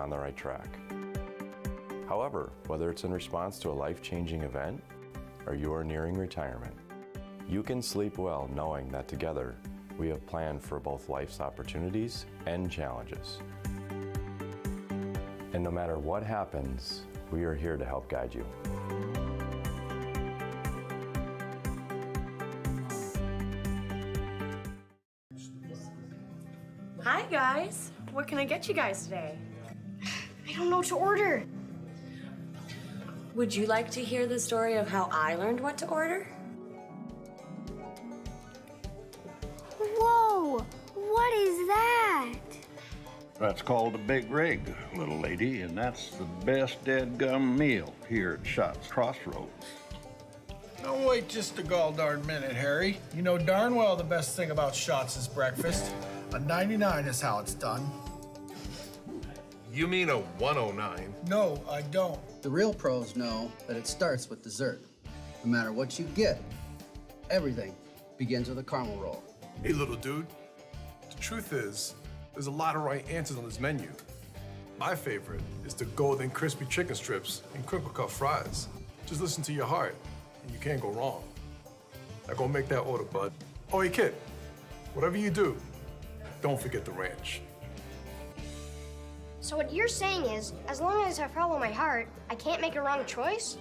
on the right track. However, whether it's in response to a life-changing event or you are nearing retirement, you can sleep well knowing that together we have planned for both life's opportunities and challenges. And no matter what happens, we are here to help guide you. Hi guys, what can I get you guys today? I don't know what to order. Would you like to hear the story of how I learned what to order? Whoa, what is that? That's called a big rig, little lady, and that's the best dead-gum meal here at Shots Crossroads. Don't wait just a gall darn minute, Harry. You know darn well the best thing about Shots is breakfast. A 99 is how it's done. You mean a 109? No, I don't. The real pros know that it starts with dessert. No matter what you get, everything begins with a caramel roll. Hey, little dude. The truth is, there's a lot of right answers on this menu. My favorite is the golden crispy chicken strips and crinkle cut fries. Just listen to your heart, and you can't go wrong. Now go make that order, bud. Oh, hey, kid, whatever you do, don't forget the ranch. So what you're saying is, as long as I follow my heart, I can't make a wrong choice?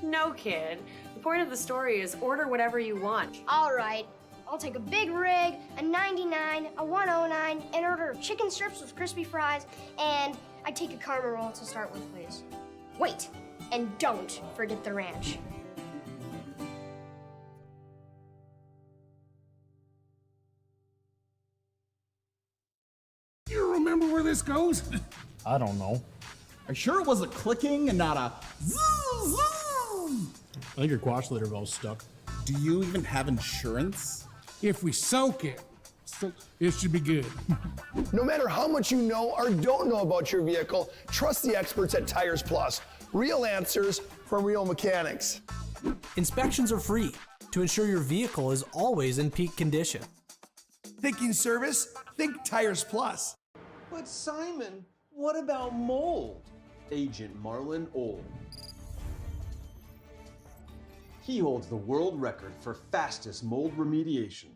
No, kid. The point of the story is order whatever you want. All right, I'll take a big rig, a 99, a 109, an order of chicken strips with crispy fries, and I'd take a caramel roll to start with, please. Wait, and don't forget the ranch. You remember where this goes? I don't know. Are you sure it was a clicking and not a zzz, zzz? I think your quash litter valve's stuck. Do you even have insurance? If we soak it, it should be good. No matter how much you know or don't know about your vehicle, trust the experts at Tires Plus. Real answers from real mechanics. Inspections are free to ensure your vehicle is always in peak condition. Thinking service? Think Tires Plus. But Simon, what about mold? Agent Marlon Old. He holds the world record for fastest mold remediation.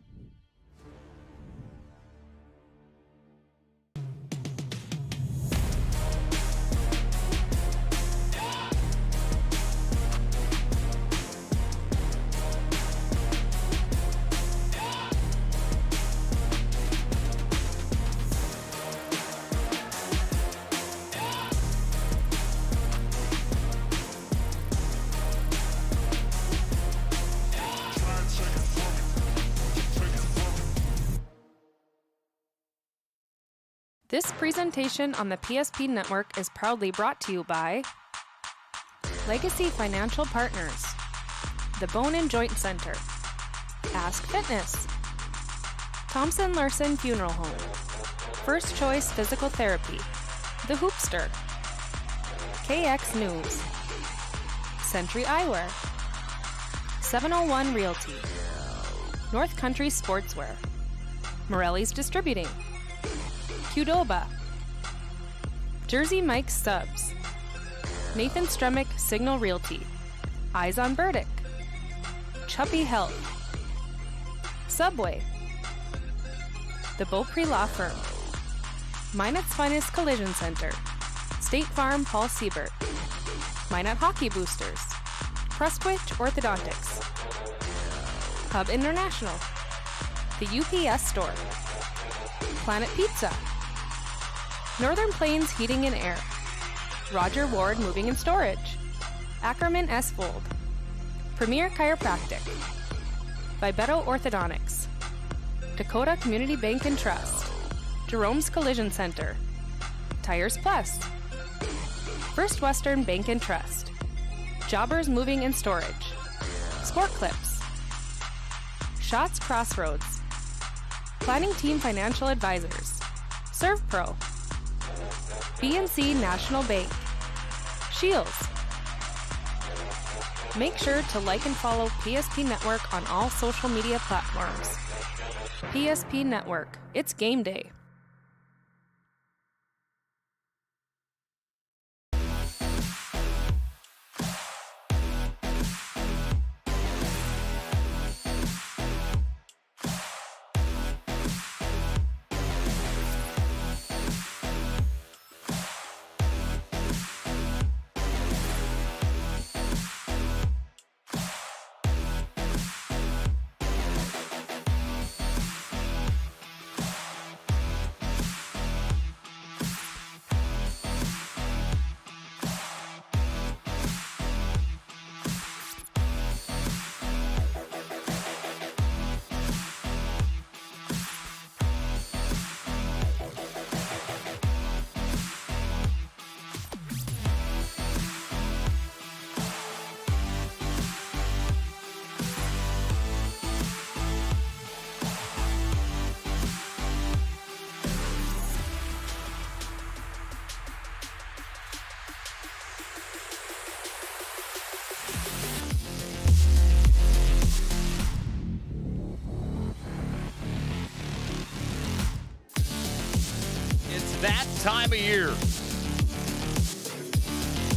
This presentation on the PSP Network is proudly brought to you by Legacy Financial Partners, the Bone and Joint Center, Ask Fitness, Thompson Larson Funeral Home, First Choice Physical Therapy, The Hoopster, KX News, Century Eyewear, 701 Realty, North Country Sportswear, Morelli's Distributing, Qdoba, Jersey Mike's Subs, Nathan Stremick Signal Realty, Eyes on Burdick, Chubby Health, Subway, The Beaupre Law Firm, Minot's Finest Collision Center, State Farm Paul Siebert, Minot Hockey Boosters, Prestwich Orthodontics, Hub International, The UPS Store, Planet Pizza, Northern Plains Heating and Air, Roger Ward Moving and Storage, Ackerman S. Fold, Premier Chiropractic, Vibeto Orthodontics, Dakota Community Bank and Trust, Jerome's Collision Center, Tires Plus, First Western Bank and Trust, Jobbers Moving and Storage, Sport Clips, Shots Crossroads, Planning Team Financial Advisors, ServPro, BNC National Bank, Shields. Make sure to like and follow PSP Network on all social media platforms. PSP Network, it's game day. time of year.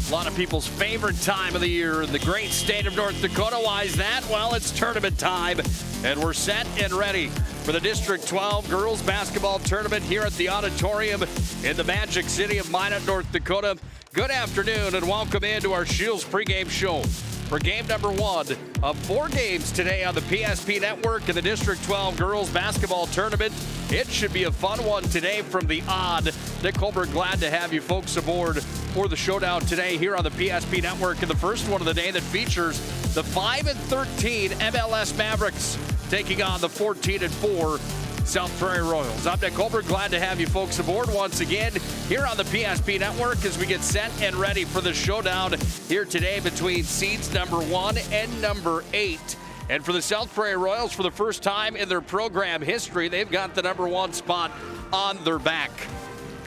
A lot of people's favorite time of the year in the great state of North Dakota. Why is that? Well, it's tournament time, and we're set and ready for the District 12 Girls Basketball Tournament here at the auditorium in the Magic City of Minot, North Dakota. Good afternoon, and welcome into our Shields pregame show for game number 1 of 4 games today on the PSP Network in the District 12 Girls Basketball Tournament. It should be a fun one today from the Odd. Nick Hulberg, glad to have you folks aboard for the showdown today here on the PSP Network. And the first one of the day that features the 5-13 MLS Mavericks taking on the 14-4 South Prairie Royals. I'm Nick Hulberg, glad to have you folks aboard once again here on the PSP Network as we get set and ready for the showdown here today between seeds number 1 and number 8. And for the South Prairie Royals, for the first time in their program history, they've got the number 1 spot on their back.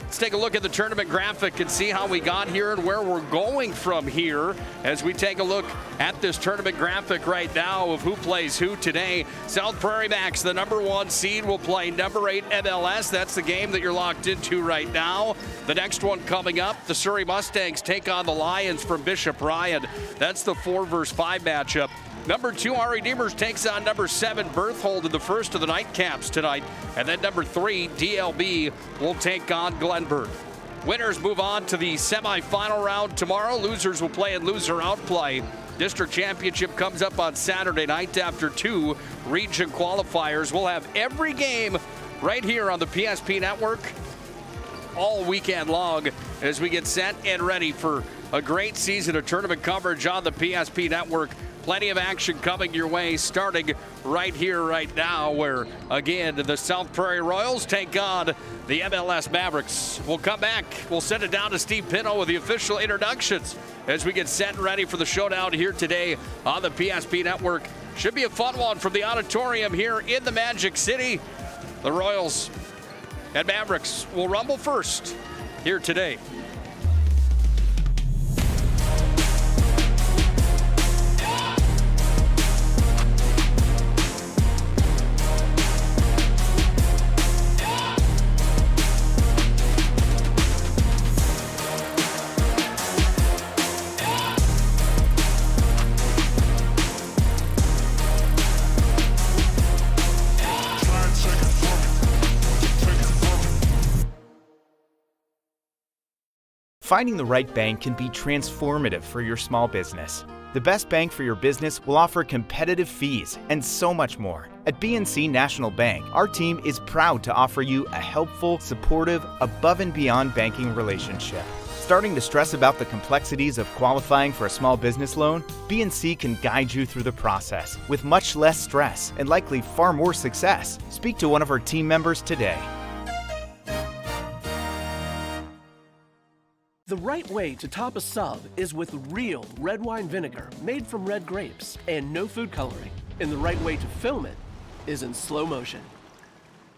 Let's take a look at the tournament graphic and see how we got here and where we're going from here as we take a look at this tournament graphic right now of who plays who today. South Prairie Max, the number 1 seed, will play number 8 MLS. That's the game that you're locked into right now. The next one coming up, the Surrey Mustangs take on the Lions from Bishop Ryan. That's the 4 versus 5 matchup. Number 2, our Redeemers takes on number 7, Berthold in the first of the nightcaps tonight. And then number 3, DLB, will take on Glenburn. Winners move on to the semifinal round tomorrow. Losers will play in loser outplay. District Championship comes up on Saturday night after 2 region qualifiers. We'll have every game right here on the PSP Network all weekend long as we get set and ready for a great season of tournament coverage on the PSP Network. Plenty of action coming your way starting right here, right now, where, again, the South Prairie Royals take on the MLS Mavericks. We'll come back. We'll send it down to Steve Pino with the official introductions as we get set and ready for the showdown here today on the PSP Network. Should be a fun one from the auditorium here in the Magic City. The Royals and Mavericks will rumble first here today. Finding the right bank can be transformative for your small business. The best bank for your business will offer competitive fees and so much more. At BNC National Bank, our team is proud to offer you a helpful, supportive, above and beyond banking relationship. Starting to stress about the complexities of qualifying for a small business loan? BNC can guide you through the process with much less stress and likely far more success. Speak to one of our team members today. The right way to top a sub is with real red wine vinegar made from red grapes and no food coloring. And the right way to film it is in slow motion.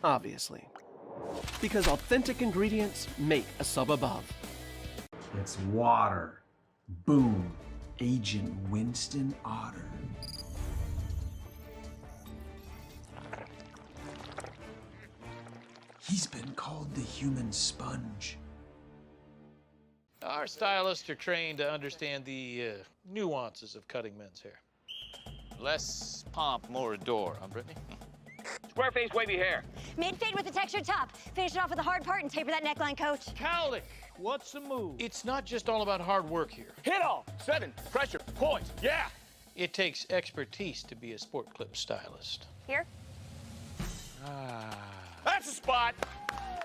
Obviously. Because authentic ingredients make a sub above. It's water. Boom. Agent Winston Otter. He's been called the human sponge. Our stylists are trained to understand the nuances of cutting men's hair. Less pomp, more adore, huh, Brittany? Square face, wavy hair. Mid-fade with a textured top. Finish it off with a hard part and taper that neckline, coach. Cowlick, what's the move? It's not just all about hard work here. Hit all. 7. Pressure. Point. Yeah. It takes expertise to be a sport clip stylist. Here? That's a spot.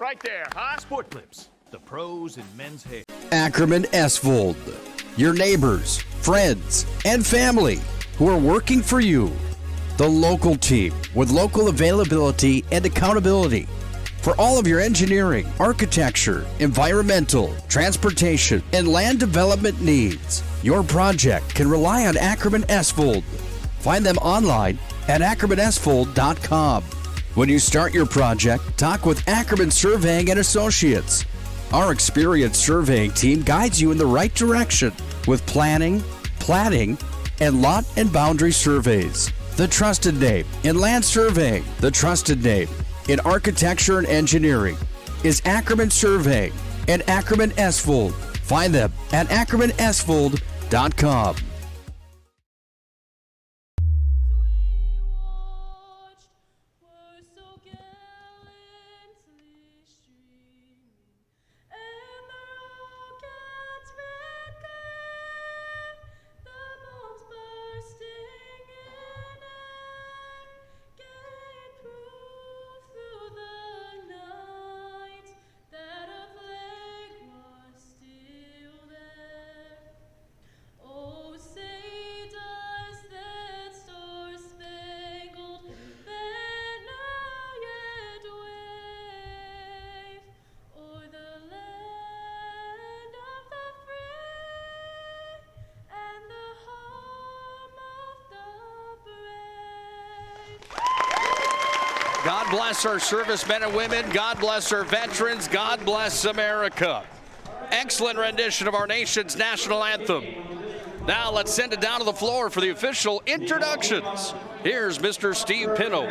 Right there, huh? Sport Clips, the pros in men's hair. Ackerman Esvold, your neighbors, friends, and family who are working for you. The local team with local availability and accountability for all of your engineering, architecture, environmental, transportation, and land development needs. Your project can rely on Ackerman Esvold. Find them online at ackermanesvold.com. When you start your project, talk with Ackerman Surveying and Associates. Our experienced surveying team guides you in the right direction with planning, platting, and lot and boundary surveys. The trusted name in land surveying, the trusted name in architecture and engineering is Ackerman Surveying and Ackerman Esfold. Find them at AckermanEsfold.com. God bless our servicemen and women. God bless our veterans. God bless America. Excellent rendition of our nation's national anthem. Now let's send it down to the floor for the official introductions. Here's Mr. Steve Pino.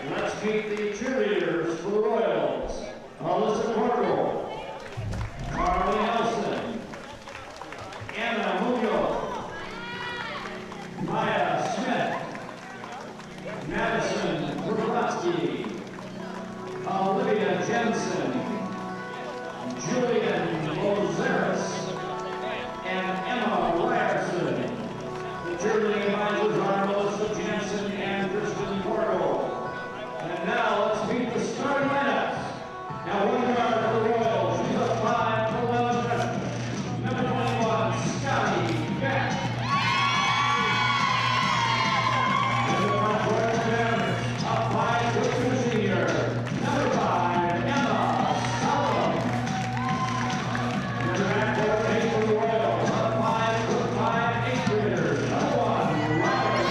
Let's meet the cheerleaders for the Royals. Alyssa Corporal, Carly Nelson, Anna Munoz, Maya Smith, Madison Krupatsky, Olivia Jensen, Julian Lozaris, and Emma Ryerson. The cheerleading advisors are Melissa Jensen and Kristen Porto. And now let's meet the starting lineups. Now one guard for the Royals. She's a 5'11" number 21, Scotty Beck. And the front court Mavericks, a 5'2" senior, number 5, Emma Solomon. And the backcourt eight for the Royals, a 5'5" 8th grader, number 1, Riley.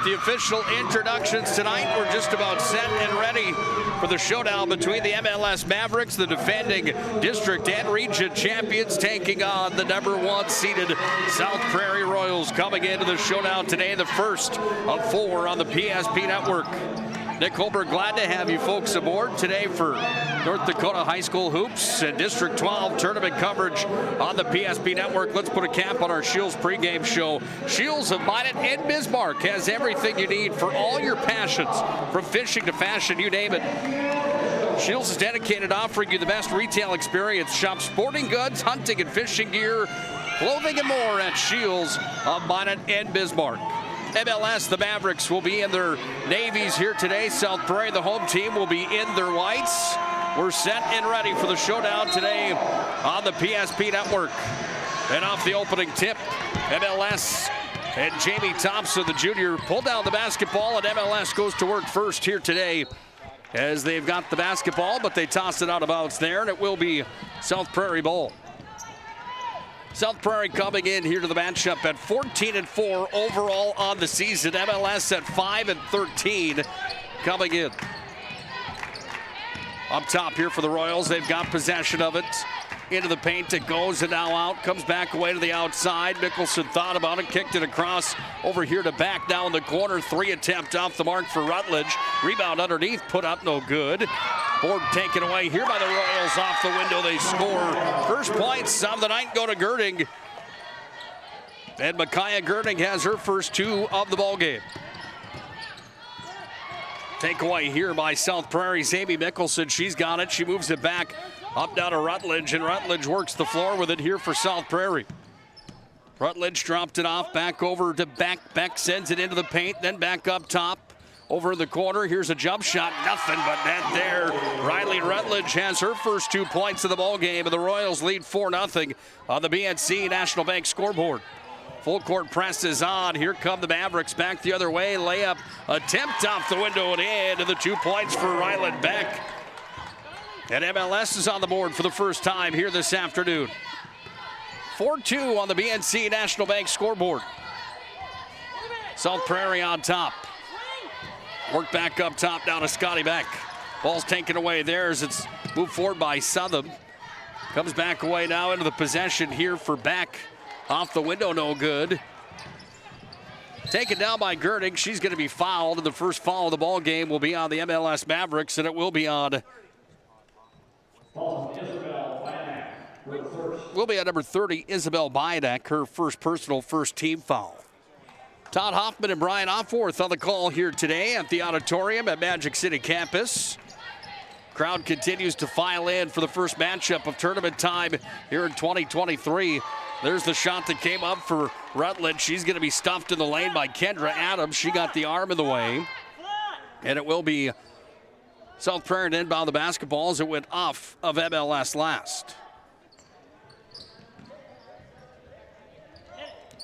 The official introductions tonight. We're just about set and ready for the showdown between the MLS Mavericks, the defending district and region champions, taking on the number 1 seeded South Prairie Royals. Coming into the showdown today, the first of 4 on the PSP network. Nick Hulberg, glad to have you folks aboard today for North Dakota High School Hoops and District 12 tournament coverage on the PSP network. Let's put a cap on our Shields pregame show. Shields of Minot and Bismarck has everything you need for all your passions, from fishing to fashion, you name it. Shields is dedicated to offering you the best retail experience. Shop sporting goods, hunting and fishing gear, clothing and more at Shields of Minot and Bismarck. MLS, the Mavericks will be in their navies here today. South Prairie, the home team, will be in their whites. We're set and ready for the showdown today on the PSP network. And off the opening tip, MLS and Jamie Thompson, the junior, pulled down the basketball, and MLS goes to work first here today as they've got the basketball, but they toss it out of bounds there, and it will be South Prairie ball. South Prairie coming in here to the matchup at 14-4 overall on the season. MLS at 5-13 coming in. Up top here for the Royals, they've got possession of it. into the paint. It goes and now out. Comes back away to the outside. Mickelson thought about it. Kicked it across over here to back down the corner. 3 attempt off the mark for Rutledge. Rebound underneath. Put up no good. Board taken away here by the Royals off the window. They score. First points of the night go to Girding. And Micaiah Girding has her first 2 of the ball game. Takeaway here by South Prairie's Amy Mickelson. She's got it. She moves it back up down to Rutledge, and Rutledge works the floor with it here for South Prairie. Rutledge dropped it off back over to Beck. Beck sends it into the paint, then back up top. Over in the corner, here's a jump shot. Nothing but net there. Riley Rutledge has her first 2 points of the ball game, and the Royals lead 4-0 on the BNC National Bank scoreboard. Full court press is on. Here come the Mavericks back the other way. Layup attempt off the window and in, and the 2 points for Ryland Beck. And MLS is on the board for the first time here this afternoon. 4-2 on the BNC National Bank scoreboard. South Prairie on top. Work back up top down to Scotty Beck. Ball's taken away there as it's moved forward by Southam. Comes back away now into the possession here for Beck. Off the window, no good. Taken down by Girding. She's going to be fouled, and the first foul of the ball game will be on the MLS Mavericks, and it will be on. Will be on number 30, Isabel Byanek, her first personal, first team foul. Todd Hoffman and Brian Offworth on the call here today at the auditorium at Magic City campus. Crowd continues to file in for the first matchup of tournament time here in 2023. There's the shot that came up for Rutledge. She's going to be stuffed in the lane by Kendra Adams. She got the arm in the way. And it will be South Prairie to inbound the basketball as it went off of MLS last.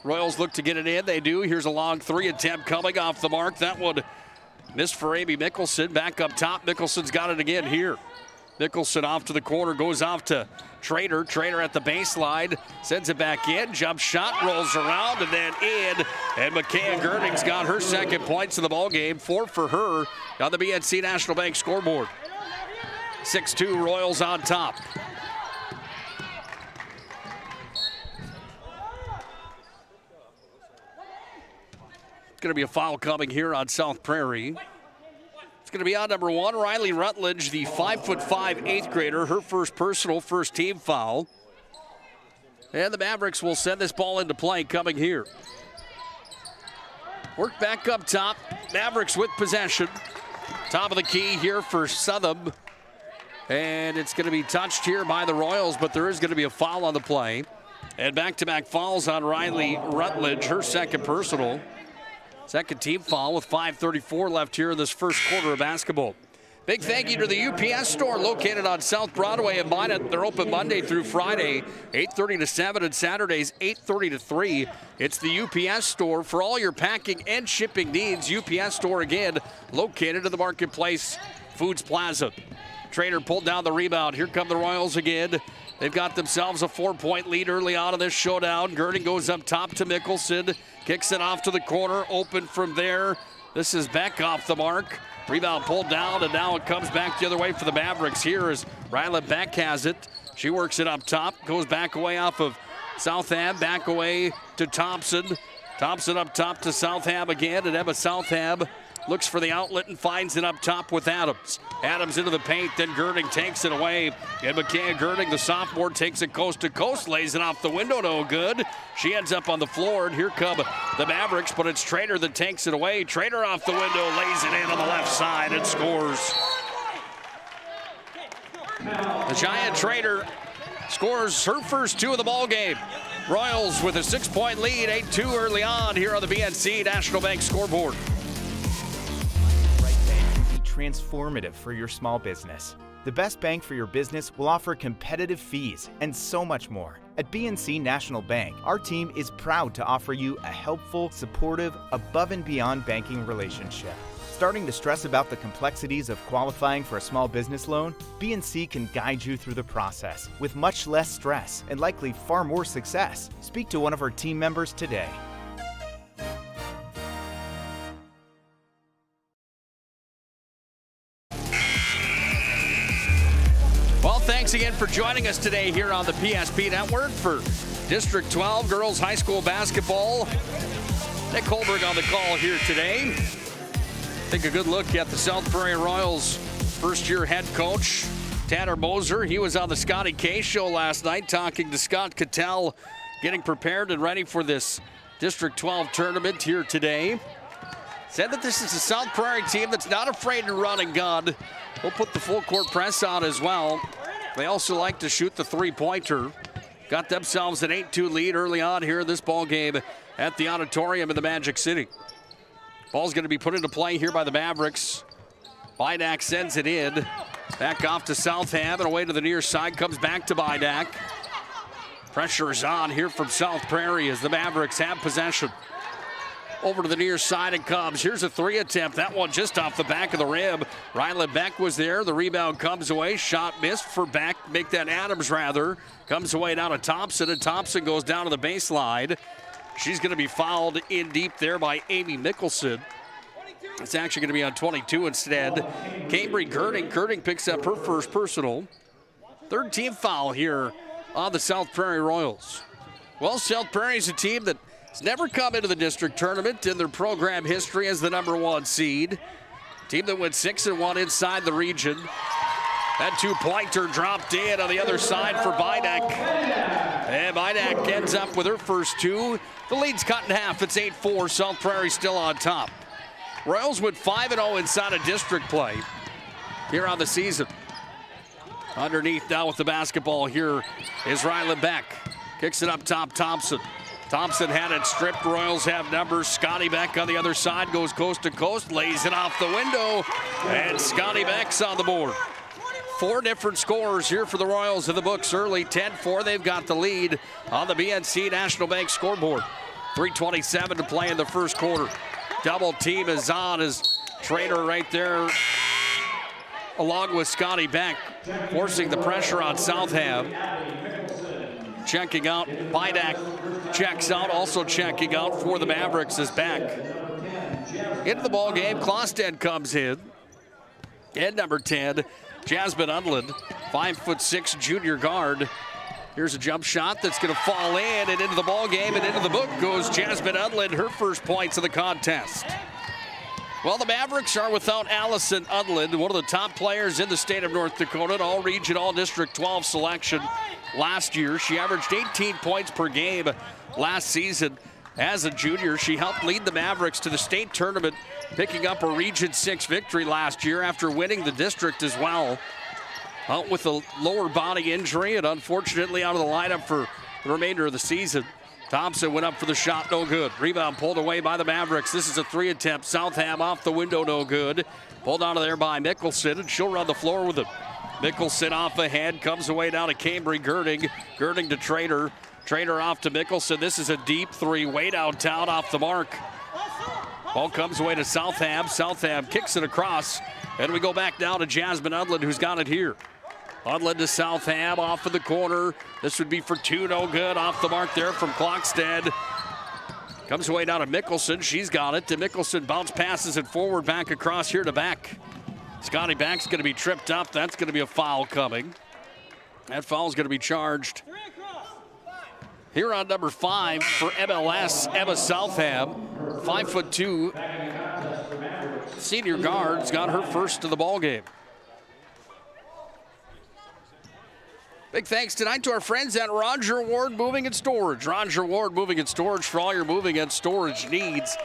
Royals look to get it in. They do. Here's a long 3 attempt coming off the mark. That one missed for Amy Mickelson. Back up top. Mickelson's got it again here. Mickelson off to the corner, goes off to Trader. Trader at the baseline, sends it back in. Jump shot, rolls around, and then in. And Micaiah Girding's got her second points of the ball game. 4 for her on the BNC National Bank scoreboard. 6-2 Royals on top. It's going to be a foul coming here on South Prairie. It's going to be on number 1, Riley Rutledge, the 5'5" 8th grader, her first personal, first team foul. And the Mavericks will send this ball into play coming here. Work back up top. Mavericks with possession. Top of the key here for Southam. And it's going to be touched here by the Royals, but there is going to be a foul on the play. And back-to-back fouls on Riley Rutledge, her second personal. Second team foul with 5:34 left here in this first quarter of basketball. Big thank you to the UPS store located on South Broadway in Minot. They're open Monday through Friday, 8:30 to 7, and Saturdays, 8:30 to 3. It's the UPS store for all your packing and shipping needs. UPS store, again, located in the Marketplace Foods Plaza. Trader pulled down the rebound. Here come the Royals again. They've got themselves a 4-point lead early on in this showdown. Girding goes up top to Mickelson. Kicks it off to the corner. Open from there. This is Beck off the mark. Rebound pulled down, and now it comes back the other way for the Mavericks. Here is Riley Beck has it. She works it up top. Goes back away off of Southam. Back away to Thompson. Thompson up top to Southam again. And Emma Southam looks for the outlet and finds it up top with Adams. Adams into the paint, then Girding takes it away. And Micaiah Girding, the sophomore, takes it coast to coast, lays it off the window, no good. She ends up on the floor, and here come the Mavericks, but it's Trader that takes it away. Trader off the window, lays it in on the left side and scores. The Giant Trader scores her first 2 of the ball game. Royals with a 6-point lead, 8-2 early on here on the BNC National Bank scoreboard. Transformative for your small business. The best bank for your business will offer competitive fees and so much more. At BNC National Bank, our team is proud to offer you a helpful, supportive, above and beyond banking relationship. Starting to stress about the complexities of qualifying for a small business loan? BNC can guide you through the process with much less stress and likely far more success. Speak to one of our team members today. Well, thanks again for joining us today here on the PSP Network for District 12 Girls High School Basketball. Nick Hulberg on the call here today. Take a good look at the South Prairie Royals first-year head coach, Tanner Moser. He was on the Scotty K Show last night talking to Scott Cattell, getting prepared and ready for this District 12 tournament here today. Said that this is a South Prairie team that's not afraid to run and gun. We'll put the full court press on as well. They also like to shoot the three-pointer. Got themselves an 8-2 lead early on here in this ball game at the auditorium in the Magic City. Ball's going to be put into play here by the Mavericks. Bidak sends it in. Back off to Southam and away to the near side. Comes back to Bidak. Pressure is on here from South Prairie as the Mavericks have possession. Over to the near side it comes. Here's a three attempt. That one just off the back of the rim. Ryla Beck was there. The rebound comes away. Shot missed for Beck. Make that Adams rather. Comes away down to Thompson, and Thompson goes down to the baseline. She's going to be fouled in deep there by Amy Mickelson. It's actually going to be on 22 instead. Cambry Girding. Girding picks up her first personal. Third team foul here on the South Prairie Royals. Well, South Prairie is a team that has never come into the district tournament in their program history as the #1 seed. Team that went 6-1 inside the region. That two-pointer dropped in on the other side for Bidak. And Bidak ends up with her first two. The lead's cut in half. It's 8-4. South Prairie still on top. Royals went 5-0 inside of district play here on the season. Underneath now with the basketball here is Ryla Beck. Kicks it up top, Thompson. Thompson had it stripped. Royals have numbers. Scotty Beck on the other side goes coast to coast, lays it off the window, and Scotty Beck's on the board. 4 different scorers here for the Royals in the books early. 10-4, they've got the lead on the BNC National Bank scoreboard. 3:27 to play in the first quarter. Double team is on as Trader right there along with Scotty Beck, forcing the pressure on Southam. Checking out, Bidak checks out, also checking out for the Mavericks is Beck. Into the ball game, Klostad comes in. And number 10, Jasmine Unland, 5'6" junior guard. Here's a jump shot that's going to fall in and into the ball game, and into the book goes Jasmine Unland, her first points of the contest. Well, the Mavericks are without Allison Unland, one of the top players in the state of North Dakota, an all-region, all-district 12 selection last year. She averaged 18 points per game last season. As a junior, she helped lead the Mavericks to the state tournament, picking up a Region 6 victory last year after winning the district as well. Out with a lower body injury and unfortunately out of the lineup for the remainder of the season. Thompson went up for the shot, no good. Rebound pulled away by the Mavericks. This is a 3 attempt. Southam off the window, no good. Pulled out of there by Mickelson, and she'll run the floor with it. Mickelson off ahead, comes away down to Cambry Girding. Girding to Trader. Trader off to Mickelson. This is a deep 3 way downtown off the mark. Ball comes away to Southam. Southam kicks it across. And we go back down to Jasmine Unland, who's got it here. Unland to Southam off of the corner. This would be for 2, no good. Off the mark there from Klostad. Comes away down to Mickelson. She's got it. To Mickelson, bounce passes it forward, back across here to Beck. Scotty Beck's going to be tripped up. That's going to be a foul coming. That foul's going to be charged here on number 5 for MLS, Emma Southam. 5'2" senior guard's got her first of the ball game. Big thanks tonight to our friends at Roger Ward Moving and Storage. Roger Ward Moving and Storage for all your moving and storage needs.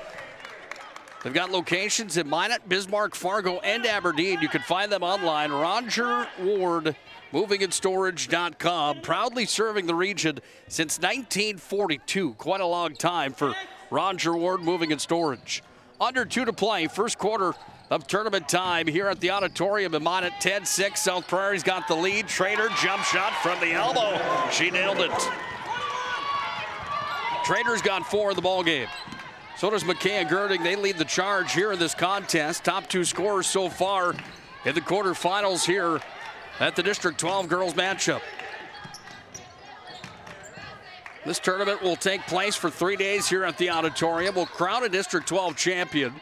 They've got locations in Minot, Bismarck, Fargo, and Aberdeen. You can find them online, RogerWardMovingandStorage.com. Proudly serving the region since 1942. Quite a long time for Roger Ward Moving and Storage. Under 2 to play, first quarter of tournament time here at the auditorium in Minot. 10-6, South Prairie's got the lead. Trader, jump shot from the elbow. She nailed it. Trader's got 4 in the ball game. So does Micaiah Girding. They lead the charge here in this contest. Top 2 scorers so far in the quarterfinals here at the District 12 girls matchup. This tournament will take place for 3 days here at the auditorium. We'll crown a District 12 champion,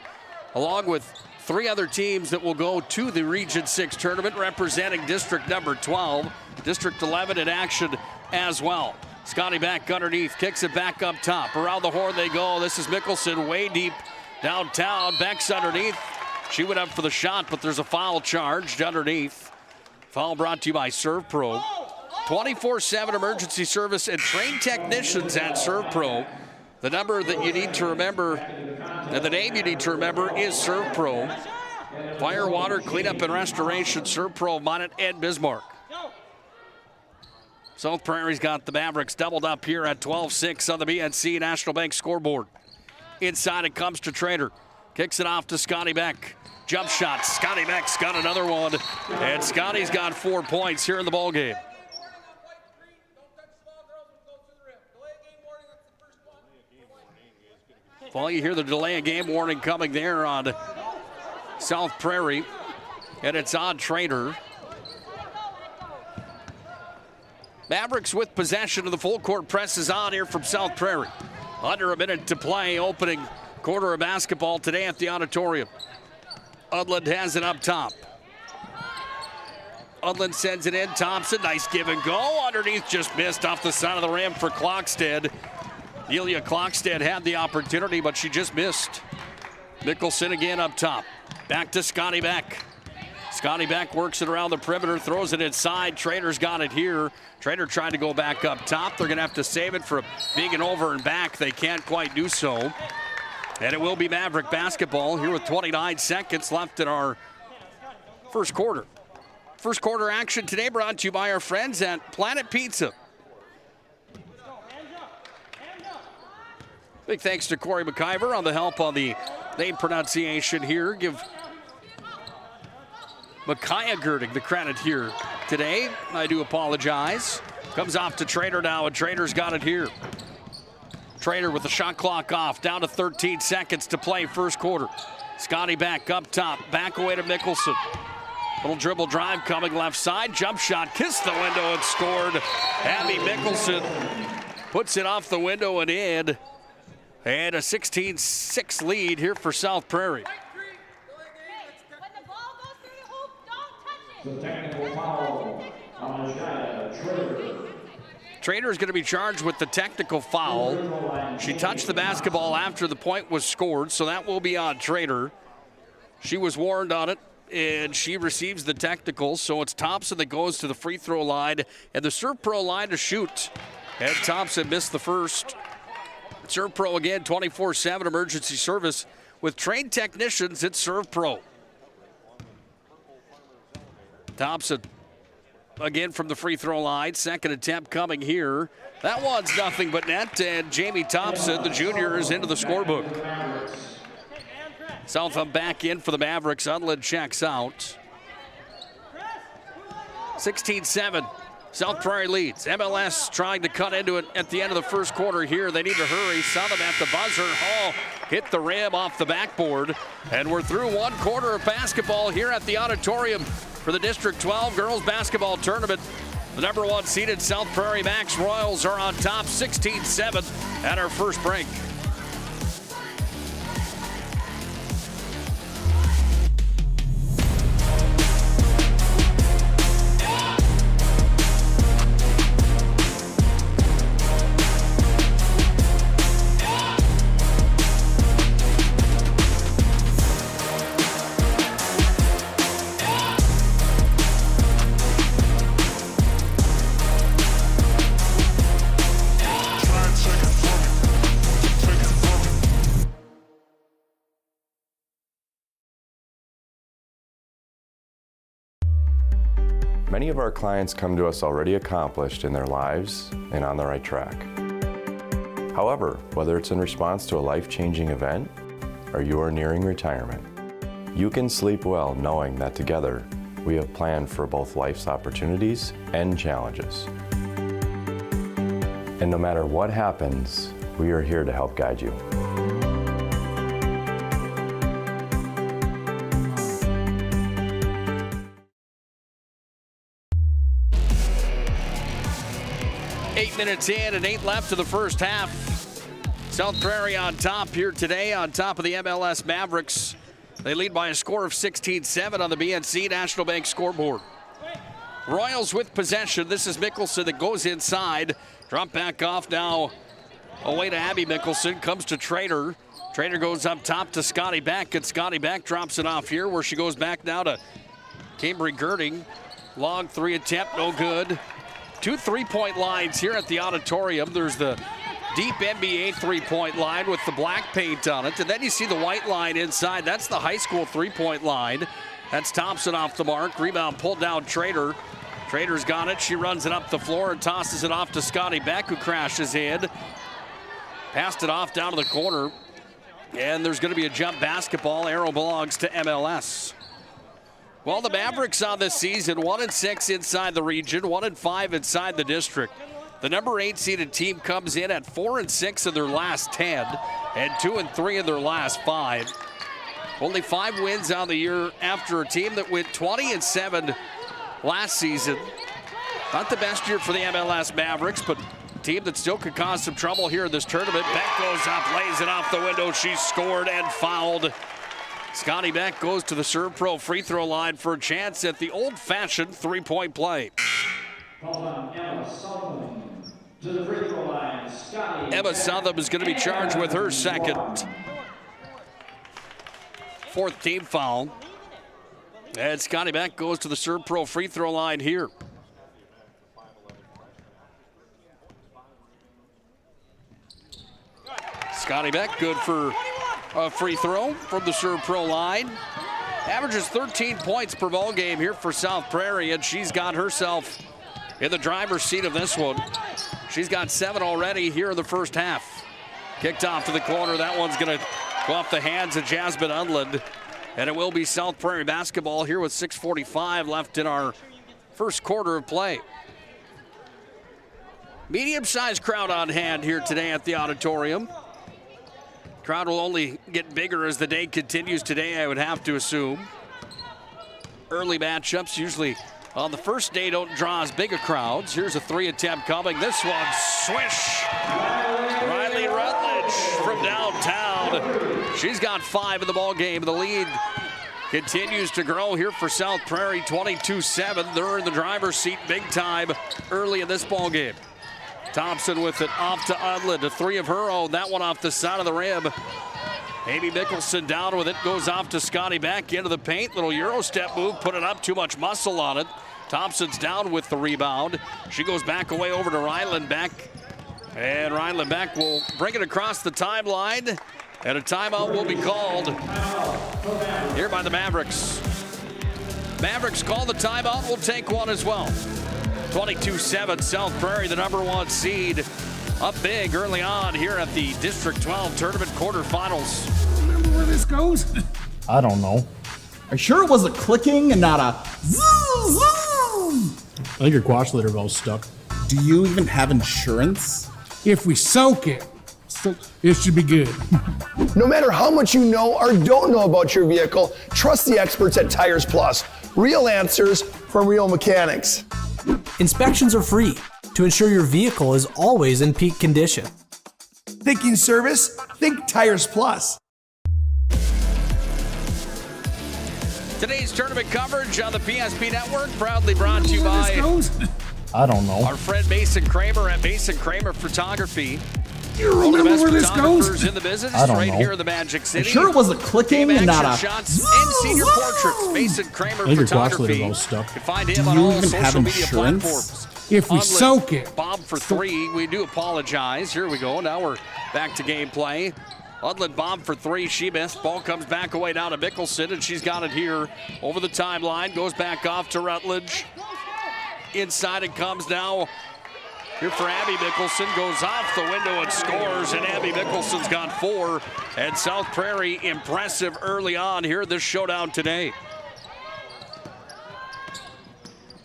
along with 3 other teams that will go to the Region 6 tournament representing District number 12. District 11 in action as well. Scotty back underneath, kicks it back up top. Around the horn they go. This is Mickelson way deep downtown. Beck's underneath. She went up for the shot, but there's a foul charged underneath. Foul brought to you by Serve Pro. 24/7 emergency service and trained technicians at Serve Pro. The number that you need to remember and the name you need to remember is Serve Pro. Fire, water, cleanup, and restoration. Serve Pro, Monet, and Bismarck. South Prairie's got the Mavericks doubled up here at 12-6 on the BNC National Bank scoreboard. Inside it comes to Trader. Kicks it off to Scotty Beck. Jump shot. Scotty Beck's got another one. And Scotty's got 4 points here in the ballgame. Well, you hear the delay of game warning coming there on South Prairie. And it's on Trader. Mavericks with possession of the full court press is on here from South Prairie. Under a minute to play, opening quarter of basketball today at the auditorium. Udland has it up top. Udland sends it in. Thompson, nice give and go. Underneath, just missed off the side of the rim for Klockstead. Delia Klockstead had the opportunity, but she just missed. Mickelson again up top. Back to Scotty Beck. Scotty Beck works it around the perimeter, throws it inside. Trader's got it here. Trader trying to go back up top. They're going to have to save it from being an over and back. They can't quite do so. And it will be Maverick basketball here with 29 seconds left in our first quarter. First quarter action today brought to you by our friends at Planet Pizza. Big thanks to Corey McIver on the help on the name pronunciation here. Give Micaiah Girding the credit here today. I do apologize. Comes off to Trader now, and Trader's got it here. Trader with the shot clock off, down to 13 seconds to play first quarter. Scotty back up top, back away to Mickelson. Little dribble drive coming left side, jump shot, kissed the window and scored. Abby Mickelson puts it off the window and in. And a 16-6 lead here for South Prairie. Technical foul on Trader. Trader is going to be charged with the technical foul. She touched the basketball after the point was scored, so that will be on Trader. She was warned on it, and she receives the technical, so it's Thompson that goes to the free throw line and the Serve Pro line to shoot. And Thompson missed the first. Serve Pro again, 24/7 emergency service with trained technicians at Serve Pro. Thompson again from the free throw line. Second attempt coming here. That one's nothing but net, and Jamie Thompson, the junior, is into the scorebook. Southam back in for the Mavericks. Udland checks out. 16-7. South Prairie leads. MLS trying to cut into it at the end of the first quarter here. They need to hurry. Southam at the buzzer. Hall hit the rim off the backboard. And we're through one quarter of basketball here at the auditorium for the District 12 Girls Basketball Tournament. The number one seeded South Prairie Max Royals are on top 16-7 at our first break. Many of our clients come to us already accomplished in their lives and on the right track. However, whether it's in response to a life-changing event or you are nearing retirement, you can sleep well knowing that together we have planned for both life's opportunities and challenges. And no matter what happens, we are here to help guide you. Minutes in and 8 left of the first half. South Prairie on top here today, on top of the MLS Mavericks. They lead by a score of 16-7 on the BNC National Bank scoreboard. Royals with possession. This is Mickelson that goes inside. Drop back off now. Away to Abby Mickelson. Comes to Trader. Trader goes up top to Scotty Beck, and Scotty Beck drops it off here where she goes back now to Cambry Girding. Long 3 attempt, no good. 2 3-point lines here at the auditorium. There's the deep NBA 3-point line with the black paint on it. And then you see the white line inside. That's the high school 3-point line. That's Thompson off the mark. Rebound pulled down Trader. Trader's got it. She runs it up the floor and tosses it off to Scotty Beck, who crashes in. Passed it off down to the corner. And there's going to be a jump basketball. Arrow belongs to MLS. Well, the Mavericks on this season, 1-6 inside the region, 1-5 inside the district. The number 8 seeded team comes in at 4-6 in their last 10 and 2-3 in their last 5. Only 5 wins on the year after a team that went 20-7 last season. Not the best year for the MLS Mavericks, but team that still could cause some trouble here in this tournament. Beck goes up, lays it off the window. She's scored and fouled. Scotty Beck goes to the Serve Pro free throw line for a chance at the old-fashioned 3-point play. Emma Southam is going to be charged with her second. 4th team foul. And Scotty Beck goes to the Serve Pro free throw line here. Scotty Beck, good for a free throw from the Serve Pro line. Averages 13 points per ball game here for South Prairie, and she's got herself in the driver's seat of this one. She's got 7 already here in the first half. Kicked off to the corner. That one's going to go off the hands of Jasmine Unland, and it will be South Prairie basketball here with 6:45 left in our first quarter of play. Medium-sized crowd on hand here today at the auditorium. Crowd will only get bigger as the day continues today, I would have to assume. Early matchups usually on the first day don't draw as big a crowds. Here's a 3 attempt coming. This one, swish. Riley Rutledge from downtown. She's got 5 in the ball game. The lead continues to grow here for South Prairie, 22-7. They're in the driver's seat big time early in this ball game. Thompson with it off to Unland, a 3 of her own. That one off the side of the rim. Amy Mickelson down with it, goes off to Scotty Beck into the paint. Little Euro step move, put it up, too much muscle on it. Thompson's down with the rebound. She goes back away over to Ryland Beck. And Ryland Beck will bring it across the timeline. And a timeout will be called here by the Mavericks. Mavericks call the timeout, we'll take one as well. 22-7, South Prairie, the number 1 seed, up big early on here at the District 12 Tournament Quarterfinals. Remember where this goes? I don't know. Are you sure it was a clicking and not a zoom, zoom? I think your quash litter valve's stuck. Do you even have insurance? If we soak it, it should be good. No matter how much you know or don't know about your vehicle, trust the experts at Tires Plus. Real answers from real mechanics. Inspections are free to ensure your vehicle is always in peak condition. Thinking service? Think Tires Plus. Today's tournament coverage on the PSP Network, proudly brought to you by I don't know. our friend Mason Kramer at Mason Kramer Photography. You One of the remember best where this photographers goes? in the business, I don't right know. here in the Magic City. Sure it was a clicking Game and not action a shots and senior portraits. Mason Kramer I think your quash litter Photography. valve's stuck. You can find Do him on you all even have social media insurance? platforms. If we Unlit, soak it. Bob for 3. We do apologize. Here we go. Now we're back to gameplay. Unland bomb for 3. She missed. Ball comes back away down to Mickelson, and she's got it here over the timeline. Goes back off to Rutledge. Inside it comes now. Here for Abby Mickelson, goes off the window and scores, and Abby Mickelson's got 4. And South Prairie impressive early on here in this showdown today.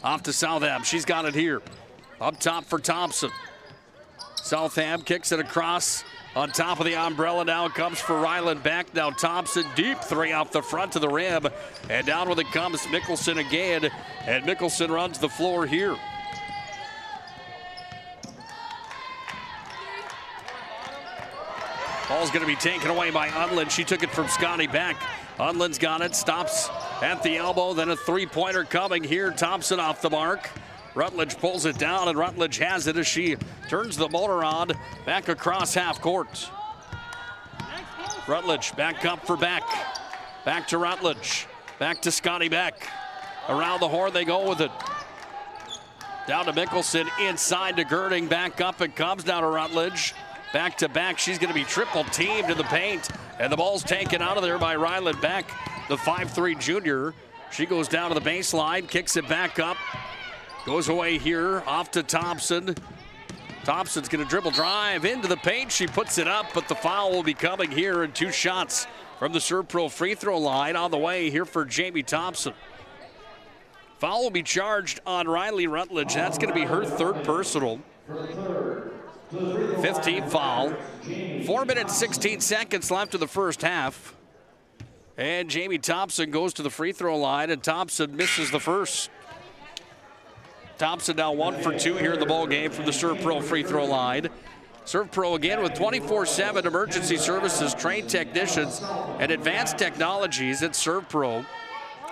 Off to Southam, she's got it here. Up top for Thompson. Southam kicks it across on top of the umbrella. Now it comes for Ryland Beck. Now Thompson, deep 3 off the front of the rim. And down with it comes Mickelson again. And Mickelson runs the floor here. Ball's going to be taken away by Unland. She took it from Scotty Beck. Unland's got it, stops at the elbow. Then a three-pointer coming here. Thompson off the mark. Rutledge pulls it down, and Rutledge has it as she turns the motor on back across half court. Rutledge back up for Beck. Back to Rutledge. Back to Scotty Beck. Around the horn they go with it. Down to Mickelson, inside to Girding. Back up it comes, down to Rutledge. Back to Beck. She's going to be triple teamed in the paint. And the ball's taken out of there by Ryland Beck, the 5'3" junior. She goes down to the baseline, kicks it back up. Goes away here, off to Thompson. Thompson's going to dribble drive into the paint. She puts it up, but the foul will be coming here, and 2 shots from the Serpro free throw line on the way here for Jamie Thompson. Foul will be charged on Riley Rutledge. That's going to be her 3rd personal. 15th foul. 4 minutes, 16 seconds left of the first half. And Jamie Thompson goes to the free throw line, and Thompson misses the first. Thompson now 1 for 2 here in the ball game from the Serpro free throw line. Serpro again with 24/7 emergency services, trained technicians, and advanced technologies at Serpro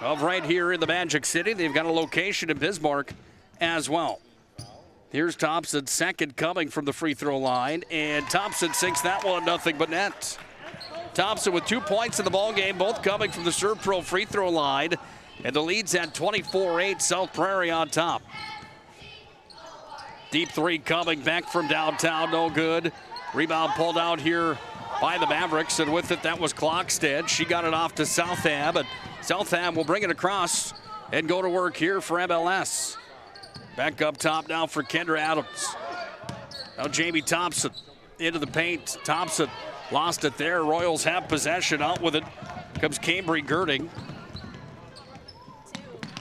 of right here in the Magic City. They've got a location in Bismarck as well. Here's Thompson, second coming from the free throw line, and Thompson sinks that one, nothing but net. Thompson with 2 points in the ball game, both coming from the Serpro free throw line, and the lead's at 24-8, South Prairie on top. Deep three coming back from downtown, no good. Rebound pulled out here by the Mavericks, and with it, that was Clockstead. She got it off to Southam, and Southam will bring it across and go to work here for MLS. Back up top now for Kendra Adams. Now Jamie Thompson into the paint. Thompson lost it there. Royals have possession. Out with it comes Cambry Girding.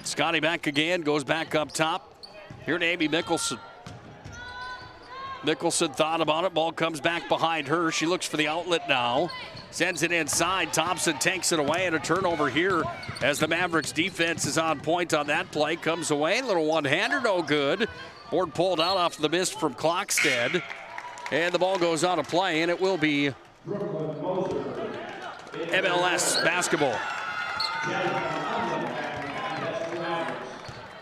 Scotty back again, goes back up top. Here to Amy Mickelson. Mickelson thought about it. Ball comes back behind her. She looks for the outlet now. Sends it inside. Thompson takes it away, and a turnover here as the Mavericks defense is on point on that play. Comes away. Little one-hander, no good. Board pulled out off the miss from Clockstead. And the ball goes out of play, and it will be MLS basketball.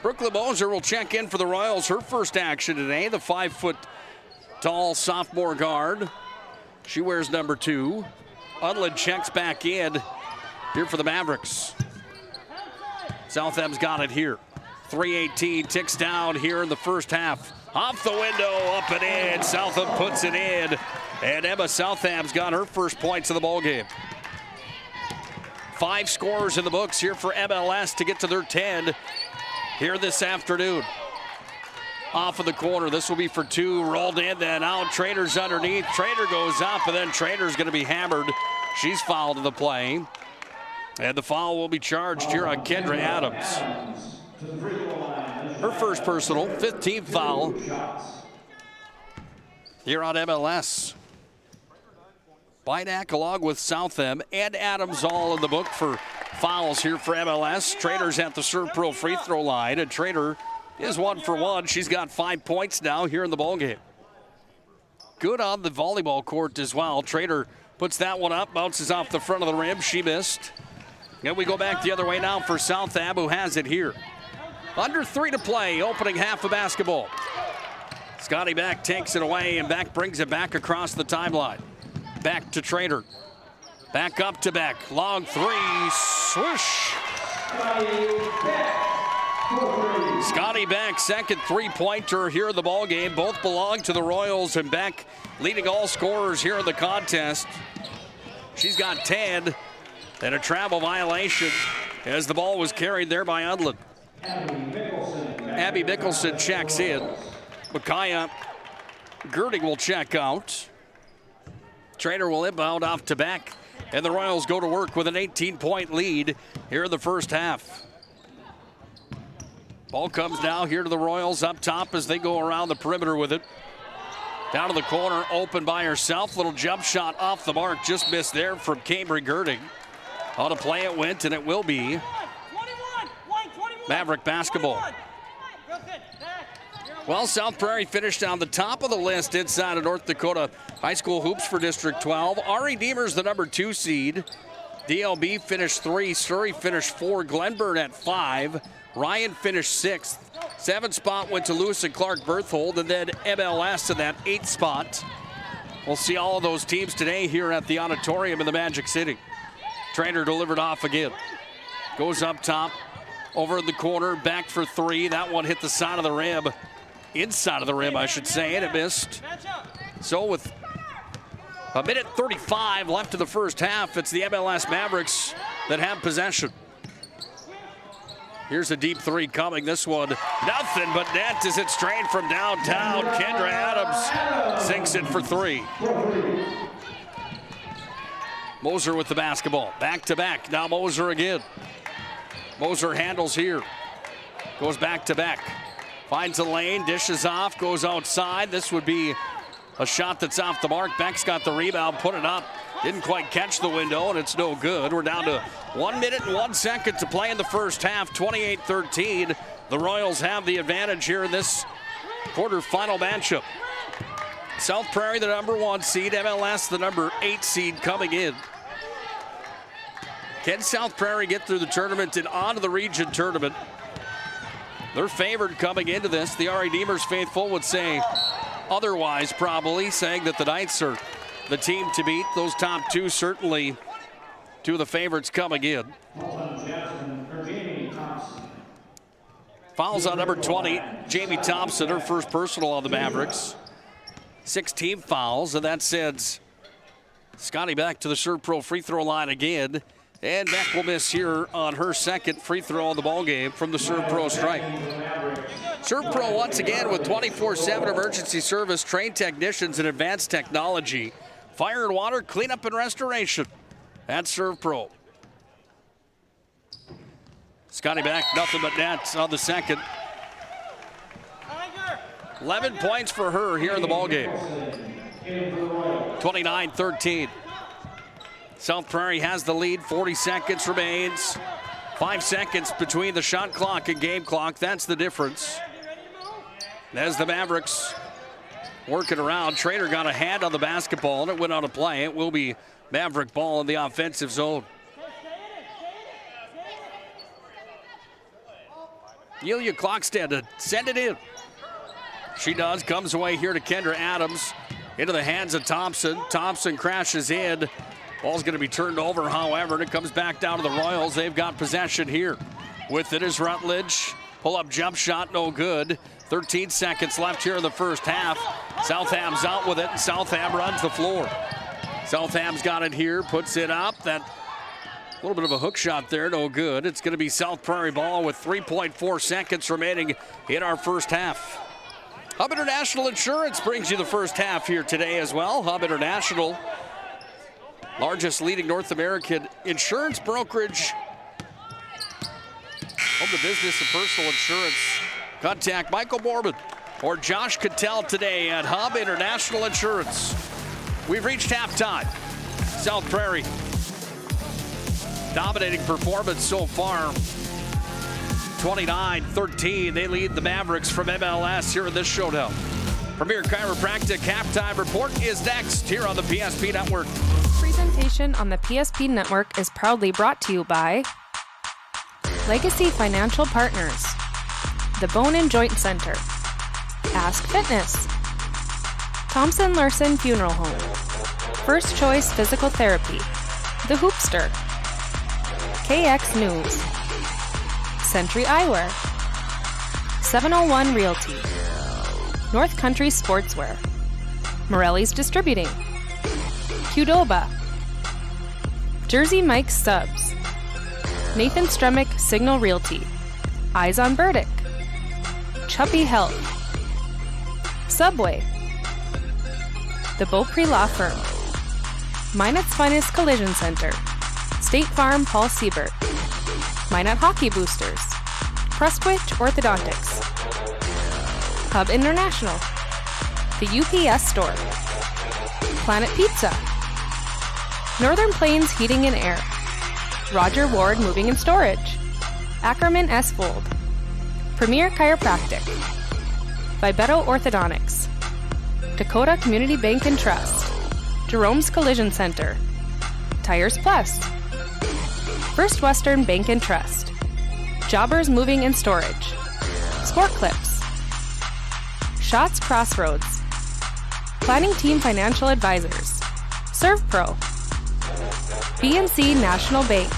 Brooklyn Moser will check in for the Royals. Her first action today, the 5-foot-tall sophomore guard. She wears number 2. Unlin checks back in here for the Mavericks. Southam's got it here. 3:18 ticks down here in the first half. Off the window, up and in. Southam puts it in. And Emma Southam's got her first points of the ball game. 5 scorers in the books here for MLS to get to their 10 here this afternoon. Off of the corner, this will be for 2, rolled in, then out. Trader's underneath. Trader goes up, and then Trader's going to be hammered. She's fouled in the play. And the foul will be charged here on Kendra Adams. Her first personal, 15th foul here on MLS. Bidak along with Southam and Adams all in the book for fouls here for MLS. Trader's at the Serpro free throw line, and Trader is 1 for 1. She's got 5 points now here in the ballgame. Good on the volleyball court as well. Trader puts that one up, bounces off the front of the rim. She missed. And we go back the other way now for Southam, who has it here. Under 3 to play, opening half of basketball. Scotty Beck takes it away, and Beck brings it back across the timeline. Back to Trader. Back up to Beck. Long 3, swoosh. Scotty Beck, second 3-pointer here in the ballgame. Both belong to the Royals, and Beck leading all scorers here in the contest. She's got 10 and a travel violation as the ball was carried there by Udland. Abby Mickelson checks in. Micaiah Girding will check out. Trader will inbound off to Beck, and the Royals go to work with an 18-point lead here in the first half. Ball comes now here to the Royals up top as they go around the perimeter with it. Down to the corner, open by herself. Little jump shot off the mark, just missed there from Cambry Girding. On a play it went, and it will be Maverick basketball. Well, South Prairie finished on the top of the list inside of North Dakota High School Hoops for District 12. Ari Deemer's the number 2 seed. DLB finished 3, Surrey finished 4, Glenburn at 5, Ryan finished 6th. 7th spot went to Lewis and Clark Berthold, and then MLS in that 8th spot. We'll see all of those teams today here at the auditorium in the Magic City. Trainer delivered off again. Goes up top, over in the corner, back for 3. That one hit the side of the rim. Inside of the rim, I should say, and it missed. So with a minute 35 left in the first half, it's the MLS Mavericks that have possession. Here's a deep 3 coming. This one, nothing but net as it's strained from downtown. Kendra Adams sinks it for 3. Moser with the basketball. Back to back. Now Moser again. Moser handles here. Goes back to back. Finds a lane, dishes off, goes outside. This would be a shot that's off the mark. Beck's got the rebound, put it up. Didn't quite catch the window, and it's no good. We're down to 1 minute and 1 second to play in the first half, 28-13. The Royals have the advantage here in this quarterfinal matchup. South Prairie, the number 1 seed, MLS, the number 8 seed coming in. Can South Prairie get through the tournament and on to the region tournament? They're favored coming into this. The R.A. Demers faithful would say otherwise, probably, saying that the Knights are the team to beat. Those top 2 certainly 2 of the favorites coming in. Fouls on number 20, Jamie Thompson, her first personal on the Mavericks. 6 team fouls, and that sends Scotty Beck to the Serve Pro free throw line again. And Beck will miss here on her second free throw in the ballgame from the Serve Pro strike. Serve Pro once again with 24/7 emergency service, trained technicians and advanced technology. Fire and water, cleanup and restoration. That's Serve Pro. Scotty Beck, nothing but nets on the second. 11 points for her here in the ballgame. 29-13. South Prairie has the lead, 40 seconds remains. 5 seconds between the shot clock and game clock, that's the difference. As the Mavericks working around, Trainer got a hand on the basketball and it went out of play. It will be Maverick ball in the offensive zone. Yulia Klokstad to send it in. She does, comes away here to Kendra Adams. Into the hands of Thompson. Thompson crashes in. Ball's going to be turned over, however, and it comes back down to the Royals. They've got possession here. With it is Rutledge. Pull-up jump shot, no good. 13 seconds left here in the first half. Southam's out with it, and Southam runs the floor. Southam's got it here, puts it up. That little bit of a hook shot there, no good. It's going to be South Prairie ball with 3.4 seconds remaining in our first half. Hub International Insurance brings you the first half here today as well. Hub International, largest leading North American insurance brokerage. Home to business and personal insurance. Contact Michael Mormon or Josh Cattell today at Hub International Insurance. We've reached halftime. South Prairie, dominating performance so far. 29-13, they lead the Mavericks from MLS here in this showdown. Premier Chiropractic halftime report is next here on the PSP Network. Presentation on the PSP Network is proudly brought to you by Legacy Financial Partners, the Bone and Joint Center, Ask Fitness, Thompson Larson Funeral Home, First Choice Physical Therapy, The Hoopster, KX News, Century Eyewear, 701 Realty, North Country Sportswear, Morelli's Distributing, Qdoba, Jersey Mike's Subs, Nathan Stremick Signal Realty, Eyes on Burdick, Chuppy Health, Subway, The Beaupre Law Firm, Minot's Finest Collision Center, State Farm Paul Siebert, Minot Hockey Boosters, Prestwich Orthodontics, Hub International, the UPS Store, Planet Pizza, Northern Plains Heating and Air, Roger Ward Moving and Storage, Ackerman S. Fold, Premier Chiropractic, Vibeto Orthodontics, Dakota Community Bank and Trust, Jerome's Collision Center, Tires Plus, First Western Bank and Trust, Jobbers Moving and Storage, Sport Clips, Shots Crossroads, Planning Team Financial Advisors, ServPro, BNC National Bank,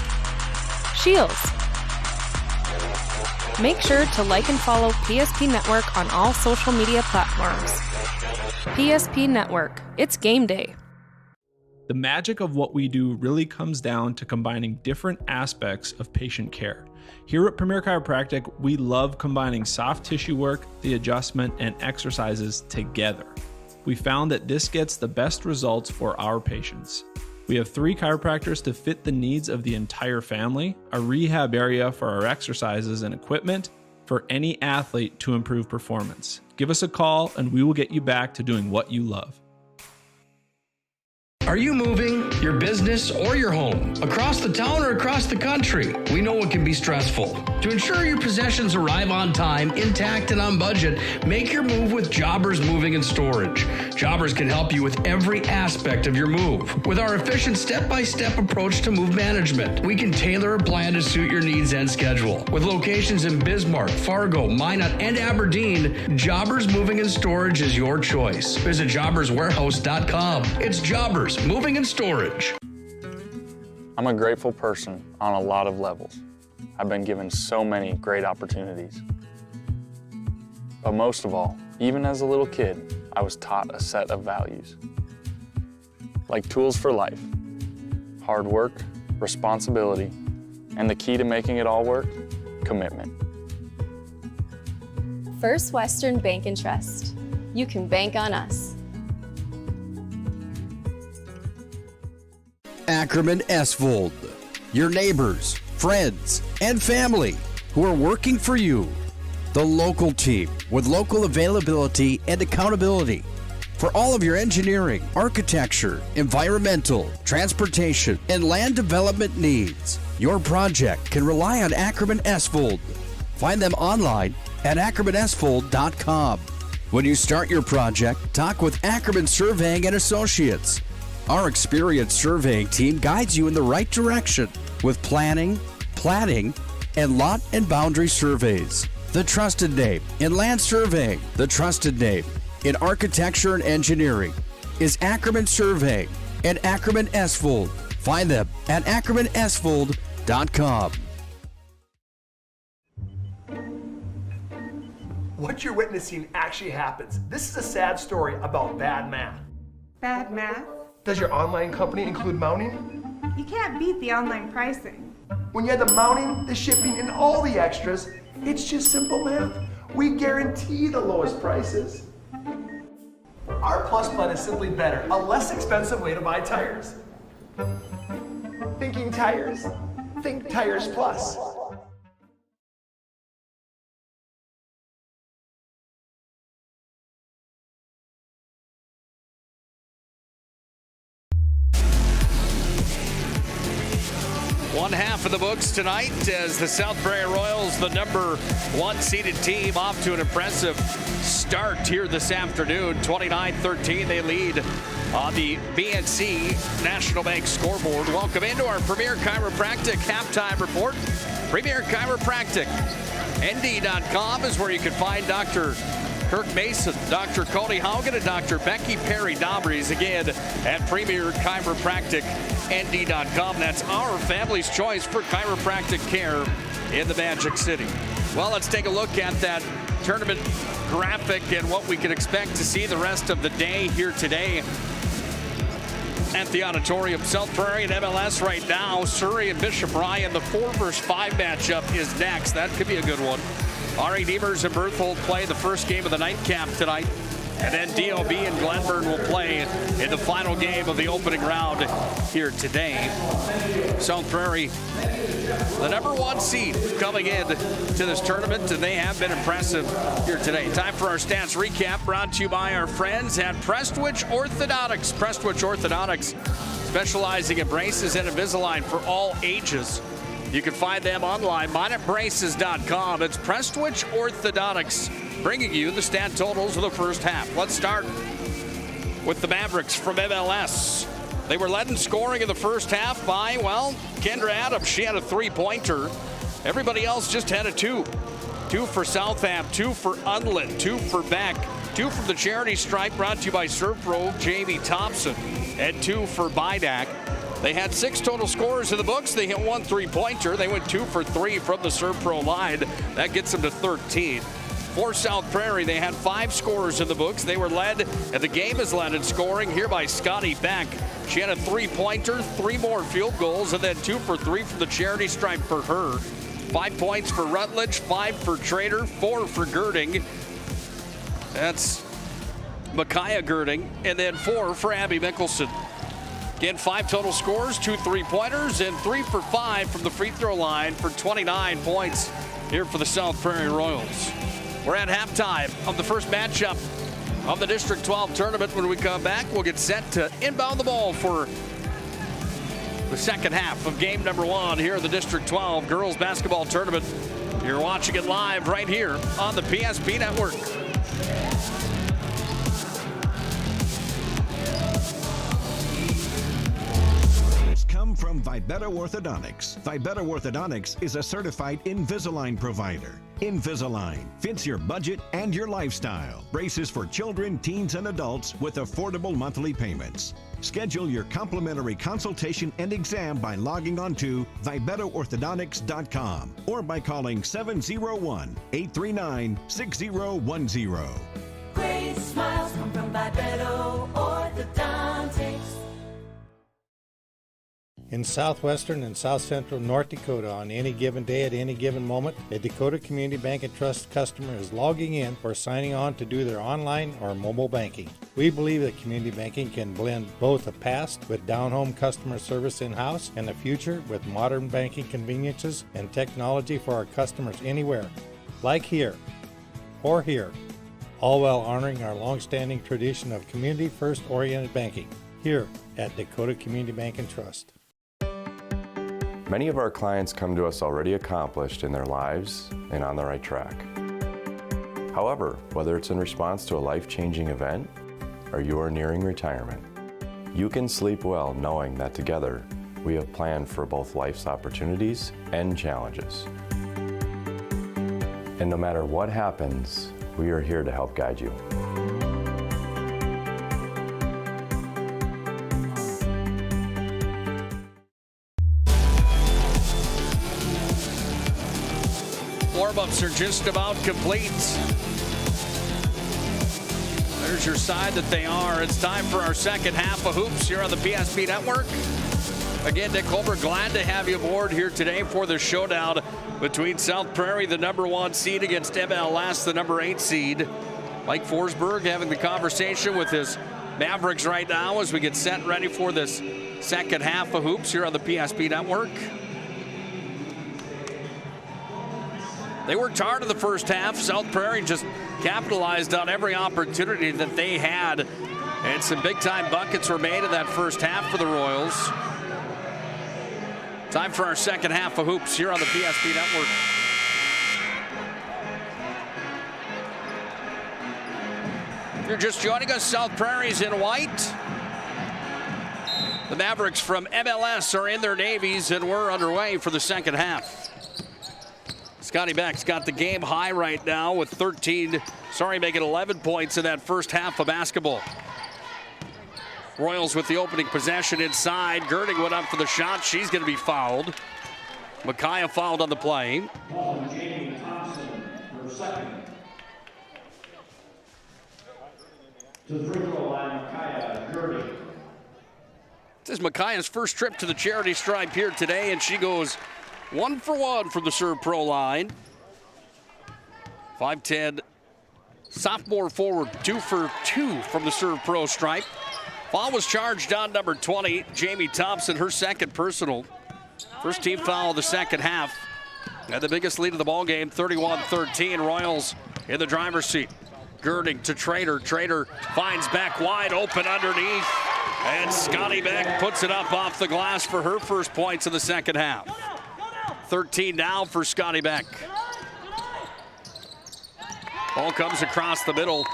Shields. Make sure to like and follow PSP Network on all social media platforms. PSP Network, it's game day. The magic of what we do really comes down to combining different aspects of patient care. Here at Premier Chiropractic, we love combining soft tissue work, the adjustment, and exercises together. We found that this gets the best results for our patients. We have 3 chiropractors to fit the needs of the entire family, a rehab area for our exercises and equipment for any athlete to improve performance. Give us a call and we will get you back to doing what you love. Are you moving your business or your home across the town or across the country? We know it can be stressful. To ensure your possessions arrive on time, intact, and on budget, make your move with Jobbers Moving and Storage. Jobbers can help you with every aspect of your move. With our efficient step-by-step approach to move management, we can tailor a plan to suit your needs and schedule. With locations in Bismarck, Fargo, Minot, and Aberdeen, Jobbers Moving and Storage is your choice. Visit jobberswarehouse.com. It's Jobbers Moving and Storage. I'm a grateful person on a lot of levels. I've been given so many great opportunities. But most of all, even as a little kid, I was taught a set of values. Like tools for life, hard work, responsibility, and the key to making it all work, commitment. First Western Bank and Trust. You can bank on us. Ackerman Esvold, your neighbors, friends, and family who are working for you. The local team with local availability and accountability for all of your engineering, architecture, environmental, transportation, and land development needs. Your project can rely on Ackerman Esvold. Find them online at ackermanesvold.com. When you start your project, talk with Ackerman Surveying and Associates. Our experienced surveying team guides you in the right direction with planning, platting, and lot and boundary surveys. The trusted name in land surveying, the trusted name in architecture and engineering is Ackerman Surveying and Ackerman Esvold. Find them at ackermanesvold.com. What you're witnessing actually happens. This is a sad story about bad math. Bad math? Does your online company include mounting? You can't beat the online pricing. When you add the mounting, the shipping, and all the extras, it's just simple math. We guarantee the lowest prices. Our Plus plan is simply better, a less expensive way to buy tires. Thinking tires? Think Tires Plus. One half of the books tonight as the South Prairie Royals, the number 1 seeded team, off to an impressive start here this afternoon. 29-13, they lead on the BNC National Bank scoreboard. Welcome into our Premier Chiropractic halftime report. Premier Chiropractic, ND.com is where you can find Dr. Kirk Mason, Dr. Cody Haugen, and Dr. Becky Perry-Dobries again at Premier Chiropractic, ND.com. That's our family's choice for chiropractic care in the Magic City. Well, let's take a look at that tournament graphic and what we can expect to see the rest of the day here today at the auditorium. South Prairie and MLS right now. Surrey and Bishop Ryan, the 4 versus 5 matchup is next. That could be a good one. R.A. Demers and Berthold play the first game of the nightcap tonight. And then DOB and Glenburn will play in the final game of the opening round here today. South Prairie, the number 1 seed coming in to this tournament, and they have been impressive here today. Time for our stats recap, brought to you by our friends at Prestwich Orthodontics. Prestwich Orthodontics, specializing in braces and Invisalign for all ages. You can find them online, minotbraces.com. It's Prestwich Orthodontics, bringing you the stat totals of the first half. Let's start with the Mavericks from MLS. They were led in scoring in the first half by, well, Kendra Adams. She had a three-pointer. Everybody else just had a two. 2 for Southam, 2 for Unland, 2 for Beck, 2 from the charity stripe brought to you by Surf Pro, Jamie Thompson, and 2 for Bidak. They had 6 total scores in the books. They hit 1 three-pointer. They went 2 for 3 from the Surf Pro line. That gets them to 13. For South Prairie, they had 5 scores in the books. They were led, and the game is led in scoring here by Scotty Beck. She had a three-pointer, 3 more field goals, and then 2 for 3 from the charity stripe for her. 5 points for Rutledge, 5 for Trader, 4 for Girding. That's Micaiah Girding, and then 4 for Abby Mickelson. Again, 5 total scores, 2 three-pointers, and 3 for 5 from the free throw line for 29 points here for the South Prairie Royals. We're at halftime of the first matchup of the District 12 tournament. When we come back, we'll get set to inbound the ball for the second half of game number 1 here in the District 12 girls basketball tournament. You're watching it live right here on the PSP Network. Come from Vibeto Orthodontics. Vibeto Orthodontics is a certified Invisalign provider. Invisalign fits your budget and your lifestyle. Braces for children, teens, and adults with affordable monthly payments. Schedule your complimentary consultation and exam by logging on to VibetoOrthodontics.com or by calling 701-839-6010. Great smiles come from Vibeto Orthodontics. In southwestern and south central North Dakota, on any given day at any given moment, a Dakota Community Bank and Trust customer is logging in or signing on to do their online or mobile banking. We believe that community banking can blend both the past with down-home customer service in-house and the future with modern banking conveniences and technology for our customers anywhere, like here or here, all while honoring our long-standing tradition of community-first oriented banking here at Dakota Community Bank and Trust. Many of our clients come to us already accomplished in their lives and on the right track. However, whether it's in response to a life-changing event or you are nearing retirement, you can sleep well knowing that together we have planned for both life's opportunities and challenges. And no matter what happens, we are here to help guide you. Warm-ups are just about complete. There's your sign that they are. It's time for our second half of hoops here on the PSP Network. Again, Nick Hulberg, glad to have you aboard here today for the showdown between South Prairie, the #1 seed, against MLS, the #8 seed. Mike Forsberg having the conversation with his Mavericks right now as we get set ready for this second half of hoops here on the PSP Network. They worked hard in the first half. South Prairie just capitalized on every opportunity that they had. And some big-time buckets were made in that first half for the Royals. Time for our second half of hoops here on the PSP Network. If you're just joining us, South Prairie's in white. The Mavericks from MLS are in their navies, and we're underway for the second half. Scotty Beck's got the game high right now with making 11 points in that first half of basketball. Royals with the opening possession inside. Girding went up for the shot. She's going to be fouled. Micaiah fouled on the play. Jamie Thompson for second. To the free throw line, Micaiah Girding. This is Micaiah's first trip to the charity stripe here today, and she goes 1 for 1 from the Surf Pro line. 5'10" sophomore forward, 2 for 2 from the Surf Pro stripe. Foul was charged on number 20, Jamie Thompson, her second personal. First team foul of the second half. And the biggest lead of the ball game, 31-13. Royals in the driver's seat. Girding to Trader. Trader finds Beck wide open underneath. And Scotty Beck puts it up off the glass for her first points in the second half. 13 now for Scotty Beck. Ball comes across the middle.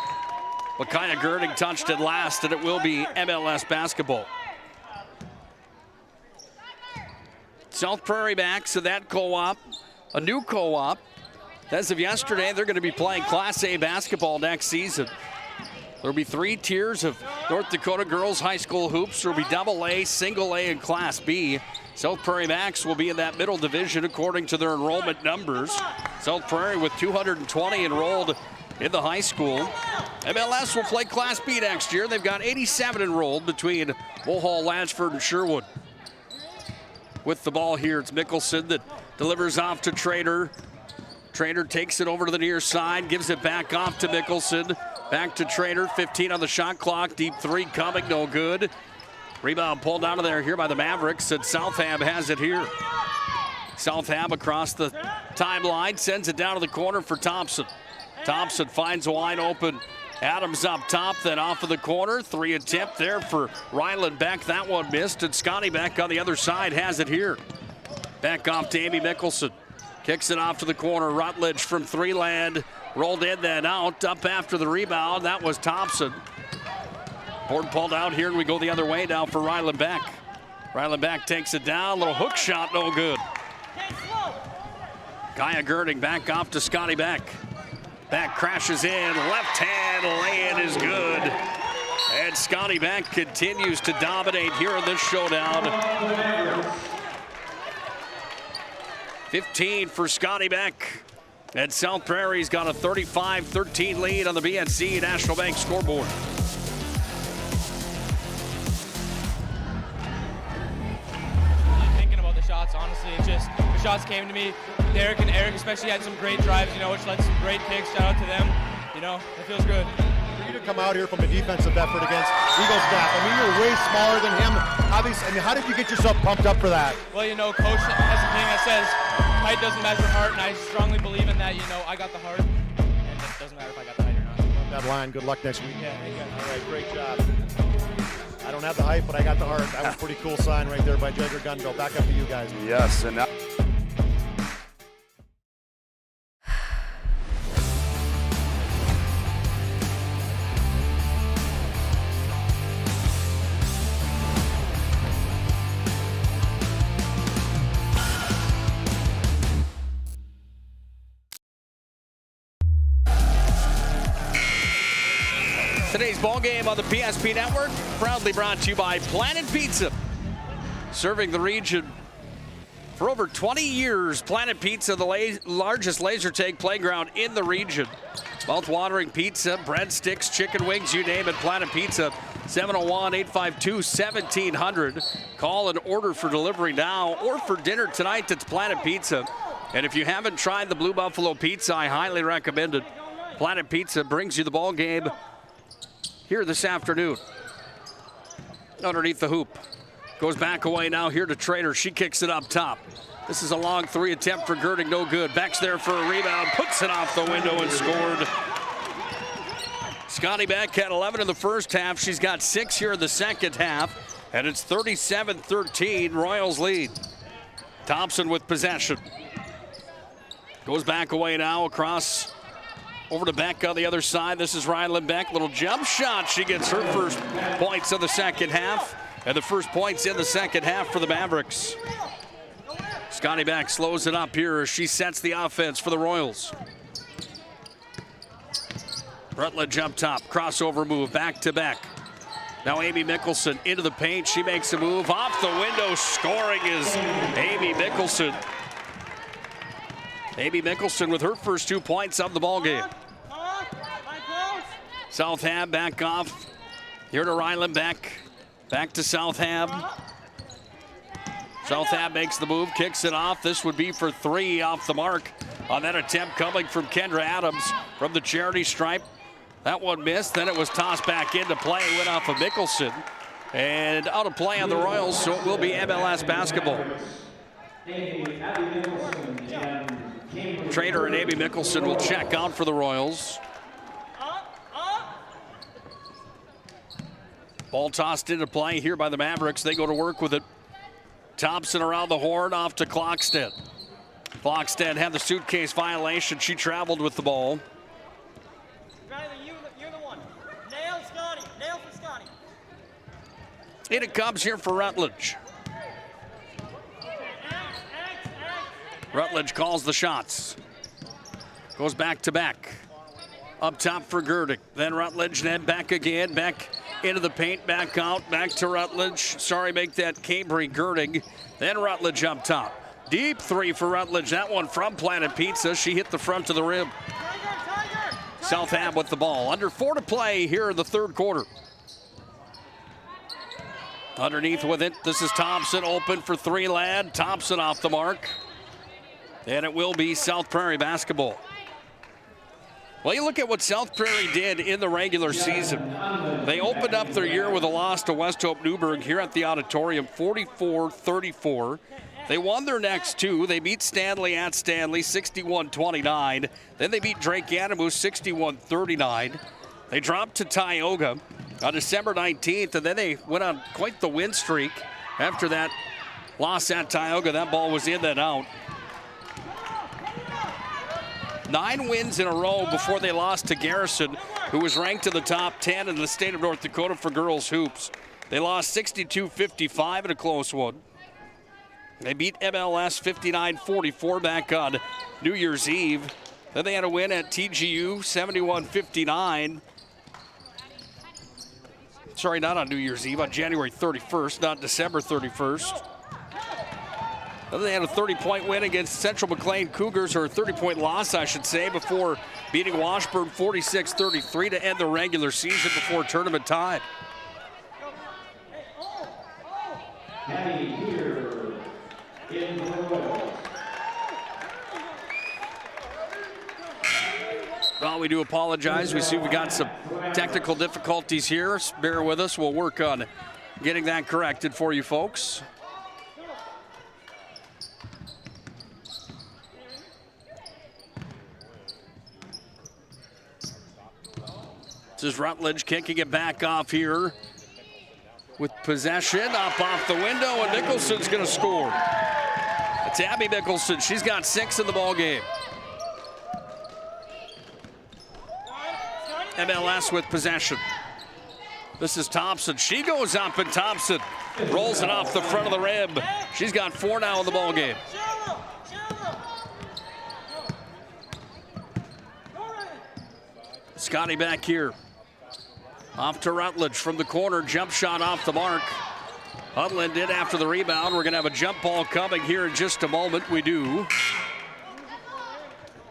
Micaiah Girding touched it last, and it will be MLS basketball. South Prairie backs of that co-op, a new co-op. As of yesterday, they're going to be playing Class A basketball next season. There'll be 3 tiers of North Dakota girls high school hoops. There'll be AA, single A, and Class B. South Prairie Max will be in that middle division according to their enrollment numbers. South Prairie with 220 enrolled in the high school. MLS will play Class B next year. They've got 87 enrolled between Mulhall, Latchford, and Sherwood. With the ball here, it's Mickelson that delivers off to Trader. Trader takes it over to the near side, gives it back off to Mickelson. Back to Trader, 15 on the shot clock. Deep 3 coming, no good. Rebound pulled out of there here by the Mavericks, and Southam has it here. Southam across the timeline, sends it down to the corner for Thompson. Thompson finds a wide open Adams up top, then off of the corner. 3 attempt there for Ryland Beck. That one missed, and Scotty Beck on the other side has it here. Back off to Amy Mickelson. Kicks it off to the corner. Rutledge from 3 land. Rolled in, then out. Up after the rebound. That was Thompson. Board pulled out here, and we go the other way now for Ryland Beck. Ryland Beck takes it down. Little hook shot, no good. Kaya Girding back off to Scotty Beck. Beck crashes in. Left hand lay-in is good. And Scotty Beck continues to dominate here in this showdown. 15 for Scotty Beck. And South Prairie's got a 35-13 lead on the BNC National Bank scoreboard. Thinking about the shots, honestly, it's just the shots came to me. Derek and Eric especially had some great drives, which led to some great picks. Shout out to them. It feels good. For you to come out here from a defensive effort against Eagle staff, you're way smaller than him. Obviously, how did you get yourself pumped up for that? Well, Coach has a thing that says height doesn't measure heart, and I strongly believe in that. I got the heart, and it doesn't matter if I got the height or not. That line, good luck next week. Yeah, thank you. All right, great job. I don't have the height, but I got the heart. That was a pretty cool sign right there by Jagger Gunville. Back up to you guys. Yes, and now. Today's ball game on the PSP Network, proudly brought to you by Planet Pizza. Serving the region for over 20 years, Planet Pizza, the largest laser tag playground in the region. Mouth-watering pizza, breadsticks, chicken wings, you name it, Planet Pizza, 701-852-1700. Call and order for delivery now or for dinner tonight. It's Planet Pizza. And if you haven't tried the Blue Buffalo Pizza, I highly recommend it. Planet Pizza brings you the ball game here this afternoon. Underneath the hoop. Goes back away now here to Trader. She kicks it up top. This is a long 3 attempt for Girding, no good. Beck's there for a rebound, puts it off the window and scored. Scotty Beck had 11 in the first half. She's got 6 here in the second half. And it's 37-13, Royals lead. Thompson with possession. Goes back away now across over to Beck on the other side. This is Ryland Beck. Little jump shot. She gets her first points of the second half. And the first points in the second half for the Mavericks. Scotty Beck slows it up here as she sets the offense for the Royals. Rutledge up top. Crossover move. Back to Beck. Now Amy Mickelson into the paint. She makes a move. Off the window. Scoring is Amy Mickelson. Amy Mickelson with her first 2 points of the ball game. Southam back off. Here to Ryland Beck. Back to Southam. Southam makes the move, kicks it off. This would be for 3 off the mark on that attempt coming from Kendra Adams from the charity stripe. That one missed, then it was tossed back into play, went off of Mickelson. And out of play on the Royals, so it will be MLS basketball. Trader and Amy Mickelson will check out for the Royals. Ball tossed into play here by the Mavericks. They go to work with it. Thompson around the horn, off to Klockstedt. Klockstedt had the suitcase violation. She traveled with the ball. You're the one. Nail Scotty. Nail for Scotty. In it comes here for Rutledge. Rutledge calls the shots. Goes back to back. Up top for Gerdick. Then Rutledge, then back again. Back into the paint, back out, back to Rutledge. Sorry, make that Cambry Gerdig. Then Rutledge up top. Deep three for Rutledge. That one from Planet Pizza. She hit the front of the rim. South Ave with the ball. Under 4 to play here in the third quarter. Underneath with it, this is Thompson open for three, lad. Thompson off the mark. And it will be South Prairie basketball. Well, you look at what South Prairie did in the regular season. They opened up their year with a loss to West Hope Newburgh here at the Auditorium, 44-34. They won their next two. They beat Stanley at Stanley, 61-29. Then they beat Drake Animu, 61-39. They dropped to Tioga on December 19th, and then they went on quite the win streak after that loss at Tioga. That ball was in and out. 9 wins in a row before they lost to Garrison, who was ranked in the top 10 in the state of North Dakota for girls hoops. They lost 62-55 in a close one. They beat MLS 59-44 back on New Year's Eve. Then they had a win at TGU 71-59. Sorry, not on New Year's Eve, on January 31st, not December 31st. Then they had a 30-point win against Central McLean Cougars, or a 30-point loss, I should say, before beating Washburn 46-33 to end the regular season before tournament time. Well, we do apologize. We see we got some technical difficulties here. Bear with us. We'll work on getting that corrected for you folks. This is Rutledge kicking it back off here with possession. Up off the window, and Mickelson's going to score. It's Abby Mickelson. She's got 6 in the ball game. MLS with possession. This is Thompson. She goes up, and Thompson rolls it off the front of the rim. She's got 4 now in the ball game. Scotty back here. Off to Rutledge from the corner. Jump shot off the mark. Hudlin did after the rebound. We're going to have a jump ball coming here in just a moment. We do.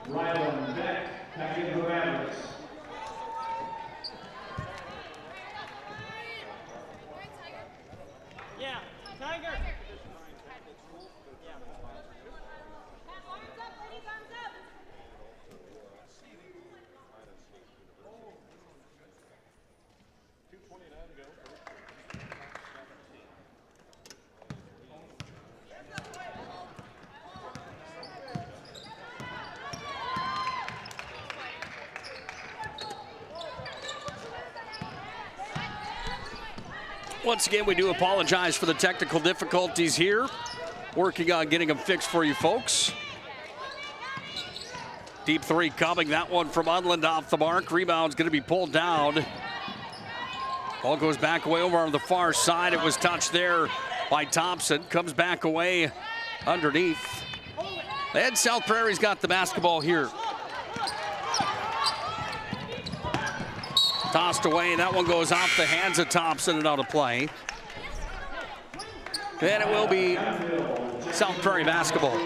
Ryland Beck, back into the Mavericks. Yeah, Tiger. Once again, we do apologize for the technical difficulties here. Working on getting them fixed for you folks. Deep three coming. That one from Unland off the mark. Rebound's going to be pulled down. Ball goes back away over on the far side. It was touched there by Thompson. Comes back away underneath. And South Prairie's got the basketball here. Tossed away. That one goes off the hands of Thompson and out of play. And it will be South Prairie basketball.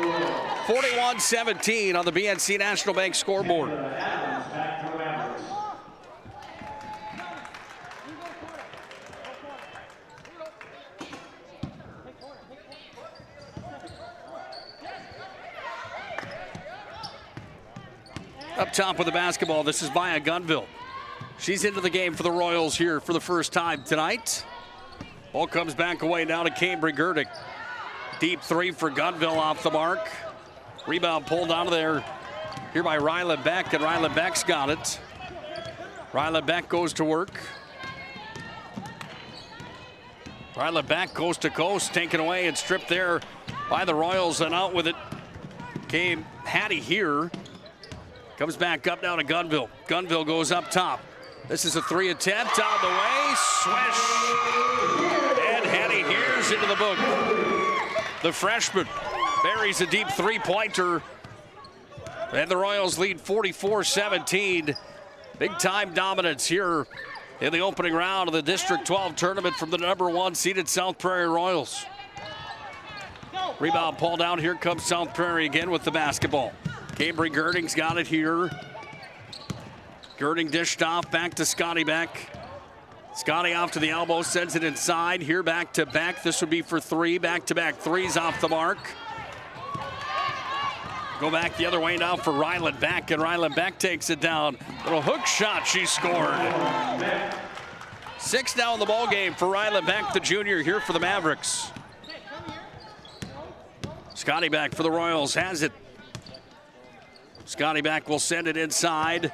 41-17 on the BNC National Bank scoreboard. Up top with the basketball, this is Maya Gunville. She's into the game for the Royals here for the first time tonight. Ball comes back away now to Cambry Gerdick. Deep three for Gunville off the mark. Rebound pulled out of there here by Ryland Beck, and Ryland Beck's got it. Ryland Beck goes to work. Ryland Beck coast to coast, taken away and stripped there by the Royals, and out with it came Hattie here. Comes back up now to Gunville. Gunville goes up top. This is a 3 attempt on the way. Swish. And Hattie here's into the book. The freshman buries a deep three-pointer. And the Royals lead 44-17. Big-time dominance here in the opening round of the District 12 tournament from the number 1 seeded South Prairie Royals. Rebound pulled down. Here comes South Prairie again with the basketball. Cambry Girding's got it here. Girding dished off back to Scotty Beck. Scotty off to the elbow, sends it inside. Here back to Beck. This would be for 3. Back-to-back threes off the mark. Go back the other way now for Ryland Beck, and Ryland Beck takes it down. Little hook shot, she scored. 6 now in the ball game for Ryland Beck, the junior, here for the Mavericks. Scotty Beck for the Royals has it. Scotty Beck will send it inside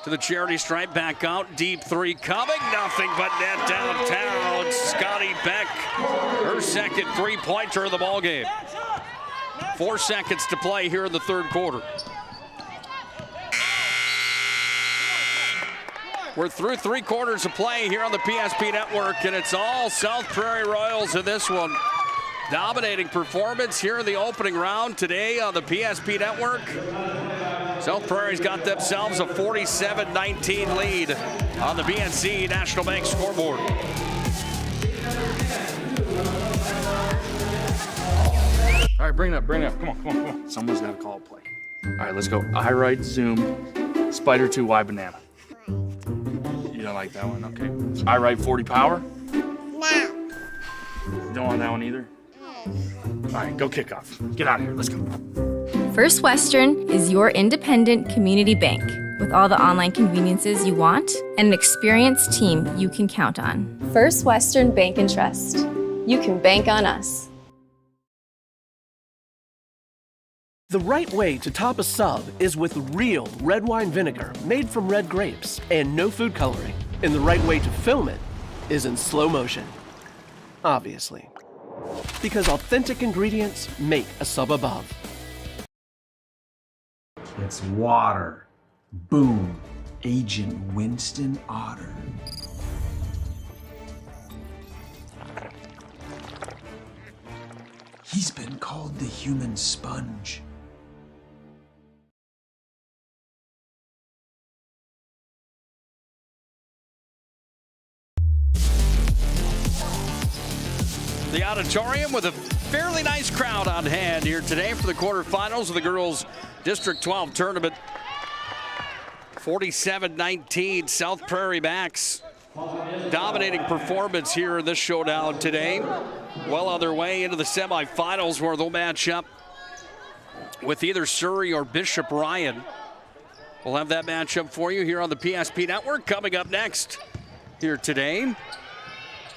to the charity stripe, back out, deep 3 coming, nothing but net downtown. Scotty Beck, her second three-pointer of the ball game. 4 seconds to play here in the third quarter. We're through 3 quarters of play here on the PSP Network, and it's all South Prairie Royals in this one. Dominating performance here in the opening round today on the PSP Network. South Prairie's got themselves a 47-19 lead on the BNC National Bank scoreboard. All right, bring it up. Come on. Someone's got to call a play. All right, let's go. I right, zoom, spider 2, Y banana. You don't like that one? Okay. I right, 40 power? No. You don't want that one either? All right, go kick off. Get out of here. Let's go. First Western is your independent community bank with all the online conveniences you want and an experienced team you can count on. First Western Bank and Trust. You can bank on us. The right way to top a sub is with real red wine vinegar made from red grapes and no food coloring. And the right way to film it is in slow motion. Obviously. Because authentic ingredients make a sub above. It's water. Boom. Agent Winston Otter. He's been called the human sponge. The auditorium with a fairly nice crowd on hand here today for the quarterfinals of the girls' District 12 tournament. 47-19 South Prairie Backs. Dominating performance here in this showdown today. Well on their way into the semifinals where they'll match up with either Surrey or Bishop Ryan. We'll have that matchup for you here on the PSP Network coming up next here today.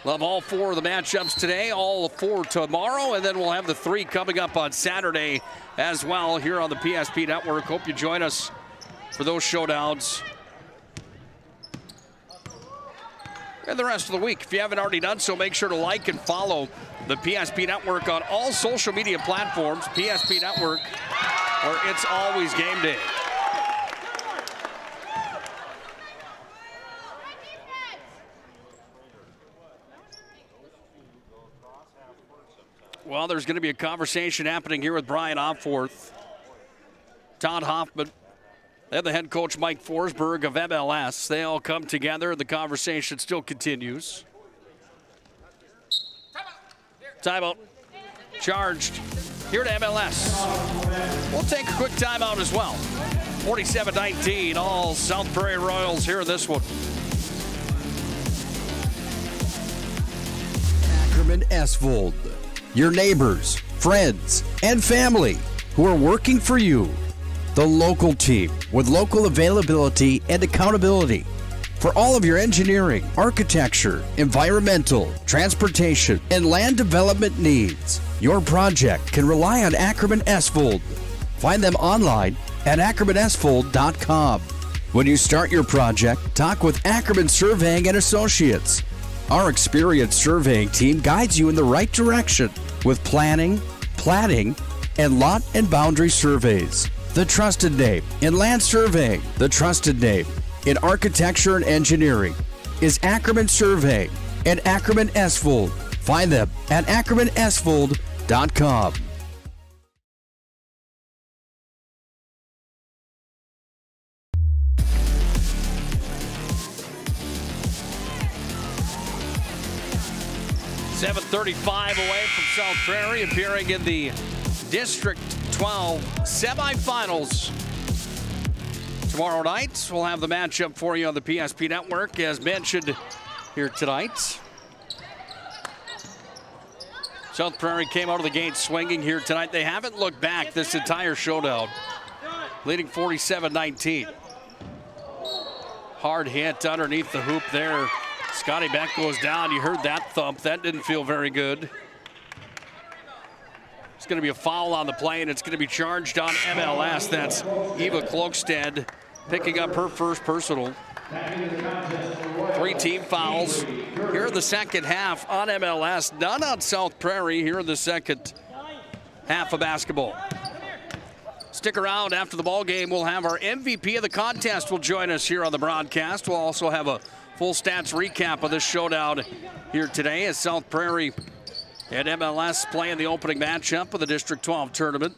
We'll have all 4 of the matchups today, all 4 tomorrow, and then we'll have the 3 coming up on Saturday as well here on the PSP Network. Hope you join us for those showdowns and the rest of the week. If you haven't already done so, make sure to like and follow the PSP Network on all social media platforms. PSP Network, where it's always game day. Well, there's going to be a conversation happening here with Brian Opforth, Todd Hoffman, and the head coach Mike Forsberg of MLS. They all come together. The conversation still continues. Timeout. Charged here to MLS. We'll take a quick timeout as well. 47-19, all South Prairie Royals here in this one. Ackerman Esvold. Your neighbors, friends, and family who are working for you. The local team with local availability and accountability for all of your engineering, architecture, environmental, transportation, and land development needs. Your project can rely on Ackerman Esvold. Find them online at ackermanesvold.com. When you start your project, talk with Ackerman Surveying and Associates. Our experienced surveying team guides you in the right direction with planning, platting, and lot and boundary surveys. The trusted name in land surveying, the trusted name in architecture and engineering is Ackerman Surveying and Ackerman Esvold. Find them at ackermanesvold.com. 7:35 away from South Prairie, appearing in the District 12 semifinals. Tomorrow night, we'll have the matchup for you on the PSP Network, as mentioned here tonight. South Prairie came out of the gate swinging here tonight. They haven't looked back this entire showdown, leading 47-19. Hard hit underneath the hoop there. Scotty Beck goes down. You heard that thump. That didn't feel very good. It's going to be a foul on the play, and it's going to be charged on MLS. That's Eva Klokstad picking up her first personal. 3 team fouls here in the second half on MLS. None on South Prairie here in the second half of basketball. Stick around after the ball game. We'll have our MVP of the contest will join us here on the broadcast. We'll also have a full stats recap of this showdown here today as South Prairie and MLS play in the opening matchup of the District 12 tournament.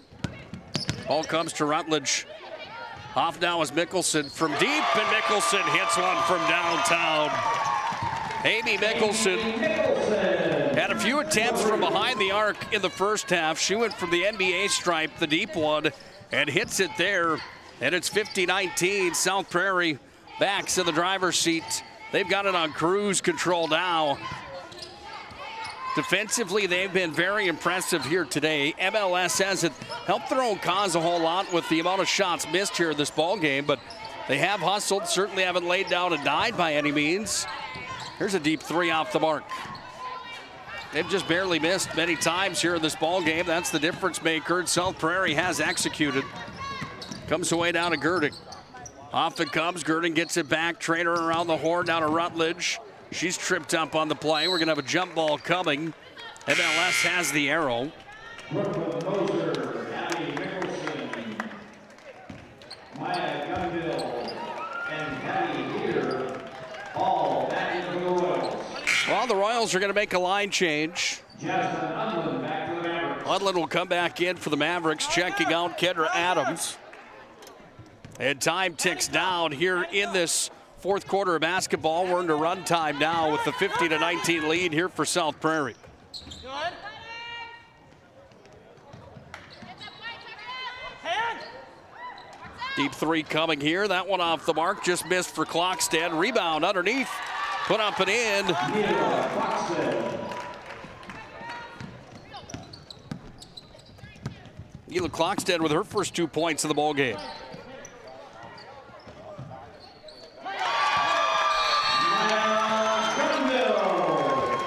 Ball comes to Rutledge. Off now is Mickelson from deep, and Mickelson hits one from downtown. Amy Mickelson had a few attempts from behind the arc in the first half. She went from the NBA stripe, the deep one, and hits it there. And it's 50-19. South Prairie backs in the driver's seat. They've got it on cruise control now. Defensively, they've been very impressive here today. MLS hasn't helped their own cause a whole lot with the amount of shots missed here in this ball game, but they have hustled, certainly haven't laid down and died by any means. Here's a deep 3 off the mark. They've just barely missed many times here in this ball game. That's the difference maker. South Prairie has executed. Comes away down to Gerding. Off it comes. Gerding gets it back. Trainer around the horn down to Rutledge. She's tripped up on the play. We're going to have a jump ball coming. MLS has the arrow. Well, the Royals are going to make a line change. Udland will come back in for the Mavericks, checking out Kendra Adams. And time ticks down here in this fourth quarter of basketball. We're into run time now with the 50-19 lead here for South Prairie. Deep 3 coming here. That one off the mark. Just missed for Klokstad. Rebound underneath. Put up and in. Gila Klokstad with her first 2 points of the ball game.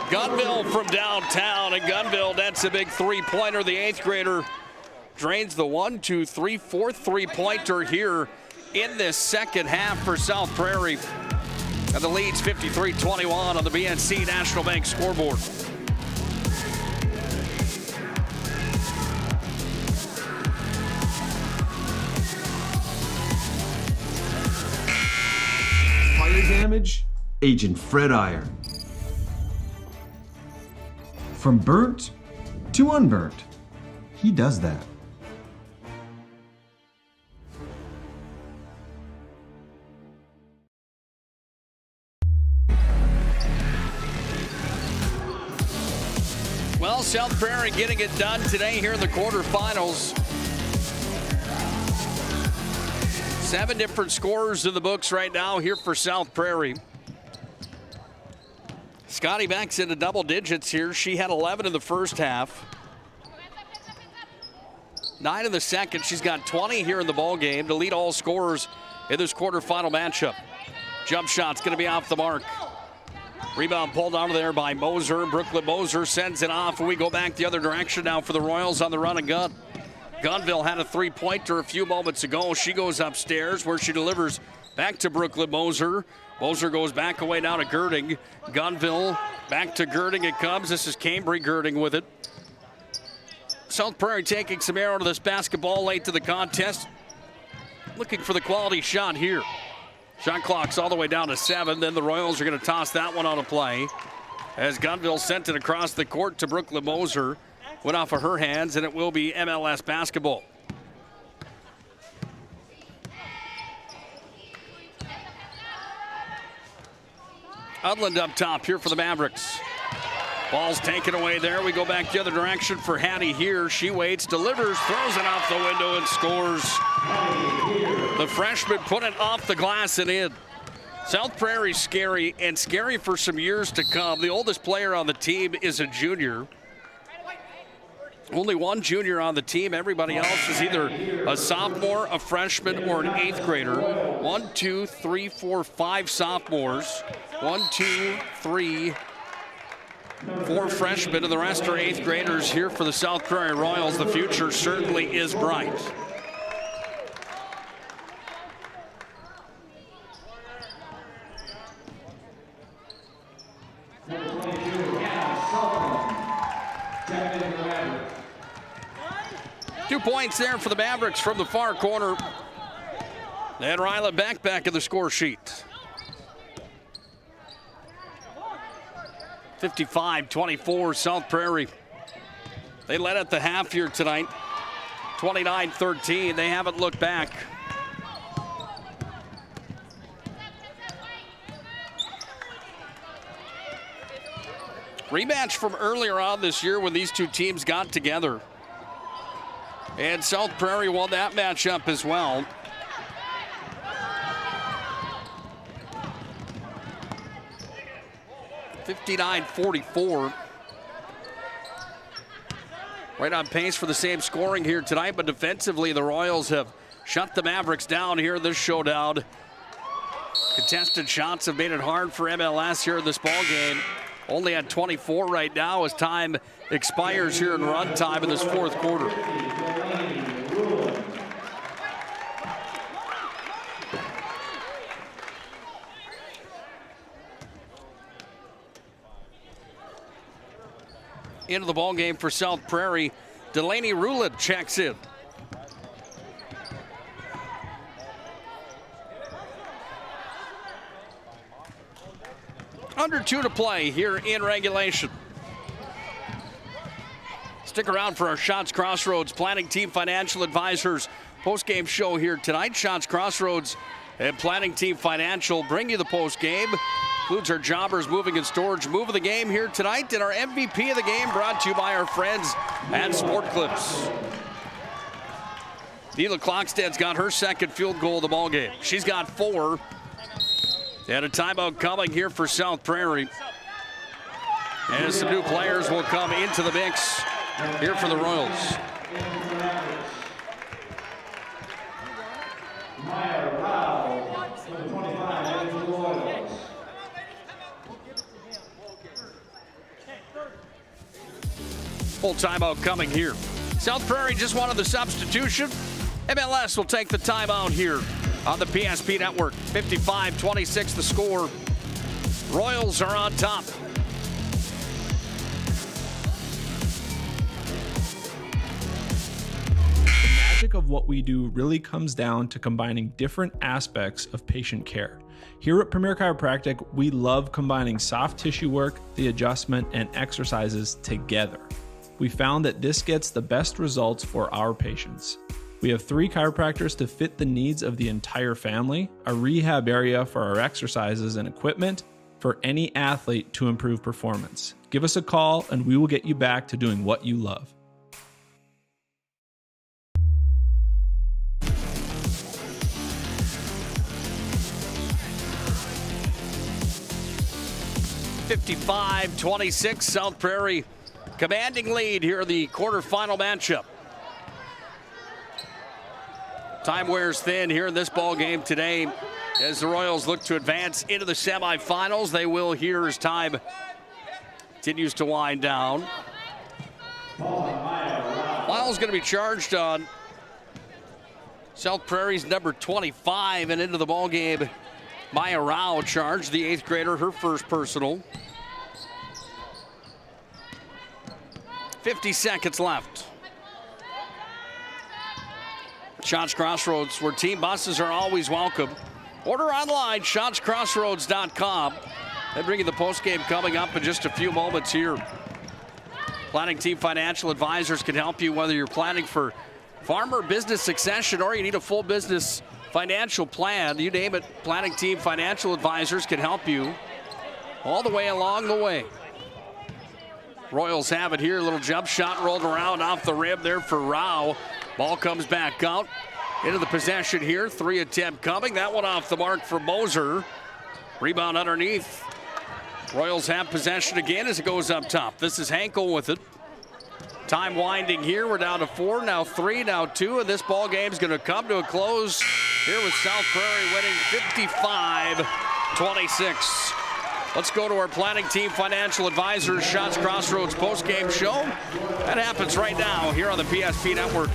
Gunville from downtown, and Gunville, that's a big 3-pointer. The 8th grader drains the 4th 3-pointer here in this second half for South Prairie. And the lead's 53-21 on the BNC National Bank scoreboard. Fire damage, Agent Fred Iyer. From burnt to unburnt, he does that. Well, South Prairie getting it done today here in the quarterfinals. 7 different scorers in the books right now here for South Prairie. Scotty Beck's into double digits here. She had 11 in the first half. 9 in the second. She's got 20 here in the ball game to lead all scorers in this quarterfinal matchup. Jump shot's going to be off the mark. Rebound pulled out of there by Moser. Brooklyn Moser sends it off, and we go back the other direction now for the Royals on the run and gun. Gunville had a 3-pointer a few moments ago. She goes upstairs where she delivers back to Brooklyn Moser. Moser goes back away now to Gerding. Gunville back to Gerding it comes. This is Cambry Gerding with it. South Prairie taking some arrow to this basketball late to the contest. Looking for the quality shot here. Shot clock's all the way down to 7. Then the Royals are going to toss that one out of play. As Gunville sent it across the court to Brooklyn Moser. Went off of her hands, and it will be MLS basketball. Udland up top here for the Mavericks. Ball's taken away there. We go back the other direction for Hattie here. She waits, delivers, throws it off the window, and scores. The freshman put it off the glass and in. South Prairie's scary, and scary for some years to come. The oldest player on the team is a junior. Only one junior on the team. Everybody else is either a sophomore, a freshman, or an 8th grader. 1, 2, 3, 4, 5 sophomores. 1, 2, 3, 4 freshmen, and the rest are 8th graders here for the South Prairie Royals. The future certainly is bright. Two points there for the Mavericks from the far corner. And Ryla back in the score sheet. 55-24 South Prairie. They led at the half here tonight. 29-13. They haven't looked back. Rematch from earlier on this year when these two teams got together. And South Prairie won that matchup as well. (59-44). Right on pace for the same scoring here tonight, but defensively the Royals have shut the Mavericks down here in this showdown. Contested shots have made it hard for MLS here in this ball game. Only at 24 right now as time expires here in run time in this fourth quarter. Into the ball game for South Prairie, Delaney Rulett checks in. Under 2 to play here in regulation. Stick around for our Shots Crossroads Planning Team Financial Advisors post-game show here tonight. Shots Crossroads and Planning Team Financial bring you the post-game. Includes our Jobbers Moving and Storage move of the game here tonight, and our MVP of the game brought to you by our friends at Sport Clips. Neela Klokstad's got her second field goal of the ball game. She's got 4. And a timeout coming here for South Prairie. And some new players will come into the mix here for the Royals. Full timeout coming here. South Prairie just wanted the substitution. MLS will take the timeout here on the PSP Network. 55-26 the score. Royals are on top. The magic of what we do really comes down to combining different aspects of patient care. Here at Premier Chiropractic, we love combining soft tissue work, the adjustment, and exercises together. We found that this gets the best results for our patients. We have 3 chiropractors to fit the needs of the entire family, a rehab area for our exercises and equipment for any athlete to improve performance. Give us a call and we will get you back to doing what you love. (55-26) South Prairie commanding lead here in the quarterfinal matchup. Time wears thin here in this ball game today as the Royals look to advance into the semifinals. They will here as time continues to wind down. Lyle's going to be charged on South Prairie's number 25, and into the ball game, Maya Rao charged, the 8th grader, her first personal. 50 seconds left. Shots Crossroads, where team buses are always welcome. Order online, shotscrossroads.com. They bring you the postgame coming up in just a few moments here. Planning Team Financial Advisors can help you whether you're planning for farmer business succession or you need a full business financial plan. You name it, Planning Team Financial Advisors can help you all the way along the way. Royals have it here. A little jump shot rolled around off the rim there for Rao. Ball comes back out into the possession here. 3 attempt coming. That one off the mark for Moser. Rebound underneath. Royals have possession again as it goes up top. This is Hankel with it. Time winding here. We're down to 4, now 3, now 2, and this ball game's going to come to a close here with South Prairie winning 55-26. Let's go to our planning team financial advisors Shots Crossroads post-game show. That happens right now here on the PSP Network.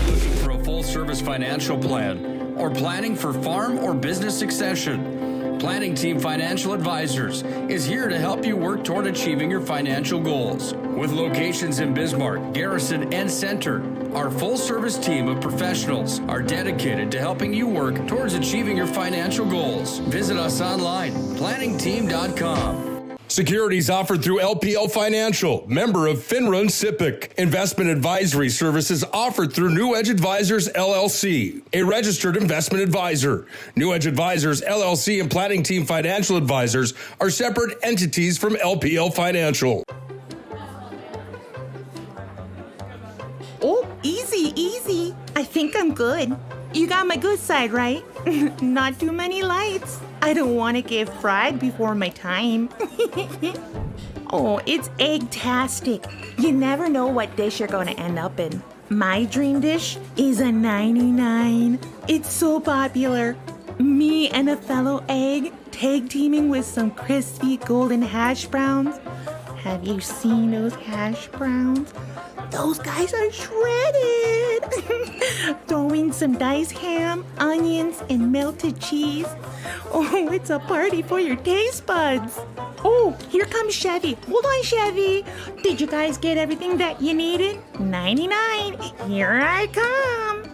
Looking for a full-service financial plan or planning for farm or business succession? Planning Team Financial Advisors is here to help you work toward achieving your financial goals. With locations in Bismarck, Garrison, and Center, our full-service team of professionals are dedicated to helping you work towards achieving your financial goals. Visit us online, planningteam.com. Securities offered through LPL Financial, member of FINRA and SIPC. Investment advisory services offered through New Edge Advisors, LLC, a registered investment advisor. New Edge Advisors, LLC and Planning Team Financial Advisors are separate entities from LPL Financial. Oh, easy, easy. I think I'm good. You got my good side, right? Not too many lights. I don't want to get fried before my time. Oh, it's egg-tastic. You never know what dish you're going to end up in. My dream dish is a 99. It's so popular. Me and a fellow egg tag teaming with some crispy golden hash browns. Have you seen those hash browns? Those guys are shredded. Throw in some diced ham, onions, and melted cheese. Oh, it's a party for your taste buds. Oh, here comes Chevy. Hold on, Chevy. Did you guys get everything that you needed? 99. Here I come.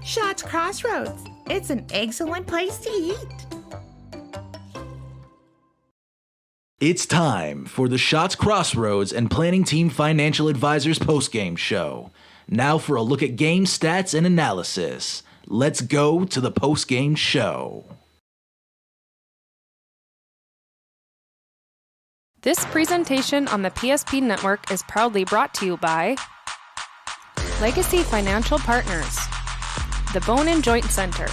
Shots Crossroads. It's an excellent place to eat. It's time for the Shots Crossroads and Planning Team Financial Advisors postgame show. Now for a look at game stats and analysis. Let's go to the postgame show. This presentation on the PSP Network is proudly brought to you by Legacy Financial Partners, the Bone and Joint Center,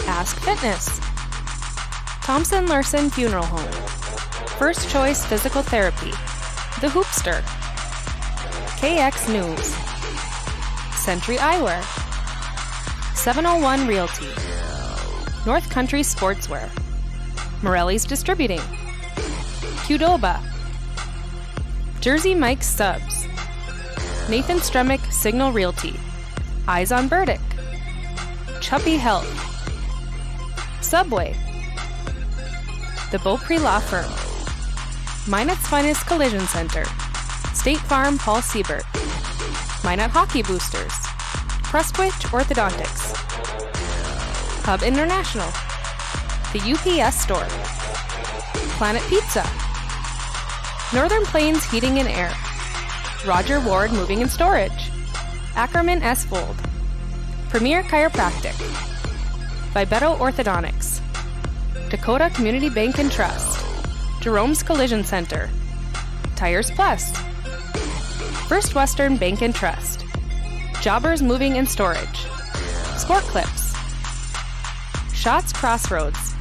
Ask Fitness, Thompson Larson Funeral Home, First Choice Physical Therapy, The Hoopster, KX News, Century Eyewear, 701 Realty, North Country Sportswear, Morelli's Distributing, Qdoba, Jersey Mike's Subs, Nathan Stremick Signal Realty, Eyes on Burdick, Chuppy Health, Subway, The Beaupre Law Firm, Minot's Finest Collision Center, State Farm Paul Siebert, Minot Hockey Boosters, Crestwich Orthodontics, Hub International, The UPS Store, Planet Pizza, Northern Plains Heating and Air, Roger Ward Moving and Storage, Ackerman S. Fold, Premier Chiropractic, Vibeto Orthodontics, Dakota Community Bank and Trust, Jerome's Collision Center, Tires Plus, First Western Bank and Trust, Jobbers Moving and Storage, Sport Clips, Shots Crossroads,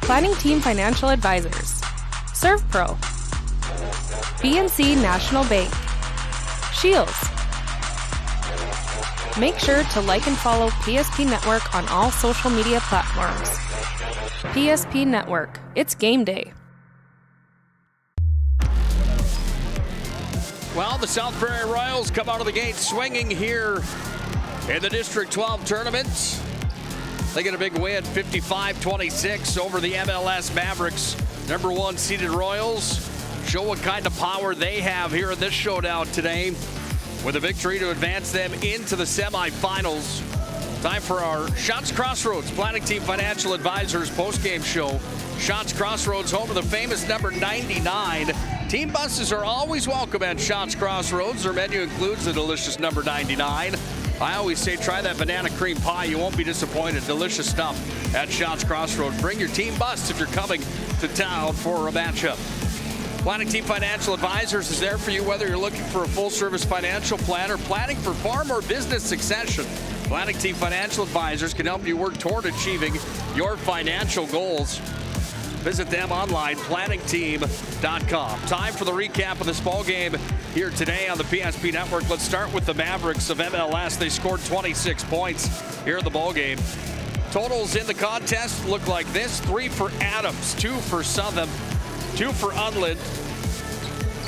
Planning Team Financial Advisors, ServPro, BNC National Bank, Shields. Make sure to like and follow PSP Network on all social media platforms. PSP Network, it's game day. Well, the South Prairie Royals come out of the gate swinging here in the District 12 tournament. They get a big win, 55-26 over the MLS Mavericks. Number 1 seeded Royals show what kind of power they have here in this showdown today with a victory to advance them into the semifinals. Time for our Shots Crossroads Planning Team Financial Advisors postgame show. Shots Crossroads, home of the famous number 99. Team buses are always welcome at Shots Crossroads. Their menu includes the delicious number 99. I always say try that banana cream pie. You won't be disappointed. Delicious stuff at Shots Crossroads. Bring your team bus if you're coming to town for a matchup. Planning Team Financial Advisors is there for you whether you're looking for a full-service financial plan or planning for farm or business succession. Planning Team Financial Advisors can help you work toward achieving your financial goals. Visit them online, planningteam.com. Time for the recap of this ball game here today on the PSP Network. Let's start with the Mavericks of MLS. They scored 26 points here in the ball game. Totals in the contest look like this: 3 for Adams, 2 for Southam, 2 for Unland,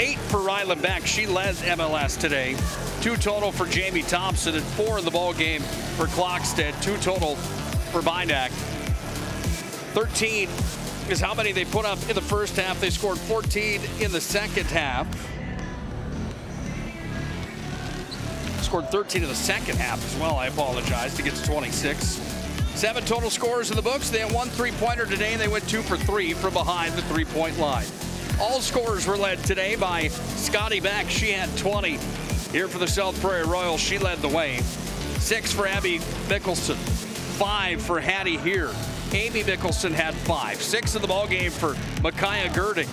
8 for Ryland Beck. She led MLS today. 2 total for Jamie Thompson and 4 in the ball game for Klockstead. 2 total for Bynack. 13 is how many they put up in the first half. They scored 14 in the second half. Scored 13 in the second half as well. I apologize, to get to 26. 7 total scores in the books. They had 1 3-pointer today. They went 2 for 3 from behind the 3-point line. All scores were led today by Scotty Beck. She had 20. Here for the South Prairie Royals, she led the way. 6 for Abby Mickelson. 5 for Hattie here. Amy Mickelson had 5. 6 in the ball game for Micaiah Girding.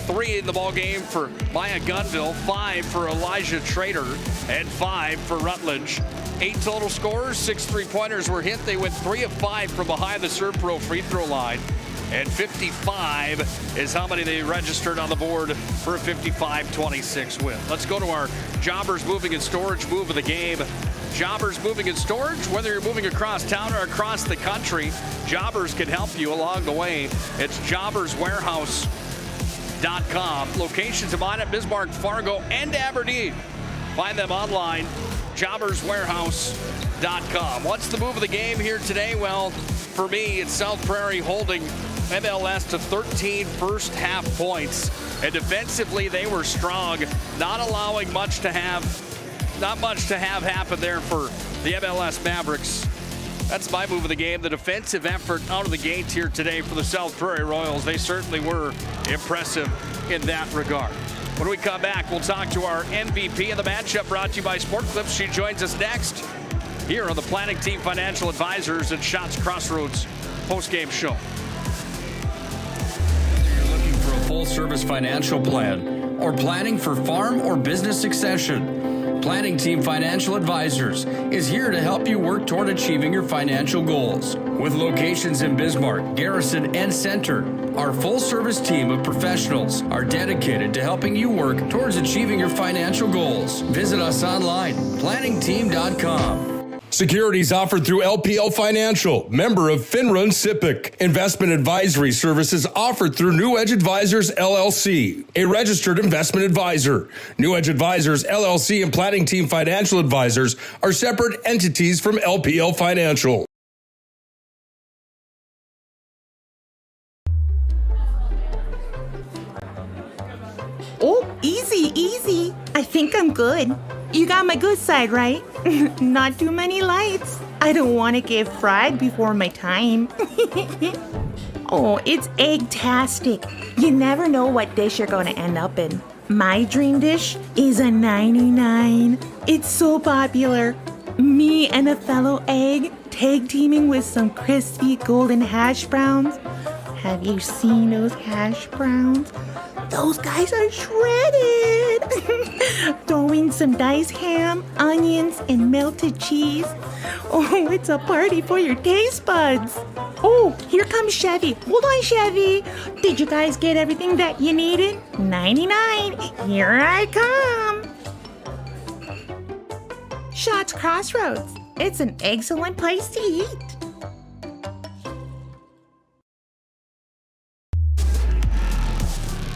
3 in the ball game for Maya Gunville. 5 for Elijah Trader. And 5 for Rutledge. 8 total scores. 6 3-pointers were hit. They went 3 of 5 from behind the Serve Pro free throw line. And 55 is how many they registered on the board for a 55-26 win. Let's go to our Jobbers Moving and Storage move of the game. Jobbers Moving and Storage, whether you're moving across town or across the country, Jobbers can help you along the way. It's jobberswarehouse.com. Locations of mine at Bismarck, Fargo, and Aberdeen. Find them online, jobberswarehouse.com. What's the move of the game here today? Well, for me, it's South Prairie holding MLS to 13 first half points. And defensively, they were strong, not allowing much to have happen there for the MLS Mavericks. That's my move of the game. The defensive effort out of the gates here today for the South Prairie Royals. They certainly were impressive in that regard. When we come back, we'll talk to our MVP of the matchup, brought to you by Sport Clips. She joins us next here on the Planning Team Financial Advisors and Shots Crossroads postgame show. You're looking for a full-service financial plan or planning for farm or business succession. Planning Team Financial Advisors is here to help you work toward achieving your financial goals. With locations in Bismarck, Garrison, and Center, our full-service team of professionals are dedicated to helping you work towards achieving your financial goals. Visit us online, planningteam.com. Securities offered through LPL Financial, member of FINRA and SIPC. Investment advisory services offered through New Edge Advisors, LLC, a registered investment advisor. New Edge Advisors, LLC, and Planning Team Financial Advisors are separate entities from LPL Financial. Oh, easy, easy. I think I'm good. You got my good side, right? Not too many lights. I don't want to get fried before my time. Oh, it's egg-tastic. You never know what dish you're going to end up in. My dream dish is a 99. It's so popular. Me and a fellow egg tag teaming with some crispy golden hash browns. Have you seen those hash browns? Those guys are shredded. Throw in some diced ham, onions, and melted cheese. Oh, it's a party for your taste buds. Oh, here comes Chevy. Hold on, Chevy. Did you guys get everything that you needed? 99. Here I come. Shots Crossroads. It's an excellent place to eat.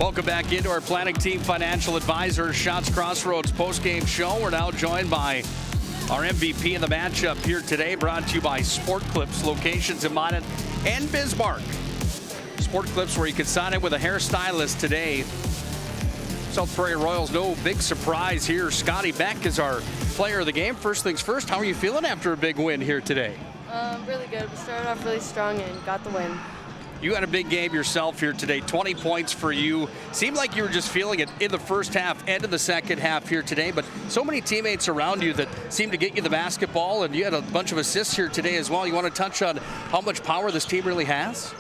Welcome back into our Planning Team Financial Advisors Shots Crossroads postgame show. We're now joined by our MVP in the matchup here today, brought to you by Sport Clips, locations in Monmouth and Bismarck. Sport Clips, where you can sign in with a hairstylist today. South Prairie Royals, no big surprise here. Scotty Beck is our player of the game. First things first, how are you feeling after a big win here today? Really good. We started off really strong and got the win. You had a big game yourself here today, 20 points for you. Seemed like you were just feeling it in the first half and in the second half here today, but so many teammates around you that seemed to get you the basketball, and you had a bunch of assists here today as well. You want to touch on how much power this team really has?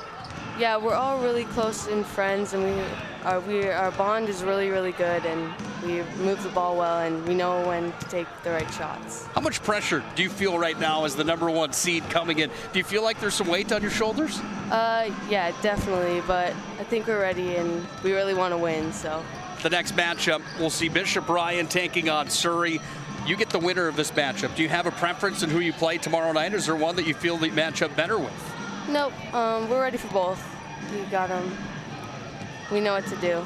Yeah, we're all really close and friends, and our bond is really, really good, and we move the ball well, and we know when to take the right shots. How much pressure do you feel right now as the #1 seed coming in? Do you feel like there's some weight on your shoulders? Yeah, definitely, but I think we're ready, and we really want to win, so. The next matchup, we'll see Bishop Ryan taking on Surrey. You get the winner of this matchup. Do you have a preference in who you play tomorrow night? Is there one that you feel the matchup better with? Nope, we're ready for both. We got them. We know what to do.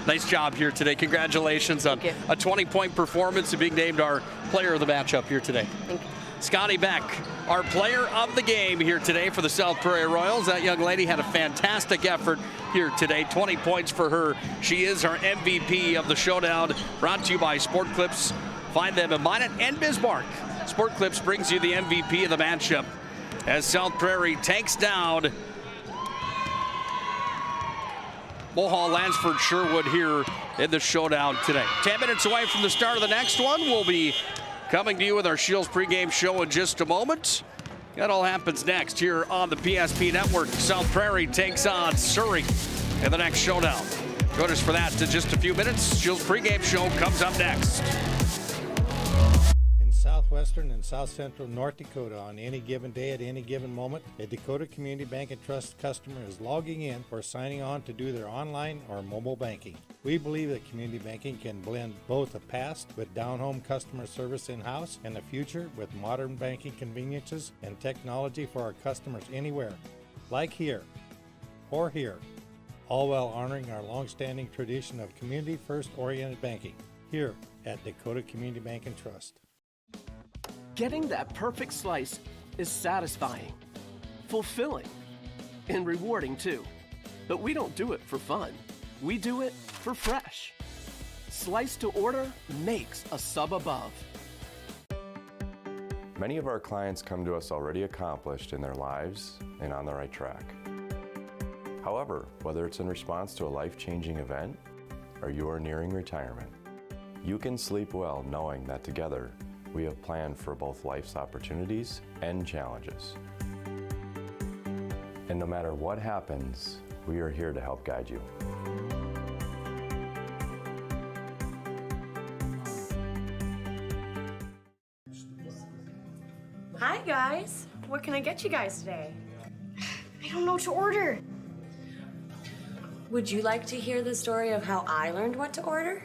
Nice job here today. Congratulations on a 20-point performance and being named our player of the matchup here today. Thank you. Scotty Beck, our player of the game here today for the South Prairie Royals. That young lady had a fantastic effort here today. 20 points for her. She is our MVP of the showdown. Brought to you by Sport Clips. Find them in Minot and Bismarck. Sport Clips brings you the MVP of the matchup as South Prairie takes down Mulhall, Lansford, Sherwood here in the showdown today. 10 minutes away from the start of the next one. We'll be coming to you with our Shields pregame show in just a moment. That all happens next here on the PSP Network. South Prairie takes on Surrey in the next showdown. Join us for that in just a few minutes. Shields pregame show comes up next. Southwestern and South Central North Dakota on any given day at any given moment, a Dakota Community Bank and Trust customer is logging in or signing on to do their online or mobile banking. We believe that community banking can blend both the past with down-home customer service in-house and the future with modern banking conveniences and technology for our customers anywhere, like here or here, all while honoring our long-standing tradition of community-first oriented banking here at Dakota Community Bank and Trust. Getting that perfect slice is satisfying, fulfilling, and rewarding too. But we don't do it for fun. We do it for fresh. Slice to order makes a sub above. Many of our clients come to us already accomplished in their lives and on the right track. However, whether it's in response to a life-changing event or you are nearing retirement, you can sleep well knowing that together we have planned for both life's opportunities and challenges. And no matter what happens, we are here to help guide you. Hi guys, what can I get you guys today? I don't know what to order. Would you like to hear the story of how I learned what to order?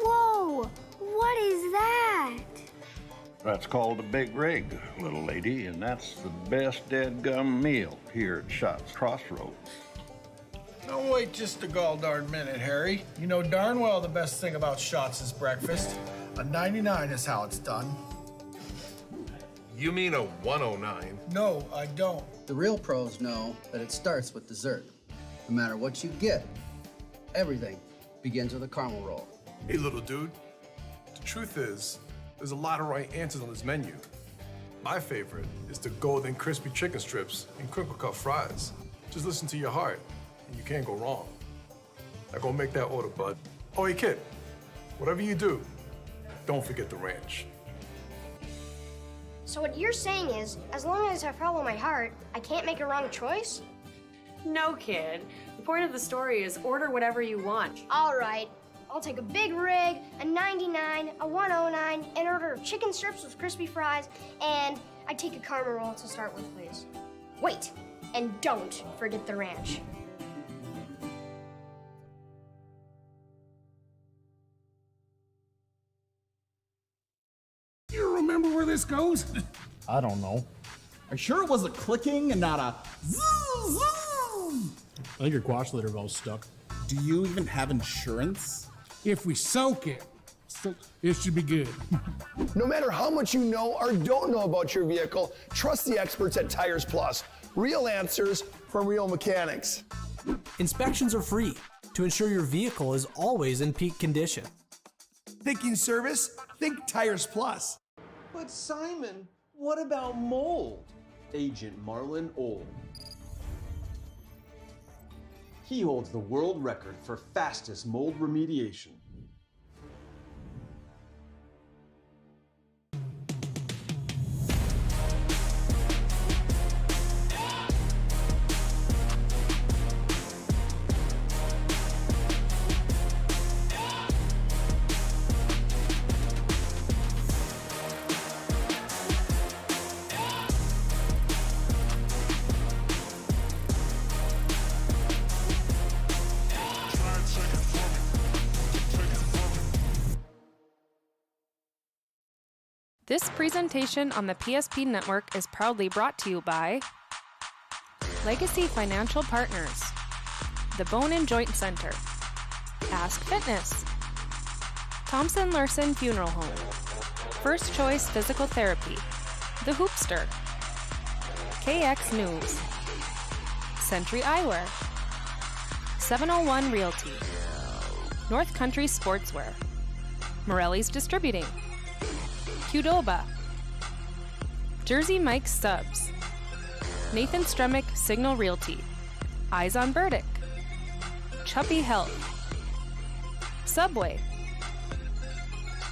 Whoa, what is that? That's called a big rig, little lady, and that's the best dead-gum meal here at Shots Crossroads. Don't wait just a gall darn minute, Harry. You know darn well the best thing about Shots is breakfast. A 99 is how it's done. You mean a 109? No, I don't. The real pros know that it starts with dessert. No matter what you get, everything begins with a caramel roll. Hey, little dude. The truth is, there's a lot of right answers on this menu. My favorite is the golden crispy chicken strips and crinkle cut fries. Just listen to your heart, and you can't go wrong. Now go make that order, bud. Oh, hey, kid. Whatever you do, don't forget the ranch. So what you're saying is, as long as I follow my heart, I can't make a wrong choice? No, kid. The point of the story is order whatever you want. All right. I'll take a big rig, a 99, a 109, an order of chicken strips with crispy fries, and I'd take a caramel roll to start with, please. Wait, and don't forget the ranch. You remember where this goes? I don't know. Are you sure it was a clicking and not a zzz, zzz? I think your quash litter valve's stuck. Do you even have insurance? If we soak it, it should be good. No matter how much you know or don't know about your vehicle, trust the experts at Tires Plus. Real answers from real mechanics. Inspections are free to ensure your vehicle is always in peak condition. Thinking service? Think Tires Plus. But Simon, what about mold? Agent Marlon Old. He holds the world record for fastest mold remediation. This presentation on the PSP Network is proudly brought to you by Legacy Financial Partners, the Bone and Joint Center, Ask Fitness, Thompson Larson Funeral Home, First Choice Physical Therapy, The Hoopster, KX News, Century Eyewear, 701 Realty, North Country Sportswear, Morelli's Distributing, Qdoba, Jersey Mike's Subs, Nathan Stremick Signal Realty, Eyes on Burdick, Chuppy Health, Subway,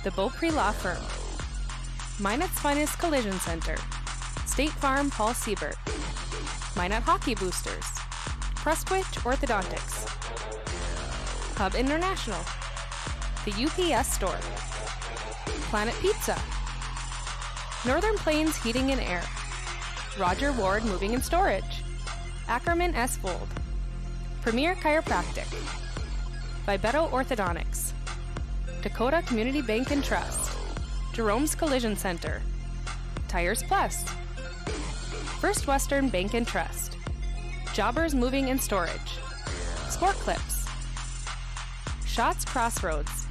The Beaupre Law Firm, Minot's Finest Collision Center, State Farm Paul Siebert, Minot Hockey Boosters, Prestwich Orthodontics, Hub International, The UPS Store, Planet Pizza, Northern Plains Heating and Air, Roger Ward Moving and Storage, Ackerman S. Fold, Premier Chiropractic, Vibeto Orthodontics, Dakota Community Bank and Trust, Jerome's Collision Center, Tires Plus, First Western Bank and Trust, Jobbers Moving and Storage, Sport Clips, Shots Crossroads,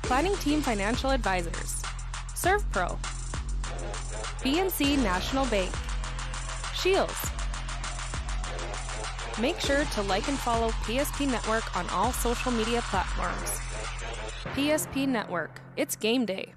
Planning Team Financial Advisors, ServPro, BNC National Bank, Shields. Make sure to like and follow PSP Network on all social media platforms. PSP Network, it's game day.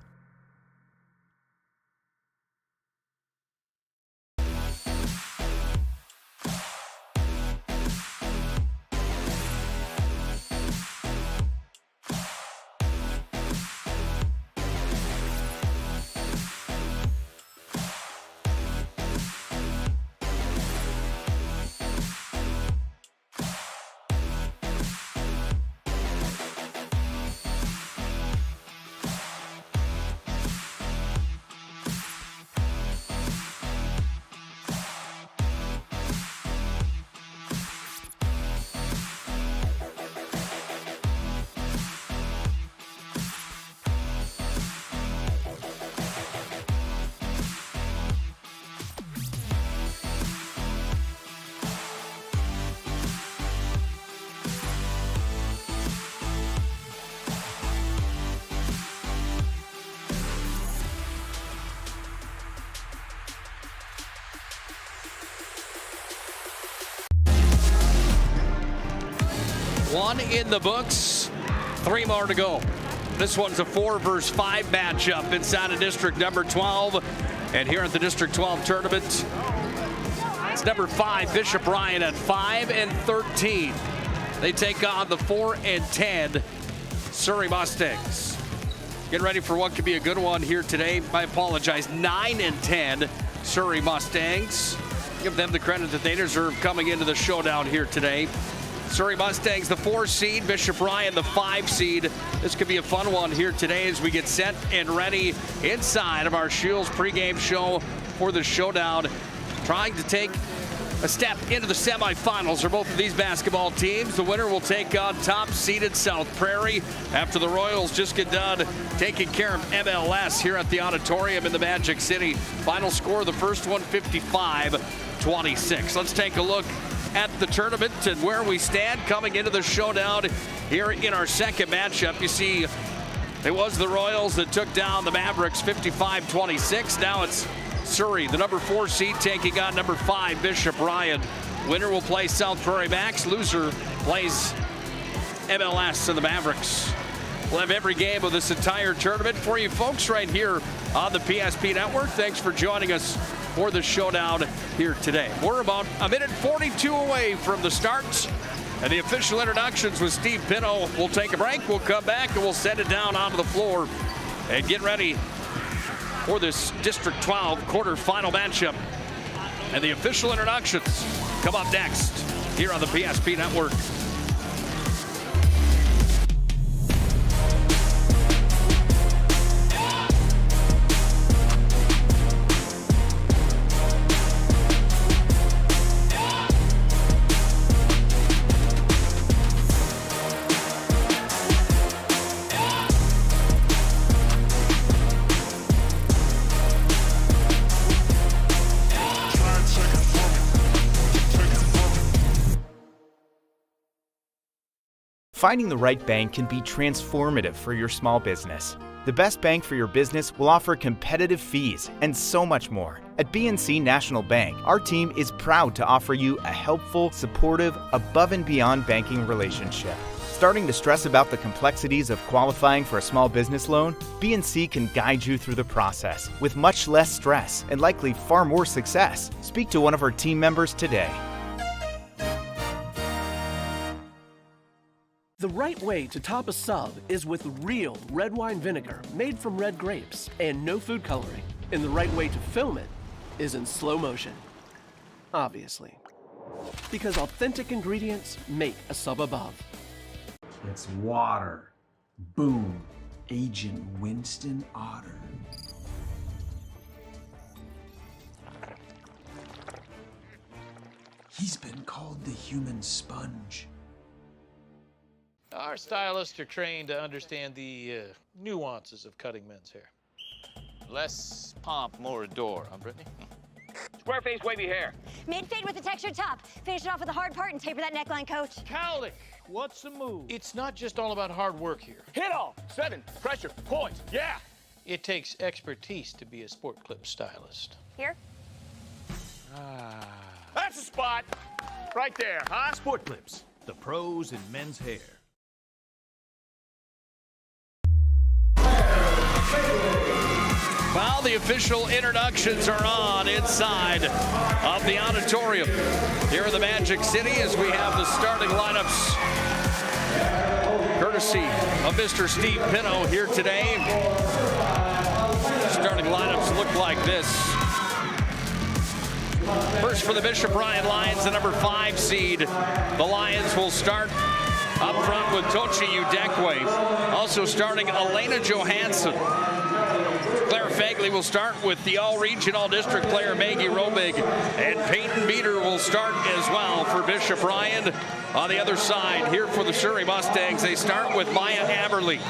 One in the books, 3 more to go. This one's a 4 versus 5 matchup inside of District number 12. And here at the District 12 tournament, it's number 5, Bishop Ryan at 5 and 13. They take on the 4 and 10 Surrey Mustangs. Get ready for what could be a good one here today. I apologize, 9 and 10 Surrey Mustangs. Give them the credit that they deserve coming into the showdown here today. Surrey Mustangs, the 4 seed, Bishop Ryan, the 5 seed. This could be a fun one here today as we get set and ready inside of our Shields pregame show for the showdown. Trying to take a step into the semifinals for both of these basketball teams. The winner will take on top-seeded South Prairie after the Royals just get done taking care of MLS here at the auditorium in the Magic City. Final score of the first one, 55-26. Let's take a look at the tournament and where we stand coming into the showdown here in our second matchup. You see, it was the Royals that took down the Mavericks 55-26. Now it's Surrey, the number 4 seed, taking on number 5, Bishop Ryan. Winner will play South Prairie Max. Loser plays MLS and the Mavericks. We'll have every game of this entire tournament for you folks right here on the PSP Network. Thanks for joining us for the showdown here today. We're about a minute 42 away from the start. And the official introductions with Steve Pinto. We'll take a break. We'll come back and we'll send it down onto the floor and get ready for this District 12 quarterfinal matchup. And the official introductions come up next here on the PSP Network. Finding the right bank can be transformative for your small business. The best bank for your business will offer competitive fees and so much more. At BNC National Bank, our team is proud to offer you a helpful, supportive, above and beyond banking relationship. Starting to stress about the complexities of qualifying for a small business loan? BNC can guide you through the process with much less stress and likely far more success. Speak to one of our team members today. The right way to top a sub is with real red wine vinegar made from red grapes and no food coloring. And the right way to film it is in slow motion. Obviously. Because authentic ingredients make a sub above. It's water. Boom. Agent Winston Otter. He's been called the human sponge. Our stylists are trained to understand the nuances of cutting men's hair. Less pomp, more adore, huh, Brittany? Square face, wavy hair. Mid-fade with a textured top. Finish it off with a hard part and taper that neckline, coach. Cowlick, what's the move? It's not just all about hard work here. Hit all. 7. Pressure. Points. Yeah. It takes expertise to be a sport clip stylist. Here? That's a spot. Right there, huh? Sport Clips, the pros in men's hair. Well, the official introductions are on inside of the auditorium here in the Magic City as we have the starting lineups courtesy of Mr. Steve Pinto here today. Starting lineups look like this. First for the Bishop Ryan Lions, the number 5 seed. The Lions will start up front with Tochi Udekwe. Also starting Elena Johansson. Claire Fagley will start with the all-region, all-district player Maggie Robig. And Peyton Beater will start as well for Bishop Ryan. On the other side, here for the Surrey Mustangs, they start with Maya Aberly.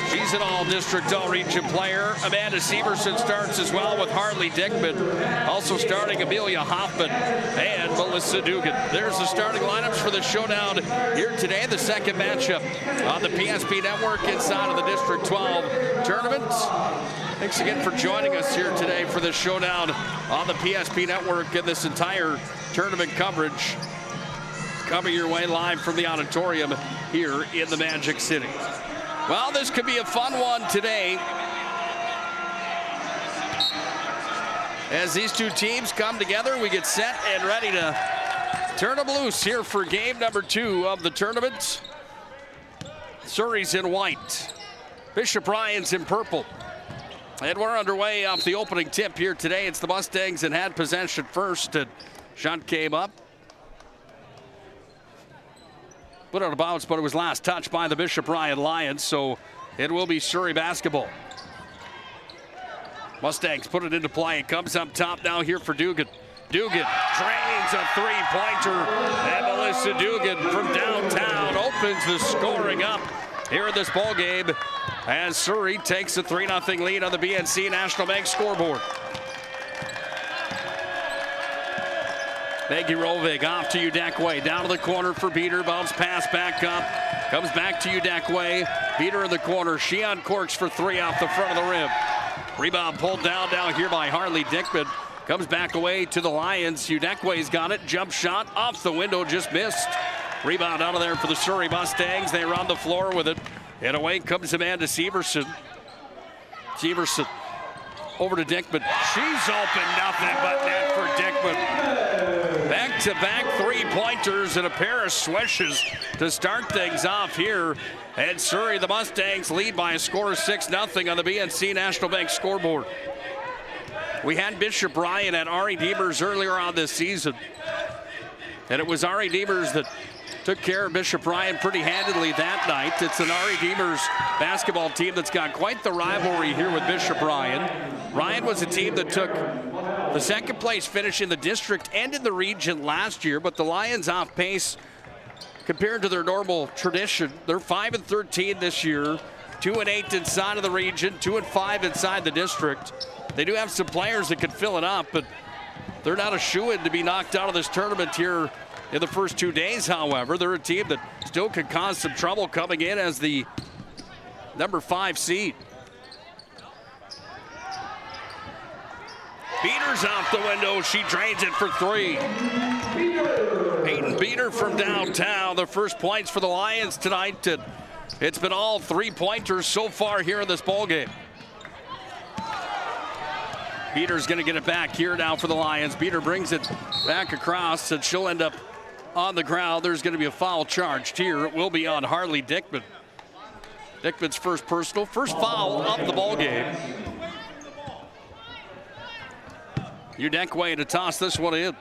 She's an all-district, all-region player. Amanda Severson starts as well with Harley Dickman. Also starting Amelia Hoffman and Melissa Dugan. There's the starting lineups for the showdown here today. The second matchup on the PSP Network inside of the District 12 tournament. Thanks again for joining us here today for this showdown on the PSP Network and this entire tournament coverage coming your way live from the auditorium here in the Magic City. Well, this could be a fun one today as these two teams come together. We get set and ready to turn them loose here for game number 2 of the tournament. Surrey's in white, Bishop Ryan's in purple. And we're underway off the opening tip here today. It's the Mustangs that had possession first. And Shunt came up. Put out of bounds, but it was last touched by the Bishop Ryan Lions. So it will be Surrey basketball. Mustangs put it into play. It comes up top now here for Dugan. Dugan drains a three-pointer. And Melissa Dugan from downtown opens the scoring up here in this ball game as Surrey takes a 3-0 lead on the BNC National Bank scoreboard. Maggie Rovig off to Udekwe, down to the corner for Beater, bounce pass back up, comes back to Udekwe, Beater in the corner, she uncorks for 3 off the front of the rim. Rebound pulled down here by Harley Dickman, comes back away to the Lions. Udekwe's got it, jump shot off the window, just missed. Rebound out of there for the Surrey Mustangs. They run the floor with it. And away comes Amanda Severson. Severson over to Dickman. She's open, nothing but net for Dickman. Back-to-back three-pointers and a pair of swishes to start things off here. And Surrey, the Mustangs, lead by a score of 6-0 on the BNC National Bank scoreboard. We had Bishop Ryan at Ari Demers earlier on this season. And it was Ari Demers that took care of Bishop Ryan pretty handedly that night. It's an Ari Demers basketball team that's got quite the rivalry here with Bishop Ryan. Ryan was a team that took the second place finish in the district and in the region last year, but the Lions off pace compared to their normal tradition. They're 5-13 this year, 2-8 inside of the region, 2-5 inside the district. They do have some players that could fill it up, but they're not a shoo-in to be knocked out of this tournament here in the first 2 days. However, they're a team that still could cause some trouble coming in as the number 5 seed. Beater's off the window. She drains it for 3. Peyton Beater from downtown. The first points for the Lions tonight. It's been all three-pointers so far here in this ballgame. Beater's going to get it back here now for the Lions. Beater brings it back across, and she'll end up on the ground. There's going to be a foul charged here. It will be on Harley Dickman. Dickman's first personal, first foul of the ball game. Udekwe to toss this one in.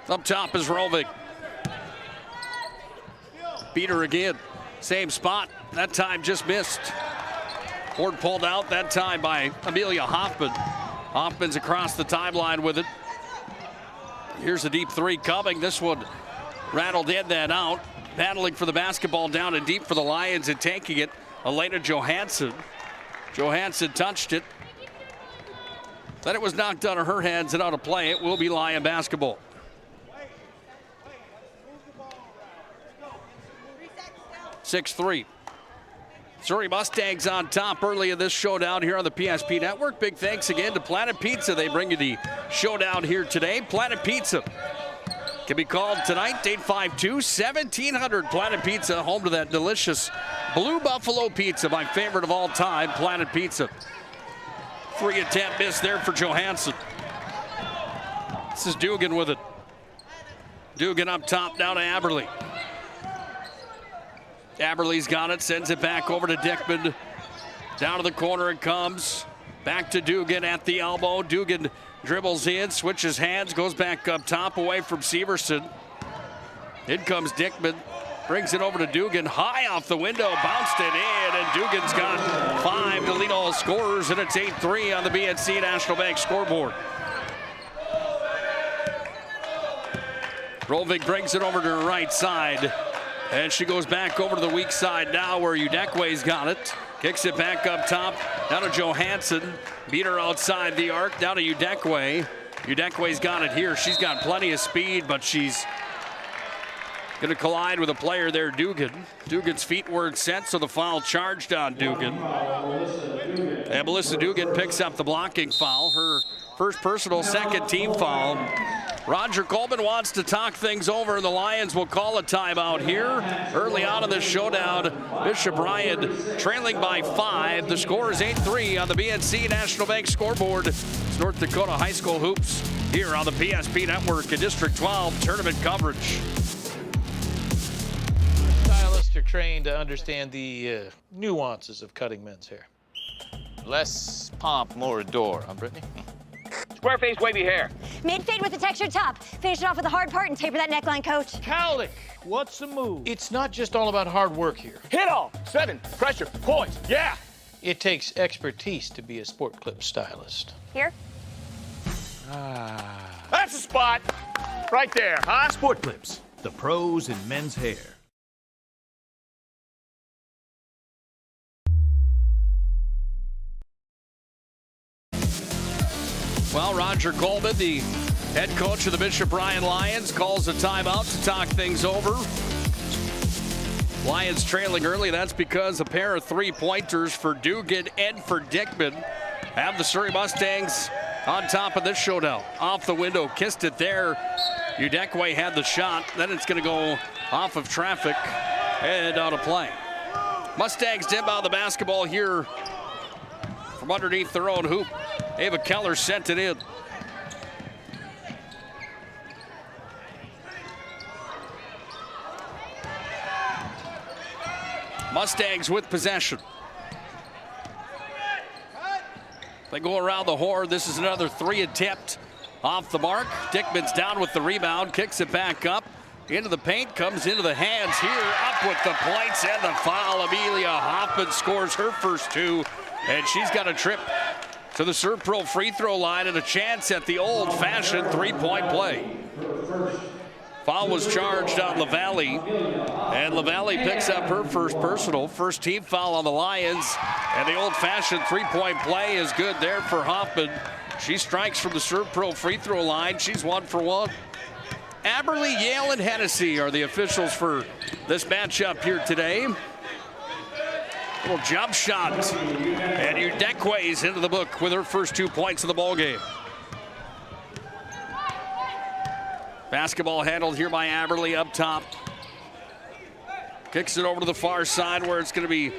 Up top is Roving. Beater again. Same spot. That time just missed. Board pulled out that time by Amelia Hoffman. Hoffman's across the timeline with it. Here's a deep three coming. This one rattled in, then out. Battling for the basketball down and deep for the Lions and taking it, Elena Johansson. Johansson touched it. Then it was knocked out of her hands and out of play. It will be Lion basketball. (6-3). Surrey Mustangs on top early in this showdown here on the PSP Network. Big thanks again to Planet Pizza. They bring you the showdown here today. Planet Pizza can be called tonight, 852-1700. Planet Pizza, home to that delicious Blue Buffalo pizza, my favorite of all time, Planet Pizza. 3 attempt miss there for Johansson. This is Dugan with it. Dugan up top, down to Aberley. Aberley's got it, sends it back over to Dickman. Down to the corner it comes. Back to Dugan at the elbow. Dugan dribbles in, switches hands, goes back up top away from Severson. In comes Dickman, brings it over to Dugan. High off the window, bounced it in, and Dugan's got 5 to lead all scorers, and it's 8-3 on the BNC National Bank scoreboard. Rovig brings it over to her right side. And she goes back over to the weak side now where Udekwe's got it. Kicks it back up top. Down to Johansson. Beater outside the arc. Down to Udekwe. Udekwe's got it here. She's got plenty of speed, but she's going to collide with a player there, Dugan. Dugan's feet weren't set, so the foul charged on Dugan. And Melissa Dugan picks up the blocking foul. Her first personal, second team foul. Roger Coleman wants to talk things over. The Lions will call a timeout here. Early on in this showdown, Bishop Ryan trailing by 5. The score is 8-3 on the BNC National Bank scoreboard. It's North Dakota High School Hoops here on the PSP Network in District 12 tournament coverage. Stylists are trained to understand the nuances of cutting men's hair. Less pomp, more adore, huh, Brittany? Square face wavy hair. Mid-fade with a textured top. Finish it off with the hard part and taper that neckline, coach. Cowlick, what's the move? It's not just all about hard work here. Hit all. 7. Pressure. Points. Yeah. It takes expertise to be a sport clip stylist. Here? That's the spot. Right there, huh? Sport Clips, the pros in men's hair. Well, Roger Coleman, the head coach of the Bishop Ryan Lions, calls a timeout to talk things over. Lions trailing early. That's because a pair of three-pointers for Dugan and for Dickman have the Surrey Mustangs on top of this showdown. Off the window, kissed it there. Udekwe had the shot. Then it's going to go off of traffic and out of play. Mustangs inbound the basketball here from underneath their own hoop. Ava Keller sent it in. Mustangs with possession. They go around the horn. This is another 3 attempt off the mark. Dickman's down with the rebound, kicks it back up into the paint, comes into the hands here, up with the points and the foul. Amelia Hoffman scores her first 2, and she's got a trip to the Serpro free throw line and a chance at the old-fashioned 3-point play. Foul was charged on LaValle, and LaValle picks up her first personal. First team foul on the Lions, and the old-fashioned 3-point play is good there for Hoffman. She strikes from the Serpro free throw line. She's 1 for 1. Aberley, Yale, and Hennessy are the officials for this matchup here today. Little jump shot, and Udekwe's into the book with her first 2 points of the ball game. Basketball handled here by Aberley up top. Kicks it over to the far side where it's going to be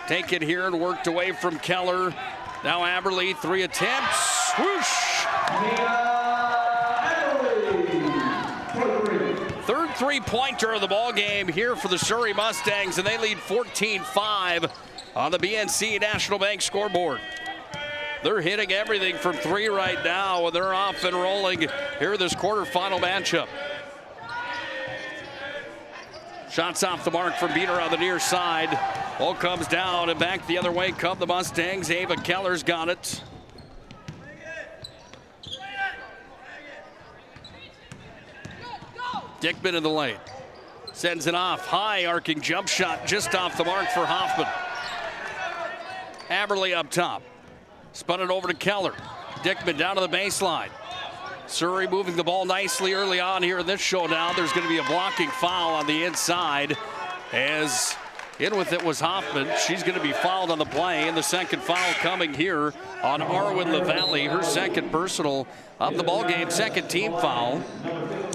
taken here and worked away from Keller. Now Aberley, 3 attempts. Whoosh! Third 3-pointer of the ball game here for the Surrey Mustangs, and they lead 14-5 on the BNC National Bank scoreboard. They're hitting everything from 3 right now, and they're off and rolling here in this quarterfinal matchup. Shots off the mark from Beater on the near side. Ball comes down and back the other way come the Mustangs. Ava Keller's got it. Dickman in the lane. Sends it off. High arcing jump shot just off the mark for Hoffman. Aberley up top. Spun it over to Keller. Dickman down to the baseline. Surrey moving the ball nicely early on here in this showdown. There's going to be a blocking foul on the inside. As in with it was Hoffman. She's going to be fouled on the play. And the second foul coming here on Arwen LaValle. Her second personal of the ball game. Second team foul.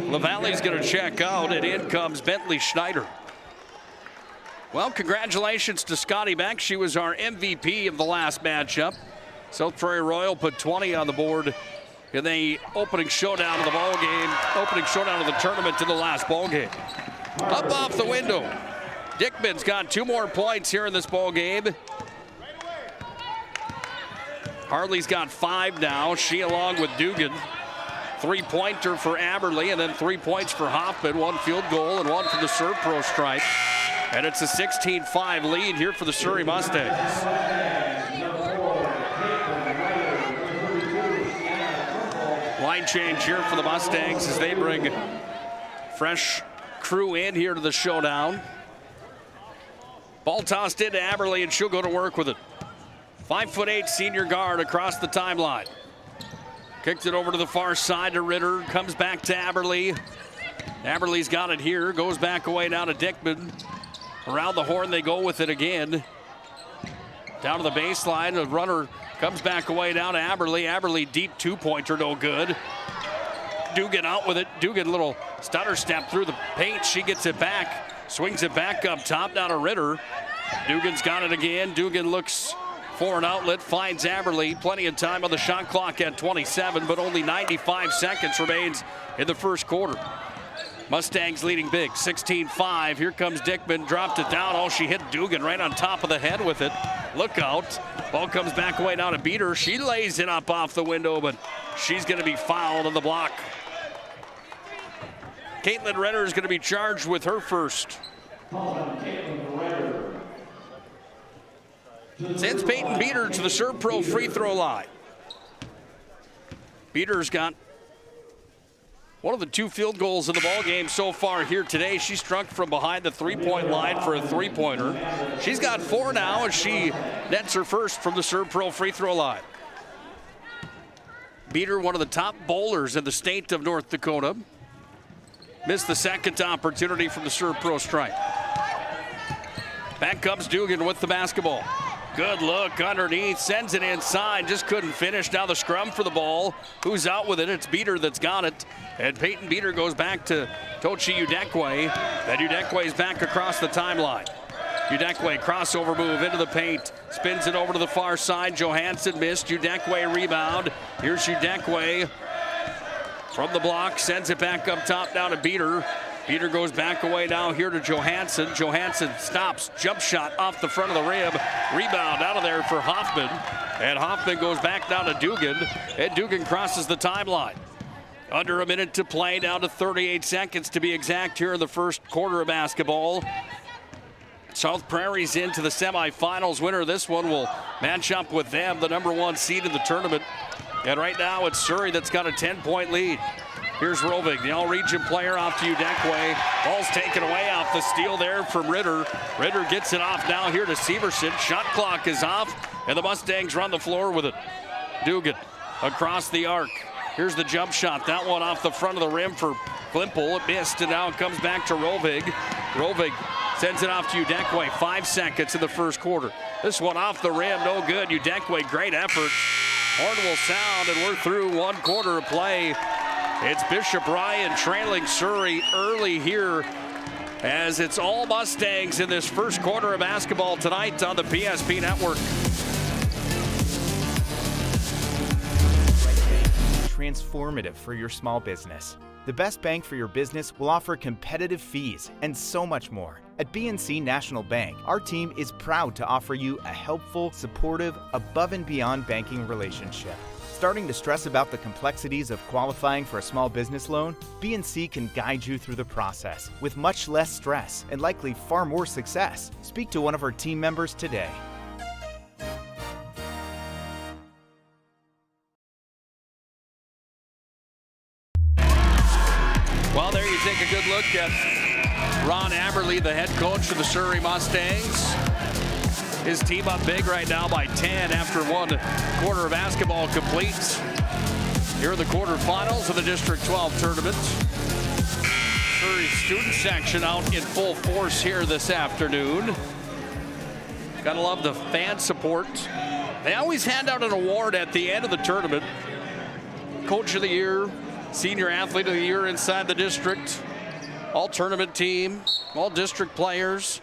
LaValle's going to check out, and in comes Bentley Schneider. Well, congratulations to Scotty Beck. She was our MVP of the last matchup. South Prairie Royal put 20 on the board in the opening showdown of the ball game, opening showdown of the tournament in the last ball game. Up off the window. Dickman's got 2 more points here in this ball game. Harley's got 5 now. She along with Dugan. 3-pointer for Aberley, and then 3 points for Hoffman. 1 field goal and 1 from the Serpro stripe. And it's a 16-5 lead here for the Surrey Mustangs. Line change here for the Mustangs as they bring fresh crew in here to the showdown. Ball tossed into Aberley, and she'll go to work with it. 5'8" senior guard across the timeline. Kicked it over to the far side to Ritter. Comes back to Aberley. Aberley's got it here. Goes back away now to Dickman. Around the horn they go with it again. Down to the baseline. The runner comes back away down to Aberley. Aberley deep 2-pointer, no good. Dugan out with it. Dugan little stutter step through the paint. She gets it back. Swings it back up top down to Ritter. Dugan's got it again. Dugan looks for an outlet, finds Aberley. Plenty of time on the shot clock at 27, but only 95 seconds remains in the first quarter. Mustangs leading big, 16-5. Here comes Dickman, dropped it down. Oh, she hit Dugan right on top of the head with it. Look out. Ball comes back away now to Beater. She lays it up off the window, but she's going to be fouled on the block. Caitlin Renner is going to be charged with her first. Sends Peyton Beater to the Serpro free throw line. Beater's got one of the 2 field goals in the ball game so far here today. She struck from behind the 3-point line for a 3-pointer. She's got 4 now, and she nets her first from the Serpro free throw line. Beater, one of the top bowlers in the state of North Dakota. Missed the second opportunity from the Serpro stripe. Back comes Dugan with the basketball. Good look underneath, sends it inside, just couldn't finish. Now the scrum for the ball. Who's out with it? It's Beater that's got it. And Peyton Beater goes back to Tochi Udekwe. Then Udekwe's back across the timeline. Udekwe crossover move into the paint. Spins it over to the far side. Johansson missed. Udekwe rebound. Here's Udekwe from the block. Sends it back up top down to Beater. Beater goes back away now here to Johansson. Johansson stops. Jump shot off the front of the rim. Rebound out of there for Hoffman. And Hoffman goes back down to Dugan. And Dugan crosses the timeline. Under a minute to play, down to 38 seconds to be exact here in the first quarter of basketball. South Prairie's into the semifinals. Winner of this one will match up with them, the #1 seed in the tournament. And right now it's Surrey that's got a 10-point lead. Here's Rovig, the all-region player, off to Udekwe. Ball's taken away off the steal there from Ritter. Ritter gets it off now here to Severson. Shot clock is off, and the Mustangs run the floor with it. Dugan across the arc. Here's the jump shot. That one off the front of the rim for Glimple. It missed, and now it comes back to Rovig. Rovig sends it off to Udekwe. 5 seconds in the first quarter. This one off the rim, no good. Udekwe, great effort. Horn will sound, and we're through 1 quarter of play. It's Bishop Ryan trailing Surrey early here, as it's all Mustangs in this first quarter of basketball tonight on the PSP Network. Transformative for your small business. The best bank for your business will offer competitive fees and so much more. At BNC National Bank, our team is proud to offer you a helpful, supportive, above and beyond banking relationship. Starting to stress about the complexities of qualifying for a small business loan? BNC can guide you through the process with much less stress and likely far more success. Speak to one of our team members today. Well, there you take a good look at Ron Aberle, the head coach of the Surrey Mustangs. His team up big right now by 10 after 1 quarter of basketball completes. Here are the quarterfinals of the District 12 tournament. Surrey student section out in full force here this afternoon. Gotta love the fan support. They always hand out an award at the end of the tournament. Coach of the Year, Senior Athlete of the Year inside the district, all tournament team, all district players.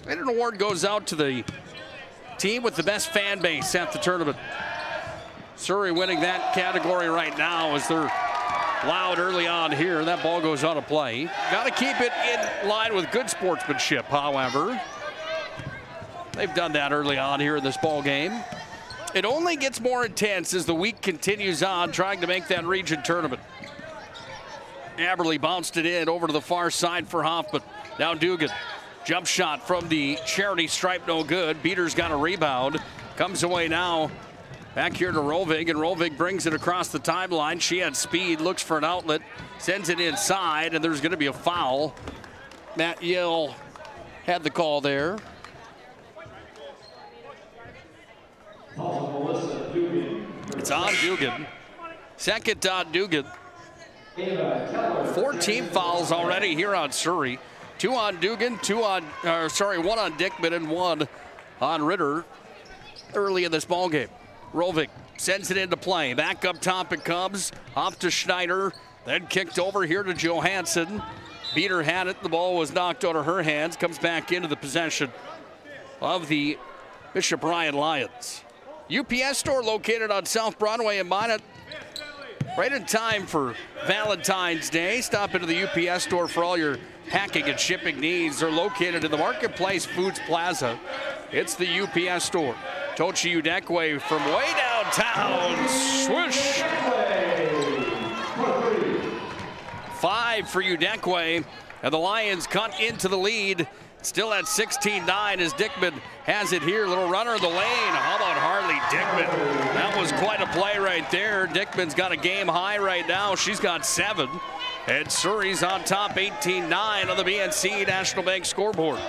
And an award goes out to the team with the best fan base at the tournament. Surrey winning that category right now as they're loud early on here. That ball goes out of play. Got to keep it in line with good sportsmanship, however. They've done that early on here in this ball game. It only gets more intense as the week continues on, trying to make that region tournament. Aberle bounced it in over to the far side for Hoffman. Now Dugan. Jump shot from the charity stripe, no good. Beater's got a rebound. Comes away now. Back here to Rovig, and Rovig brings it across the timeline. She had speed, looks for an outlet, sends it inside, and there's going to be a foul. Matt Yell had the call there. It's on Dugan. Second on Dugan. 14 fouls already here on Surrey. 2 on Dugan, 1 on Dickman and 1 on Ritter early in this ball game. Rovig sends it into play. Back up top it comes. Off to Schneider. Then kicked over here to Johansson. Beater had it. The ball was knocked out of her hands. Comes back into the possession of the Bishop Ryan Lions. UPS store located on South Broadway in Minot. Right in time for Valentine's Day. Stop into the UPS store for all your packing and shipping needs. They're located in the Marketplace Foods Plaza. It's the UPS store. Tochi Udekwe from way downtown. Swoosh! 5 for Udekwe. And the Lions cut into the lead. Still at 16-9 as Dickman has it here. Little runner in the lane. How about Harley Dickman? That was quite a play right there. Dickman's got a game high right now. She's got 7. And Surrey's on top 18-9 on the BNC National Bank scoreboard.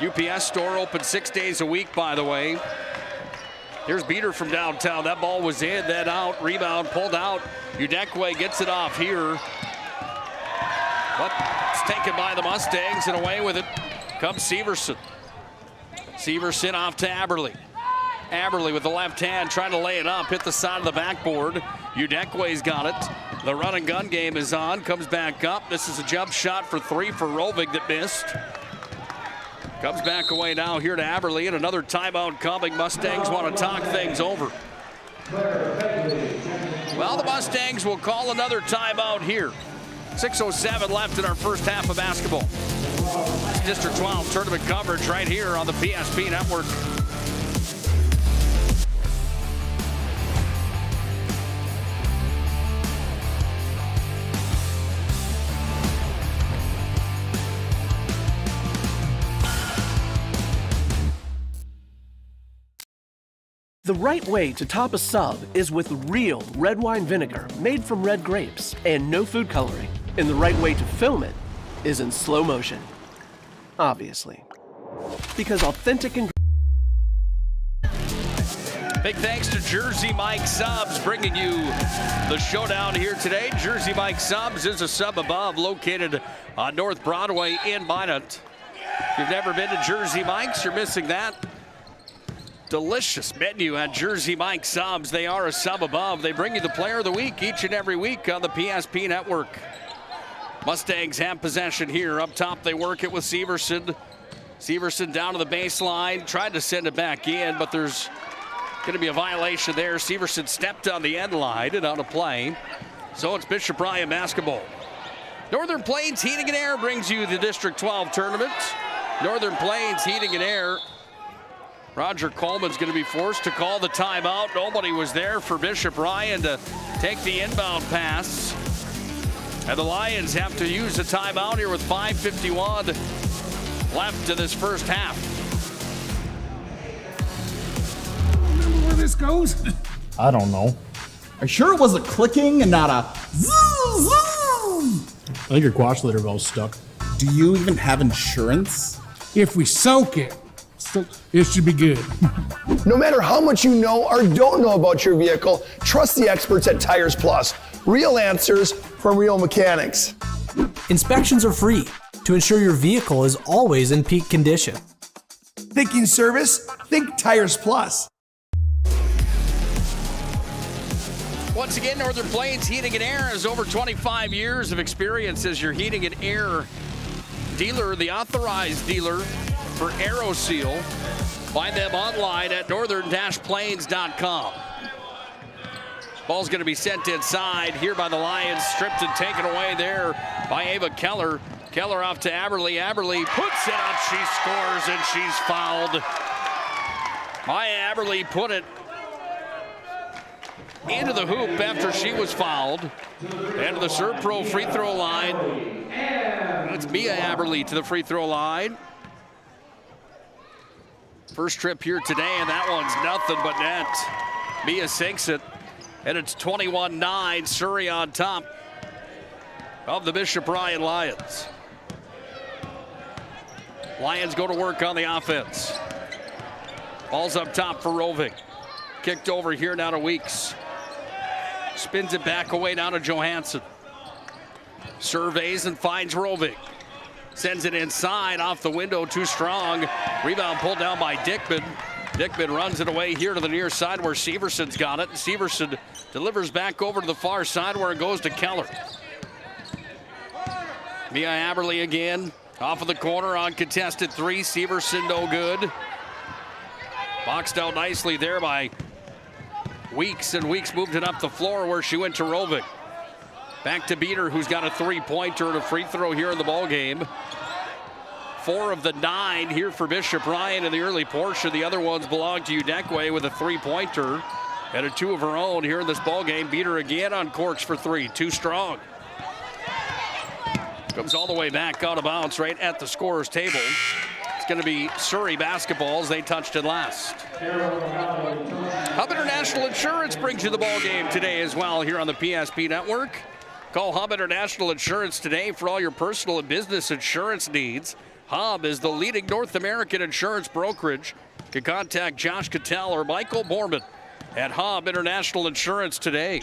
UPS store open 6 days a week, by the way. Here's Beater from downtown. That ball was in, then out. Rebound pulled out. Udekwe gets it off here. But it's taken by the Mustangs, and away with it comes Severson. Severson off to Aberle. Aberle with the left hand trying to lay it up, hit the side of the backboard. Udekwe's got it. The run and gun game is on, comes back up. This is a jump shot for three for Rovig that missed. Comes back away now here to Aberle, and another timeout coming. Mustangs want to talk things over. Well, the Mustangs will call another timeout here. 6:07 left in our first half of basketball. District 12 tournament coverage right here on the PSP Network. The right way to top a sub is with real red wine vinegar made from red grapes and no food coloring. And the right way to film it is in slow motion. Obviously. Because authentic and big thanks to Jersey Mike Subs bringing you the showdown here today. Jersey Mike Subs is a sub above located on North Broadway in Minot. If you've never been to Jersey Mike's, you're missing that. Delicious menu at Jersey Mike Subs. They are a sub above. They bring you the player of the week each and every week on the PSP Network. Mustangs have possession here. Up top, they work it with Severson. Severson down to the baseline. Tried to send it back in, but there's going to be a violation there. Severson stepped on the end line and out of play. So it's Bishop Ryan basketball. Northern Plains Heating and Air brings you the District 12 tournament. Northern Plains Heating and Air. Roger Coleman's going to be forced to call the timeout. Nobody was there for Bishop Ryan to take the inbound pass. And the Lions have to use a timeout here with 5:51 left in this first half. Remember where this goes? I don't know. Are you sure it was a clicking and not a zoo? I think your quash litter valve's stuck. Do you even have insurance? If we soak it, it should be good. No matter how much you know or don't know about your vehicle, trust the experts at Tires Plus. Real answers from real mechanics. Inspections are free to ensure your vehicle is always in peak condition. Thinking service? Think Tires Plus. Once again, Northern Plains Heating and Air has over 25 years of experience as your heating and air dealer, the authorized dealer for AeroSeal. Find them online at northern-plains.com. Ball's going to be sent inside here by the Lions. Stripped and taken away there by Ava Keller. Keller off to Aberle. Aberle puts it up. She scores and she's fouled. Maya Aberle put it into the hoop after she was fouled. And to the Serve Pro free throw line. That's Mia Aberle to the free throw line. First trip here today, and that one's nothing but net. Mia sinks it, and it's 21-9. Surrey on top of the Bishop Ryan Lions. Lions go to work on the offense. Ball's up top for Rovig. Kicked over here now to Weeks. Spins it back away down to Johansson. Surveys and finds Rovig. Sends it inside, off the window, too strong. Rebound pulled down by Dickman. Dickman runs it away here to the near side where Severson's got it. Severson delivers back over to the far side where it goes to Keller. Mia Aberle again, off of the corner on contested three. Severson no good. Boxed out nicely there by Weeks, and Weeks moved it up the floor where she went to Rovig. Back to Beater, who's got a three-pointer and a free throw here in the ball game. 4 of the 9 here for Bishop Ryan in the early portion. The other ones belong to Udekwe with a three-pointer and a 2 of her own here in this ball game. Beater again on corks for 3, too strong. Comes all the way back out of bounds right at the scorer's table. It's going to be Surrey basketball as they touched it last. Hub International Insurance brings you the ball game today as well here on the PSP Network. Call Hub International Insurance today for all your personal and business insurance needs. Hub is the leading North American insurance brokerage. You can contact Josh Cattell or Michael Borman at Hub International Insurance today.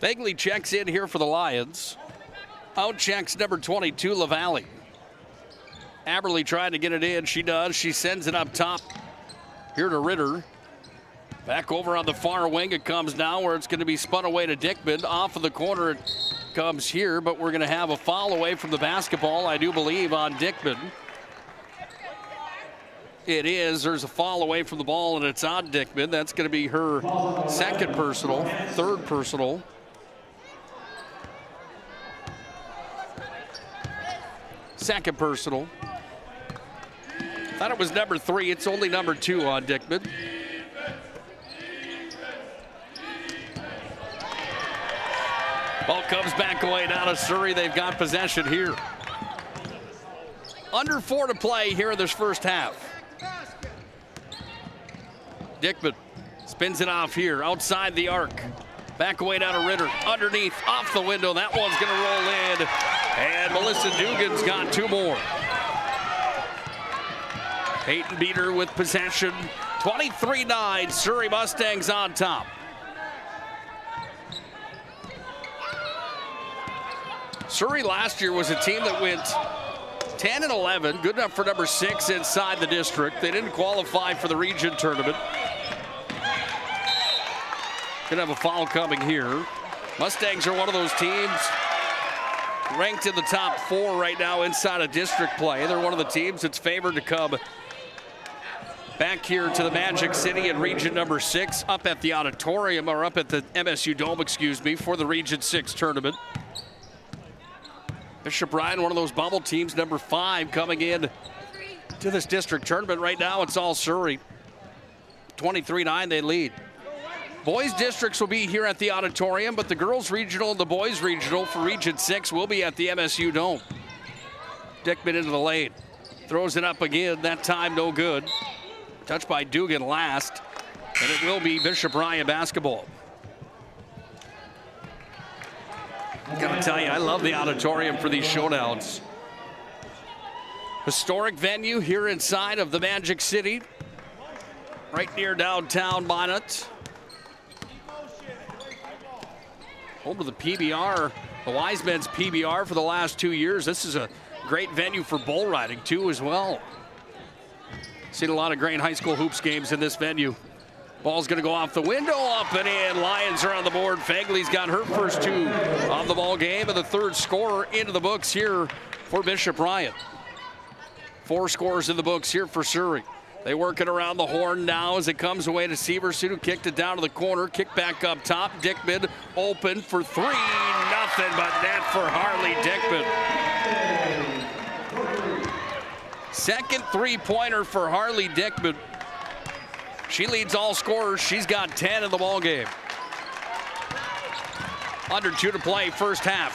Begley checks in here for the Lions. Out checks number 22, LaValle. Aberle trying to get it in. She does. She sends it up top here to Ritter. Back over on the far wing it comes now, where it's going to be spun away to Dickman. Off of the corner it comes here, but we're going to have a foul away from the basketball, I do believe, on Dickman. It is. There's a foul away from the ball, and it's on Dickman. That's going to be her second personal, third personal. Second personal. Thought it was number 3. It's only number 2 on Dickman. Ball comes back away down to Surrey. They've got possession here. Under 4 to play here in this first half. Dickman spins it off here outside the arc. Back away down to Ritter. Underneath, off the window. That one's going to roll in. And Melissa Dugan's got 2 more. Peyton Beater with possession. 23-9. Surrey Mustangs on top. Surrey last year was a team that went 10-11, good enough for number 6 inside the district. They didn't qualify for the region tournament. Gonna have a foul coming here. Mustangs are one of those teams ranked in the top 4 right now inside of district play. They're one of the teams that's favored to come back here to the Magic City in region number 6, up at the auditorium, or up at the MSU Dome, excuse me, for the region 6 tournament. Bishop Ryan, one of those bubble teams, number 5, coming in to this district tournament. Right now, it's all Surrey. 23-9, they lead. Boys districts will be here at the auditorium, but the girls regional and the boys regional for region 6 will be at the MSU Dome. Dickman into the lane. Throws it up again, that time no good. Touched by Dugan last, and it will be Bishop Ryan basketball. Gotta tell you, I love the auditorium for these showdowns. Historic venue here inside of the Magic City, right near downtown Minot. Home to the PBR, the Wise Men's PBR for the last 2 years. This is a great venue for bull riding too as well. Seen a lot of great high school hoops games in this venue. Ball's gonna go off the window, up and in. Lions are on the board. Fagley's got her first 2 of the ball game, and the third scorer into the books here for Bishop Ryan. 4 scores in the books here for Surrey. They work it around the horn now as it comes away to Severson, who kicked it down to the corner. Kick back up top. Dickman open for 3. Nothing but net for Harley Dickman. Second 3-pointer for Harley Dickman. She leads all scorers. She's got 10 in the ball game. Under 2 to play, first half.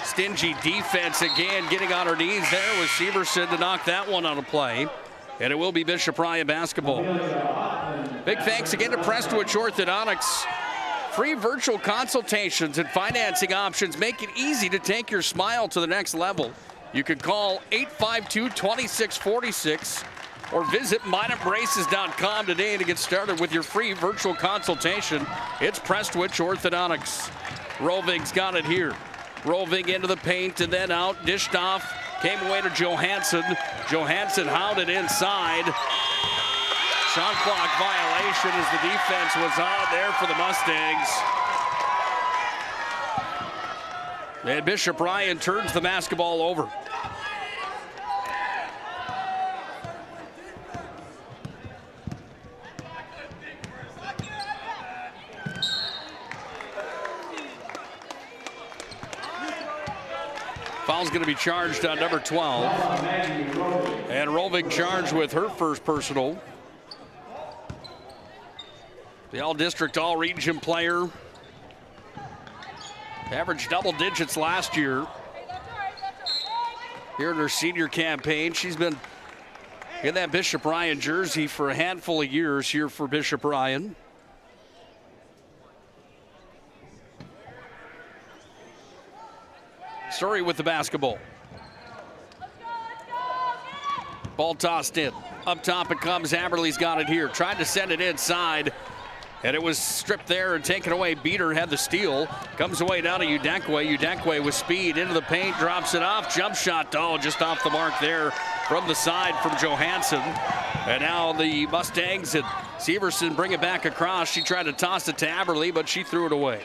Stingy defense again, getting on her knees there with Severson to knock that one out of play. And it will be Bishop Ryan basketball. Big thanks again to Prestwich Orthodontics. Free virtual consultations and financing options make it easy to take your smile to the next level. You can call 852-2646 or visit minotbraces.com today to get started with your free virtual consultation. It's Prestwich Orthodontics. Roving's got it here. Roving into the paint and then out, dished off. Came away to Johansson. Johansson hounded inside. Shot clock violation as the defense was on there for the Mustangs. And Bishop Ryan turns the basketball over. Foul's going to be charged on number 12. And Roving charged with her first personal. The all-district, all-region player. Averaged double digits last year. Here in her senior campaign, she's been in that Bishop Ryan jersey for a handful of years here for Bishop Ryan. Surrey with the basketball. Ball tossed in. Up top it comes. Aberle's got it here. Tried to send it inside. And it was stripped there and taken away. Beater had the steal. Comes away down to Udekwe. Udekwe with speed into the paint, drops it off. Jump shot, just off the mark there from the side from Johansson. And now the Mustangs and Severson bring it back across. She tried to toss it to Aberle, but she threw it away.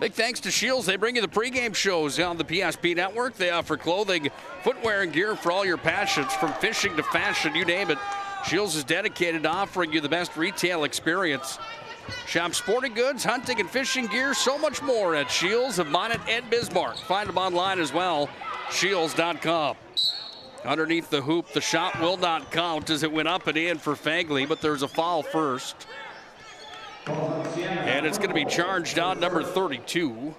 Big thanks to Shields. They bring you the pregame shows on the PSP network. They offer clothing, footwear, and gear for all your passions, from fishing to fashion, you name it. Shields is dedicated to offering you the best retail experience. Shop sporting goods, hunting and fishing gear, so much more at Shields of Minot and Bismarck. Find them online as well, shields.com. Underneath the hoop, the shot will not count as it went up and in for Fagley, but there's a foul first. And it's going to be charged on number 32.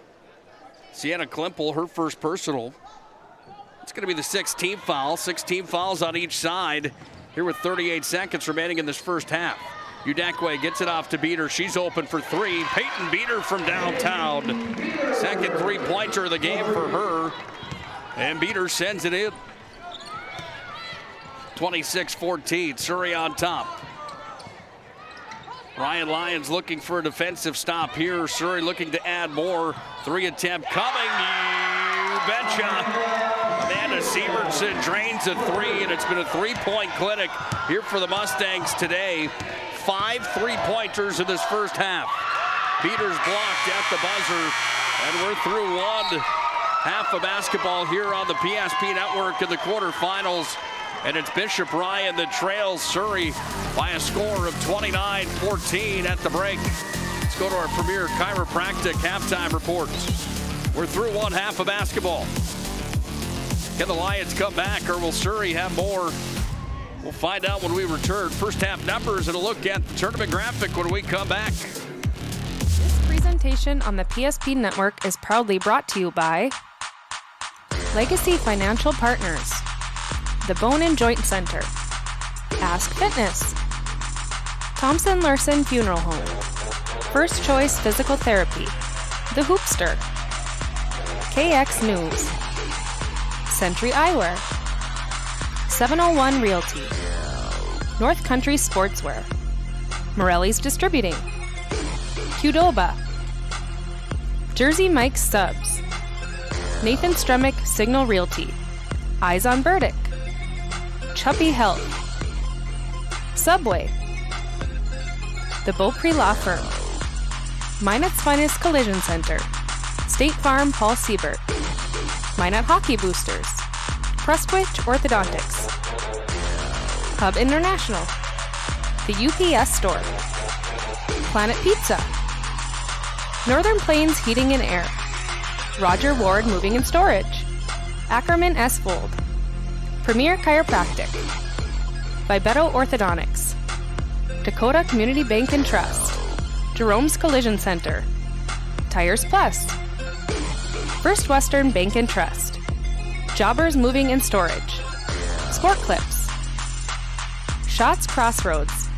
Sienna Klimpel, her first personal. It's going to be the 6th team foul. 6 team fouls on each side here with 38 seconds remaining in this first half. Udekwe gets it off to Beater. She's open for 3. Peyton Beater from downtown. Second three-pointer of the game for her. And Beater sends it in. 26-14, Surrey on top. Ryan Lyons looking for a defensive stop here. Surrey looking to add more. 3 attempt coming. You betcha. Amanda Severson drains a 3, and it's been a 3-point clinic here for the Mustangs today. 5 3-pointers in this first half. Beater's blocked at the buzzer, and we're through one half of basketball here on the PSP network in the quarterfinals. And it's Bishop Ryan that trails Surrey by a score of 29-14 at the break. Let's go to our premier chiropractic halftime report. We're through one half of basketball. Can the Lions come back, or will Surrey have more? We'll find out when we return. First half numbers and a look at the tournament graphic when we come back. This presentation on the PSP network is proudly brought to you by Legacy Financial Partners, the Bone and Joint Center, Ask Fitness, Thompson Larson Funeral Home, First Choice Physical Therapy, The Hoopster, KX News, Century Eyewear, 701 Realty, North Country Sportswear, Morelli's Distributing, Qdoba, Jersey Mike's Subs, Nathan Stremick Signal Realty, Eyes on Burdick, Chuppy Health, Subway, the Beaupre Law Firm, Minot's Finest Collision Center, State Farm Paul Siebert, Minot Hockey Boosters, Crestwich Orthodontics, Hub International, the UPS Store, Planet Pizza, Northern Plains Heating and Air, Roger Ward Moving and Storage, Ackerman S. Fold, Premier Chiropractic, Vibeto Orthodontics, Dakota Community Bank and Trust, Jerome's Collision Center, Tires Plus, First Western Bank and Trust, Jobbers Moving and Storage, Sport Clips, Shots Crossroads,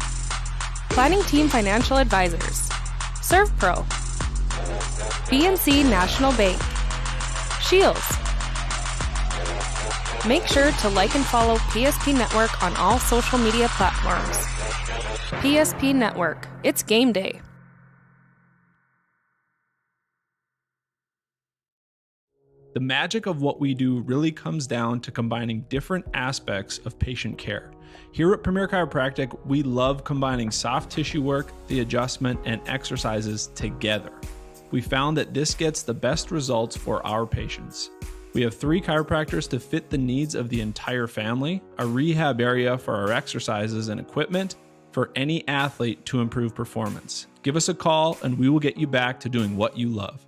Planning Team Financial Advisors, ServPro, BNC National Bank, Shields. Make sure to like and follow PSP Network on all social media platforms. PSP Network, it's game day. The magic of what we do really comes down to combining different aspects of patient care. Here at Premier Chiropractic, we love combining soft tissue work, the adjustment, and exercises together. We found that this gets the best results for our patients. We have 3 chiropractors to fit the needs of the entire family, a rehab area for our exercises and equipment for any athlete to improve performance. Give us a call and we will get you back to doing what you love.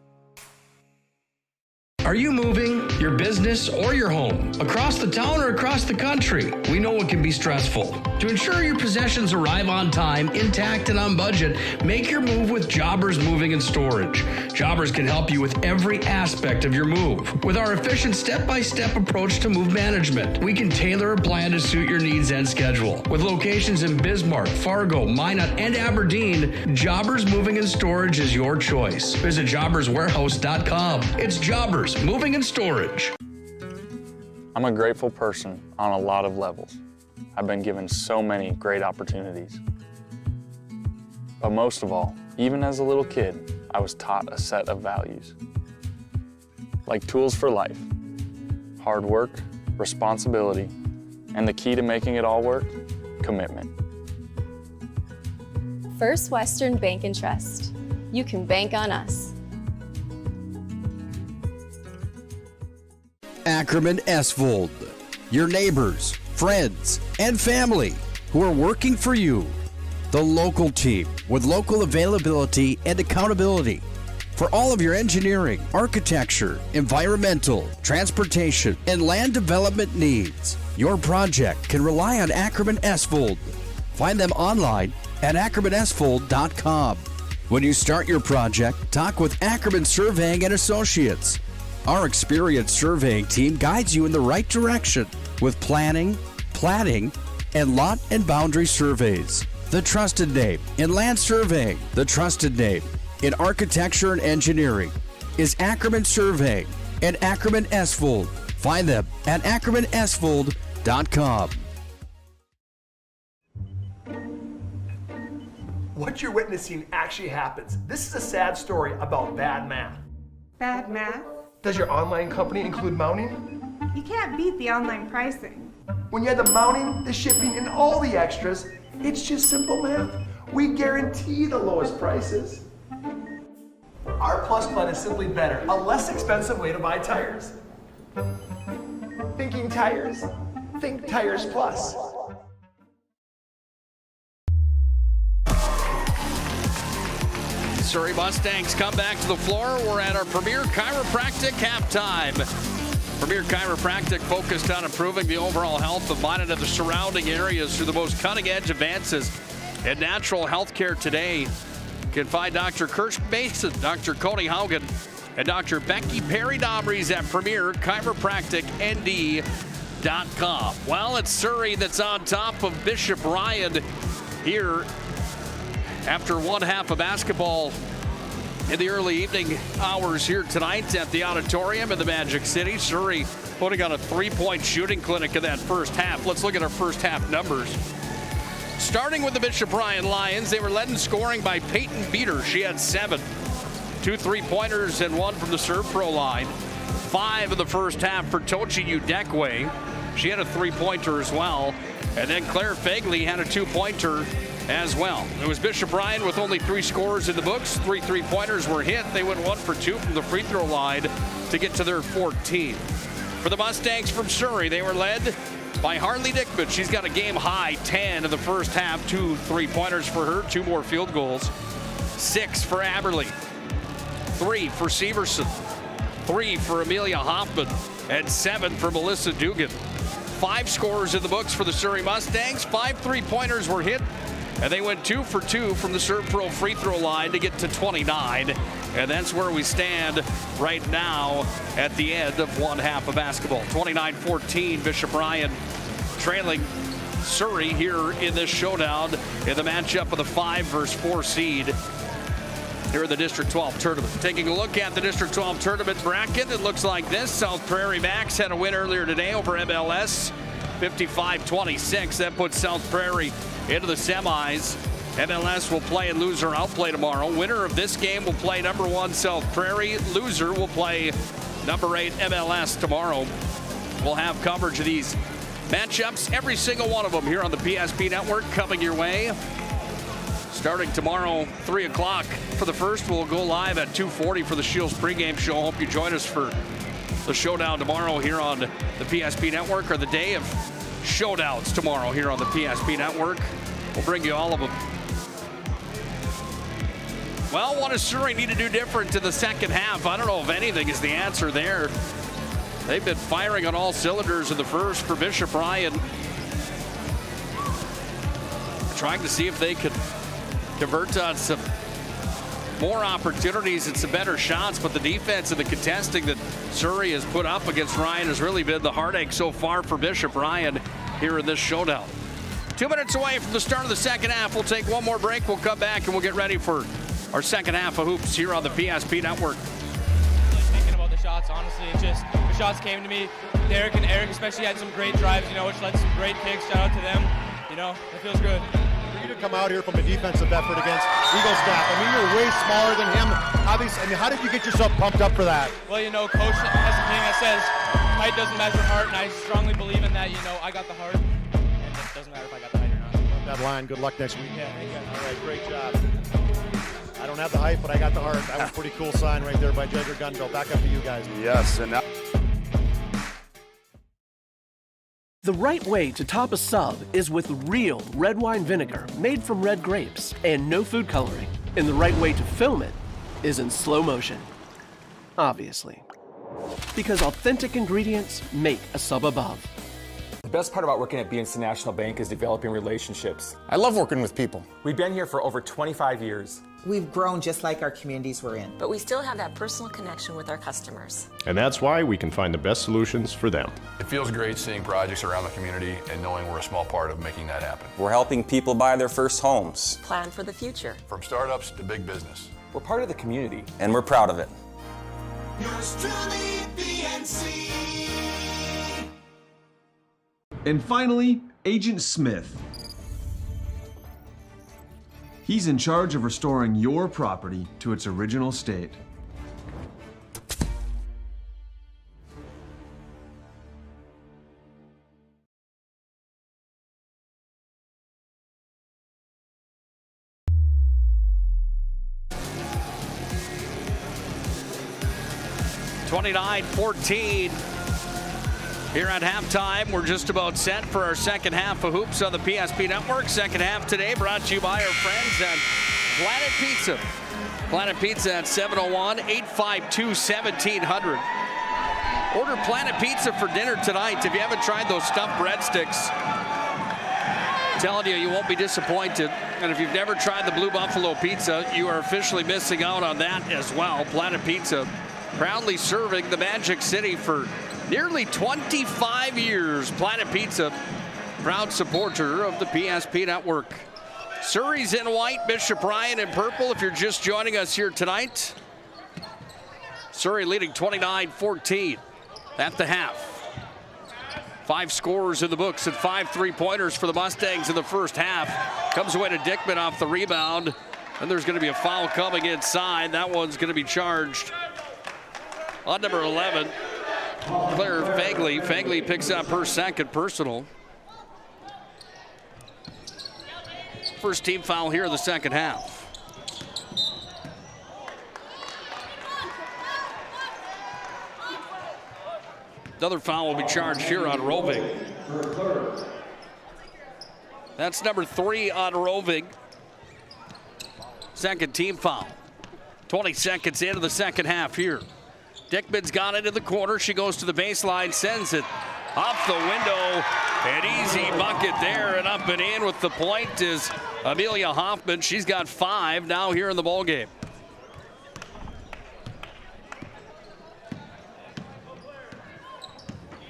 Are you moving your business or your home across the town or across the country? We know it can be stressful. To ensure your possessions arrive on time, intact, and on budget, make your move with Jobbers Moving and Storage. Jobbers can help you with every aspect of your move. With our efficient step-by-step approach to move management, we can tailor a plan to suit your needs and schedule. With locations in Bismarck, Fargo, Minot, and Aberdeen, Jobbers Moving and Storage is your choice. Visit jobberswarehouse.com. It's Jobbers Moving and Storage. I'm a grateful person on a lot of levels. I've been given so many great opportunities. But most of all, even as a little kid, I was taught a set of values. Like tools for life, hard work, responsibility, and the key to making it all work, commitment. First Western Bank and Trust. You can bank on us. Ackerman Esvold, your neighbors, friends, and family who are working for you. The local team with local availability and accountability for all of your engineering, architecture, environmental, transportation, and land development needs. Your project can rely on Ackerman Esvold. Find them online at ackermanesvold.com. When you start your project, talk with Ackerman Surveying and Associates. Our experienced surveying team guides you in the right direction with planning, platting, and lot and boundary surveys. The trusted name in land surveying, the trusted name in architecture and engineering is Ackerman Surveying and Ackerman Esvold. Find them at ackermanesvold.com. What you're witnessing actually happens. This is a sad story about bad math. Bad math? Does your online company include mounting? You can't beat the online pricing. When you have the mounting, the shipping, and all the extras, it's just simple math. We guarantee the lowest prices. Our Plus plan is simply better, a less expensive way to buy tires. Thinking tires? Think Tires Plus. Surrey Mustangs come back to the floor. We're at our Premier Chiropractic halftime. Premier Chiropractic focused on improving the overall health of Minot and the surrounding areas through the most cutting-edge advances in natural health care today. You can find Dr. Kirsch Mason, Dr. Coney Haugen, and Dr. Becky Perry-Domries at PremierChiropracticND.com. Well, it's Surrey that's on top of Bishop Ryan here after one half of basketball in the early evening hours here tonight at the auditorium in the Magic City. Surrey putting on a three-point shooting clinic in that first half. Let's look at our first half numbers. Starting with the Bishop Ryan Lions, they were led in scoring by Peyton Beater. She had 7. 2 3-pointers and 1 from the Serve Pro line. 5 in the first half for Tochi Udekwe. She had a 3-pointer as well. And then Claire Fagley had a 2-pointer as well. It was Bishop Ryan with only 3 scores in the books. 3 3-pointers were hit. They went 1 for 2 from the free throw line to get to their 14. For the Mustangs from Surrey, they were led by Harley Dickman. She's got a game high 10 in the first half. 2 3-pointers for her, 2 more field goals. 6 for Aberley, 3 for Severson, 3 for Amelia Hoffman, and 7 for Melissa Dugan. 5 scores in the books for the Surrey Mustangs. 5 3-pointers were hit, and they went 2 for 2 from the Serve Pro free throw line to get to 29. And that's where we stand right now at the end of one half of basketball. 29-14, Bishop Ryan trailing Surrey here in this showdown in the matchup of the 5 versus 4 seed here in the District 12 tournament. Taking a look at the District 12 tournament bracket, it looks like this. South Prairie Max had a win earlier today over MLS, 55-26. That puts South Prairie into the semis. MLS will play and loser outplay tomorrow. Winner of this game will play number 1 South Prairie. Loser will play number 8 MLS tomorrow. We'll have coverage of these matchups, every single one of them here on the PSP Network coming your way. Starting tomorrow, 3 o'clock for the first. We'll go live at 2:40 for the Shields pregame show. Hope you join us for the showdown tomorrow here on the PSP Network, or the day of showdowns tomorrow here on the PSP Network. We'll bring you all of them. Well, what does Surrey need to do different in the second half? I don't know if anything is the answer there. They've been firing on all cylinders in the first for Bishop Ryan. Trying to see if they could convert on some more opportunities and some better shots, but the defense and the contesting that Surrey has put up against Ryan has really been the heartache so far for Bishop Ryan here in this showdown. 2 minutes away from the start of the second half. We'll take one more break. We'll come back and we'll get ready for our second half of hoops here on the PSP Network. Thinking about the shots, honestly, it's just the shots came to me. Derek and Eric especially had some great drives, which led to some great kicks. Shout out to them. It feels good. you to come out here from a defensive effort against Eagle staff? I mean, you're way smaller than him. How did you get yourself pumped up for that? Well, Coach has a thing that says height doesn't measure heart, and I strongly believe in that. I got the heart, and it doesn't matter if I got the height or not. That line. Good luck next week. Yeah, thank you. All right, great job. I don't have the height, but I got the heart. That was a pretty cool sign right there by Jagger Gunville. Back up to you guys. Yes, and now. The right way to top a sub is with real red wine vinegar made from red grapes and no food coloring. And the right way to film it is in slow motion. Obviously. Because authentic ingredients make a sub above. The best part about working at BNC National Bank is developing relationships. I love working with people. We've been here for over 25 years. We've grown just like our communities we're in. But we still have that personal connection with our customers. And that's why we can find the best solutions for them. It feels great seeing projects around the community and knowing we're a small part of making that happen. We're helping people buy their first homes. Plan for the future. From startups to big business. We're part of the community. And we're proud of it. Yours truly, BNC. And finally, Agent Smith. He's in charge of restoring your property to its original state. (29-14). Here at halftime, we're just about set for our second half of Hoops on the PSP Network. Second half today brought to you by our friends at Planet Pizza. Planet Pizza at 701-852-1700. Order Planet Pizza for dinner tonight. If you haven't tried those stuffed breadsticks, I'm telling you won't be disappointed. And if you've never tried the Blue Buffalo Pizza, you are officially missing out on that as well. Planet Pizza, proudly serving the Magic City for nearly 25 years. Planet Pizza, proud supporter of the PSP Network. Surrey's in white, Bishop Ryan in purple. If you're just joining us here tonight, Surrey leading 29-14 at the half. 5 scorers in the books and 5 3-pointers for the Mustangs in the first half. Comes away to Dickman off the rebound. And there's going to be a foul coming inside. That one's going to be charged on number 11. Claire Fagley. Fagley picks up her second personal. First team foul here in the second half. Another foul will be charged here on Roving. That's number 3 on Roving. Second team foul. 20 seconds into the second half here. Dickman's got it in the corner. She goes to the baseline, sends it off the window. An easy bucket there, and up and in with the point is Amelia Hoffman. She's got 5 now here in the ballgame.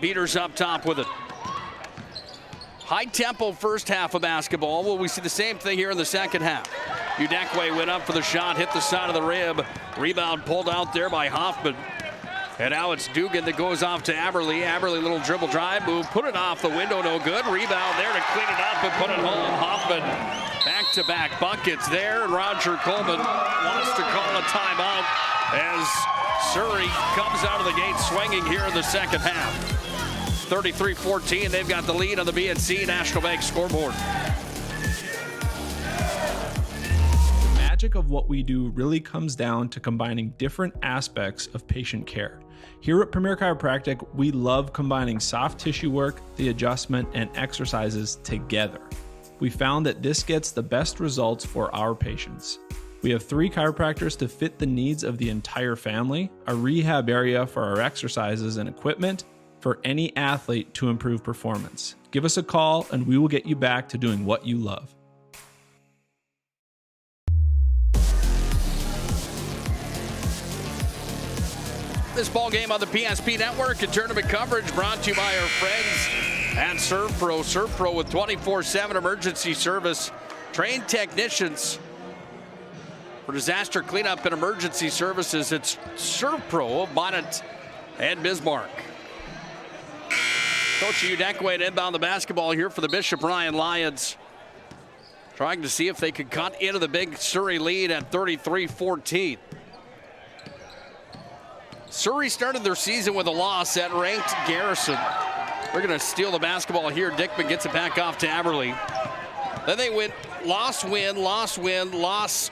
Beaters up top with it. High tempo first half of basketball. Will we see the same thing here in the second half? Udekwe went up for the shot, hit the side of the rib. Rebound pulled out there by Hoffman. And now it's Dugan that goes off to Aberly. Aberly, little dribble drive move, put it off the window, no good. Rebound there to clean it up and put it home. Hoffman back-to-back buckets there. And Roger Coleman wants to call a timeout as Surrey comes out of the gate swinging here in the second half. 33-14, they've got the lead on the BNC National Bank scoreboard. The magic of what we do really comes down to combining different aspects of patient care. Here at Premier Chiropractic, we love combining soft tissue work, the adjustment, and exercises together. We found that this gets the best results for our patients. We have 3 chiropractors to fit the needs of the entire family, a rehab area for our exercises and equipment, for any athlete to improve performance. Give us a call and we will get you back to doing what you love. This ball game on the PSP Network and tournament coverage brought to you by our friends at ServPro. ServPro with 24/7 emergency service. Trained technicians for disaster cleanup and emergency services. It's ServPro of Bonnet and Bismarck. Coach Udekwe to inbound the basketball here for the Bishop Ryan Lions. trying to see if they could cut into the big Surrey lead at 33-14. Surrey started their season with a loss at ranked Garrison. They're going to steal the basketball here. Dickman gets it back off to Aberley. Then they went loss, win, loss, win, loss.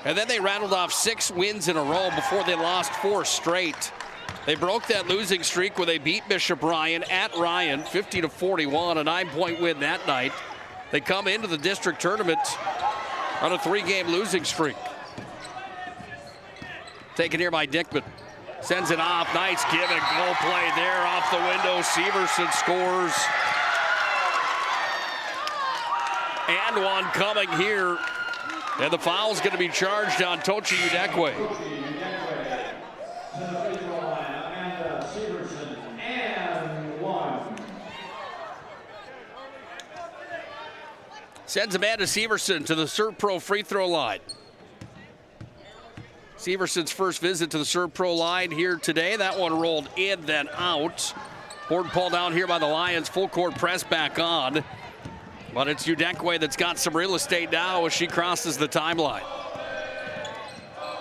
And then they rattled off 6 wins in a row before they lost 4 straight. They broke that losing streak where they beat Bishop Ryan at Ryan 50-41, a 9-point win that night. They come into the district tournament on a 3-game losing streak. Taken here by Dickman. Sends it off. Nice give and go play there off the window. Severson scores. And one coming here. And the foul's going to be charged on Tochi Udekwe. Sends Amanda Severson to the Serve Pro free throw line. Severson's first visit to the Serve Pro line here today. That one rolled in, then out. Board pulled down here by the Lions. Full court press back on. But it's Udekwe that's got some real estate now as she crosses the timeline.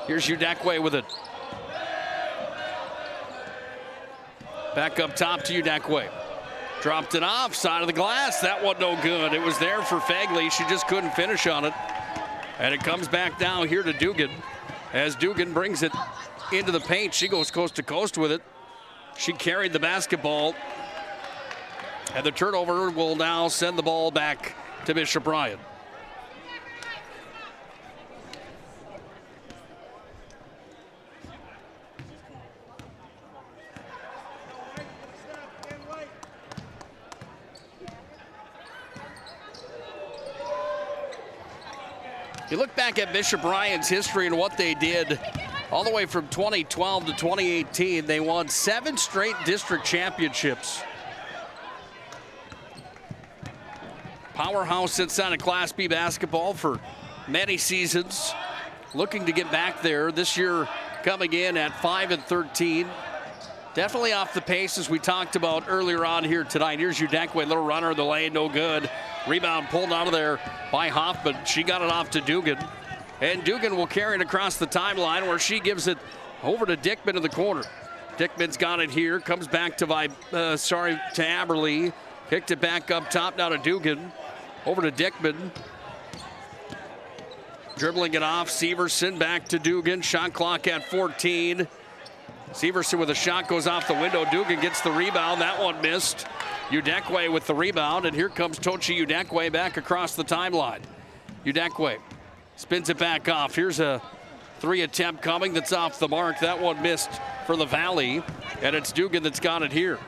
Here's Udekwe with it. Back up top to Udekwe. Dropped it off, side of the glass. That one no good. It was there for Fagley. She just couldn't finish on it. And it comes back down here to Dugan. As Dugan brings it into the paint, she goes coast to coast with it. She carried the basketball. And the turnover will now send the ball back to Bishop Ryan. You look back at Bishop Ryan's history and what they did all the way from 2012 to 2018. They won 7 straight district championships. Powerhouse inside of Class B basketball for many seasons. Looking to get back there this year, coming in at 5-13. Definitely off the pace as we talked about earlier on here tonight. Here's Udekwe, little runner in the lane, no good. Rebound pulled out of there by Hoffman. She got it off to Dugan. And Dugan will carry it across the timeline where she gives it over to Dickman in the corner. Dickman's got it here, comes back to Aberley. Kicked it back up top now to Dugan. Over to Dickman. Dribbling it off, Severson back to Dugan. Shot clock at 14. Severson with a shot goes off the window. Dugan gets the rebound. That one missed. Udekwe with the rebound, and here comes Tochi Udekwe back across the timeline. Udekwe spins it back off. Here's a 3 attempt coming that's off the mark. That one missed for the Valley, and it's Dugan that's got it here.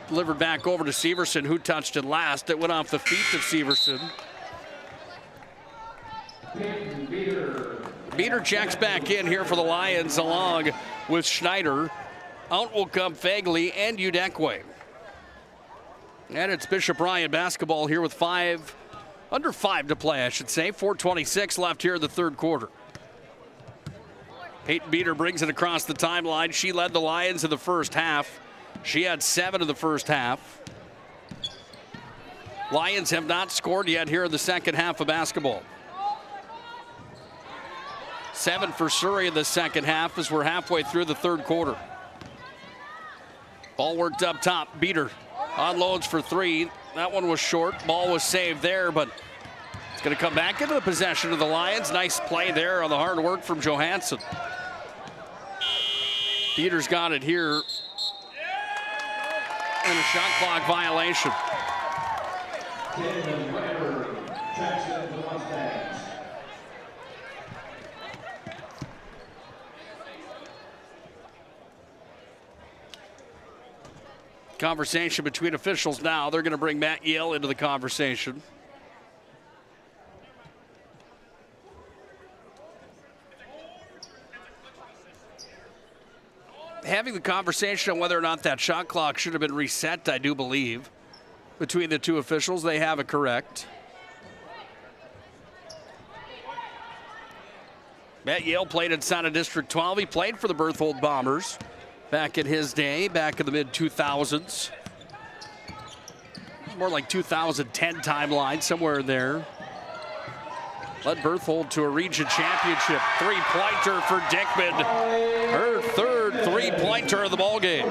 Delivered back over to Severson, who touched it last. It went off the feet of Severson. Beater checks back in here for the Lions along with Schneider. Out will come Fagley and Udekwe. And it's Bishop Ryan basketball here with under 5 to play, I should say. 4:26 left here in the third quarter. Peyton Beater brings it across the timeline. She led the Lions in the first half. She had 7 in the first half. Lions have not scored yet here in the second half of basketball. 7 for Surrey in the second half as we're halfway through the third quarter. Ball worked up top. Beater unloads for 3. That one was short. Ball was saved there, but it's going to come back into the possession of the Lions. Nice play there on the hard work from Johansson. Beater's got it here. And a shot clock violation. Conversation between officials now. They're going to bring Matt Yale into the conversation. Having the conversation on whether or not that shot clock should have been reset, I do believe. Between the two officials, they have it correct. Matt Yale played inside of District 12. He played for the Berthold Bombers back in his day, back in the mid-2000s. more like 2010 timeline, somewhere there. Led Berthold to a region championship. Three-pointer for Dickman. Her third three-pointer of the ballgame.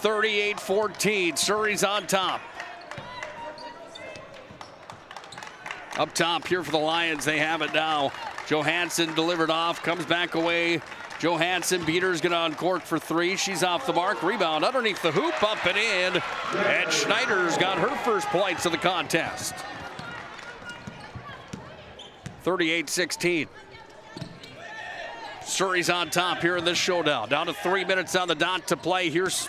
38-14, Surrey's on top. Up top here for the Lions, they have it now. Johansson delivered off, comes back away. Johansson, Beater's gonna uncork for three. She's off the mark, rebound underneath the hoop, up and in. And Schneider's got her first points of the contest. 38-16. Surrey's on top here in this showdown. Down to 3 minutes on the dot to play. Here's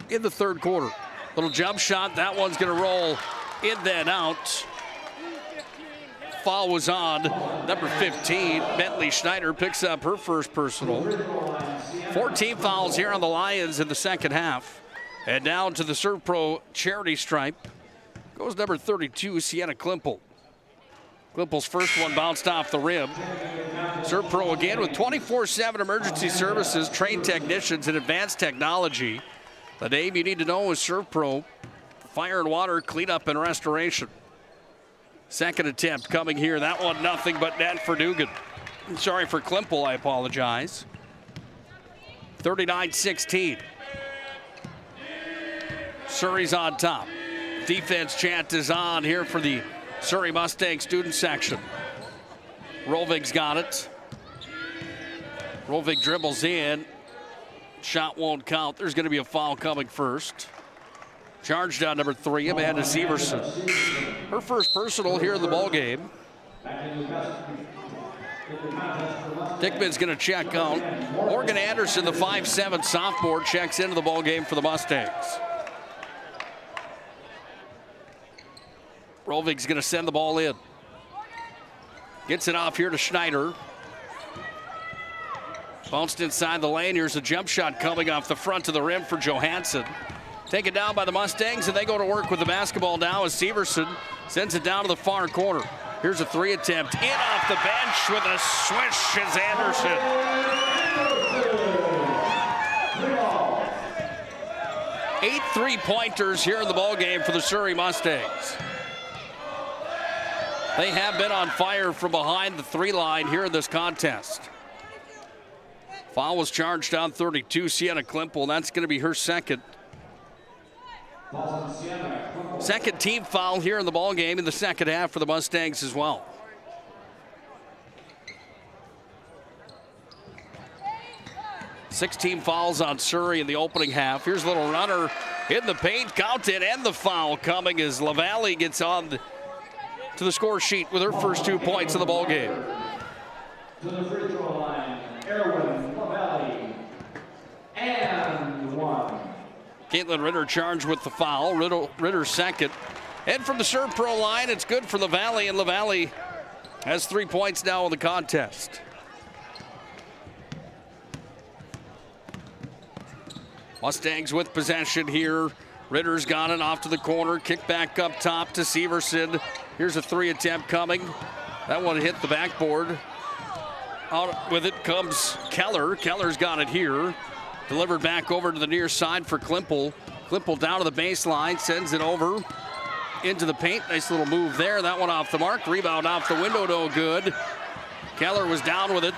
in the third quarter. Little jump shot, that one's gonna roll in then out. Foul was on number 15. Bentley Schneider picks up her first personal. 14 fouls here on the Lions in the second half. And down to the Serve Pro charity stripe goes number 32, Sienna Klimpel. Klimpel's first one bounced off the rim. Serve Pro again with 24/7 emergency services, trained technicians, and advanced technology. The name you need to know is Serve Pro. Fire and water, cleanup, and restoration. Second attempt coming here. That one nothing but net for Dugan. Sorry for Klimpel, I apologize. 39-16. Surrey's on top. Defense chant is on here for the Surrey Mustang student section. Rovig's got it. Rovig dribbles in. Shot won't count. There's going to be a foul coming first. Charged on number 3, Amanda Severson. Her first personal here in the ballgame. Dickman's going to check out. Morgan Anderson, the 5'7" sophomore, checks into the ballgame for the Mustangs. Rovig's going to send the ball in. Gets it off here to Schneider. Bounced inside the lane. Here's a jump shot coming off the front of the rim for Johansson. Taken down by the Mustangs, and they go to work with the basketball now as Severson sends it down to the far corner. Here's a three attempt. In off the bench with a swish is Anderson. 8 3-pointers here in the ballgame for the Surrey Mustangs. They have been on fire from behind the 3 line here in this contest. Foul was charged on 32, Sienna Klimpel. That's going to be her second. Second team foul here in the ballgame in the second half for the Mustangs as well. Six team fouls on Surrey in the opening half. Here's a little runner in the paint, counted, and the foul coming as LaValle gets on to the score sheet with her first 2 points of the ballgame. To the free throw line, Erwin LaValle, and one. Caitlin Ritter charged with the foul. Ritter second. And from the Serve Pro line, it's good for LaValle, and LaValle has 3 points now in the contest. Mustangs with possession here. Ritter's got it off to the corner. Kick back up top to Severson. Here's a 3 attempt coming. That one hit the backboard. Out with it comes Keller. Keller's got it here. Delivered back over to the near side for Klimpel. Klimpel down to the baseline, sends it over into the paint. Nice little move there. That one off the mark. Rebound off the window, no good. Keller was down with it,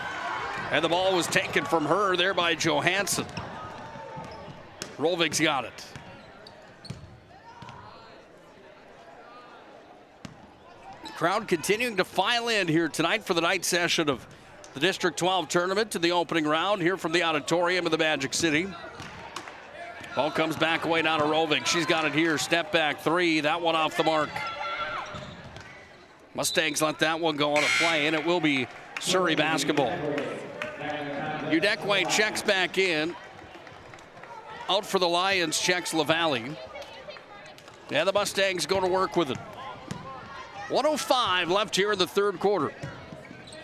and the ball was taken from her there by Johansson. Rovig's got it. Crowd continuing to file in here tonight for the night session of the District 12 tournament to the opening round here from the auditorium of the Magic City. Ball comes back away down to Rovig. She's got it here. Step back 3. That one off the mark. Mustangs let that one go on a play, and it will be Surrey basketball. Udekwe checks back in. Out for the Lions, checks LaValle. And the Mustangs go to work with it. 1:05 left here in the third quarter.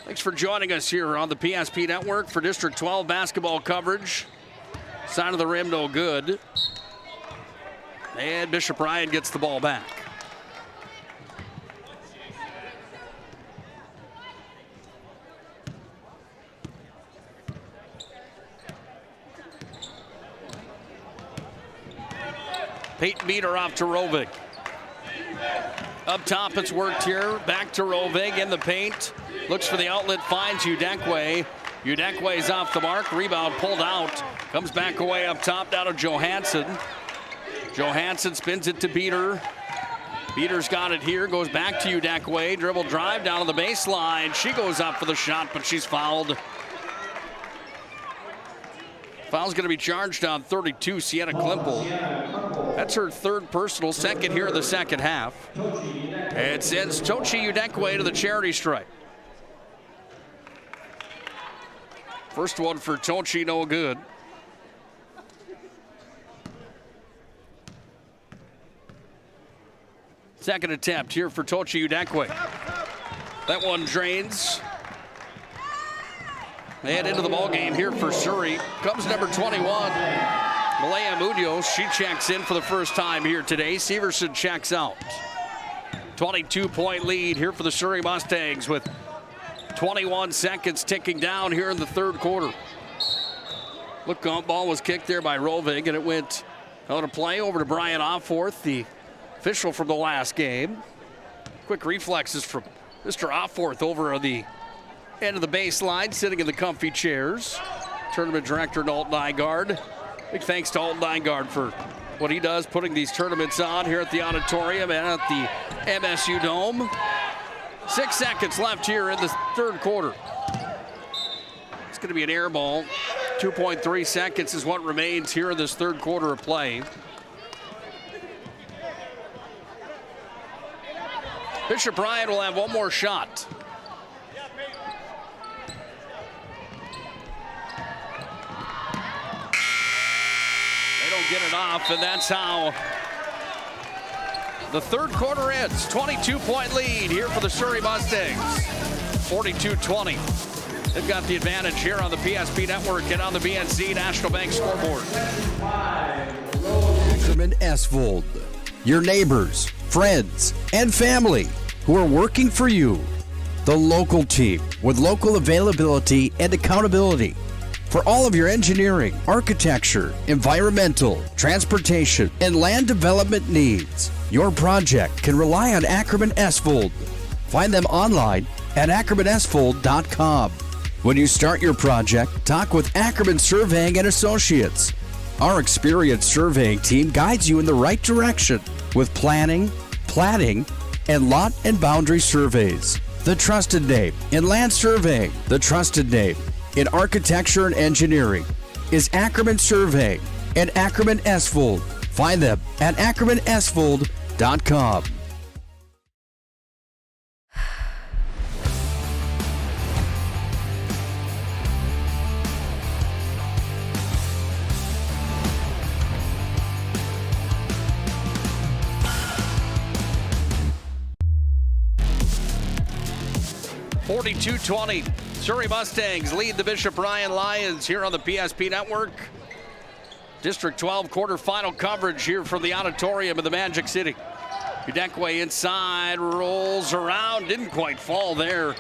Thanks for joining us here on the PSP Network for District 12 basketball coverage. Side of the rim, no good. And Bishop Ryan gets the ball back. Peyton Beater off to Rovig. Up top, it's worked here. Back to Rovig in the paint. Looks for the outlet, finds Udekwe. Udekwe's off the mark. Rebound pulled out. Comes back away up top, down to Johansson. Johansson spins it to Beater. Beater's got it here. Goes back to Udekwe. Dribble drive down to the baseline. She goes up for the shot, but she's fouled. Foul's going to be charged on 32, Sienna Klimpel. That's her third personal, second here in the second half. It sends Tochi Udekwe to the charity stripe. First one for Tochi, no good. Second attempt here for Tochi Udekwe. That one drains. They head into the ball game here for Surrey. Comes number 21, Malaya Munoz. She checks in for the first time here today. Severson checks out. 22-point lead here for the Surrey Mustangs with 21 seconds ticking down here in the third quarter. Look, ball was kicked there by Rovig, and it went out of play over to Brian Offorth, the official from the last game. Quick reflexes from Mr. Offorth over on the end of the baseline, sitting in the comfy chairs. Tournament director Alton Nygaard. Big thanks to Alton Nygaard for what he does, putting these tournaments on here at the auditorium and at the MSU Dome. 6 seconds left here in the third quarter. It's going to be an air ball. 2.3 seconds is what remains here in this third quarter of play. Bishop Ryan will have one more shot. They don't get it off, and that's how the third quarter ends. 22-point lead here for the Surrey Mustangs. 42-20. They've got the advantage here on the PSP network and on the BNC National Bank scoreboard. Ackerman Esvold, your neighbors, friends, and family who are working for you. The local team with local availability and accountability for all of your engineering, architecture, environmental, transportation, and land development needs. Your project can rely on Ackerman Esvold. Find them online at ackermanesvold.com. When you start your project, talk with Ackerman Surveying and Associates. Our experienced surveying team guides you in the right direction with planning, platting, and lot and boundary surveys. The trusted name in land surveying, the trusted name in architecture and engineering is Ackerman Surveying and Ackerman Esvold. Find them at ackermanesvold.com. .42-20. Surrey Mustangs lead the Bishop Ryan Lions here on the PSP network. District 12 quarterfinal coverage here from the auditorium of the Magic City. Udekwe inside, rolls around, didn't quite fall there.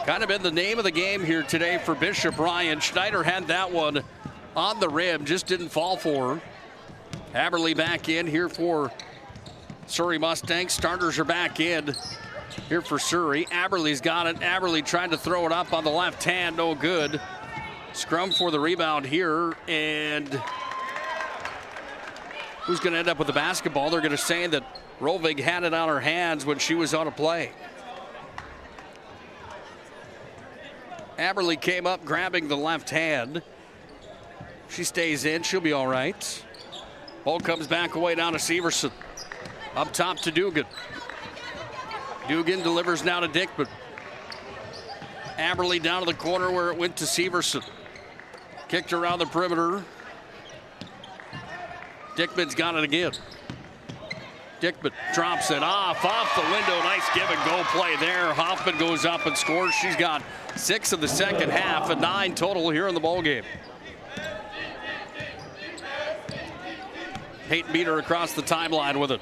Kind of been the name of the game here today for Bishop Ryan. Schneider had that one on the rim, just didn't fall for her. Haberly back in here for Surrey Mustangs. Starters are back in here for Surrey. Aberley's got it. Aberley tried to throw it up on the left hand, no good. Scrum for the rebound here, and who's going to end up with the basketball? They're going to say that Rovig had it on her hands when she was on a play. Aberley came up grabbing the left hand. She stays in. She'll be all right. Ball comes back away down to Severson. Up top to Dugan. Dugan delivers now to Dickman. Aberley down to the corner where it went to Severson. Kicked around the perimeter. Dickman's got it again. Dickman drops it off the window. Nice give and go play there. Hoffman goes up and scores. She's got 6 in the second half and 9 total here in the ballgame. Peyton Beater across the timeline with it.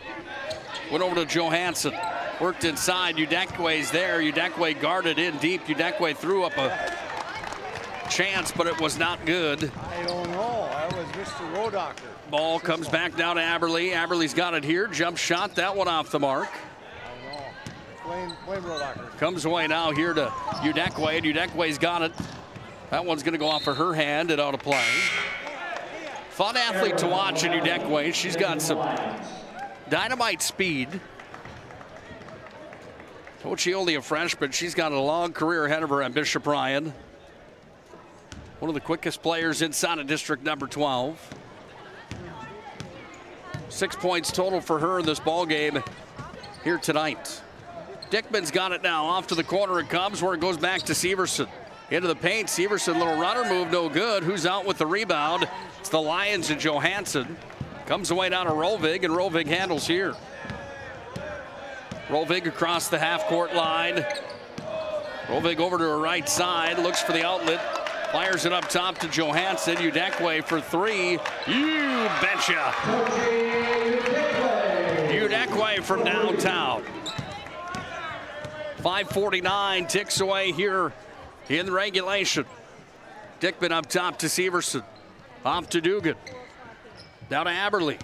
Went over to Johansson. Worked inside. Udekwe's there. Udekwe guarded in deep. Udekwe threw up a chance, but it was not good. I don't know. That was Mr. Rodocker. Ball comes back down to Aberly. Aberly's got it here. Jump shot, that one off the mark. I know. Blame Rodocker. Comes away now here to Udekwe, and Udekwe's got it. That one's going to go off of her hand and out of play. Fun athlete to watch in Udekwe. She's got some dynamite speed. Told she only a freshman. She's got a long career ahead of her at Bishop Ryan. One of the quickest players inside of district number 12. 6 points total for her in this ball game here tonight. Dickman's got it now. Off to the corner it comes, where it goes back to Severson. Into the paint. Severson, little runner move, no good. Who's out with the rebound? It's the Lions and Johansson. Comes away down to Rovig, and Rovig handles here. Rovig across the half-court line. Rovig over to her right side, looks for the outlet. Fires it up top to Johansson. Udekwe for three. You betcha. Udekwe from downtown. 5:49 ticks away here in regulation. Dickman up top to Severson. Off to Dugan. Down to Aberly.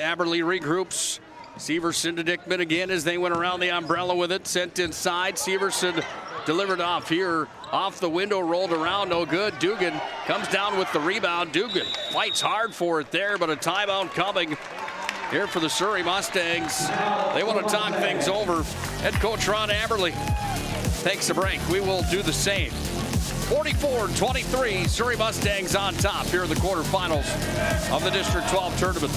Aberly regroups. Severson to Dickman again as they went around the umbrella with it. Sent inside. Severson delivered off here. Off the window, rolled around, no good. Dugan comes down with the rebound. Dugan fights hard for it there, but a timeout coming here for the Surrey Mustangs. They want to talk things over. Head coach Ron Aberly takes a break. We will do the same. 44-23, Surrey Mustangs on top here in the quarterfinals of the District 12 tournament.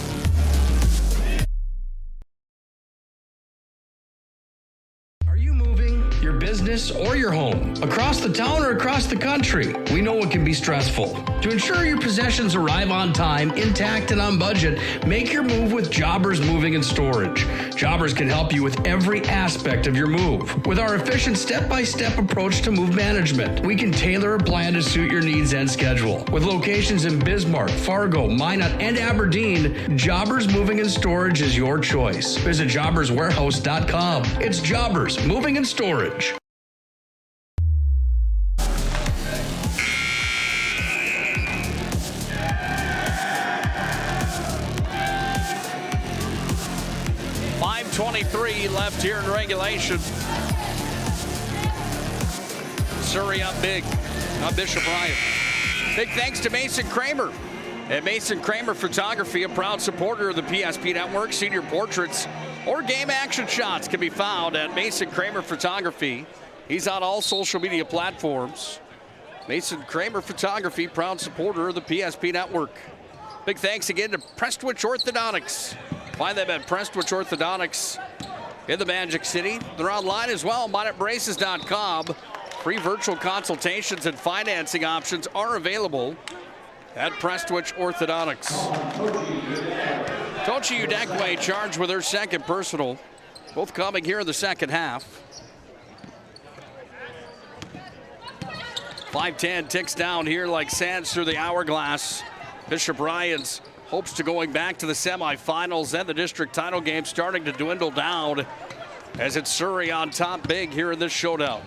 Your business or your home, across the town or across the country. We know it can be stressful. To ensure your possessions arrive on time, intact, and on budget, make your move with Jobbers Moving and Storage. Jobbers can help you with every aspect of your move. With our efficient step-by-step approach to move management, we can tailor a plan to suit your needs and schedule. With locations in Bismarck, Fargo, Minot, and Aberdeen, Jobbers Moving and Storage is your choice. Visit jobberswarehouse.com. It's Jobbers Moving and Storage. .23 left here in regulation. Surrey up big on Bishop Ryan. Big thanks to Mason Kramer at Mason Kramer Photography, a proud supporter of the PSP Network. Senior portraits or game action shots can be found at Mason Kramer Photography. He's on all social media platforms. Mason Kramer Photography, proud supporter of the PSP Network. Big thanks again to Prestwich Orthodontics. Find them at Prestwich Orthodontics in the Magic City. They're online as well, minotbraces.com. Free virtual consultations and financing options are available at Prestwich Orthodontics. Tochi Udekwe charged with her second personal. Both coming here in the second half. 5:10 ticks down here like sands through the hourglass. Bishop Ryan's hopes to going back to the semifinals and the district title game starting to dwindle down as it's Surrey on top big here in this showdown.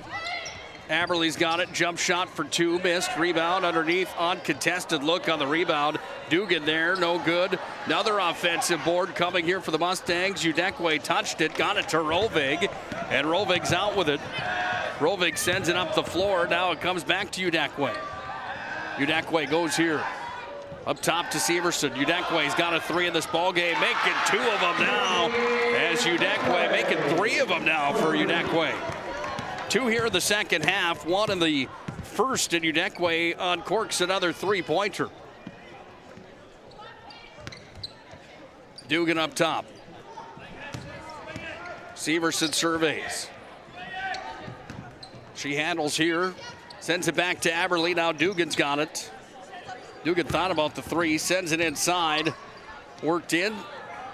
Aberly's got it. Jump shot for two. Missed. Rebound underneath. Uncontested look on the rebound. Dugan there. No good. Another offensive board coming here for the Mustangs. Udekwe touched it. Got it to Rovig. And Rovig's out with it. Rovig sends it up the floor. Now it comes back to Udekwe. Udekwe goes here. Up top to Severson. Udekwe's got a three in this ball game, making two of them now. As Udekwe making three of them now for Udekwe. Two here in the second half, one in the first, and Udekwe uncorks another three-pointer. Dugan up top. Severson surveys. She handles here, sends it back to Aberly. Now Dugan's got it. Dugan thought about the three, sends it inside. Worked in.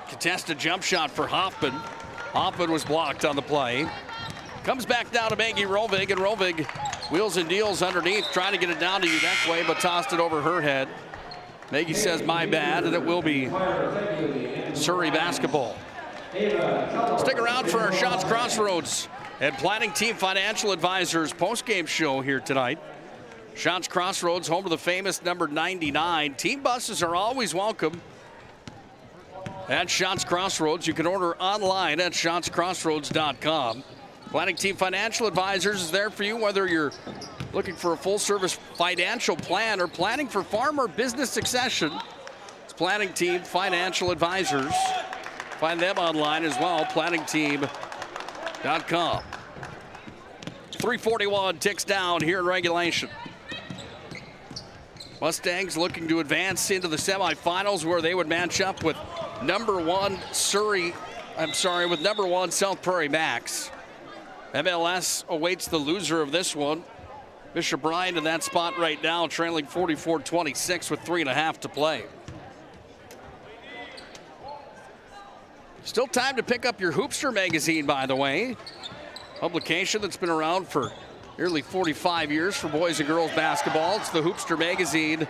Contested jump shot for Hoffman. Hoffman was blocked on the play. Comes back down to Maggie Rovig, and Rovig wheels and deals underneath, trying to get it down to Udekwe, but tossed it over her head. Maggie says, my bad, and it will be Surrey basketball. Stick around for our Shots Crossroads and Planning Team Financial Advisors post-game show here tonight. Schatz Crossroads, home of the famous number 99. Team buses are always welcome at Schatz Crossroads. You can order online at schatzcrossroads.com. Planning Team Financial Advisors is there for you, whether you're looking for a full-service financial plan or planning for farm or business succession. It's Planning Team Financial Advisors. Find them online as well, planningteam.com. 3:41 ticks down here in regulation. Mustangs looking to advance into the semifinals where they would match up with number one South Prairie Max. MLS awaits the loser of this one. Bishop Bryan in that spot right now, trailing 44-26 with 3.5 to play. Still time to pick up your Hoopster magazine, by the way. Publication that's been around for nearly 45 years for boys and girls basketball. It's the Hoopster magazine. You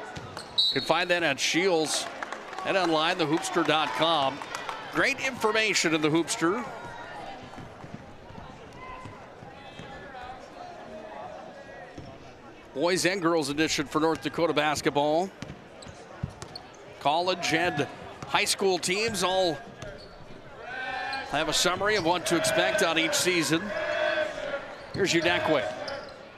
can find that at Shields and online, thehoopster.com. Great information in the Hoopster. Boys and girls edition for North Dakota basketball. College and high school teams all have a summary of what to expect on each season. Here's Udekwe.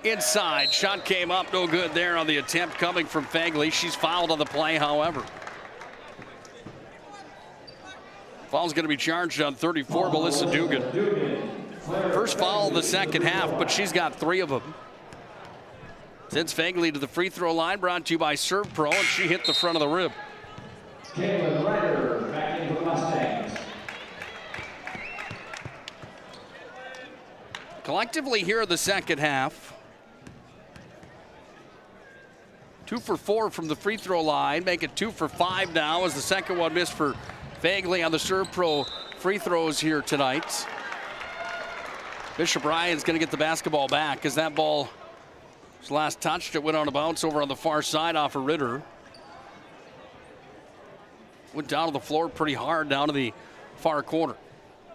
Inside, shot came up, no good there on the attempt coming from Fagley. She's fouled on the play, however. Foul's going to be charged on 34, Melissa Dugan. First foul of the second half, but she's got 3 of them. Sends Fagley to the free throw line, brought to you by Serve Pro, and she hit the front of the rim. Caitlin Ryder back into the Mustangs. Collectively here in the second half, 2 for 4 from the free throw line, make it 2 for 5 now as the second one missed for Fagley on the Serve Pro free throws here tonight. Bishop Bryan's going to get the basketball back as that ball was last touched. It went on a bounce over on the far side off of Ritter. Went down to the floor pretty hard down to the far corner.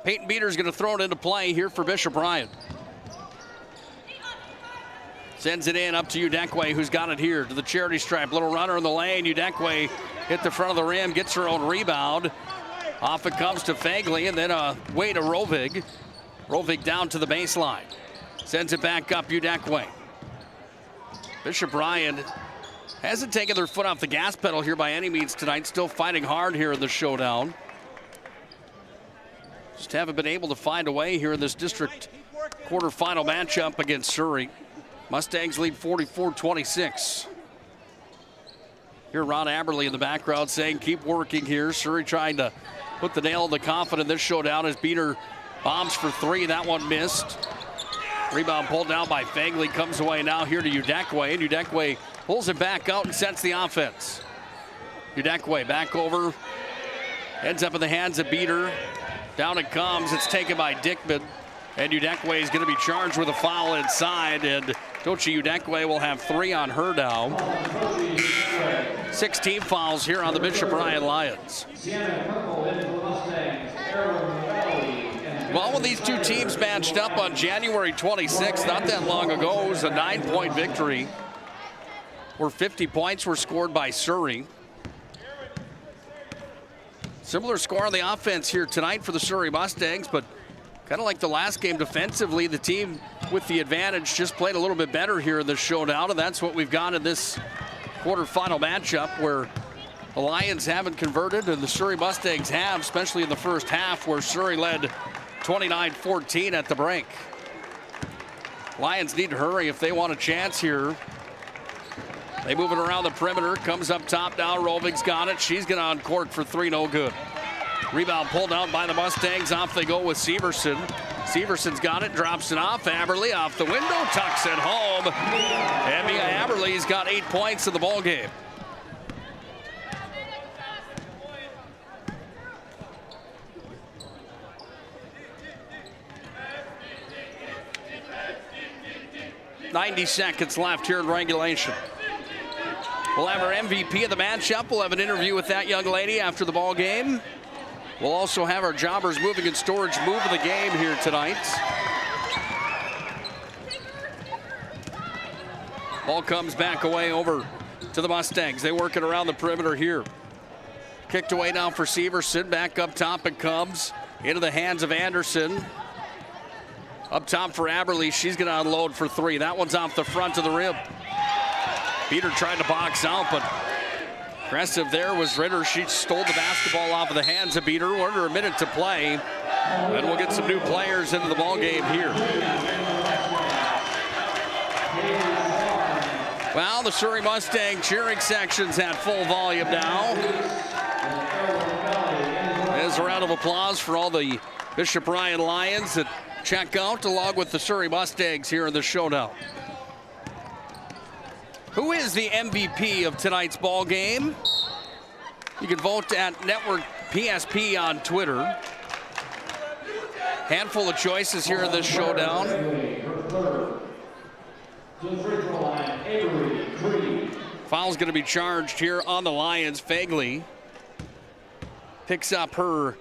Peyton Beater's going to throw it into play here for Bishop Bryan. Sends it in up to Udekwe, who's got it here to the charity stripe. Little runner in the lane. Udekwe hit the front of the rim, gets her own rebound. Off it comes to Fagley, and then away to Rovig. Rovig down to the baseline. Sends it back up, Udekwe. Bishop Bryan hasn't taken their foot off the gas pedal here by any means tonight. Still fighting hard here in the showdown. Just haven't been able to find a way here in this district quarterfinal matchup against Surrey. Mustangs lead 44-26. Here Ron Aberle in the background saying keep working here. Surrey trying to put the nail in the coffin in this showdown as Beater bombs for 3. That one missed. Rebound pulled down by Fagley. Comes away now here to Udekwe. And Udekwe pulls it back out and sets the offense. Udekwe back over. Ends up in the hands of Beater. Down it comes. It's taken by Dickman. And Udekwe is going to be charged with a foul inside. And Tochi Udekwe will have 3 on her now. 16 fouls here on the Bishop Bryan Lions. Well, when these two teams matched up on January 26th, not that long ago, it was a 9-point victory where 50 points were scored by Surrey. Similar score on the offense here tonight for the Surrey Mustangs, but kind of like the last game defensively, the team with the advantage just played a little bit better here in this showdown, and that's what we've got in this quarterfinal matchup where the Lions haven't converted and the Surrey Mustangs have, especially in the first half where Surrey led 29-14 at the break. Lions need to hurry if they want a chance here. They move it around the perimeter, comes up top now, Rovig's got it. She's going to on-court for 3, no good. Rebound pulled out by the Mustangs. Off they go with Severson. Severson's got it, drops it off. Aberle off the window, tucks it home. And Mia Aberle's got 8 points in the ball game. .90 seconds left here in regulation. We'll have our MVP of the matchup. We'll have an interview with that young lady after the ball game. We'll also have our Jobbers Moving and Storage move of the game here tonight. Ball comes back away over to the Mustangs. They work it around the perimeter here. Kicked away now for Severson. Back up top it comes into the hands of Anderson. Up top for Aberle. She's going to unload for three. That one's off the front of the rim. Peter tried to box out, but aggressive there was Ritter. She stole the basketball off of the hands of Peter. Under a minute to play. And we'll get some new players into the ball game here. Well, the Surrey Mustang cheering section's at full volume now. There's a round of applause for all the Bishop Ryan Lions that check out along with the Surrey Mustangs here in the showdown. Who is the MVP of tonight's ball game? You can vote at Network PSP on Twitter. Handful of choices here in this showdown. Foul's going to be charged here on the Lions. Fagley picks up her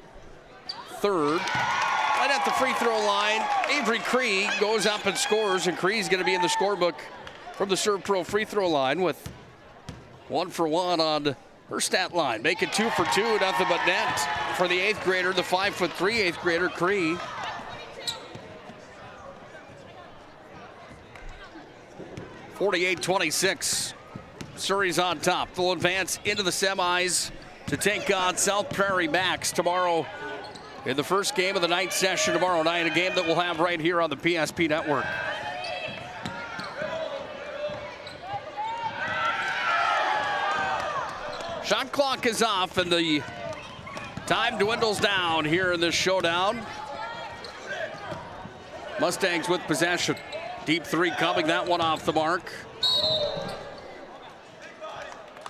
third. Right at the free throw line, Avery Cree goes up and scores, and Cree's going to be in the scorebook from the Serve Pro free throw line with 1 for 1 on her stat line. Make it 2 for 2, nothing but net for the 8th grader, the 5'3" 8th grader Cree. (48-26). Surrey's on top. They'll advance into the semis to take on South Prairie Max tomorrow in the first game of the night session tomorrow night, a game that we'll have right here on the PSP network. Shot clock is off and the time dwindles down here in this showdown. Mustangs with possession. Deep three coming, that one off the mark.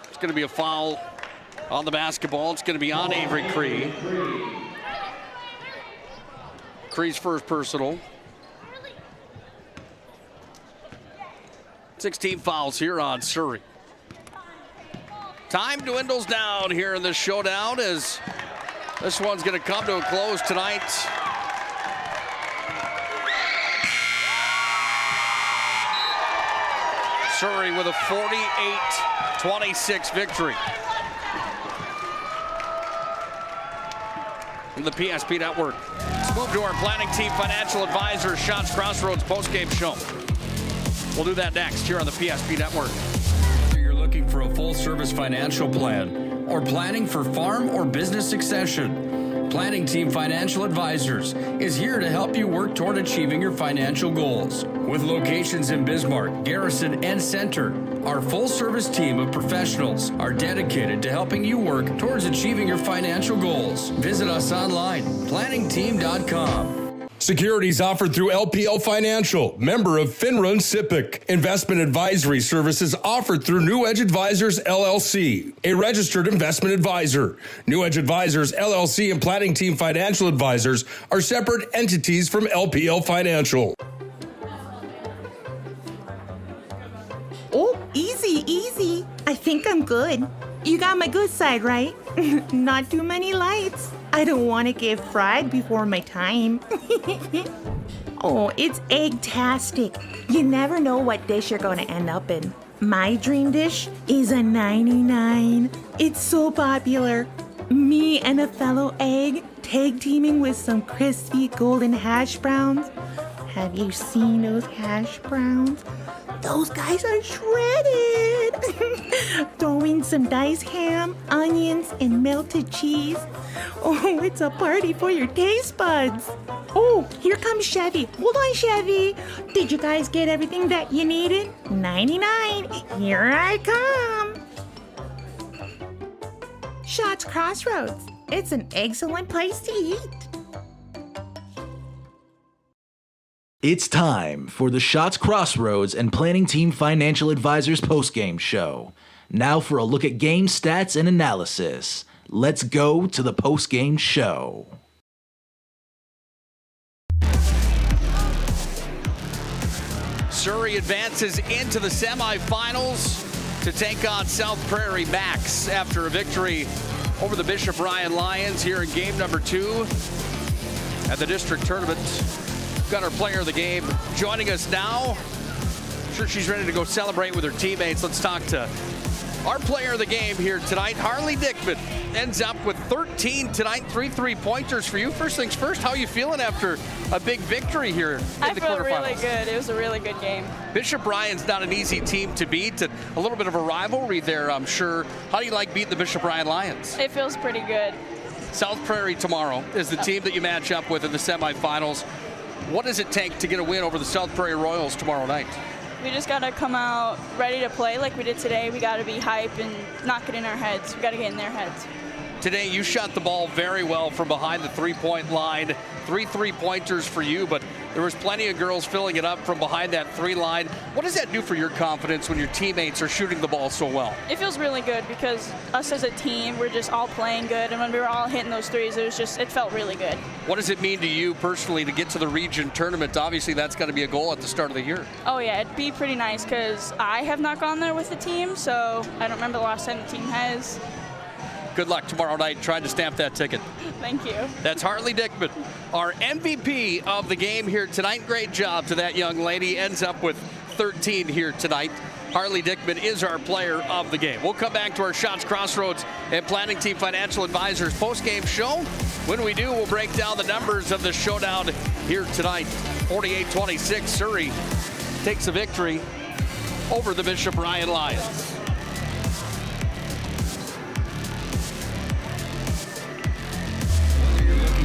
It's going to be a foul on the basketball. It's going to be on Avery Cree. Cree's first personal. 16 fouls here on Surrey. Time dwindles down here in this showdown as this one's going to come to a close tonight. Surrey with a 48-26 victory. In the PSP network. Let's move to our planning team financial advisor, Shots Crossroads postgame show. We'll do that next here on the PSP network. You're looking for a full service financial plan or planning for farm or business succession. Planning Team Financial Advisors is here to help you work toward achieving your financial goals. With locations in Bismarck, Garrison, and Center, our full-service team of professionals are dedicated to helping you work towards achieving your financial goals. Visit us online, planningteam.com. Securities offered through LPL Financial, member of FINRA and SIPC. Investment advisory services offered through New Edge Advisors, LLC, a registered investment advisor. New Edge Advisors, LLC, and Planning Team Financial Advisors are separate entities from LPL Financial. Oh, easy, easy. I think I'm good. You got my good side, right? Not too many lights. I don't want to get fried before my time. Oh, it's egg-tastic. You never know what dish you're going to end up in. My dream dish is a 99. It's so popular. Me and a fellow egg tag teaming with some crispy golden hash browns. Have you seen those hash browns? Those guys are shredded. Throw in some diced ham, onions, and melted cheese. Oh, it's a party for your taste buds. Oh, here comes Chevy. Hold on, Chevy. Did you guys get everything that you needed? 99. Here I come. Shots Crossroads. It's an excellent place to eat. It's time for the Shots Crossroads and Planning Team Financial Advisors postgame show. Now for a look at game stats and analysis. Let's go to the postgame show. Surrey advances into the semifinals to take on South Prairie Max after a victory over the Bishop Ryan Lions here in game number 2 at the district tournament. Got our player of the game joining us now. sure she's ready to go celebrate with her teammates. Let's talk to our player of the game here tonight, Harley Dickman. Ends up with 13 tonight, 3 3-pointers for you. First things first, how are you feeling after a big victory here in the quarterfinals? I feel really good. It was a really good game. Bishop Ryan's not an easy team to beat. A little bit of a rivalry there, I'm sure. How do you like beating the Bishop Ryan Lions? It feels pretty good. South Prairie tomorrow is the team that you match up with in the semifinals. What does it take to get a win over the South Prairie Royals tomorrow night? We just got to come out ready to play like we did today. We got to be hype and not get in our heads. We got to get in their heads. Today, you shot the ball very well from behind the three-point line. 3 3-pointers for you, but there was plenty of girls filling it up from behind that 3 line. What does that do for your confidence when your teammates are shooting the ball so well? It feels really good because us as a team, we're just all playing good, and when we were all hitting those threes, it felt really good. What does it mean to you personally to get to the region tournament? Obviously, that's got to be a goal at the start of the year. Oh yeah, it'd be pretty nice because I have not gone there with the team, so I don't remember the last time the team has. Good luck tomorrow night trying to stamp that ticket. Thank you. That's Harley Dickman, our MVP of the game here tonight. Great job to that young lady. Ends up with 13 here tonight. Harley Dickman is our player of the game. We'll come back to our Shots Crossroads and Planning Team Financial Advisors post-game show. When we do, we'll break down the numbers of the showdown here tonight. 48-26, Surrey takes a victory over the Bishop Ryan Lions.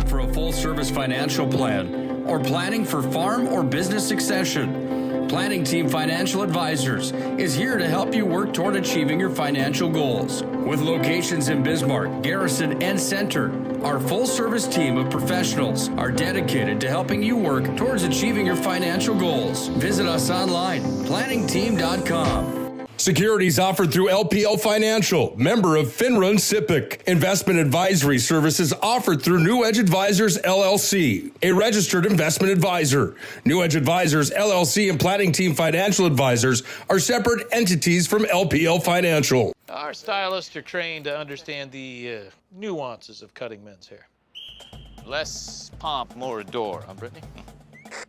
For a full-service financial plan or planning for farm or business succession, Planning Team Financial Advisors is here to help you work toward achieving your financial goals. With locations in Bismarck, Garrison, and Center, our full-service team of professionals are dedicated to helping you work towards achieving your financial goals. Visit us online, planningteam.com. Securities offered through LPL Financial, member of FINRA and SIPC. Investment advisory services offered through New Edge Advisors, LLC, a registered investment advisor. New Edge Advisors, LLC, and Planning Team Financial Advisors are separate entities from LPL Financial. Our stylists are trained to understand the nuances of cutting men's hair. Less pomp, more adore, huh, Brittany?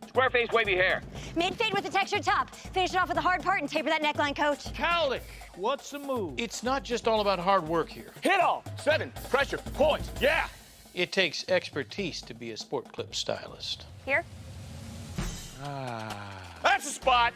Square face, wavy hair. Mid-fade with a textured top. Finish it off with the hard part and taper that neckline, coach. Cowlick, what's the move? It's not just all about hard work here. Hit all. 7. Pressure. Points. Yeah. It takes expertise to be a sport clip stylist. Here? That's the spot.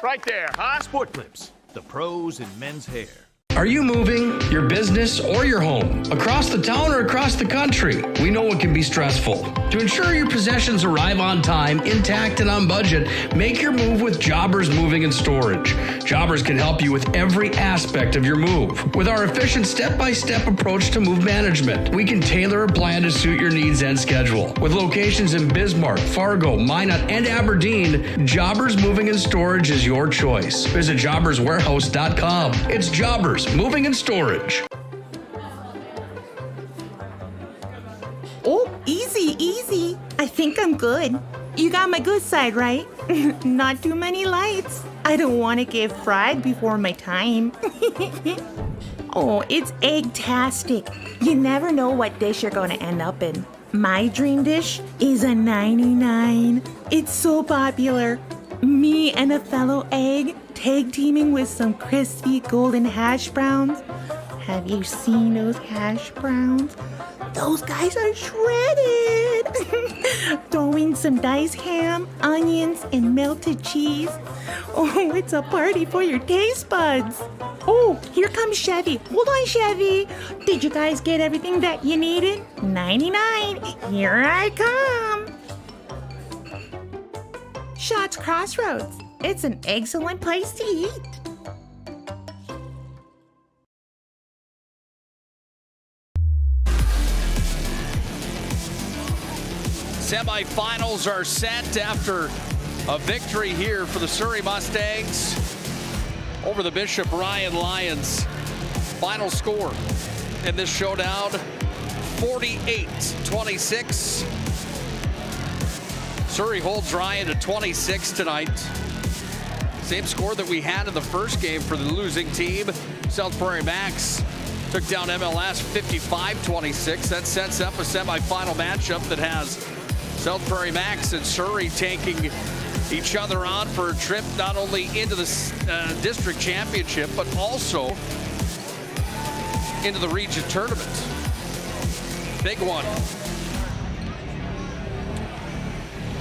Right there, huh? Sport Clips, the pros in men's hair. Are you moving your business or your home across the town or across the country? We know it can be stressful. To ensure your possessions arrive on time, intact, and on budget, make your move with Jobbers Moving and Storage. Jobbers can help you with every aspect of your move. With our efficient step-by-step approach to move management, we can tailor a plan to suit your needs and schedule. With locations in Bismarck, Fargo, Minot, and Aberdeen, Jobbers Moving and Storage is your choice. Visit jobberswarehouse.com. It's Jobbers Moving and Storage. Oh, easy, easy. I think I'm good. You got my good side, right? Not too many lights. I don't want to get fried before my time. Oh, it's egg-tastic. You never know what dish you're going to end up in. My dream dish is a 99. It's so popular. Me and a fellow egg tag teaming with some crispy golden hash browns. Have you seen those hash browns? Those guys are shredded. Throw in some diced ham, onions, and melted cheese. Oh, it's a party for your taste buds. Oh, here comes Chevy. Hold on, Chevy. Did you guys get everything that you needed? 99. Here I come. Shots Crossroads. It's an excellent place to eat. Semifinals are set after a victory here for the Surrey Mustangs over the Bishop Ryan Lions. Final score in this showdown, 48-26. Surrey holds Ryan to 26 tonight. Same score that we had in the first game for the losing team. South Prairie Max took down MLS 55-26. That sets up a semifinal matchup that has South Prairie Max and Surrey taking each other on for a trip not only into the district championship, but also into the region tournament. Big one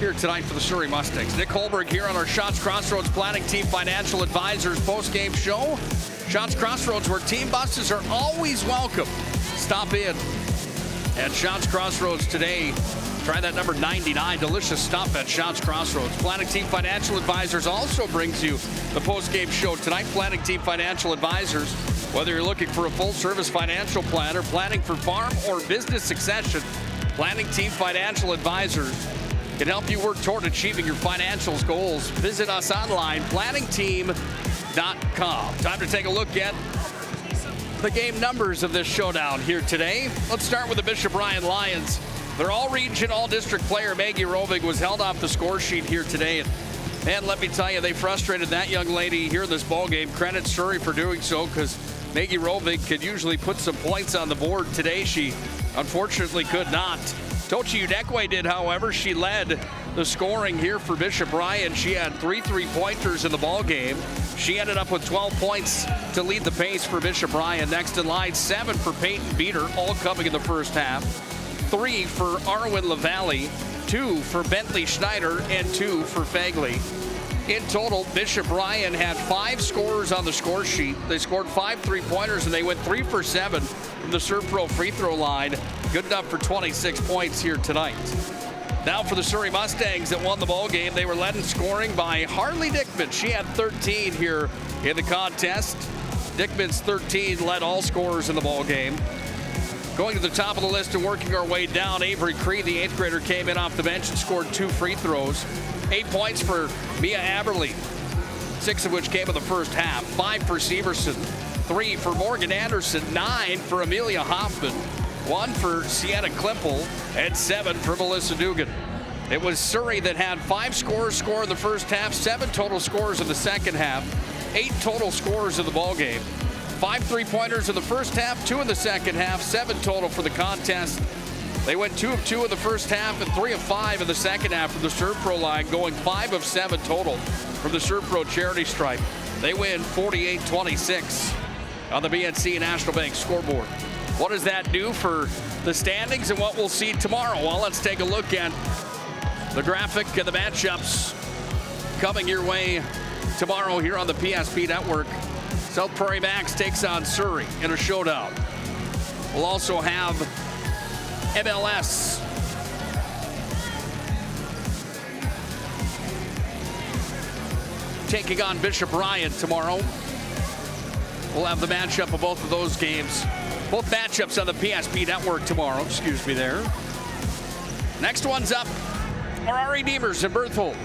here tonight for the Surrey Mustangs. Nick Hulberg here on our Shots Crossroads Planning Team Financial Advisors post-game show. Shots Crossroads, where team buses are always welcome. Stop in at Shots Crossroads today. Try that number 99. Delicious stuff at Shots Crossroads. Planning Team Financial Advisors also brings you the post-game show tonight. Planning Team Financial Advisors, whether you're looking for a full-service financial planner, planning for farm or business succession, Planning Team Financial Advisors can help you work toward achieving your financials goals. Visit us online, planningteam.com. Time to take a look at the game numbers of this showdown here today. Let's start with the Bishop Bryan Lions. Their all-region, all-district player, Maggie Rovig, was held off the score sheet here today. And let me tell you, they frustrated that young lady here in this ballgame. Credit Surrey for doing so, because Maggie Rovig could usually put some points on the board. Today, she unfortunately could not. Tochi Udekwe did, however. She led the scoring here for Bishop Bryan. She had 3 3-pointers in the ball game. She ended up with 12 points to lead the pace for Bishop Bryan. Next in line, 7 for Peyton Beater, all coming in the first half. 3 for Arwen LaValle, 2 for Bentley Schneider, and 2 for Fagley. In total, Bishop Bryan had 5 scorers on the score sheet. They scored 5 3-pointers, and they went 3 for 7 from the Serve Pro free throw line. Good enough for 26 points here tonight. Now for the Surrey Mustangs that won the ball game, they were led in scoring by Harley Dickman. She had 13 here in the contest. Dickman's 13 led all scorers in the ball game. Going to the top of the list and working our way down, Avery Creed, the 8th grader, came in off the bench and scored 2 free throws. 8 points for Mia Aberle, 6 of which came in the first half. 5 for Severson, 3 for Morgan Anderson, 9 for Amelia Hoffman, 1 for Sienna Klimpel, and 7 for Melissa Dugan. It was Surrey that had 5 scorers score in the first half, 7 total scores in the second half, 8 total scores in the ball game. 5 3-pointers in the first half, 2 in the second half, 7 total for the contest. They went 2 of 2 in the first half and 3 of 5 in the second half from the Serve Pro line, going 5 of 7 total from the Serve Pro charity stripe. They win 48-26 on the BNC National Bank scoreboard. What does that do for the standings and what we'll see tomorrow? Well, let's take a look at the graphic and the matchups coming your way tomorrow here on the PSP Network. South Prairie Max takes on Surrey in a showdown. We'll also have MLS taking on Bishop Bryan tomorrow. We'll have the matchup of both of those games. Both matchups on the PSP Network tomorrow. Excuse me there. Next one's up are RE Demers and Berthold.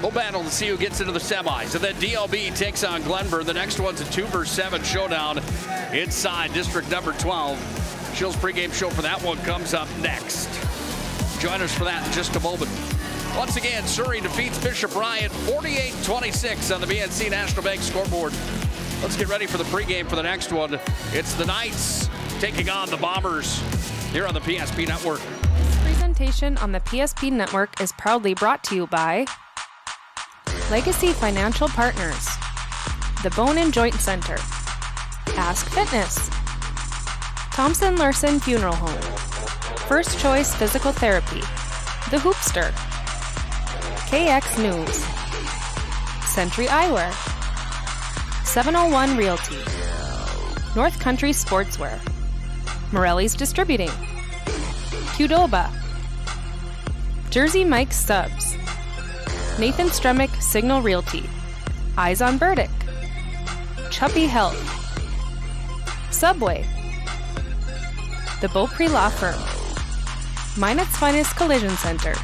We'll battle to see who gets into the semis. And then DLB takes on Glenburn. The next one's a 2-7 showdown inside District number 12. Shill's pregame show for that one comes up next. Join us for that in just a moment. Once again, Surrey defeats Bishop Bryan 48-26 on the BNC National Bank scoreboard. Let's get ready for the pregame for the next one. It's the Knights taking on the Bombers here on the PSP Network. This presentation on the PSP Network is proudly brought to you by Legacy Financial Partners, the Bone and Joint Center, Ask Fitness, Thompson Larson Funeral Home, First Choice Physical Therapy, The Hoopster, KX News, Century Eyewear, 701 Realty, North Country Sportswear, Morelli's Distributing, Qdoba, Jersey Mike's Subs, Nathan Stremick Signal Realty, Eyes on Burdick, Chuppy Health, Subway, The Beaupre Law Firm, Minot's Finest Collision Center,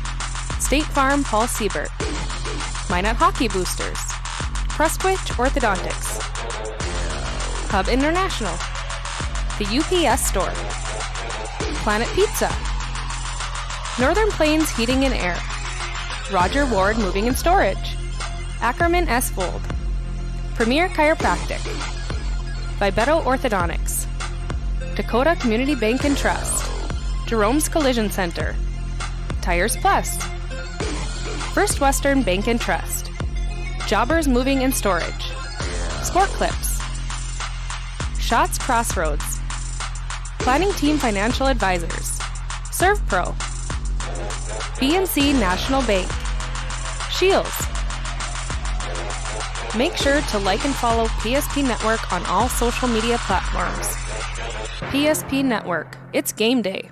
State Farm Paul Siebert, Minot Hockey Boosters, Prestwich Orthodontics, Hub International, The UPS Store, Planet Pizza, Northern Plains Heating and Air, Roger Ward Moving and Storage, Ackerman S. Fold, Premier Chiropractic, Vibeto Orthodontics, Dakota Community Bank and Trust, Jerome's Collision Center, Tires Plus, First Western Bank and Trust, Jobbers Moving and Storage, Sport Clips, Shots Crossroads, Planning Team Financial Advisors, ServPro, BNC National Bank, Shields. Make sure to like and follow PSP Network on all social media platforms. PSP Network, it's game day.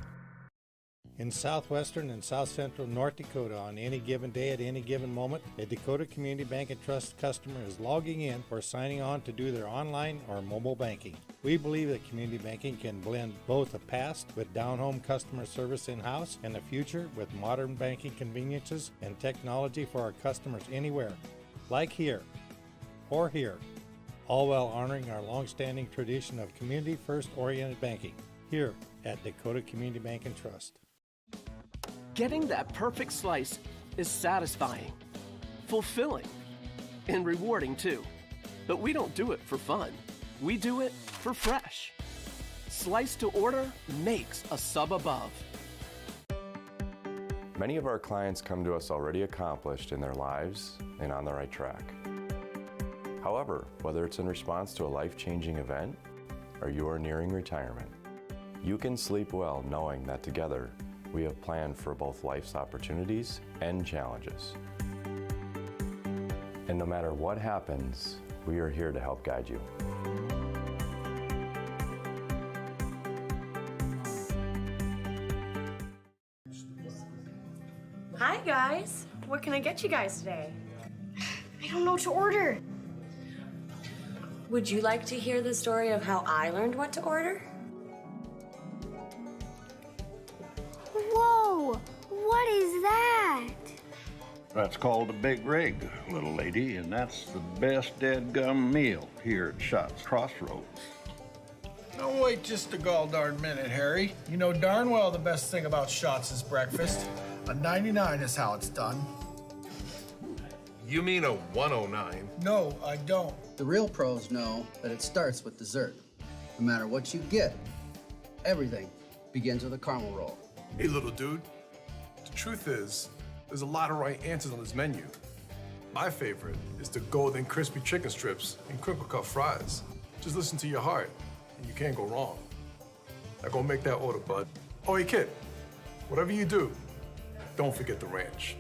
In southwestern and south central North Dakota, on any given day at any given moment, a Dakota Community Bank and Trust customer is logging in or signing on to do their online or mobile banking. We believe that community banking can blend both the past with down-home customer service in-house and the future with modern banking conveniences and technology for our customers anywhere, like here or here, all while honoring our long-standing tradition of community-first oriented banking here at Dakota Community Bank and Trust. Getting that perfect slice is satisfying, fulfilling, and rewarding too. But we don't do it for fun. We do it for fresh. Slice to order makes a sub above. Many of our clients come to us already accomplished in their lives and on the right track. However, whether it's in response to a life-changing event or you are nearing retirement, you can sleep well knowing that together we have planned for both life's opportunities and challenges. And no matter what happens, we are here to help guide you. Hi guys, what can I get you guys today? I don't know what to order. Would you like to hear the story of how I learned what to order? Whoa, what is that? That's called a big rig, little lady, and that's the best dead-gum meal here at Shots Crossroads. Don't wait just a gall-darn minute, Harry. You know darn well the best thing about Shots is breakfast. A 99 is how it's done. You mean a 109? No, I don't. The real pros know that it starts with dessert. No matter what you get, everything begins with a caramel roll. Hey, little dude. The truth is, there's a lot of right answers on this menu. My favorite is the golden crispy chicken strips and crinkle cut fries. Just listen to your heart, and you can't go wrong. Now go make that order, bud. Oh, hey, kid. Whatever you do, don't forget the ranch.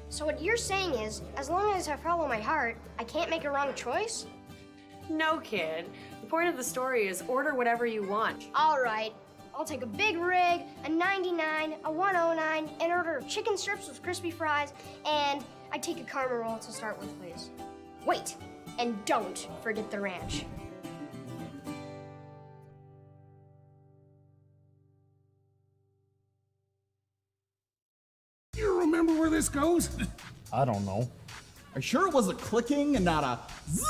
So what you're saying is, as long as I follow my heart, I can't make a wrong choice? No, kid. The point of the story is order whatever you want. All right. I'll take a big rig, a 99, a 109, an order of chicken strips with crispy fries, and I'd take a caramel roll to start with, please. Wait, and don't forget the ranch. You remember where this goes? I don't know. Are you sure it was a clicking and not a zzz,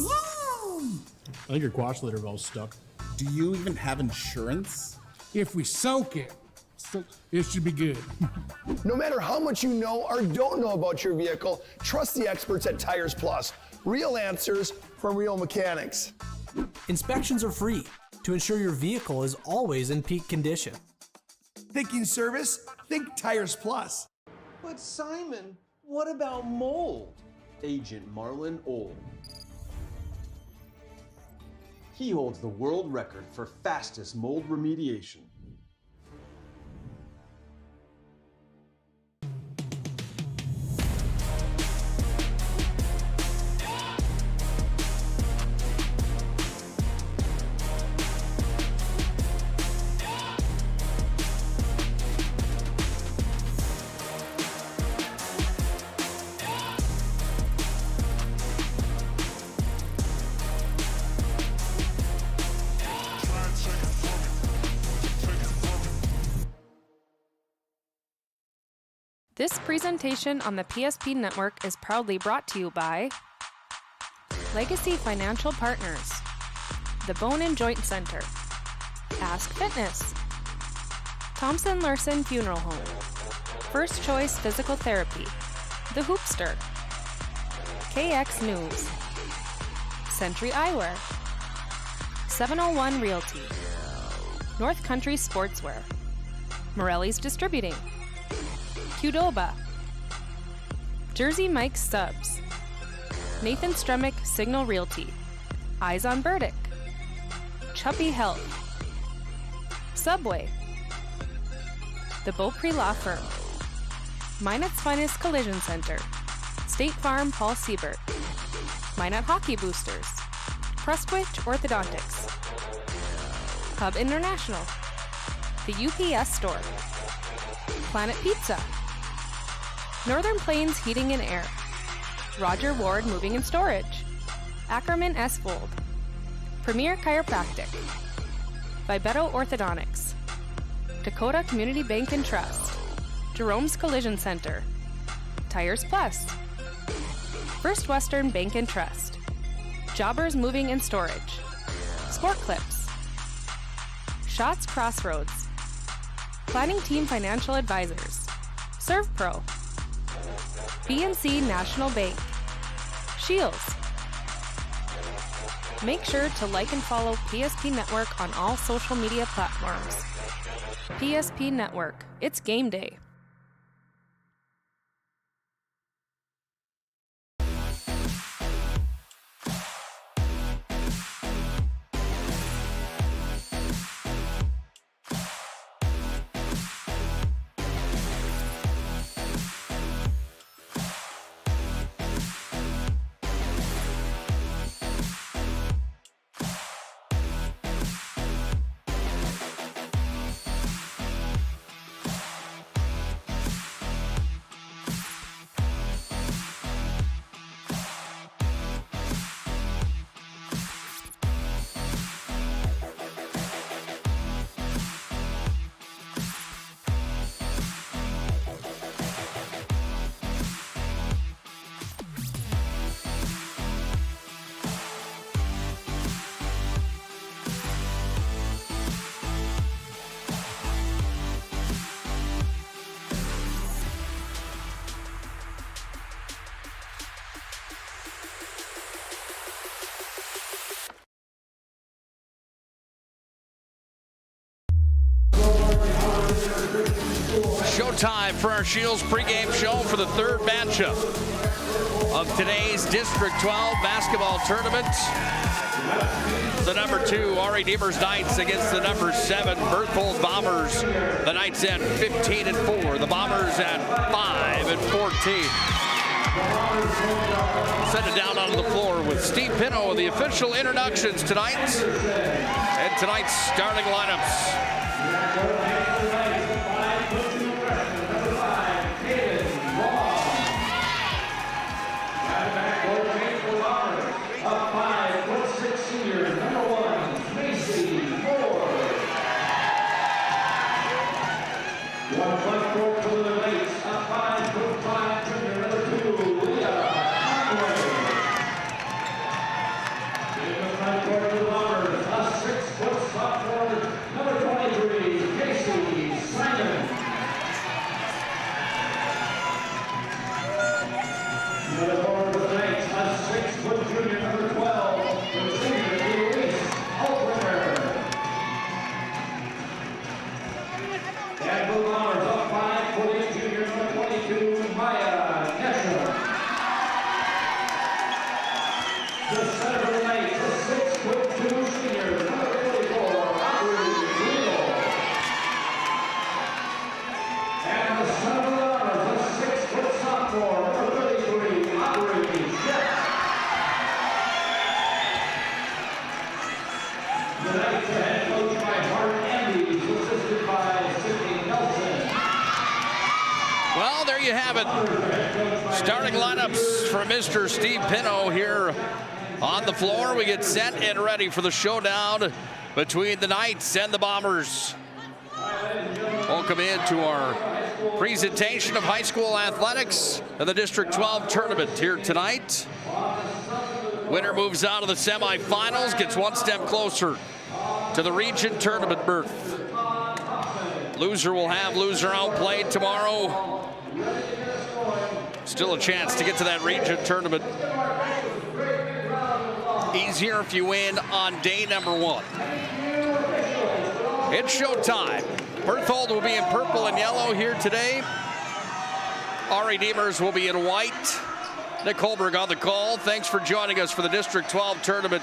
zzz? I think your quash litter valve's stuck. Do you even have insurance? If we soak it, it should be good. No matter how much you know or don't know about your vehicle, trust the experts at Tires Plus. Real answers from real mechanics. Inspections are free to ensure your vehicle is always in peak condition. Thinking service? Think Tires Plus. But Simon, what about mold? Agent Marlon Old. He holds the world record for fastest mold remediation. This presentation on the PSP Network is proudly brought to you by Legacy Financial Partners, the Bone and Joint Center, Ask Fitness, Thompson Larson Funeral Home, First Choice Physical Therapy, The Hoopster, KX News, Century Eyewear, 701 Realty, North Country Sportswear, Morelli's Distributing, Qdoba, Jersey Mike's Subs, Nathan Stremick Signal Realty, Eyes on Burdick, Chuppy Health, Subway, The Beaupre Law Firm, Minot's Finest Collision Center, State Farm Paul Siebert, Minot Hockey Boosters, Prusquich Orthodontics, Hub International, The UPS Store, Planet Pizza, Northern Plains Heating and Air, Roger Ward Moving and Storage, Ackerman S. Vold, Premier Chiropractic, Vibetto Orthodontics, Dakota Community Bank and Trust, Jerome's Collision Center, Tires Plus, First Western Bank and Trust, Jobbers Moving and Storage, Sport Clips, Shots Crossroads, Planning Team Financial Advisors, ServPro, BNC National Bank, Shields. Make sure to like and follow PSP Network on all social media platforms. PSP Network, it's game day. Showtime for our Shields pregame show for the third matchup of today's District 12 basketball tournament. The number 2 Ari Demers Knights against the number 7 Berthold Bombers. The Knights at 15-4. The Bombers at 5-14. Send it down onto the floor with Steve Pino with the official introductions tonight and tonight's starting lineups. Well, there you have it. Starting lineups for Mr. Steve Pino here on the floor. We get set and ready for the showdown between the Knights and the Bombers. Welcome into our presentation of high school athletics and the District 12 tournament here tonight. Winner moves on to the semifinals, gets one step closer to the region tournament berth. Loser will have loser outplayed tomorrow. Still a chance to get to that region tournament. Easier if you win on day number 1. It's showtime. Berthold will be in purple and yellow here today. Ari Demers will be in white. Nick Hulberg on the call. Thanks for joining us for the District 12 tournament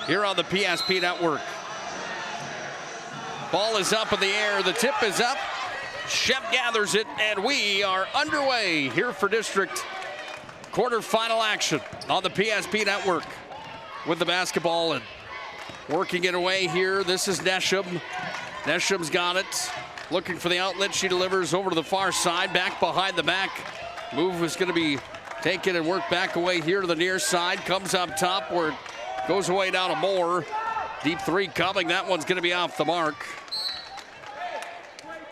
here on the PSP Network. Ball is up in the air. The tip is up. Shep gathers it, and we are underway here for District quarterfinal action on the PSP Network with the basketball and working it away here. This is Nesham. Nesham's got it. Looking for the outlet. She delivers over to the far side. Back behind the back. Move is going to be taken and worked back away here to the near side. Comes up top where it goes away down to Moore. Deep three coming. That one's going to be off the mark.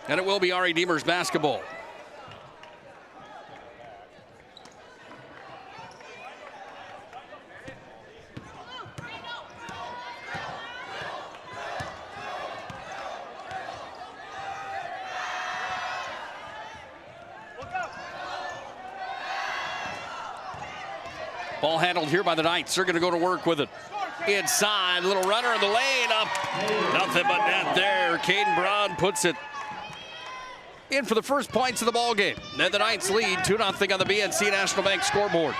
And it will be Ari Demers basketball. Ball handled here by the Knights. They're going to go to work with it. Inside, little runner in the lane, up. Nothing but net there. Caden Braun puts it in for the first points of the ball game. Then the Knights lead 2-0 on the BNC National Bank scoreboard.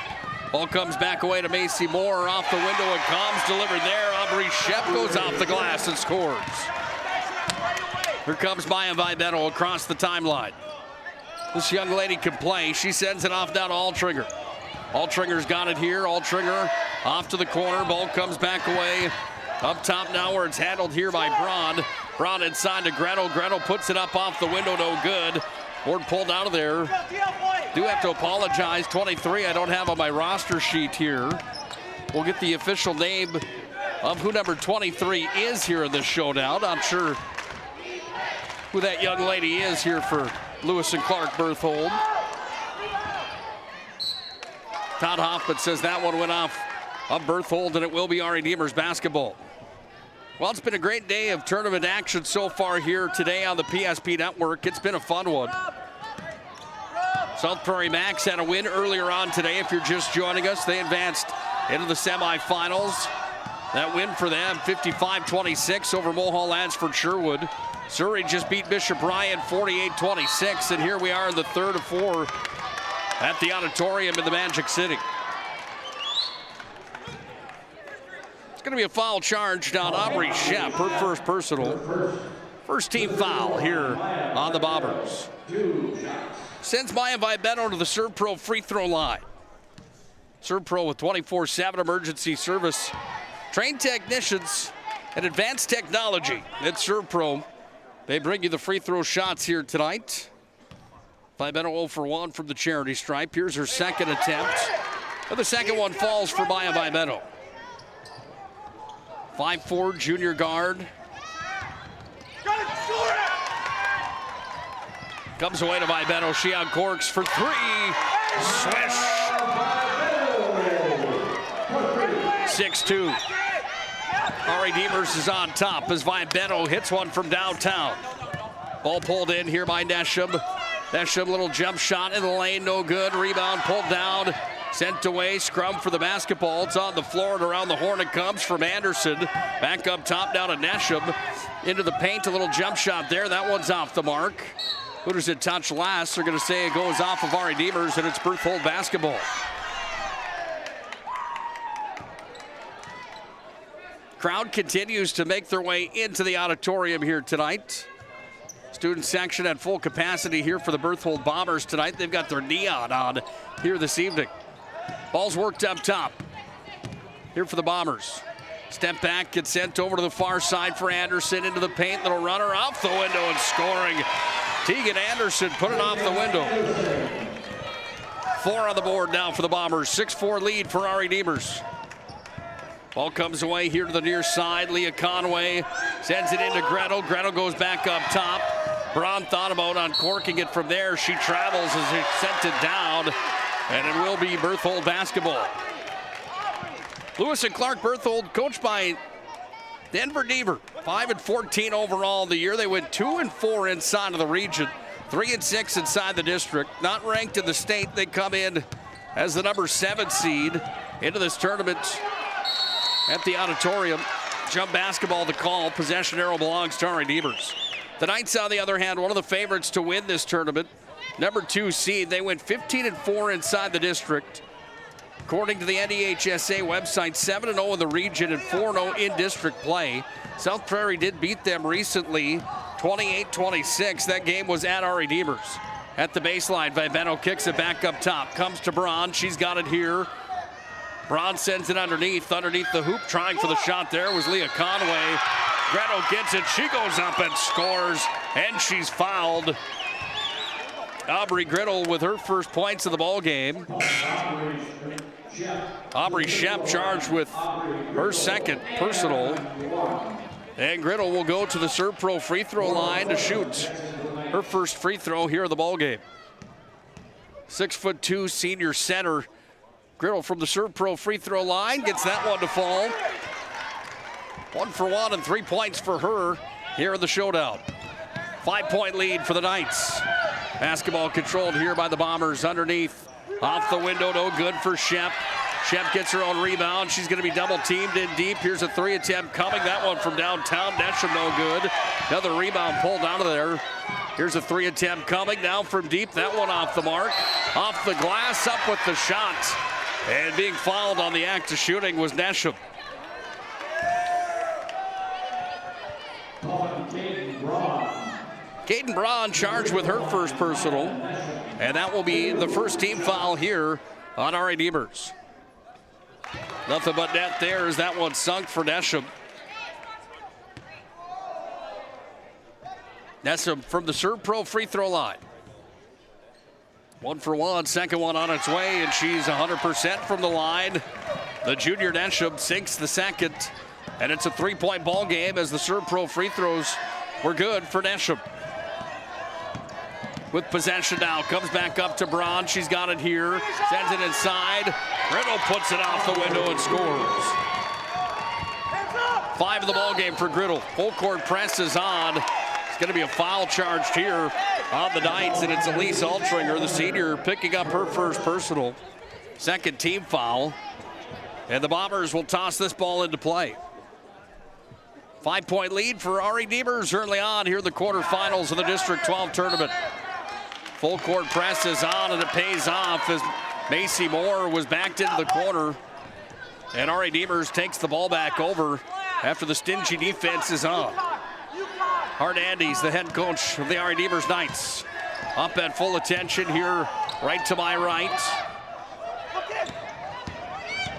Ball comes back away to Macy Moore. Off the window it comes. Delivered there. Aubrey Shep goes off the glass and scores. Here comes Maya Vibetto across the timeline. This young lady can play. She sends it off down to Altringer. Altringer's got it here. Altringer off to the corner. Ball comes back away. Up top now where it's handled here by Braun. Braun inside to Gretel. Gretel puts it up off the window. No good. Ward pulled out of there. Do have to apologize. 23 I don't have on my roster sheet here. We'll get the official name of who number 23 is here in this showdown. I'm sure who that young lady is here for Lewis and Clark Berthold. Todd Hoffman says that one went off of Berthold, and it will be Ari Demers basketball. Well, it's been a great day of tournament action so far here today on the PSP Network. It's been a fun one. South Prairie Max had a win earlier on today. If you're just joining us, they advanced into the semifinals. That win for them, 55-26 over Mulhall Lansford Sherwood. Surrey just beat Bishop Ryan 48-26, and here we are in the third of four at the auditorium in the Magic City. It's going to be a foul charged on Aubrey Shep, her first personal. First team foul here on the Bombers. Sends Maya Vibetto to the ServPro free throw line. ServPro with 24/7 emergency service. Trained technicians and advanced technology at ServPro. They bring you the free throw shots here tonight. Vibetto 0 for 1 from the charity stripe. Here's her second attempt. But the second one falls for Maya Vibetto. 5'4" junior guard. Comes away to Vibetto. She outcorks for three. Swish. 6-2. Ari Demers is on top as Vibetto hits one from downtown. Ball pulled in here by Nesham. Nesham, little jump shot in the lane, no good. Rebound pulled down, sent away. Scrum for the basketball. It's on the floor and around the horn it comes from Anderson. Back up top down to Nesham. Into the paint, a little jump shot there. That one's off the mark. Who does it touch last? They're going to say it goes off of Ari Demers, and it's Berthold basketball. Crowd continues to make their way into the auditorium here tonight. Student section at full capacity here for the Berthold Bombers tonight. They've got their neon on here this evening. Ball's worked up top. Here for the Bombers. Step back, gets sent over to the far side for Anderson. Into the paint, little runner off the window and scoring. Tegan Anderson put it off the window. 4 on the board now for the Bombers. 6-4 lead for Ari Demers. Ball comes away here to the near side. Leah Conway sends it into Gretel. Gretel goes back up top. Braun thought about uncorking it from there. She travels as it sent it down, and it will be Berthold basketball. Lewis and Clark Berthold, coached by Denver Deaver. 5-14 overall in the year. They went 2-4 inside of the region, 3-6 inside the district. Not ranked in the state. They come in as the number 7 seed into this tournament at the auditorium. Jump basketball the call. Possession arrow belongs to Ari Demers. The Knights, on the other hand, one of the favorites to win this tournament. number 2 seed. They went 15-4 inside the district. According to the NEHSA website, 7-0 in the region and 4-0 in district play. South Prairie did beat them recently, 28-26. That game was at our Redeemers. At the baseline, Vibeno kicks it back up top. Comes to Braun. She's got it here. Braun sends it underneath the hoop. Trying for the shot there was Leah Conway. Gretel gets it. She goes up and scores, and she's fouled. Aubrey Gretel with her first points of the ball game. Aubrey Shep charged with her second personal. And Gretel will go to the Serve Pro free throw line to shoot her first free throw here in the ball game. 6'2" senior center. Gretel from the Serve Pro free throw line gets that one to fall. 1 for 1 and 3 points for her here in the showdown. 5-point lead for the Knights. Basketball controlled here by the Bombers underneath. Off the window, no good for Shep. Shep gets her own rebound. She's going to be double teamed in deep. Here's a 3 attempt coming. That one from downtown. Nesham no good. Another rebound pulled out of there. Here's a 3 attempt coming now from deep. That one off the mark. Off the glass, up with the shot. And being fouled on the act of shooting was Nesham. Caden Braun charged with her first personal. And that will be the first team foul here on our Redeemers. Nothing but net there as that one sunk for Nesham. Nesham from the Serve Pro free throw line. 1 for 1, second one on its way, and she's 100% from the line. The junior Nesham sinks the second, and it's a 3-point ball game as the Serve Pro free throws were good for Nesham. With possession now, comes back up to Braun. She's got it here, sends it inside. Gretel puts it off the window and scores. 5 of the ball game for Gretel. Full court press is on. It's going to be a foul charged here on the Knights, and it's Elise Altringer, the senior, picking up her first personal. Second team foul. And the Bombers will toss this ball into play. 5-point lead for our Redeemers early on here in the quarterfinals of the District 12 tournament. Full court press is on, and it pays off as Macy Moore was backed into the corner. And our Redeemers takes the ball back over after the stingy defense is on. Hart Andes, the head coach of the our Redeemers Knights, up at full attention here, right to my right.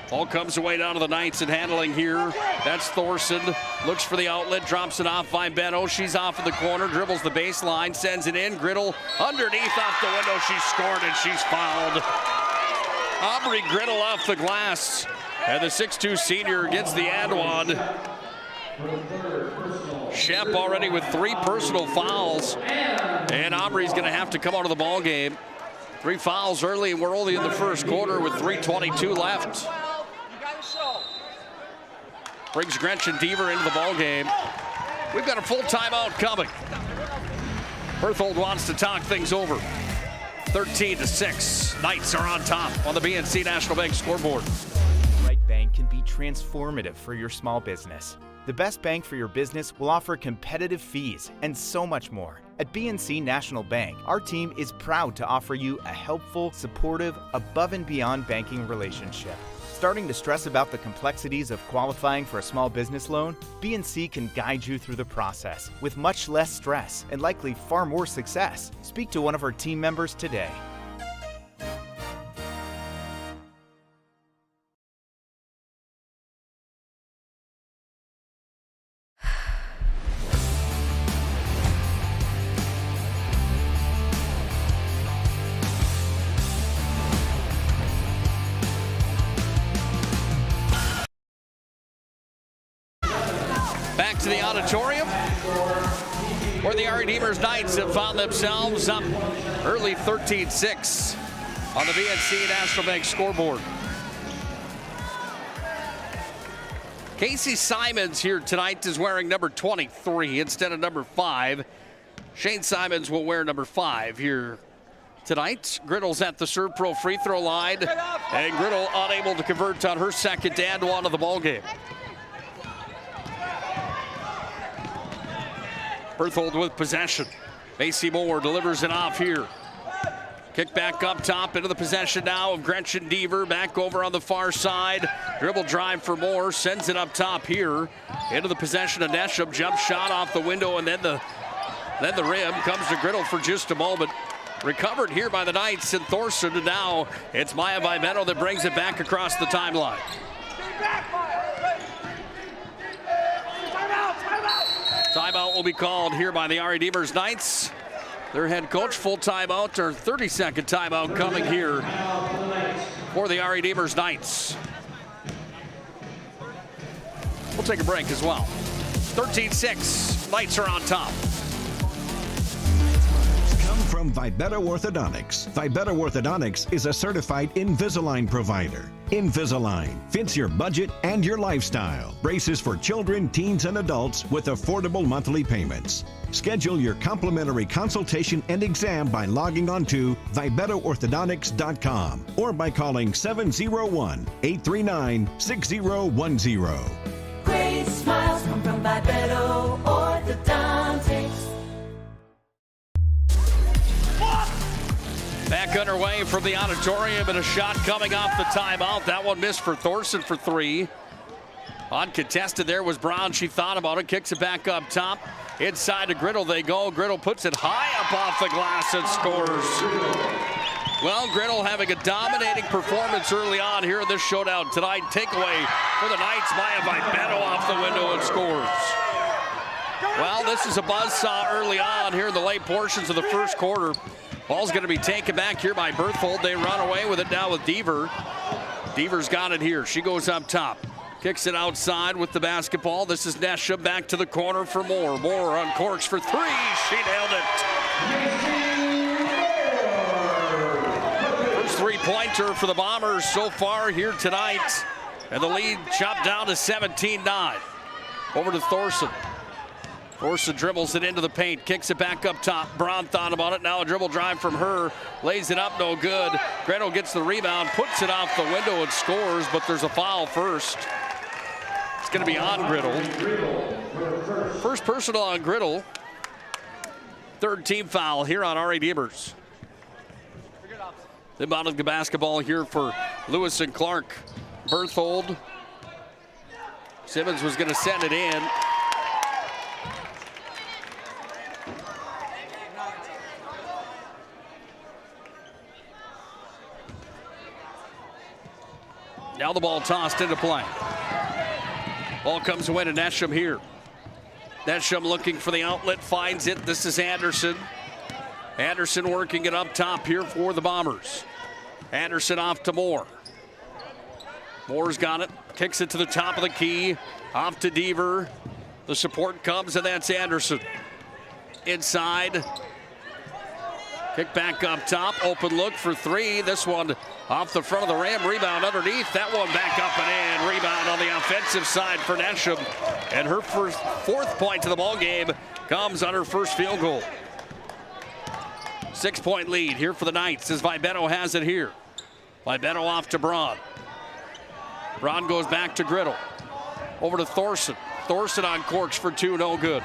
Ball comes away down to the Knights and handling here. That's Thorson. Looks for the outlet, drops it off by Benno. She's off in the corner, dribbles the baseline, sends it in. Gretel underneath off the window. She's scored and she's fouled. Aubrey Gretel off the glass. And the 6'2 senior gets the and one. Shep already with 3 personal fouls. And Aubrey's going to have to come out of the ball game. 3 fouls early, and we're only in the first quarter with 3:22 left. Brings Gretchen Deaver into the ball game. We've got a full timeout coming. Berthold wants to talk things over. 13-6. Knights are on top on the BNC National Bank scoreboard. Right Bank can be transformative for your small business. The best bank for your business will offer competitive fees and so much more. At BNC National Bank, our team is proud to offer you a helpful, supportive, above and beyond banking relationship. Starting to stress about the complexities of qualifying for a small business loan? BNC can guide you through the process with much less stress and likely far more success. Speak to one of our team members today. Back to the auditorium, where the our Redeemers Knights have found themselves up early 13-6 on the BNC National Bank scoreboard. Casey Simons here tonight is wearing number 23 instead of number 5. Shane Simons will wear number 5 here tonight. Grittel's at the Serve Pro free throw line, and Grittel unable to convert on her second and one of the ball game. Berthold with possession. Macy Moore delivers it off here. Kick back up top into the possession now of Gretchen Deaver. Back over on the far side. Dribble drive for Moore. Sends it up top here. Into the possession of Nesham. Jump shot off the window and then the rim. Comes to Griddle for just a moment. Recovered here by the Knights and Thorson. And now it's Maya Vibetto that brings it back across the timeline. Timeout will be called here by the RA Demers Knights. Their head coach, full timeout, or 30-second timeout coming here for the RA Demers Knights. We'll take a break as well. 13-6, Knights are on top. From Vibetto Orthodontics. Vibetto Orthodontics is a certified Invisalign provider. Invisalign fits your budget and your lifestyle. Braces for children, teens, and adults with affordable monthly payments. Schedule your complimentary consultation and exam by logging on to VibettoOrthodontics.com or by calling 701-839-6010. Great smiles come from Vibetto Orthodontics. Back underway from the auditorium and a shot coming off the timeout. That one missed for Thorson for three. Uncontested there was Brown. She thought about it, kicks it back up top. Inside to Griddle they go. Griddle puts it high up off the glass and scores. Well, Griddle having a dominating performance early on here in this showdown tonight. Takeaway for the Knights. Maya Vibetto off the window and scores. Well, this is a buzzsaw early on here in the late portions of the first quarter. Ball's going to be taken back here by Berthold. They run away with it now with Deaver. Deaver's got it here. She goes up top. Kicks it outside with the basketball. This is Nesham back to the corner for Moore. Moore on corks for three. She nailed it. First three-pointer for the Bombers so far here tonight. And the lead chopped down to 17-9. Over to Thorson. Thorson dribbles it into the paint, kicks it back up top. Braun thought about it. Now a dribble drive from her. Lays it up, no good. Gretel gets the rebound, puts it off the window and scores, but there's a foul first. It's going to be on Griddle. First personal on Griddle. Third team foul here on RA Demers. Inbounding the basketball here for Lewis and Clark. Berthold. Simmons was going to send it in. Now the ball tossed into play. Ball comes away to Nesham here. Nesham looking for the outlet, finds it. This is Anderson. Anderson working it up top here for the Bombers. Anderson off to Moore. Moore's got it, kicks it to the top of the key. Off to Deaver. The support comes, and that's Anderson. Inside. Kick back up top, open look for three. This one off the front of the rim, rebound underneath. That one back up and in. Rebound on the offensive side for Nesham. And her fourth point to the ball game comes on her first field goal. 6-point lead here for the Knights as Vibetto has it here. Vibetto off to Braun. Braun goes back to Griddle. Over to Thorson. Thorson on corks for two, no good.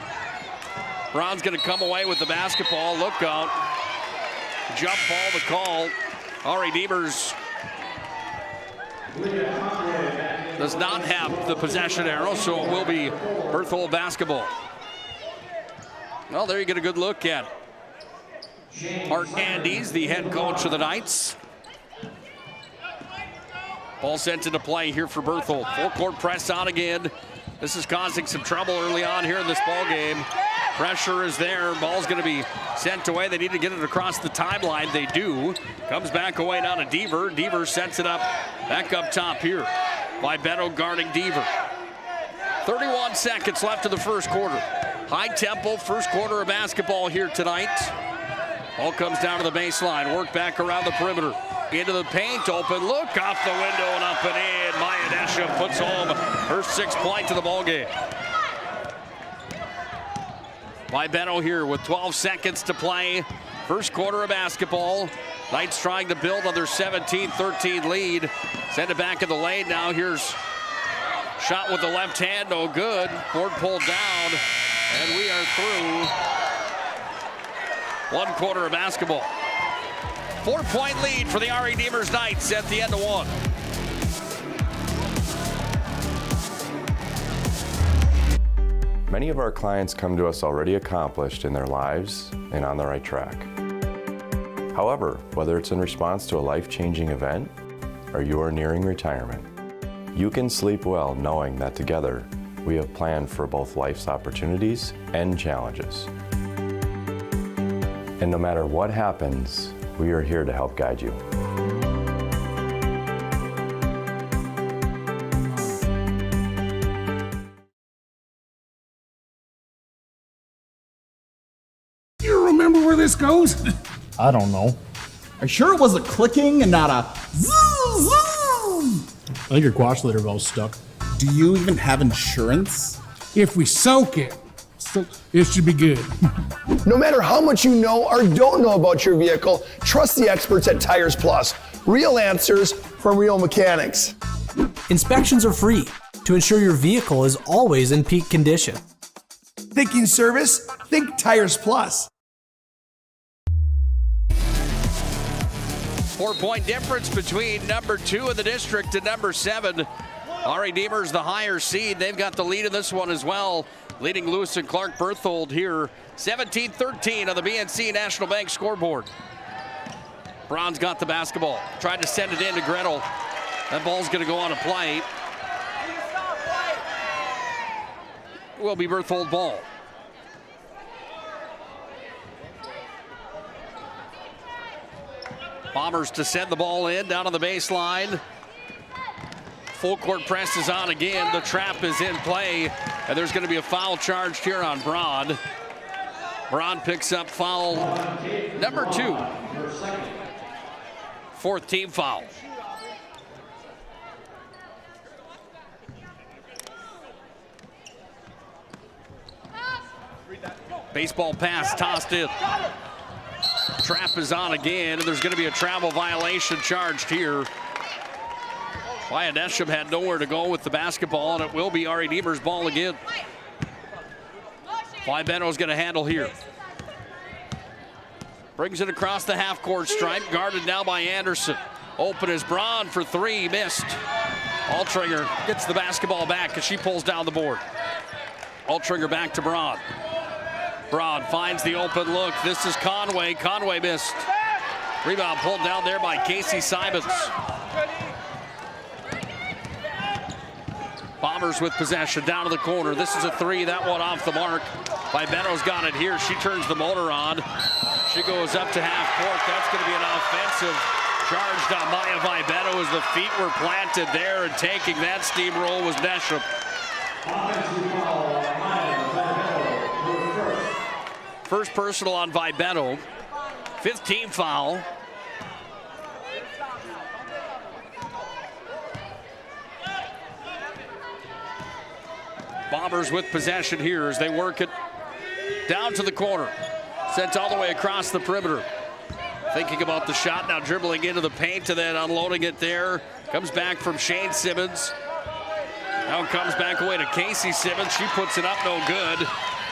Braun's gonna come away with the basketball. Look out. Jump ball to call. RA Demers does not have the possession arrow, so it will be Berthold basketball. Well, there you get a good look at Art Andes, the head coach of the Knights. Ball sent into play here for Berthold. Full court press on again. This is causing some trouble early on here in this ball game. Pressure is there. Ball's going to be sent away. They need to get it across the timeline. They do. Comes back away now to Deaver. Deaver sets it up back up top here. Vibetto guarding Deaver. 31 seconds left of the first quarter. High tempo first quarter of basketball here tonight. Ball comes down to the baseline. Work back around the perimeter. Into the paint. Open look off the window and up and in. Maya Nesham puts home her 6th point to the ball game. Vibetto here with 12 seconds to play. First quarter of basketball. Knights trying to build on their 17-13 lead. Send it back in the lane. Now here's shot with the left hand. No good. Board pulled down. And we are through one quarter of basketball. 4-point lead for the RE Demers Knights at the end of one. Many of our clients come to us already accomplished in their lives and on the right track. However, whether it's in response to a life-changing event or you are nearing retirement, you can sleep well knowing that together we have planned for both life's opportunities and challenges. And no matter what happens, we are here to help guide you. You remember where this goes? I don't know. Are you sure it was a clicking and not a zoom, zoom? I think your quash leader valve's stuck. Do you even have insurance? If we soak it, it should be good. No matter how much you know or don't know about your vehicle, trust the experts at Tires Plus. Real answers from real mechanics. Inspections are free to ensure your vehicle is always in peak condition. Thinking service? Think Tires Plus. 4-point difference between number 2 in the district and number 7. RE Demers, the higher seed. They've got the lead in this one as well. Leading Lewis and Clark Berthold here. 17-13 on the BNC National Bank scoreboard. Braun's got the basketball. Tried to send it in to Gretel. That ball's going to go on a play. Will be Berthold ball. Bombers to send the ball in down on the baseline. Full court press is on again. The trap is in play, and there's going to be a foul charged here on Braun. Braun picks up foul number 2. 4th team foul. Baseball pass tossed in. Trap is on again, and there's going to be a travel violation charged here. Wyatt Esham had nowhere to go with the basketball, and it will be RE Demers' ball again. Libeno's going to handle here. Brings it across the half-court stripe, guarded now by Anderson. Open is Braun for 3, missed. Altringer gets the basketball back as she pulls down the board. Altringer back to Braun. Braun finds the open look. This is Conway. Conway missed. Rebound pulled down there by Casey Simons. Bombers with possession down to the corner. This is a 3. That one off the mark. Libeno's got it here. She turns the motor on. She goes up to half court. That's going to be an offensive charged on Maya Vibeno as the feet were planted there, and taking that steamroll was Nesham. First personal on Vibeno. 5th team foul. Bombers with possession here as they work it down to the corner. Sent all the way across the perimeter. Thinking about the shot, now dribbling into the paint and then unloading it there. Comes back from Shane Simmons. Now comes back away to Casey Simmons. She puts it up, no good.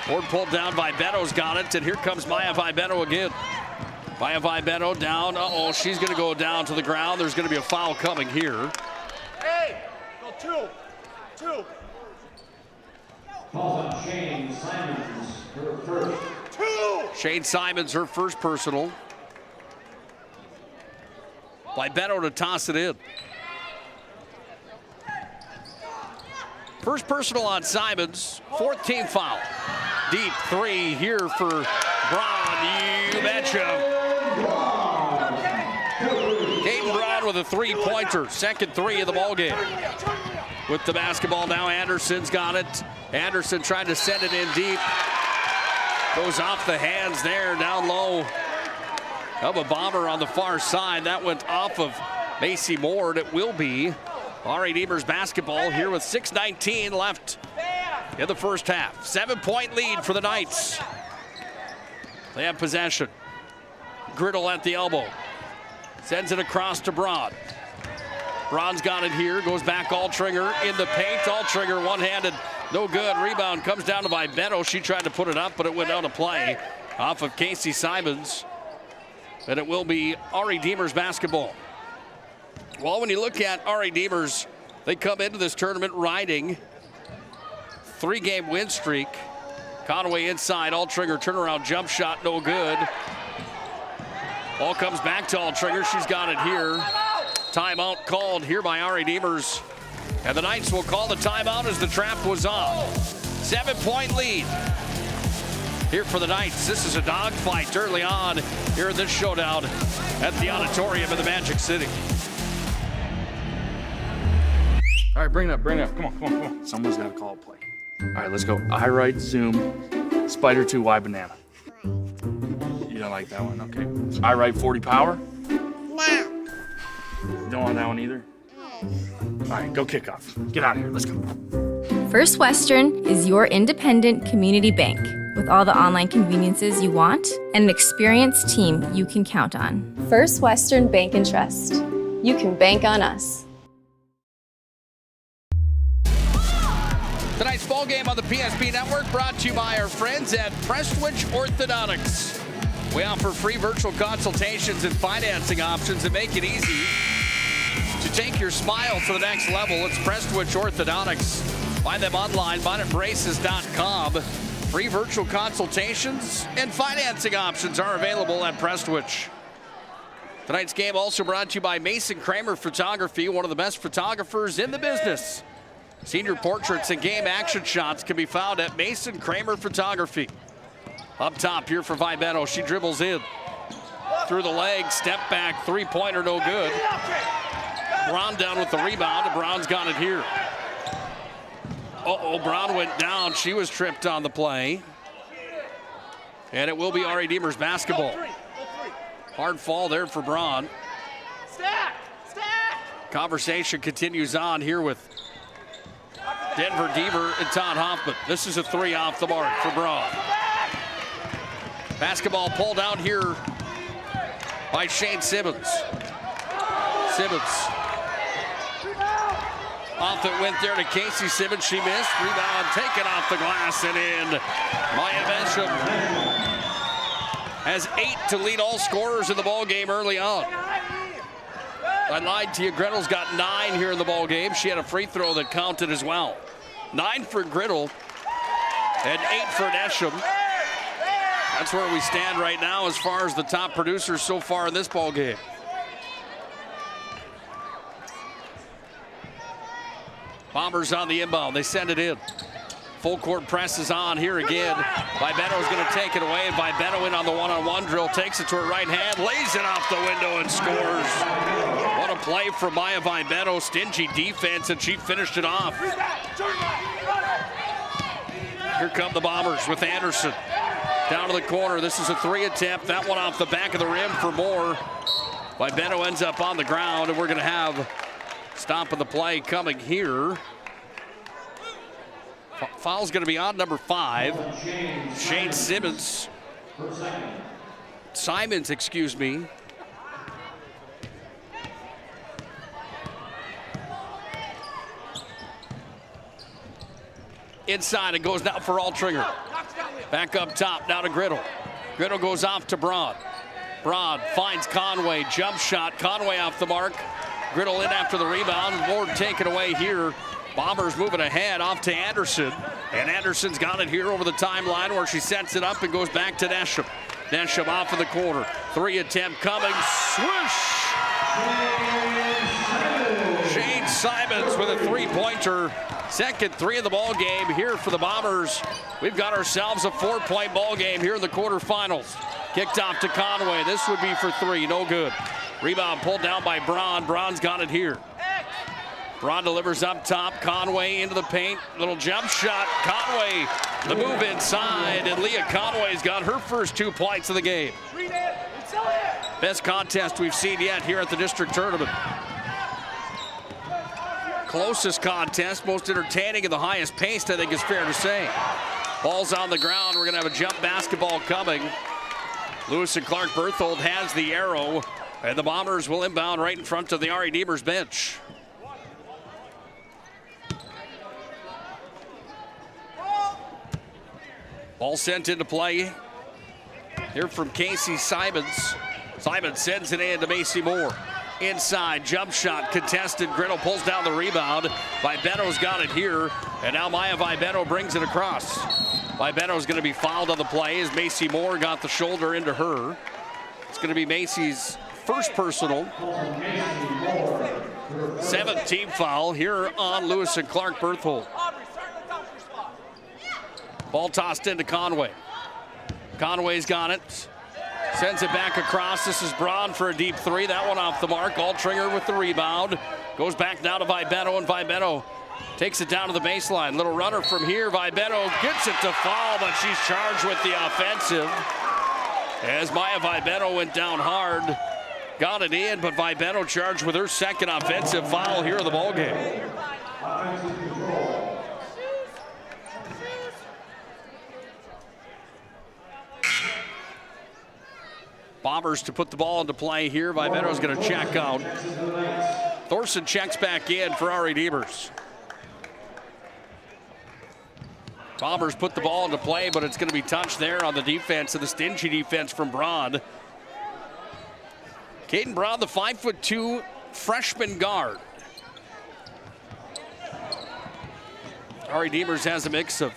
Board pulled down. Vibeno's got it, and here comes Maya Vibeno again. Maya Vibeno down. Uh-oh, she's going to go down to the ground. There's going to be a foul coming here. Hey, go 2. Calls on Shane Simons, her first. 2. Shane Simons, her first personal. Vibeno to toss it in. First personal on Simons. 4th team foul. Deep 3 here for Braun. You betcha. Caden Braun with a 3-pointer. Second 3 of the ballgame. With the basketball now, Anderson's got it. Anderson trying to send it in deep. Goes off the hands there, down low. Of a Bomber on the far side. That went off of Macy Moore, and it will be RE Demers basketball here with 6:19 left in the first half. 7-point lead for the Knights. They have possession. Griddle at the elbow. Sends it across to Braun. Braun's got it here. Goes back Altringer in the paint. Altringer one-handed. No good. Rebound comes down to Vibeno. She tried to put it up, but it went out of play off of Casey Simons. and it will be R.E. Demers basketball. Well, when you look at R.E. Demers, they come into this tournament riding 3-game win streak. Conway inside, Altringer turnaround jump shot, no good. Ball comes back to Altringer, she's got it here. Timeout called here by R.E. Demers. And the Knights will call the timeout as the trap was on. 7-point lead here for the Knights. This is a dogfight early on here in this showdown at the auditorium in the Magic City. All right, bring it up. Come on. Someone's got to call a play. All right, let's go. I right zoom, spider 2 Y banana. You don't like that one? Okay. I right 40 power? No. You don't want that one either? All right, go kick off. Get out of here. Let's go. First Western is your independent community bank with all the online conveniences you want and an experienced team you can count on. First Western Bank and Trust. You can bank on us. Tonight's ball game on the PSP Network brought to you by our friends at Prestwich Orthodontics. We offer free virtual consultations and financing options that make it easy to take your smile to the next level. It's Prestwich Orthodontics. Find them online, bonetbraces.com. Free virtual consultations and financing options are available at Prestwich. Tonight's game also brought to you by Mason Kramer Photography, one of the best photographers in the business. Senior portraits and game action shots can be found at Mason Kramer Photography. Up top here for Vibetto. She dribbles in. Through the leg, step back, three-pointer, no good. Brown down with the rebound, and Brown's got it here. Brown went down. She was tripped on the play. And it will be R.E. Demers basketball. Hard fall there for Braun. Conversation continues on here with Denver Deaver and Todd Hoffman. This is a 3 off the mark for Braun. Basketball pulled out here by Shane Simmons. Off it went there to Casey Simmons. She missed. Rebound taken off the glass and in. Maya Bishop has 8 to lead all scorers in the ball game early on. I lied to you. Griddle's got 9 here in the ball game. She had a free throw that counted as well. 9 for Griddle and 8 for Nesham. That's where we stand right now as far as the top producers so far in this ball game. Bombers on the inbound. They send it in. Full court press is on here again. Vibetto's going to take it away. Vibetto in on the one-on-one drill. Takes it to her right hand. Lays it off the window and scores. What a play from Maya Vibetto. Stingy defense, and she finished it off. Here come the Bombers with Anderson. Down to the corner. This is a 3 attempt. That one off the back of the rim for more. Vibetto ends up on the ground, and we're going to have stop of the play coming here. Foul's going to be on number 5. Shane Simons, excuse me. Inside, it goes now for Altringer. Back up top, now to Griddle. Griddle goes off to Braun. Braun finds Conway, jump shot. Conway off the mark. Griddle in after the rebound. Ward taken away here. Bombers moving ahead off to Anderson. And Anderson's got it here over the timeline where she sets it up and goes back to Nesham. Nesham off in the corner. 3 attempt coming. Swoosh! Shane Simons with a 3-pointer. Second 3 of the ball game here for the Bombers. We've got ourselves a 4-point ball game here in the quarterfinals. Kicked off to Conway. This would be for 3. No good. Rebound pulled down by Braun. Braun's got it here. Braun delivers up top. Conway into the paint. Little jump shot. Conway, the move inside. And Leah Conway's got her first 2 points of the game. Best contest we've seen yet here at the district tournament. Closest contest, most entertaining and the highest paced, I think is fair to say. Ball's on the ground. We're going to have a jump basketball coming. Lewis and Clark Berthold has the arrow. And the Bombers will inbound right in front of the R.E. Demers bench. Ball sent into play here from Casey Simons. Simon sends it in to Macy Moore. Inside, jump shot, contested. Griddle pulls down the rebound. Vibetto's got it here, and now Maya Vibetto brings it across. Vibetto's going to be fouled on the play as Macy Moore got the shoulder into her. It's going to be Macy's first personal. 7th team foul here on Lewis and Clark Berthold. Ball tossed into Conway. Conway's got it. Sends it back across. This is Braun for a deep three. That one off the mark. Altringer with the rebound. Goes back now to Vibetto, and Vibetto takes it down to the baseline. Little runner from here. Vibetto gets it to fall, but she's charged with the offensive. As Maya Vibetto went down hard. Got it in, but Vibetto charged with her second offensive foul here in the ballgame. Bombers to put the ball into play here. Vibetto's going to check out. Thorson checks back in for Ari Diemers. Bombers put the ball into play, but it's going to be touched there on the defense, and the stingy defense from Braun. Caden Braun, the 5'2" freshman guard. Ari Diemers has a mix of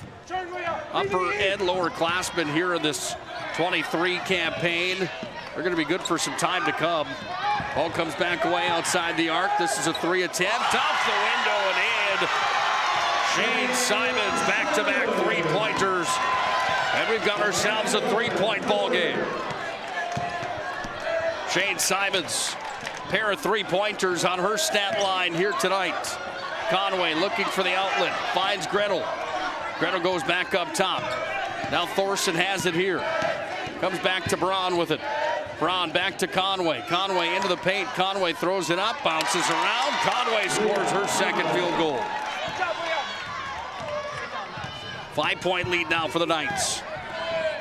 upper and lower classmen here in this 23 campaign. They're going to be good for some time to come. Ball comes back away outside the arc. This is a 3 attempt. Off the window and in. Shane Simons back-to-back three-pointers. And we've got ourselves a 3-point ball game. Shane Simons, pair of 3-pointers on her stat line here tonight. Conway looking for the outlet, finds Gretel. Gretel goes back up top. Now Thorson has it here. Comes back to Braun with it. Braun back to Conway. Conway into the paint. Conway throws it up, bounces around. Conway scores her second field goal. 5-point lead now for the Knights.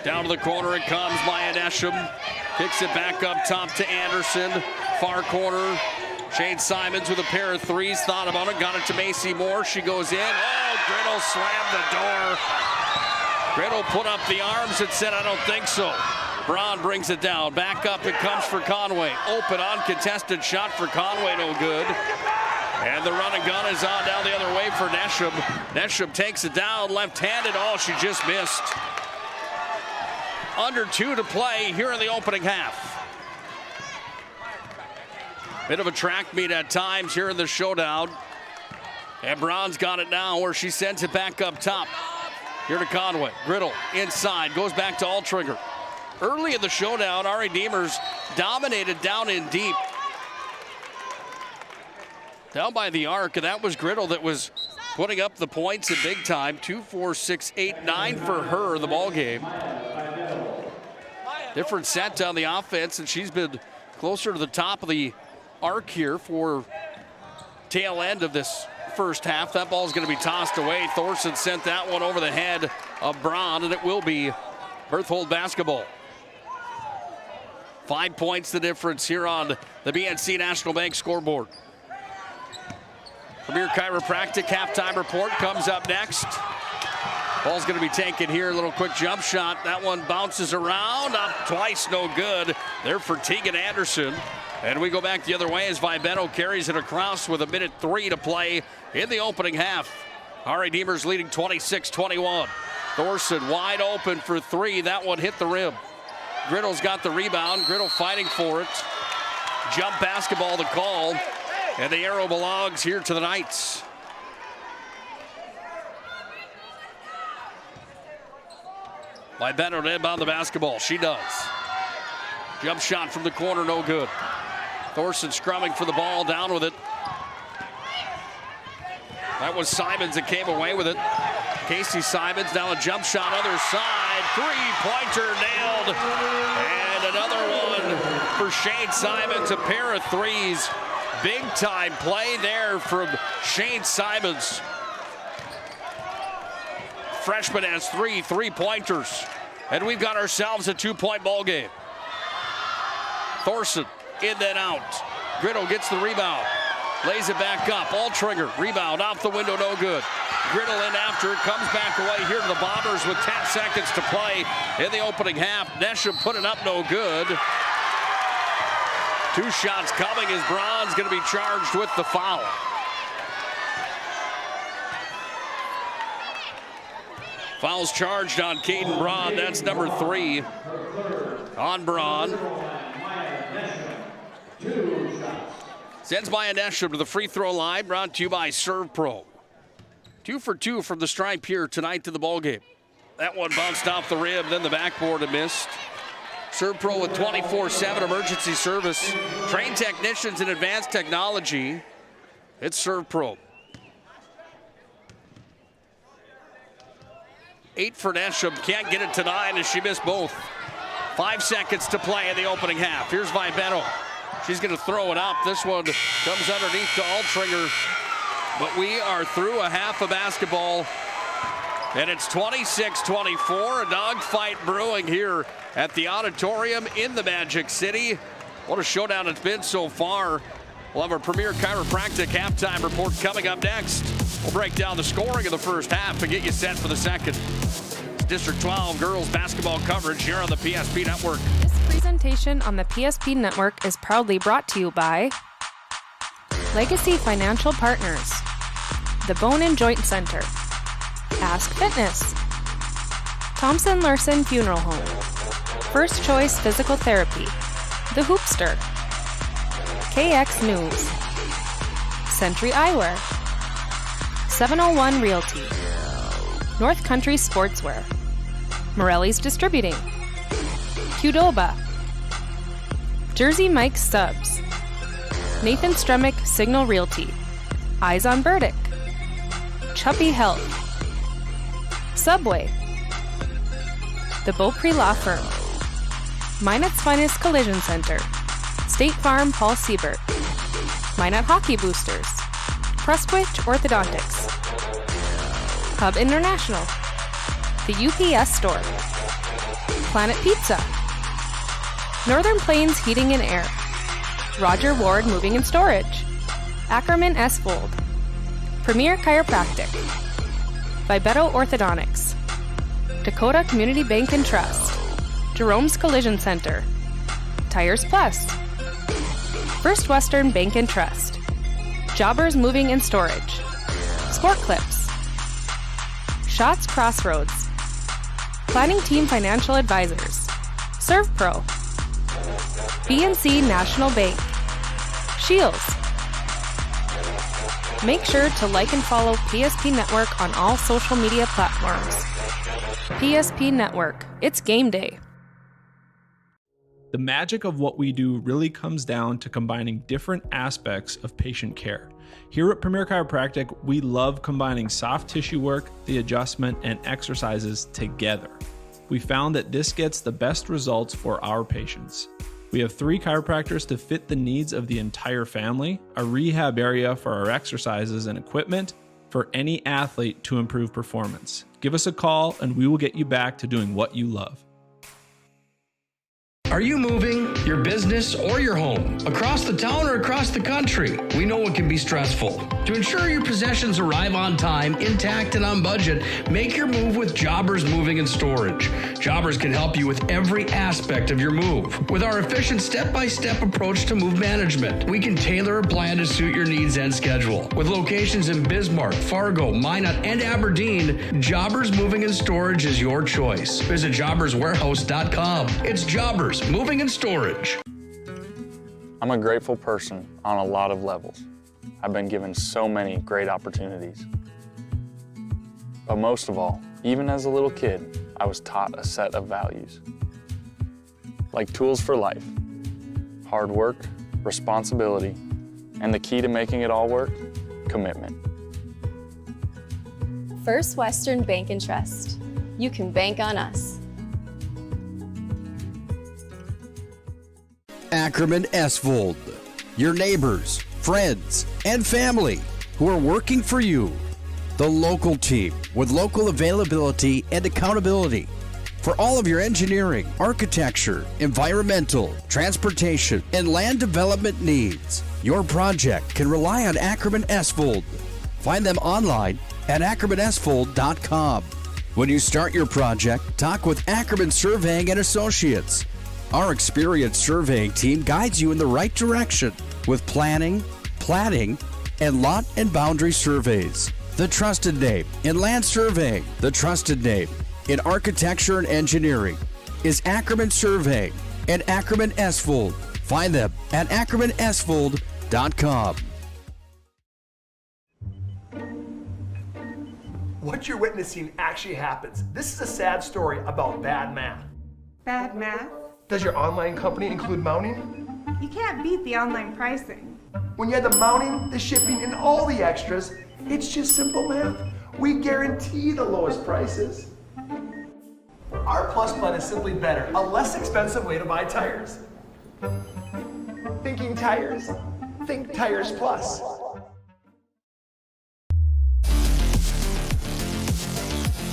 Down to the corner it comes. Maya Nesham kicks it back up top to Anderson. Far corner. Shane Simons with a pair of threes. Thought about it. Got it to Macy Moore. She goes in. Oh, Griddle slammed the door. Griddle put up the arms and said, I don't think so. Braun brings it down. Back up it comes for Conway. Open uncontested shot for Conway. No good. And the run and gun is on down the other way for Nesham. Nesham takes it down left-handed. Oh, she just missed. Under 2 to play here in the opening half. Bit of a track meet at times here in the showdown. And Braun's got it now where she sends it back up top. Here to Conway. Griddle inside. Goes back to Altringer. Early in the showdown, Ari Diemers dominated down in deep. Down by the arc, and that was Griddle that was putting up the points in big time. 2, 4, 6, 8, 9 for her in the ball game. Different set on the offense, and she's been closer to the top of the arc here for tail end of this first half. That ball's going to be tossed away. Thorson sent that one over the head of Braun, and it will be Berthold basketball. 5 points the difference here on the BNC National Bank scoreboard. Premier Chiropractic halftime report comes up next. Ball's going to be taken here. A little quick jump shot. That one bounces around. Up twice, no good. There for Tegan Anderson. And we go back the other way as Vibetto carries it across with 1:03 to play in the opening half. Ari Diemers leading 26-21. Thorson wide open for 3. That one hit the rim. Griddle's got the rebound. Griddle fighting for it. Jump basketball to call. And the arrow belongs here to the Knights. Vibetto to inbound the basketball. She does. Jump shot from the corner, no good. Thorson scrumming for the ball, down with it. That was Simons that came away with it. Casey Simons, now a jump shot other side. 3-pointer nailed. And another one for Shane Simons, a pair of threes. Big time play there from Shane Simons. Freshman has 3 3-pointers. And we've got ourselves a 2-point ball game. Thorson in then out. Griddle gets the rebound. Lays it back up. Altringer, rebound off the window, no good. Griddle in after it, comes back away here to the Bombers with 10 seconds to play in the opening half. Nesham put it up, no good. 2 shots coming as Braun's going to be charged with the foul. Foul's charged on Caden Braun. That's number 3 on Braun. Sends by Anesham to the free throw line, brought to you by Serve Pro. 2 for 2 from the stripe here tonight to the ballgame. That one bounced off the rim, then the backboard and missed. Serve Pro with 24/7 emergency service. Trained technicians in advanced technology. It's Serve Pro. 8 for Anesham, can't get it to 9 as she missed both. 5 seconds to play in the opening half. Here's Vibetto. She's going to throw it up. This one comes underneath to Altringer. But we are through a half of basketball. And it's 26-24. A dogfight brewing here at the auditorium in the Magic City. What a showdown it's been so far. We'll have our Premier Chiropractic halftime report coming up next. We'll break down the scoring of the first half and get you set for the second. It's District 12 girls basketball coverage here on the PSP Network. This presentation on the PSP Network is proudly brought to you by Legacy Financial Partners, the Bone and Joint Center, Ask Fitness, Thompson Larson Funeral Home, First Choice Physical Therapy, The Hoopster, KX News, Century Eyewear, 701 Realty, North Country Sportswear, Morelli's Distributing, Qdoba, Jersey Mike's Subs, Nathan Stremick Signal Realty, Eyes on Burdick, Chuppy Health, Subway, the Beaupre Law Firm, Minot's Finest Collision Center, State Farm Paul Siebert, Minot Hockey Boosters, Prestwich Orthodontics, Hub International, the UPS Store, Planet Pizza, Northern Plains Heating and Air, Roger Ward Moving and Storage, Ackerman S. Fold, Premier Chiropractic, Vibetto Orthodontics, Dakota Community Bank and Trust, Jerome's Collision Center, Tires Plus, First Western Bank and Trust, Jobbers Moving and Storage, Sport Clips, Shots Crossroads, Planning Team Financial Advisors, Serve Pro, BNC National Bank, Shields. Make sure to like and follow PSP Network on all social media platforms. PSP Network, it's game day. The magic of what we do really comes down to combining different aspects of patient care. Here at Premier Chiropractic, we love combining soft tissue work, the adjustment, and exercises together. We found that this gets the best results for our patients. We have 3 chiropractors to fit the needs of the entire family, a rehab area for our exercises and equipment for any athlete to improve performance. Give us a call and we will get you back to doing what you love. Are you moving your business or your home across the town or across the country? We know it can be stressful. To ensure your possessions arrive on time, intact, and on budget, make your move with Jobbers Moving and Storage. Jobbers can help you with every aspect of your move. With our efficient step-by-step approach to move management, we can tailor a plan to suit your needs and schedule. With locations in Bismarck, Fargo, Minot, and Aberdeen, Jobbers Moving and Storage is your choice. Visit jobberswarehouse.com. It's Jobbers Moving and Storage. I'm a grateful person on a lot of levels. I've been given so many great opportunities. But most of all, even as a little kid, I was taught a set of values. Like tools for life, hard work, responsibility, and the key to making it all work, commitment. First Western Bank and Trust. You can bank on us. Ackerman Esvold, your neighbors, friends, and family who are working for you. The local team with local availability and accountability for all of your engineering, architecture, environmental, transportation, and land development needs. Your project can rely on Ackerman Esvold. Find them online at ackermanesvold.com. When you start your project, talk with Ackerman Surveying and Associates. Our experienced surveying team guides you in the right direction with planning, platting, and lot and boundary surveys. The trusted name in land surveying, the trusted name in architecture and engineering is Ackerman Surveying and Ackerman Esfold. Find them at ackermanesfold.com. What you're witnessing actually happens. This is a sad story about bad math. Bad math? Does your online company include mounting? You can't beat the online pricing. When you have the mounting, the shipping, and all the extras, it's just simple math. We guarantee the lowest prices. Our Plus plan is simply better, a less expensive way to buy tires. Thinking tires? Think Tires Plus.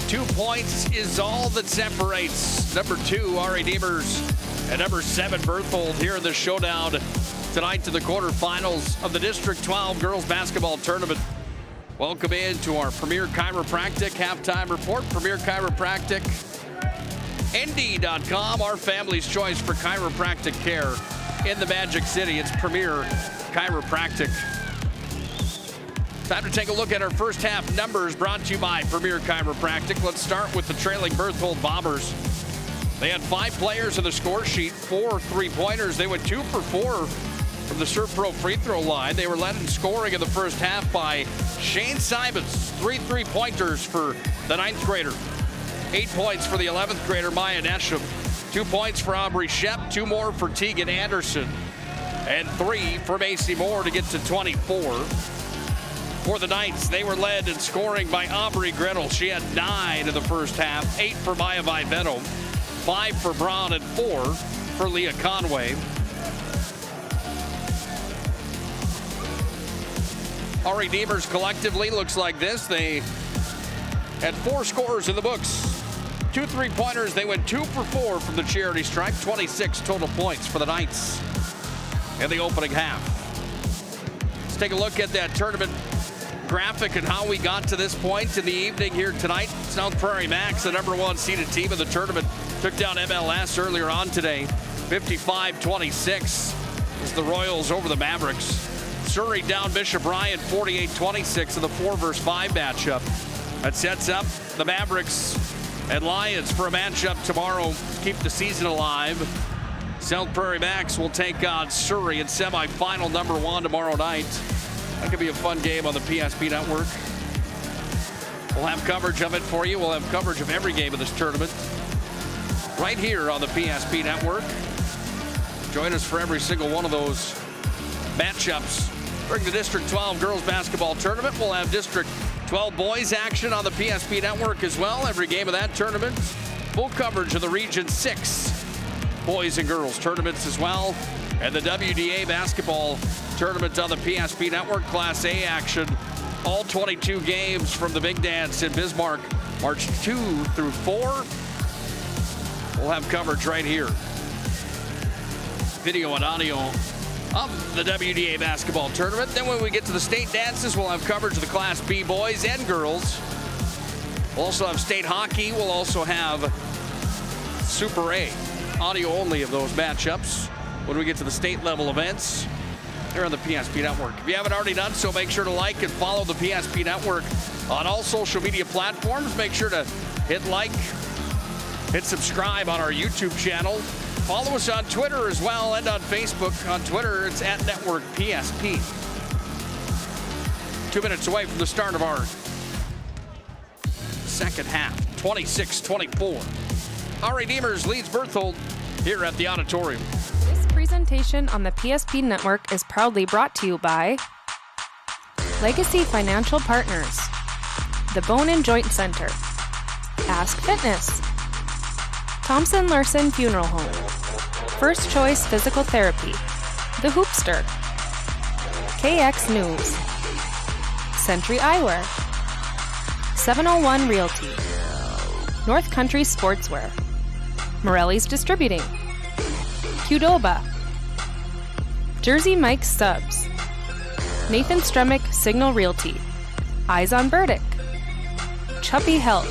Two points is all that separates number 2, Ari Demers, and number 7, Berthold, here in the showdown tonight to the quarterfinals of the District 12 Girls Basketball Tournament. Welcome in to our Premier Chiropractic halftime report. Premier Chiropractic, ND.com, our family's choice for chiropractic care in the Magic City. It's Premier Chiropractic. Time to take a look at our first half numbers brought to you by Premier Chiropractic. Let's start with the trailing Berthold Bombers. They had 5 players in the score sheet, 4 3-pointers. They went 2 for 4 from the Surf Pro free throw line. They were led in scoring in the first half by Shane Simons, 3 3-pointers for the 9th grader. 8 points for the 11th grader, Maya Nesham. 2 points for Aubrey Shep, 2 more for Tegan Anderson, and 3 for Macy Moore to get to 24. For the Knights, they were led in scoring by Aubrey Gretel. She had 9 in the first half, 8 for Maya Viveno, 5 for Braun, and 4 for Leah Conway. Ari Demers collectively looks like this. They had 4 scorers in the books. 2 3-pointers. They went 2 for 4 from the charity stripe. 26 total points for the Knights in the opening half. Let's take a look at that tournament graphic and how we got to this point in the evening here tonight. South Prairie Max, the number 1 seeded team of the tournament, took down MLS earlier on today. 55-26 is the Royals over the Mavericks. Surrey down Bishop Ryan 48-26 in the 4 versus 5 matchup. That sets up the Mavericks and Lions for a matchup tomorrow. Keep the season alive. South Prairie Max will take on Surrey in semifinal number 1 tomorrow night. That could be a fun game on the PSP Network. We'll have coverage of it for you. We'll have coverage of every game of this tournament right here on the PSP Network. Join us for every single one of those matchups during the District 12 Girls Basketball Tournament. We'll have District 12 Boys action on the PSP Network as well. Every game of that tournament. Full coverage of the Region 6 Boys and Girls tournaments as well. And the WDA Basketball Tournament on the PSP Network. Class A action. All 22 games from the Big Dance in Bismarck, March 2 through 4. We'll have coverage right here. Video and audio of the WDA Basketball Tournament. Then when we get to the state dances, we'll have coverage of the Class B boys and girls. We'll also have state hockey. We'll also have Super A. Audio only of those matchups when we get to the state level events here on the PSP Network. If you haven't already done so, make sure to like and follow the PSP Network on all social media platforms. Make sure to hit like, hit subscribe on our YouTube channel. Follow us on Twitter as well and on Facebook. On Twitter, it's at Network PSP. 2 minutes away from the start of our second half, 26-24. Ari Demers leads Berthold here at the auditorium. This presentation on the PSP Network is proudly brought to you by Legacy Financial Partners, the Bone and Joint Center, Ask Fitness, Thompson Larson Funeral Home, First Choice Physical Therapy, The Hoopster, KX News, Century Eyewear, 701 Realty, North Country Sportswear, Morelli's Distributing, Qdoba, Jersey Mike's Subs, Nathan Stremick Signal Realty, Eyes on Burdick, Chuppy Health,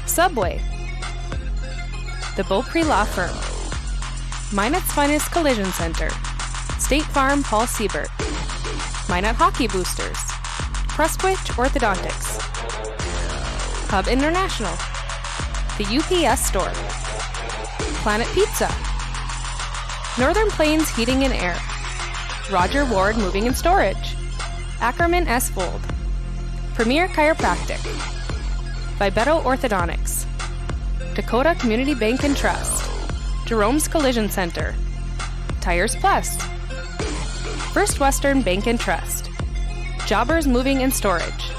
Subway, The Beaupre Law Firm, Minot's Finest Collision Center, State Farm Paul Siebert, Minot Hockey Boosters, Prestwich Orthodontics, Hub International, the UPS Store, Planet Pizza, Northern Plains Heating and Air, Roger Ward Moving and Storage, Ackerman S. Fold, Premier Chiropractic, Vibeto Orthodontics, Dakota Community Bank and Trust, Jerome's Collision Center, Tires Plus, First Western Bank and Trust, Jobbers Moving and Storage,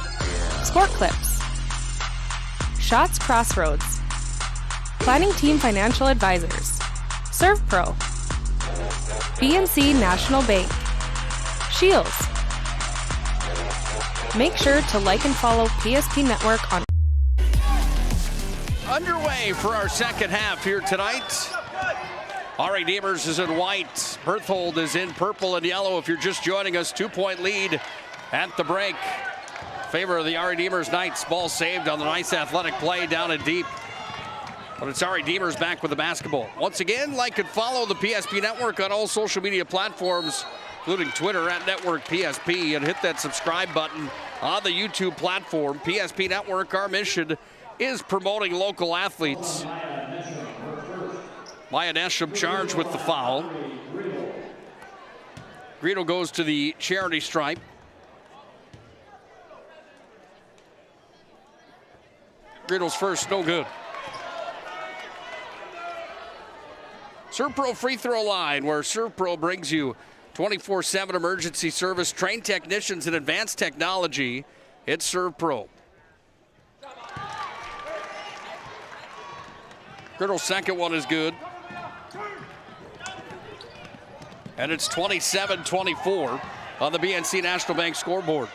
Sport Clips, Shots Crossroads, Planning Team Financial Advisors, ServPro, BNC National Bank, Shields. Make sure to like and follow PSP Network on Underway for our second half here tonight. Ari Demers is in white. Berthold is in purple and yellow. If you're just joining us, 2-point lead at the break. Favor of the Ari Demers Knights. Ball saved on the nice athletic play down and deep. But it's Ari Demers back with the basketball. Once again, like and follow the PSP Network on all social media platforms, including Twitter at Network PSP, and hit that subscribe button on the YouTube platform. PSP Network, our mission is promoting local athletes. Maya Nesham charged with the foul. Greedo goes to the charity stripe. Greedo's first, no good. ServPro free throw line, where ServPro brings you 24/7 emergency service, trained technicians and advanced technology. It's ServPro. Girdle's second one is good. And it's 27-24 on the BNC National Bank scoreboard.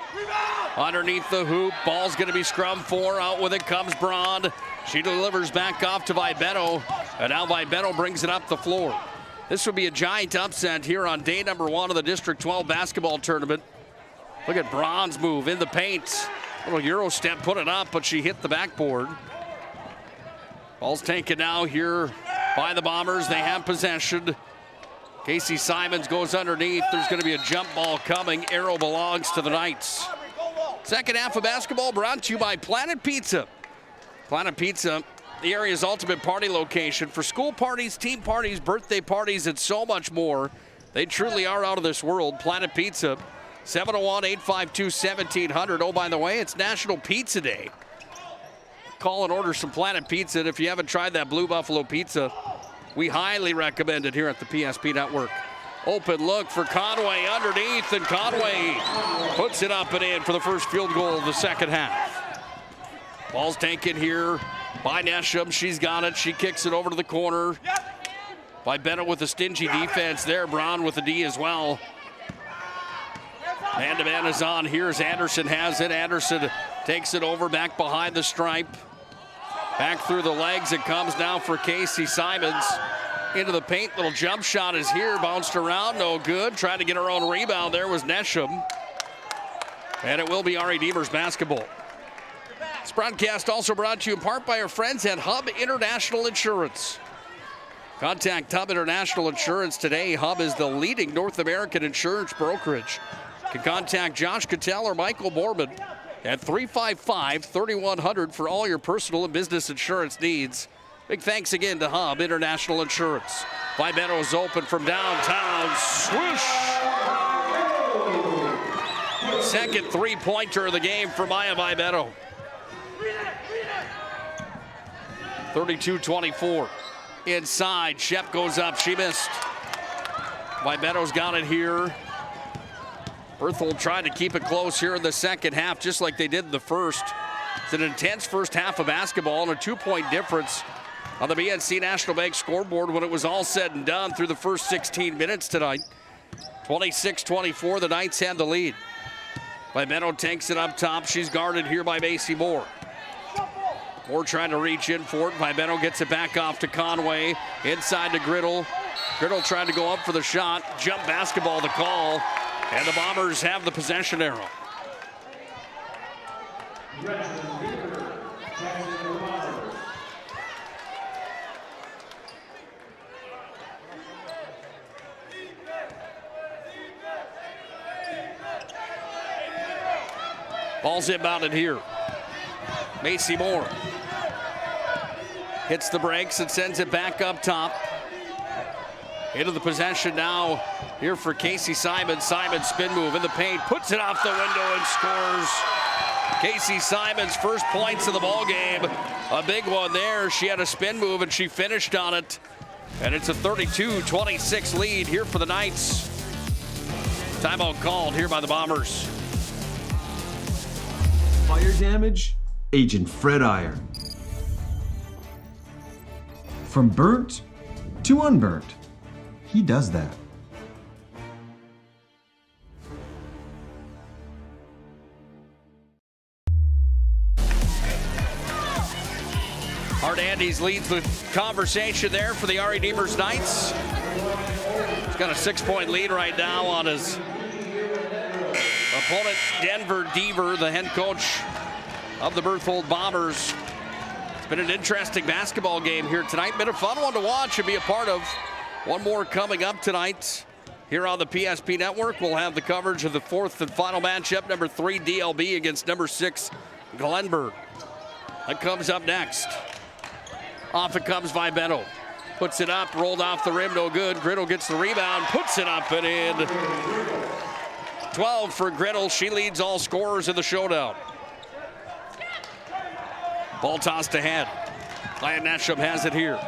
Underneath the hoop, ball's going to be scrum for. Out with it comes Braun. She delivers back off to Vibeto, and now Vibeto brings it up the floor. This would be a giant upset here on day number 1 of the District 12 basketball tournament. Look at Braun's move in the paint. Little Euro step, put it up, but she hit the backboard. Ball's taken now here by the Bombers. They have possession. Casey Simons goes underneath. There's going to be a jump ball coming. Arrow belongs to the Knights. Second half of basketball brought to you by Planet Pizza. Planet Pizza, the area's ultimate party location for school parties, team parties, birthday parties, and so much more. They truly are out of this world. Planet Pizza, 701-852-1700. Oh, by the way, it's National Pizza Day. Call and order some Planet Pizza. And if you haven't tried that Blue Buffalo Pizza, we highly recommend it here at the PSP Network. Open look for Conway underneath, and Conway puts it up and in for the first field goal of the second half. Ball's taken here by Nesham. She's got it. She kicks it over to the corner. By Bennett with a stingy defense there. Brown with a D as well. Man-to-man is on. Here's Anderson has it. Anderson takes it over back behind the stripe. Back through the legs. It comes now for Casey Simons. Into the paint. Little jump shot is here. Bounced around. No good. Trying to get her own rebound. There was Nesham. And it will be Ari Demers basketball. This broadcast also brought to you in part by our friends at Hub International Insurance. Contact Hub International Insurance today. Hub is the leading North American insurance brokerage. You can contact Josh Cattell or Michael Borman at 355-3100 for all your personal and business insurance needs. Big thanks again to Hub International Insurance. Vibeto is open from downtown. Swoosh! Second three-pointer of the game for Maya Vibeto. 32-24. Inside, Shep goes up, she missed. Vibeto's got it here. Berthold tried to keep it close here in the second half, just like they did in the first. It's an intense first half of basketball and a 2-point difference on the BNC National Bank scoreboard when it was all said and done through the first 16 minutes tonight. 26-24, the Knights had the lead. Vibeto takes it up top. She's guarded here by Macy Moore. Moore trying to reach in for it. Vibeto gets it back off to Conway. Inside to Griddle. Griddle trying to go up for the shot. Jump basketball to call. And the Bombers have the possession arrow. Ball's inbounded here. Macy Moore hits the brakes and sends it back up top. Into the possession now here for Casey Simons. Simons spin move in the paint, puts it off the window and scores. Casey Simons' first points of the ball game. A big one there. She had a spin move and she finished on it. And it's a 32-26 lead here for the Knights. Timeout called here by the Bombers. Fire damage, Agent Fred Iron. From burnt to unburnt, he does that. Hart Andes leads the conversation there for the R.E. Demers Knights. He's got a 6-point lead right now on his opponent, Denver Deaver, the head coach of the Berthold Bombers. It's been an interesting basketball game here tonight. Been a fun one to watch and be a part of. One more coming up tonight here on the PSP Network. We'll have the coverage of the fourth and final matchup, number 3 DLB against number 6 Glenburn. That comes up next. Off it comes Vibetto. Puts it up, rolled off the rim, no good. Griddle gets the rebound, puts it up and in. 12 for Griddle. She leads all scorers in the showdown. Ball tossed ahead. Ryan Nesham has it here.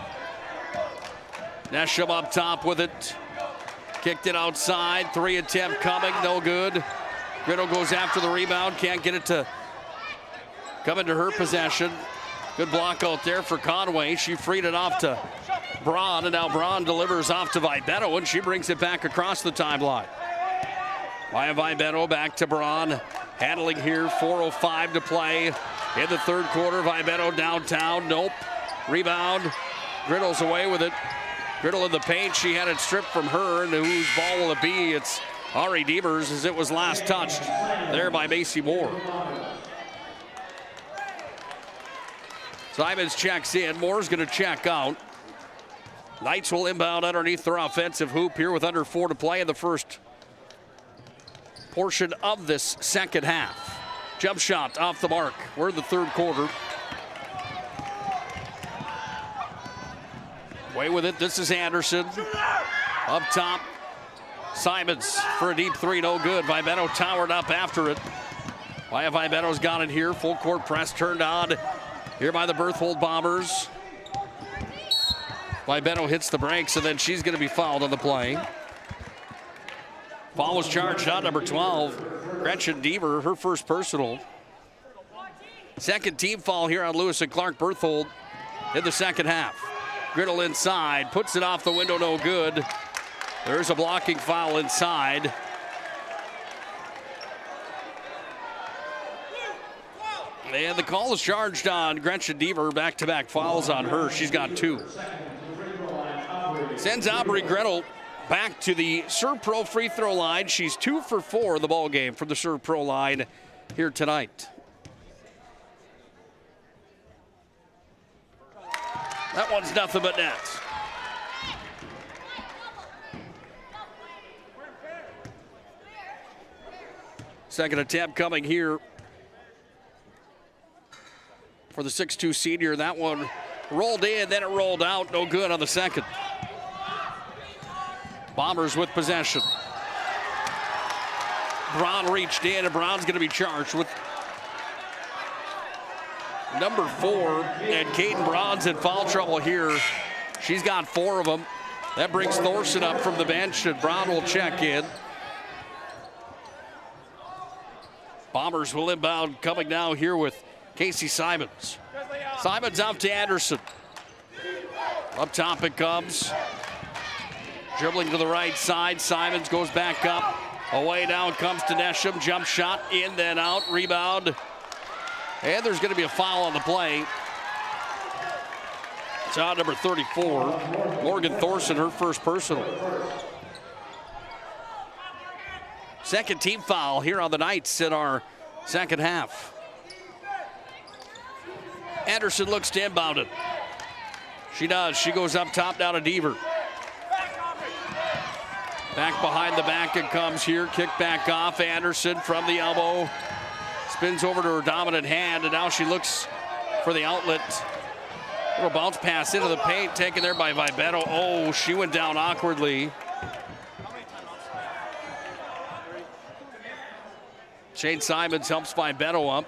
Nesham up top with it. Kicked it outside. 3 attempt coming, no good. Griddle goes after the rebound, can't get it to come into her possession. Good block out there for Conway. She freed it off to Braun, and now Braun delivers off to Vibetto, and she brings it back across the timeline. Maya Vibetto back to Braun. Handling here, 4:05 to play in the third quarter. Vibetto downtown, nope. Rebound, Griddle's away with it. Griddle in the paint, she had it stripped from her, and whose ball will it be? It's R.E. Demers, as it was last touched there by Macy Moore. Simons checks in, Moore's gonna check out. Knights will inbound underneath their offensive hoop here with under 4 to play in the first portion of this second half. Jump shot off the mark. We're in the third quarter. Away with it, this is Anderson. Up top, Simons for a deep 3, no good. Vibetto towered up after it. Maya Vibetto's got it here, full court press turned on here by the Berthold Bombers. Vibetto hits the brakes, and then she's going to be fouled on the play. Foul was charged on number 12, Gretchen Deaver, her first personal. Second team foul here on Lewis and Clark Berthold in the second half. Griddle inside, puts it off the window, no good. There's a blocking foul inside. And the call is charged on Gretchen Deaver. Back-to-back fouls on her. She's got 2. Sends Aubrey Griddle back to the Serve Pro free throw line. She's 2 for 4 in the ball game from the Serve Pro line here tonight. That one's nothing but net. Second attempt coming here for the 6'2 senior. That one rolled in, then it rolled out. No good on the second. Bombers with possession. Braun reached in, and Braun's going to be charged with number 4. And Caden Braun's in foul trouble here. She's got 4 of them. That brings Thorson up from the bench, and Braun will check in. Bombers will inbound, coming now here with Casey Simons. Simons out to Anderson. Up top it comes. Dribbling to the right side. Simons goes back up. Away down comes to Nesham. Jump shot in, then out. Rebound. And there's going to be a foul on the play. It's on number 34. Morgan Thorson, her first personal. Second team foul here on the Knights in our second half. Anderson looks to inbound it. She does. She goes up top down to Deaver. Back behind the back it comes here. Kick back off. Anderson from the elbow. spins over to her dominant hand, and now she looks for the outlet. Little bounce pass into the paint, taken there by Vibetto. Oh, she went down awkwardly. Shane Simons helps Vibetto up.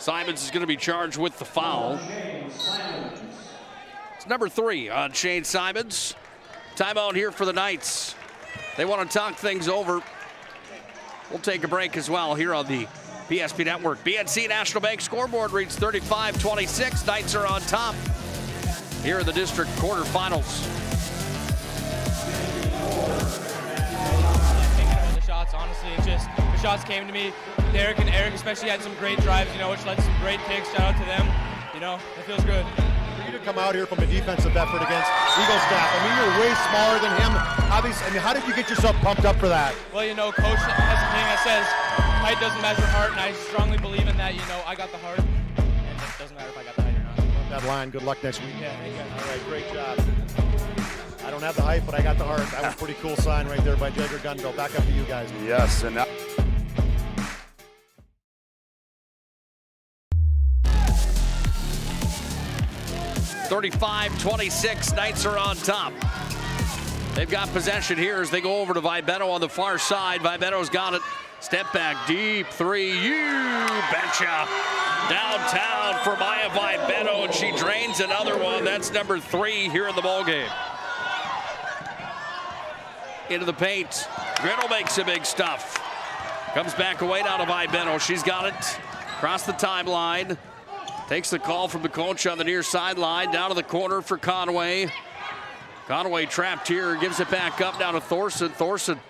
Simons is going to be charged with the foul. It's number 3 on Shane Simons. Timeout here for the Knights. They want to talk things over. We'll take a break as well here on the PSP Network. BNC National Bank scoreboard reads 35-26. Knights are on top here in the district quarterfinals. The shots, honestly, it's just the shots came to me. Derek and Eric especially had some great drives, which led to some great kicks. Shout out to them. It feels good. For you to come out here from a defensive effort against Eagle staff, you're way smaller than him. How did you get yourself pumped up for that? Well, Coach has a thing that says height doesn't measure heart, and I strongly believe in that. I got the heart, and it doesn't matter if I got the height or not. That line, good luck next week. Yeah, thank you. All right, great job. I don't have the height, but I got the heart. That was a pretty cool sign right there by Jagger Gunville. Back up to you guys. Yes, and now 35-26, Knights are on top. They've got possession here as they go over to Vibetto on the far side. Vibetto's got it. Step back, deep three, you betcha. Downtown for Maya Vibetto, and she drains another one. That's number 3 here in the ballgame. Into the paint. Griddle makes a big stuff. Comes back away now to Vibetto. She's got it across the timeline. Takes the call from the coach on the near sideline. Down to the corner for Conway. Conway trapped here. Gives it back up down to Thorson. Thorson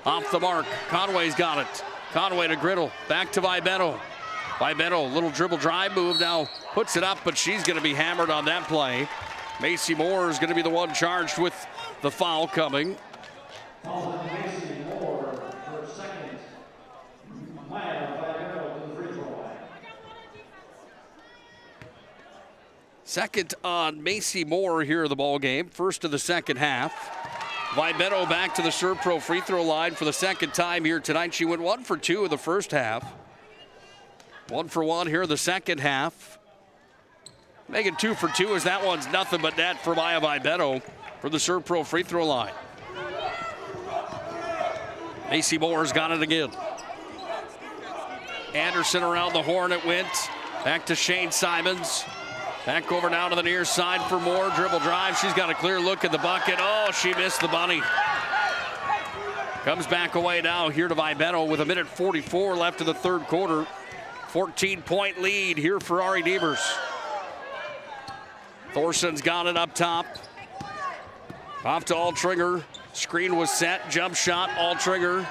off the mark. Conway's got it. Conway to Griddle. Back to Vibetto. Vibetto, little dribble drive move now. Puts it up, but she's going to be hammered on that play. Macy Moore is going to be the one charged with the foul coming. Macy Moore for second. Maya Vibetto to the free throw line. Second on Macy Moore here in the ball game. First of the second half. Vibetto back to the Serpro free throw line for the second time here tonight. She went 1 for 2 in the first half. 1 for 1 here in the second half. Making 2 for 2 as that one's nothing but net for Maya Vibetto for the Serpro free throw line. Macy Moore's got it again. Anderson around the horn, it went. Back to Shane Simons. Back over now to the near side for Moore. Dribble drive. She's got a clear look at the bucket. Oh, she missed the bunny. Comes back away now here to Vibetto with 1:44 left in the third quarter. 14-point lead here for Ari Devers. Thorson's got it up top. Off to Altringer. Screen was set. Jump shot. Altringer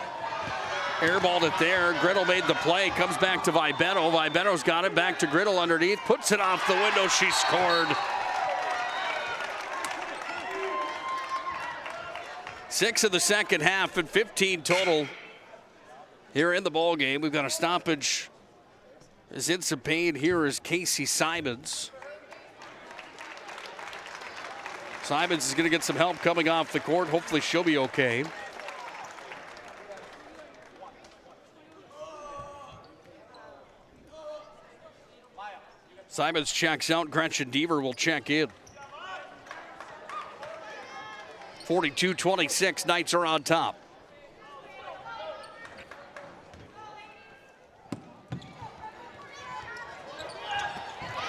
airballed it there. Griddle made the play. Comes back to Vibetto. Vibetto's got it back to Griddle underneath. Puts it off the window. She scored. 6 of the second half and 15 total here in the ball game. We've got a stoppage. Is in some pain here is Casey Simons. Simons is going to get some help coming off the court. Hopefully she'll be okay. Simons checks out. Gretchen Deaver will check in. 42-26, Knights are on top.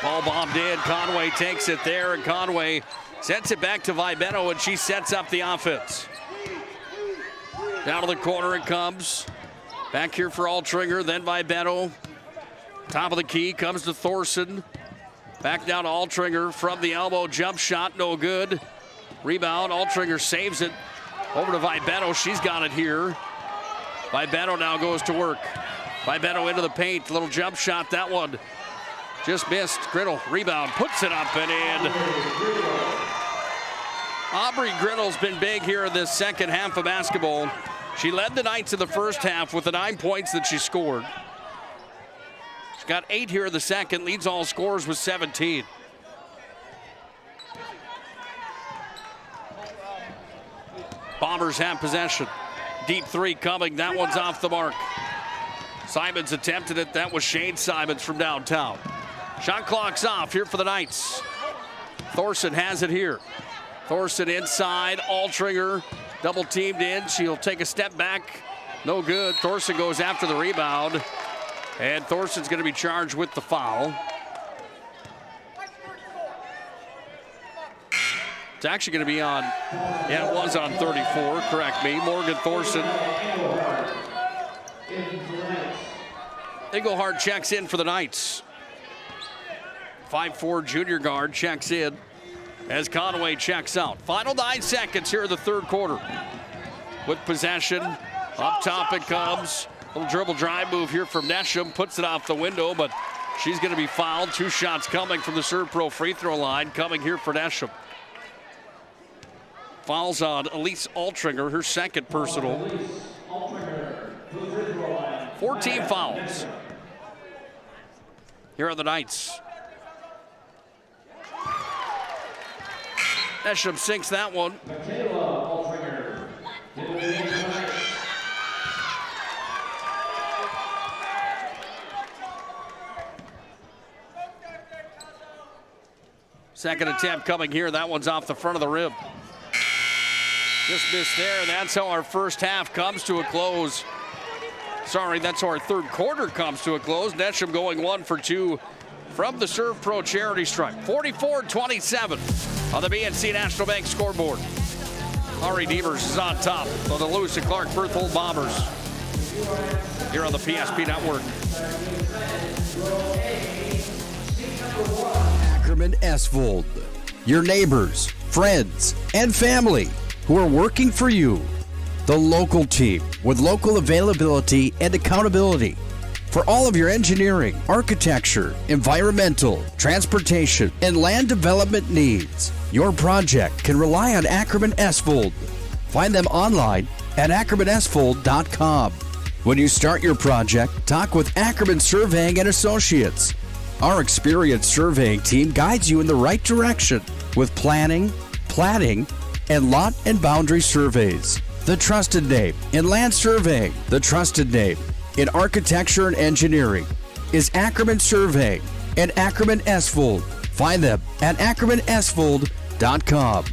Ball bombed in. Conway takes it there, and Conway sets it back to Vibetto, and she sets up the offense. Down to the corner it comes. Back here for Altringer, then Vibetto. Top of the key comes to Thorson. Back down to Altringer from the elbow. Jump shot, no good. Rebound, Altringer saves it. Over to Vibetto, she's got it here. Vibetto now goes to work. Vibetto into the paint, little jump shot, that one just missed. Griddle, rebound, puts it up and in. Aubrey Griddle's been big here in this second half of basketball. She led the Knights in the first half with the 9 points that she scored. She's got 8 here in the second, leads all scorers with 17. Bombers have possession. Deep three coming, that one's off the mark. Simons attempted it. That was Shane Simons from downtown. Shot clock's off here for the Knights. Thorson has it here. Thorson inside. Altringer double teamed in. She'll take a step back. No good. Thorson goes after the rebound. And Thorson's going to be charged with the foul. It's actually going to be on, yeah, it was on 34, correct me. Morgan Thorson. Engelhardt checks in for the Knights. 5'4" junior guard checks in as Conway checks out. Final 9 seconds here in the third quarter. With possession, up top it comes. Little dribble drive move here from Nesham, puts it off the window, but she's going to be fouled. 2 shots coming from the Serve Pro free throw line, coming here for Nesham. Fouls on Elise Altringer, her second personal. 14 fouls here are the Knights. Nesham sinks that one. Second attempt coming here. That one's off the front of the rim. Just missed there. That's how our first half comes to a close. Sorry, that's how our third quarter comes to a close. Nesham going 1 for 2 from the Serve Pro charity stripe. 44-27 on the BNC National Bank scoreboard. Ari Devers is on top of the Lewis and Clark Berthold Bombers here on the PSP Network. Ackerman Esvold, your neighbors, friends, and family who are working for you. The local team with local availability and accountability for all of your engineering, architecture, environmental, transportation, and land development needs. Your project can rely on Ackerman Esvold. Find them online at ackermanesvold.com. When you start your project, talk with Ackerman Surveying and Associates. Our experienced surveying team guides you in the right direction with planning, platting, and lot and boundary surveys. The trusted name in land surveying, the trusted name in architecture and engineering is Ackerman Surveying and Ackerman Esvold. Find them at ackermanesvold.com.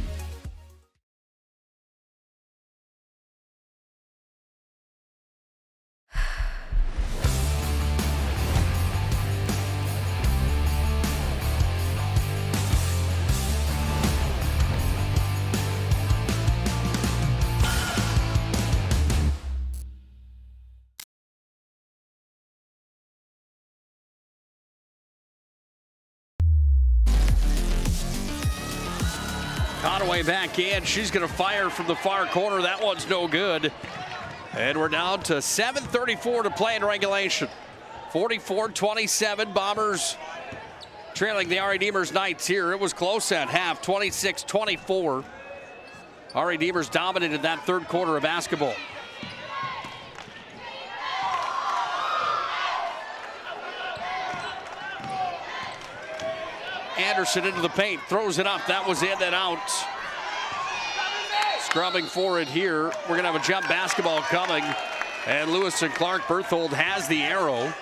Conway back in. She's going to fire from the far corner. That one's no good. And we're down to 7:34 to play in regulation. 44-27. Bombers trailing the Ari Demers Knights here. It was close at half, 26-24. Ari Demers dominated that third quarter of basketball. Anderson into the paint, throws it up. That was in and out. Scrubbing for it here. We're going to have a jump basketball coming. And Lewis and Clark Berthold has the arrow.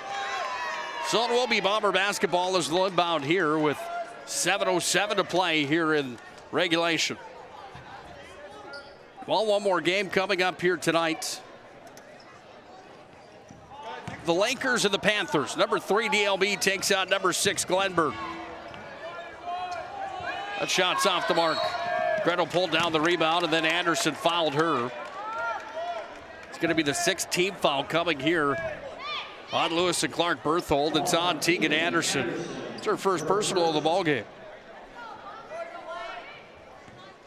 So it will be Bomber basketball as the inbound here with 7:07 to play here in regulation. Well, one more game coming up here tonight. The Lakers and the Panthers. Number 3 DLB takes out number 6 Glenburn. That shot's off the mark. Gretel pulled down the rebound, and then Anderson fouled her. It's going to be the 6th team foul coming here on Lewis and Clark Berthold. It's on Tegan Anderson. It's her first personal of the ballgame.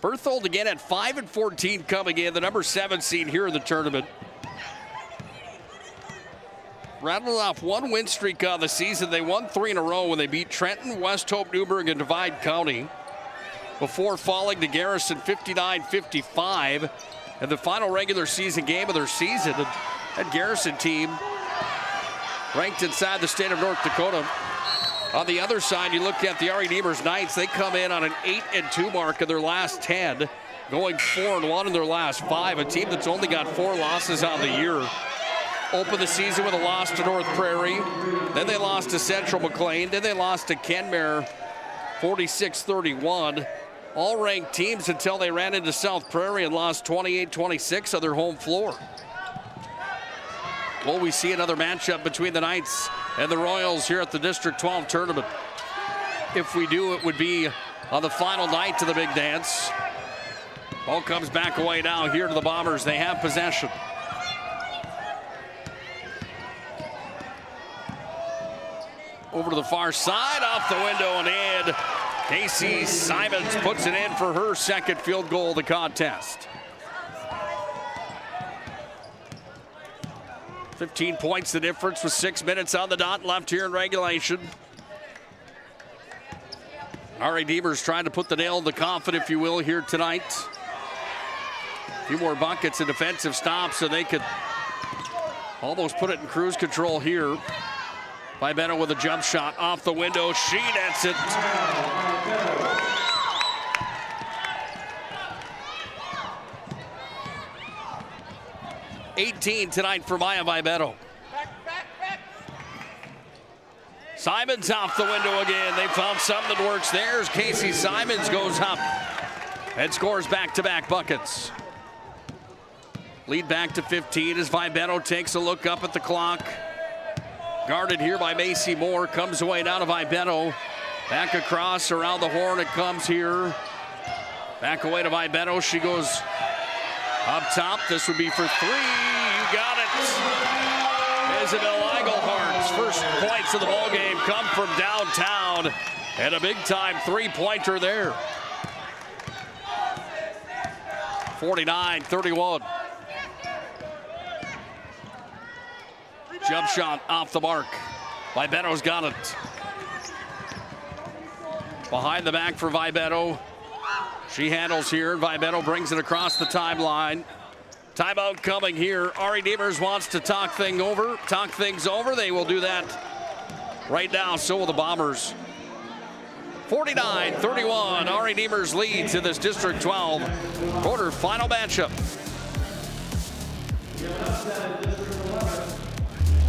Berthold again at 5-14 coming in, the number 7 seed here in the tournament. Rattled off 1 win streak on the season. They won 3 in a row when they beat Trenton, West Hope, Newburgh, and Divide County, before falling to Garrison 59-55 in the final regular season game of their season. And that Garrison team ranked inside the state of North Dakota. On the other side, you look at the Ari Demers Knights. They come in on an 8-2 mark in their last 10, going 4-1 in their last 5. A team that's only got 4 losses on the year. opened the season with a loss to North Prairie. Then they lost to Central McLean. Then they lost to Kenmare 46-31. All ranked teams until they ran into South Prairie and lost 28-26 on their home floor. Will we see another matchup between the Knights and the Royals here at the District 12 tournament? If we do, it would be on the final night of the big dance. Ball comes back away now here to the Bombers. They have possession. Over to the far side, off the window and in. Casey Simons puts it in for her second field goal of the contest. 15 points the difference with 6 minutes on the dot left here in regulation. Ari Devers trying to put the nail in the coffin, if you will, here tonight. A few more buckets and defensive stops so they could almost put it in cruise control here. Vibetto with a jump shot off the window. She nets it. $18 tonight for Maya Vibetto. Simons off the window again. They found something that works there. Casey Simons goes up and scores back-to-back buckets. Lead back to 15 as Vibetto takes a look up at the clock. Guarded here by Macy Moore. Comes away down to Vibetto. Back across around the horn it comes here. Back away to Vibetto. She goes up top. This would be for three. You got it. Isabel Eigelhart's first points of the ball game come from downtown. And a big-time three-pointer there. 49-31. Jump shot off the mark. Vibetto's got it. Behind the back for Vibetto. She handles here. Vibetto brings it across the timeline. Timeout coming here. Ari Devers wants to talk things over. They will do that right now. So will the Bombers. 49-31. Ari Devers leads in this District 12 quarterfinal matchup.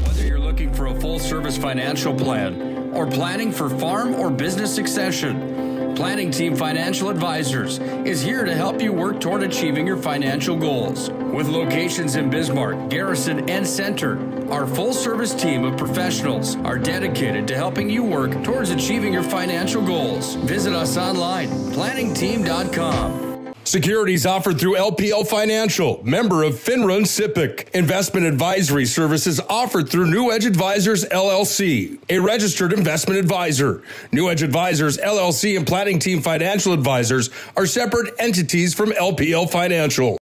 Whether you're looking for a full-service financial plan or planning for farm or business succession, Planning Team Financial Advisors is here to help you work toward achieving your financial goals. With locations in Bismarck, Garrison, and Center, our full-service team of professionals are dedicated to helping you work towards achieving your financial goals. Visit us online, planningteam.com. Securities offered through LPL Financial, member of FINRA and SIPC. Investment advisory services offered through New Edge Advisors, LLC, a registered investment advisor. New Edge Advisors, LLC and Planning Team Financial Advisors are separate entities from LPL Financial.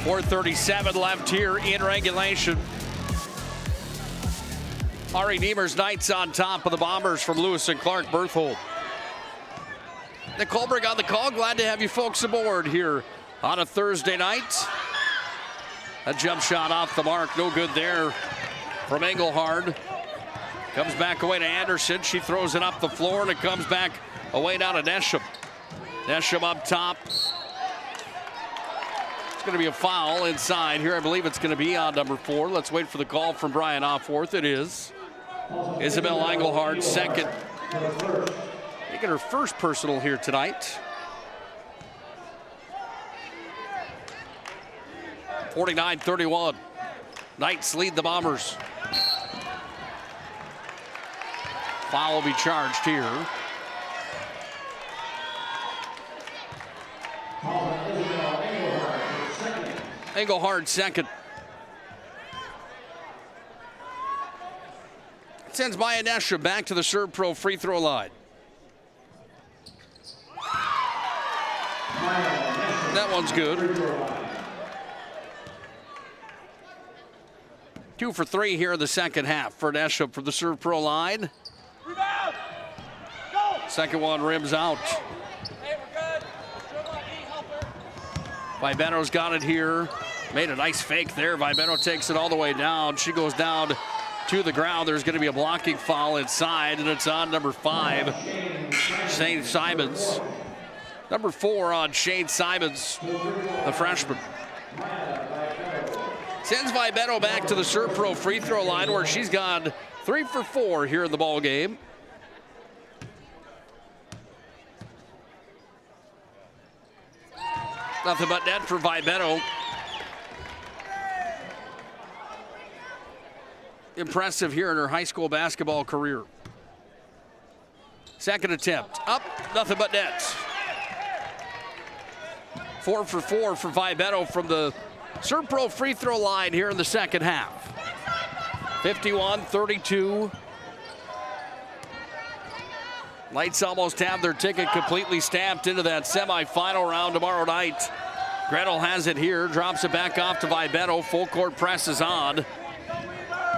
.437 left here in regulation. Ari Devers Knights on top of the Bombers from Lewis and Clark Berthold. Nick Hulberg on the call. Glad to have you folks aboard here on a Thursday night. A jump shot off the mark. No good there from Engelhard. Comes back away to Anderson. She throws it up the floor and it comes back away down to Nesham. Nesham up top. Going to be a foul inside here. I believe it's going to be on number 4. Let's wait for the call from Brian Offworth. It is. Isabel Engelhard, second. Making her first personal here tonight. 49-31. Knights lead the Bombers. Foul will be charged here. Engelhard second. Sends Maya Nesha back to the Serve Pro free throw line. That one's good. 2 for 3 here in the second half for Nesha from the Serve Pro line. Second one rims out. Vibetto's got it here. Made a nice fake there. Vibetto takes it all the way down. She goes down to the ground. There's going to be a blocking foul inside, and it's on number 5, Shane Simons. Number 4 on Shane Simons, the freshman. Sends Vibetto back to the Surpro free throw line, where she's gone 3 for 4 here in the ball game. Nothing but net for Vibetto. Impressive here in her high school basketball career. Second attempt, up, nothing but net. 4 for 4 for Vibetto from the Surpro free throw line here in the second half. 51-32. Knights almost have their ticket completely stamped into that semifinal round tomorrow night. Gretel has it here, drops it back off to Vibetto. Full court press is on.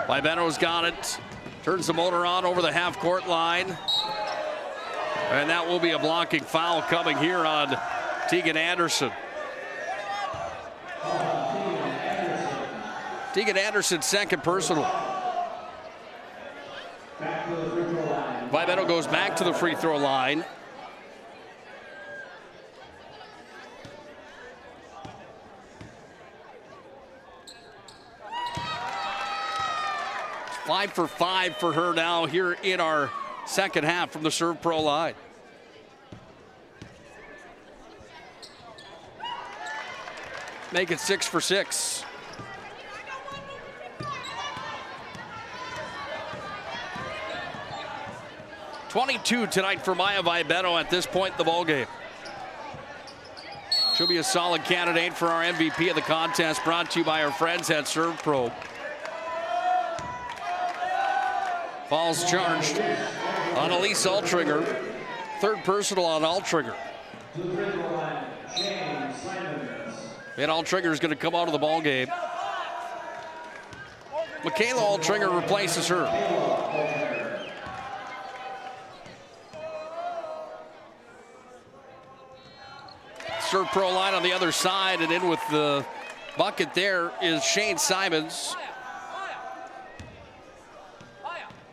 Vibetto's got it. Turns the motor on over the half court line. And that will be a blocking foul coming here on Tegan Anderson. Tegan Anderson's second personal. Vibetto goes back to the free throw line. It's 5 for 5 for her now here in our second half from the Surpro line. Make it 6 for 6. .22 tonight for Maya Vibetto at this point in the ballgame. She'll be a solid candidate for our MVP of the contest, brought to you by our friends at Surpro. Fouls charged on Elise Altringer. Third personal on Altringer. And Altringer is going to come out of the ballgame. Michaela Altringer replaces her. Surpro line on the other side, and in with the bucket there is Shane Simons.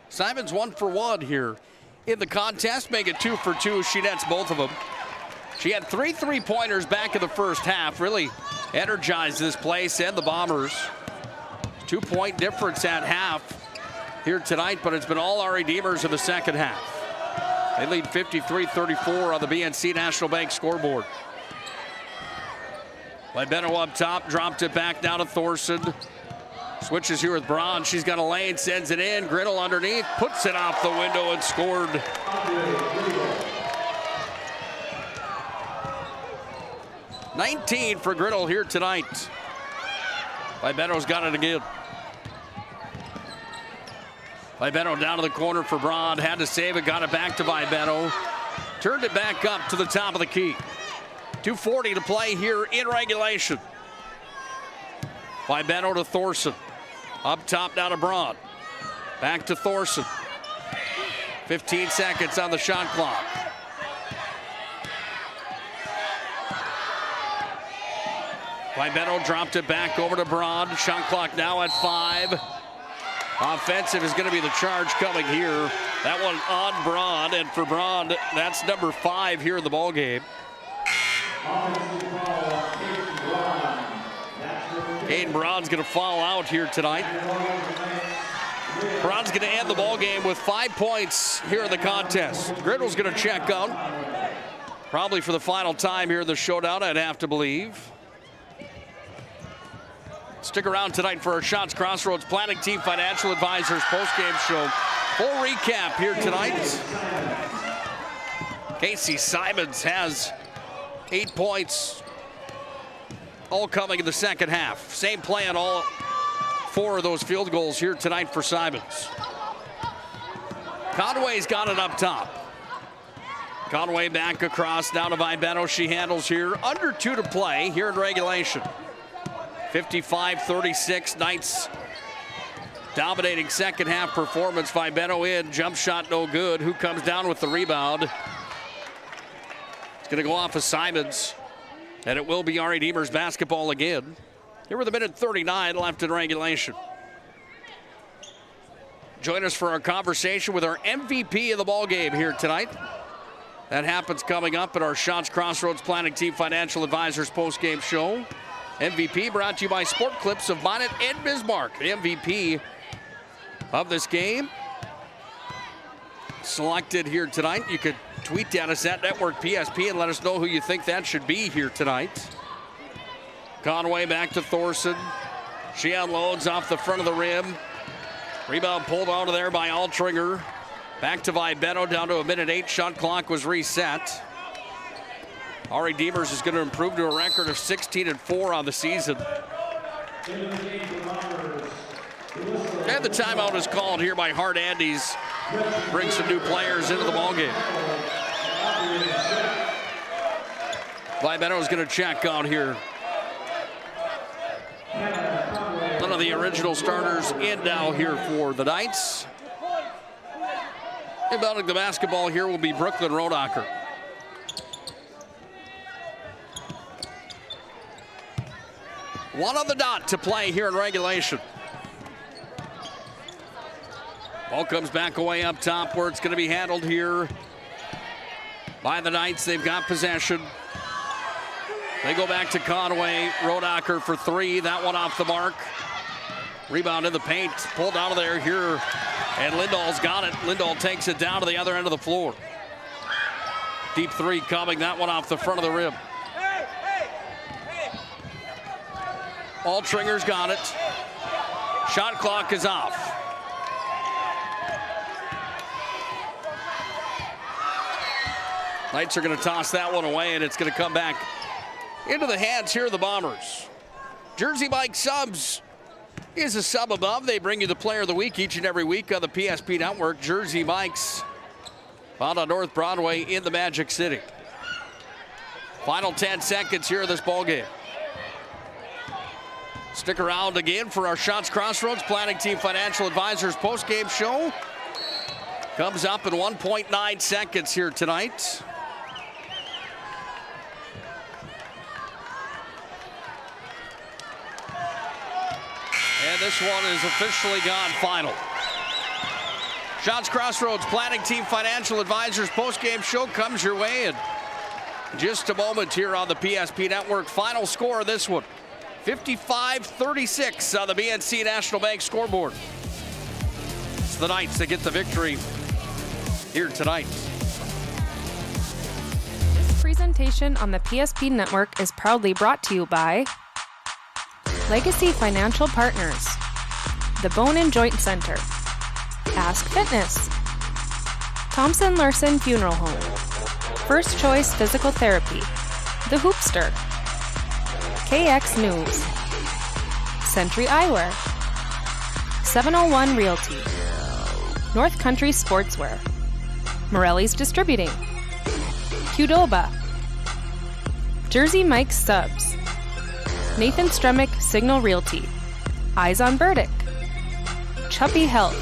Simons 1 for 1 here in the contest, make it 2 for 2. She nets both of them. She had 3 3-pointers back in the first half, really energized this place and the Bombers. 2-point difference at half here tonight, but it's been all our Redeemers in the second half. They lead 53-34 on the BNC National Bank scoreboard. Vibetto up top, dropped it back down to Thorson. Switches here with Braun. She's got a lane, sends it in. Griddle underneath, puts it off the window and scored. .19 for Griddle here tonight. Vibetto's got it again. Vibetto down to the corner for Braun. Had to save it, got it back to Vibetto. Turned it back up to the top of the key. 2:40 to play here in regulation. Vibetto to Thorson. Up top now to Braun. Back to Thorson. 15 seconds on the shot clock. Vibetto dropped it back over to Braun. Shot clock now at 5. Offensive is going to be the charge coming here. That one on Braun, and for Braun, that's number 5 here in the ballgame. Aiden Braun's going to foul out here tonight. Braun's going to end the ball game with 5 points here in the contest. Griddle's going to check out, probably for the final time here in the showdown, I'd have to believe. Stick around tonight for our Shots Crossroads Planning Team Financial Advisors post-game show. Full recap here tonight. Casey Simons has 8 points, all coming in the second half. Same play on all 4 of those field goals here tonight for Simons. Conway's got it up top. Conway back across, down to Vibetto. She handles here. Under 2 to play here in regulation. 55-36, Knights dominating second half performance. Vibetto in, jump shot no good. Who comes down with the rebound? It's going to go off of Simons, and it will be our Redeemers basketball again. Here with a minute 39 left in regulation. join us for our conversation with our MVP of the ball game here tonight. That happens coming up at our Shots Crossroads Planning Team Financial Advisors post-game show. MVP brought to you by Sport Clips of Bonnet and Bismarck. The MVP of this game selected here tonight. You could tweet at us at Network PSP and let us know who you think that should be here tonight. Conway back to Thorson. She unloads off the front of the rim. Rebound pulled out of there by Altringer. Back to Vibetto, down to a minute 8. Shot clock was reset. Ari Demers is going to improve to a record of 16-4 on the season. And the timeout is called here by Hart Andes. Brings some new players into the ballgame. Vibetto is going to check out here. None of the original starters in now here for the Knights. Inbounding the basketball here will be Brooklyn Rodacher. One on the dot to play here in regulation. Ball comes back away up top where it's going to be handled here by the Knights. They've got possession. They go back to Conway. Rodacher for 3. That one off the mark. Rebound in the paint. Pulled out of there here. And Lindahl's got it. Lindahl takes it down to the other end of the floor. Deep 3 coming. That one off the front of the rim. Altringer's got it. Shot clock is off. Knights are going to toss that one away, and it's going to come back into the hands here of the Bombers. Jersey Mike Subs is a sub above. They bring you the player of the week each and every week on the PSP Network. Jersey Mike's found on North Broadway in the Magic City. Final 10 seconds here of this ball game. Stick around again for our Shots Crossroads Planning Team Financial Advisors post-game show. Comes up in 1.9 seconds here tonight. And this one is officially gone final. Shots Crossroads Planning Team Financial Advisors post-game show comes your way in just a moment here on the PSP Network. Final score of this one, 55-36 on the BNC National Bank scoreboard. It's the Knights that get the victory here tonight. This presentation on the PSP Network is proudly brought to you by Legacy Financial Partners, the Bone and Joint Center, Ask Fitness, Thompson Larson Funeral Home, First Choice Physical Therapy, The Hoopster, KX News, Century Eyewear, 701 Realty, North Country Sportswear, Morelli's Distributing, Qdoba, Jersey Mike's Subs, Nathan Stremick Signal Realty, Eyes on Burdick, Chuppy Health,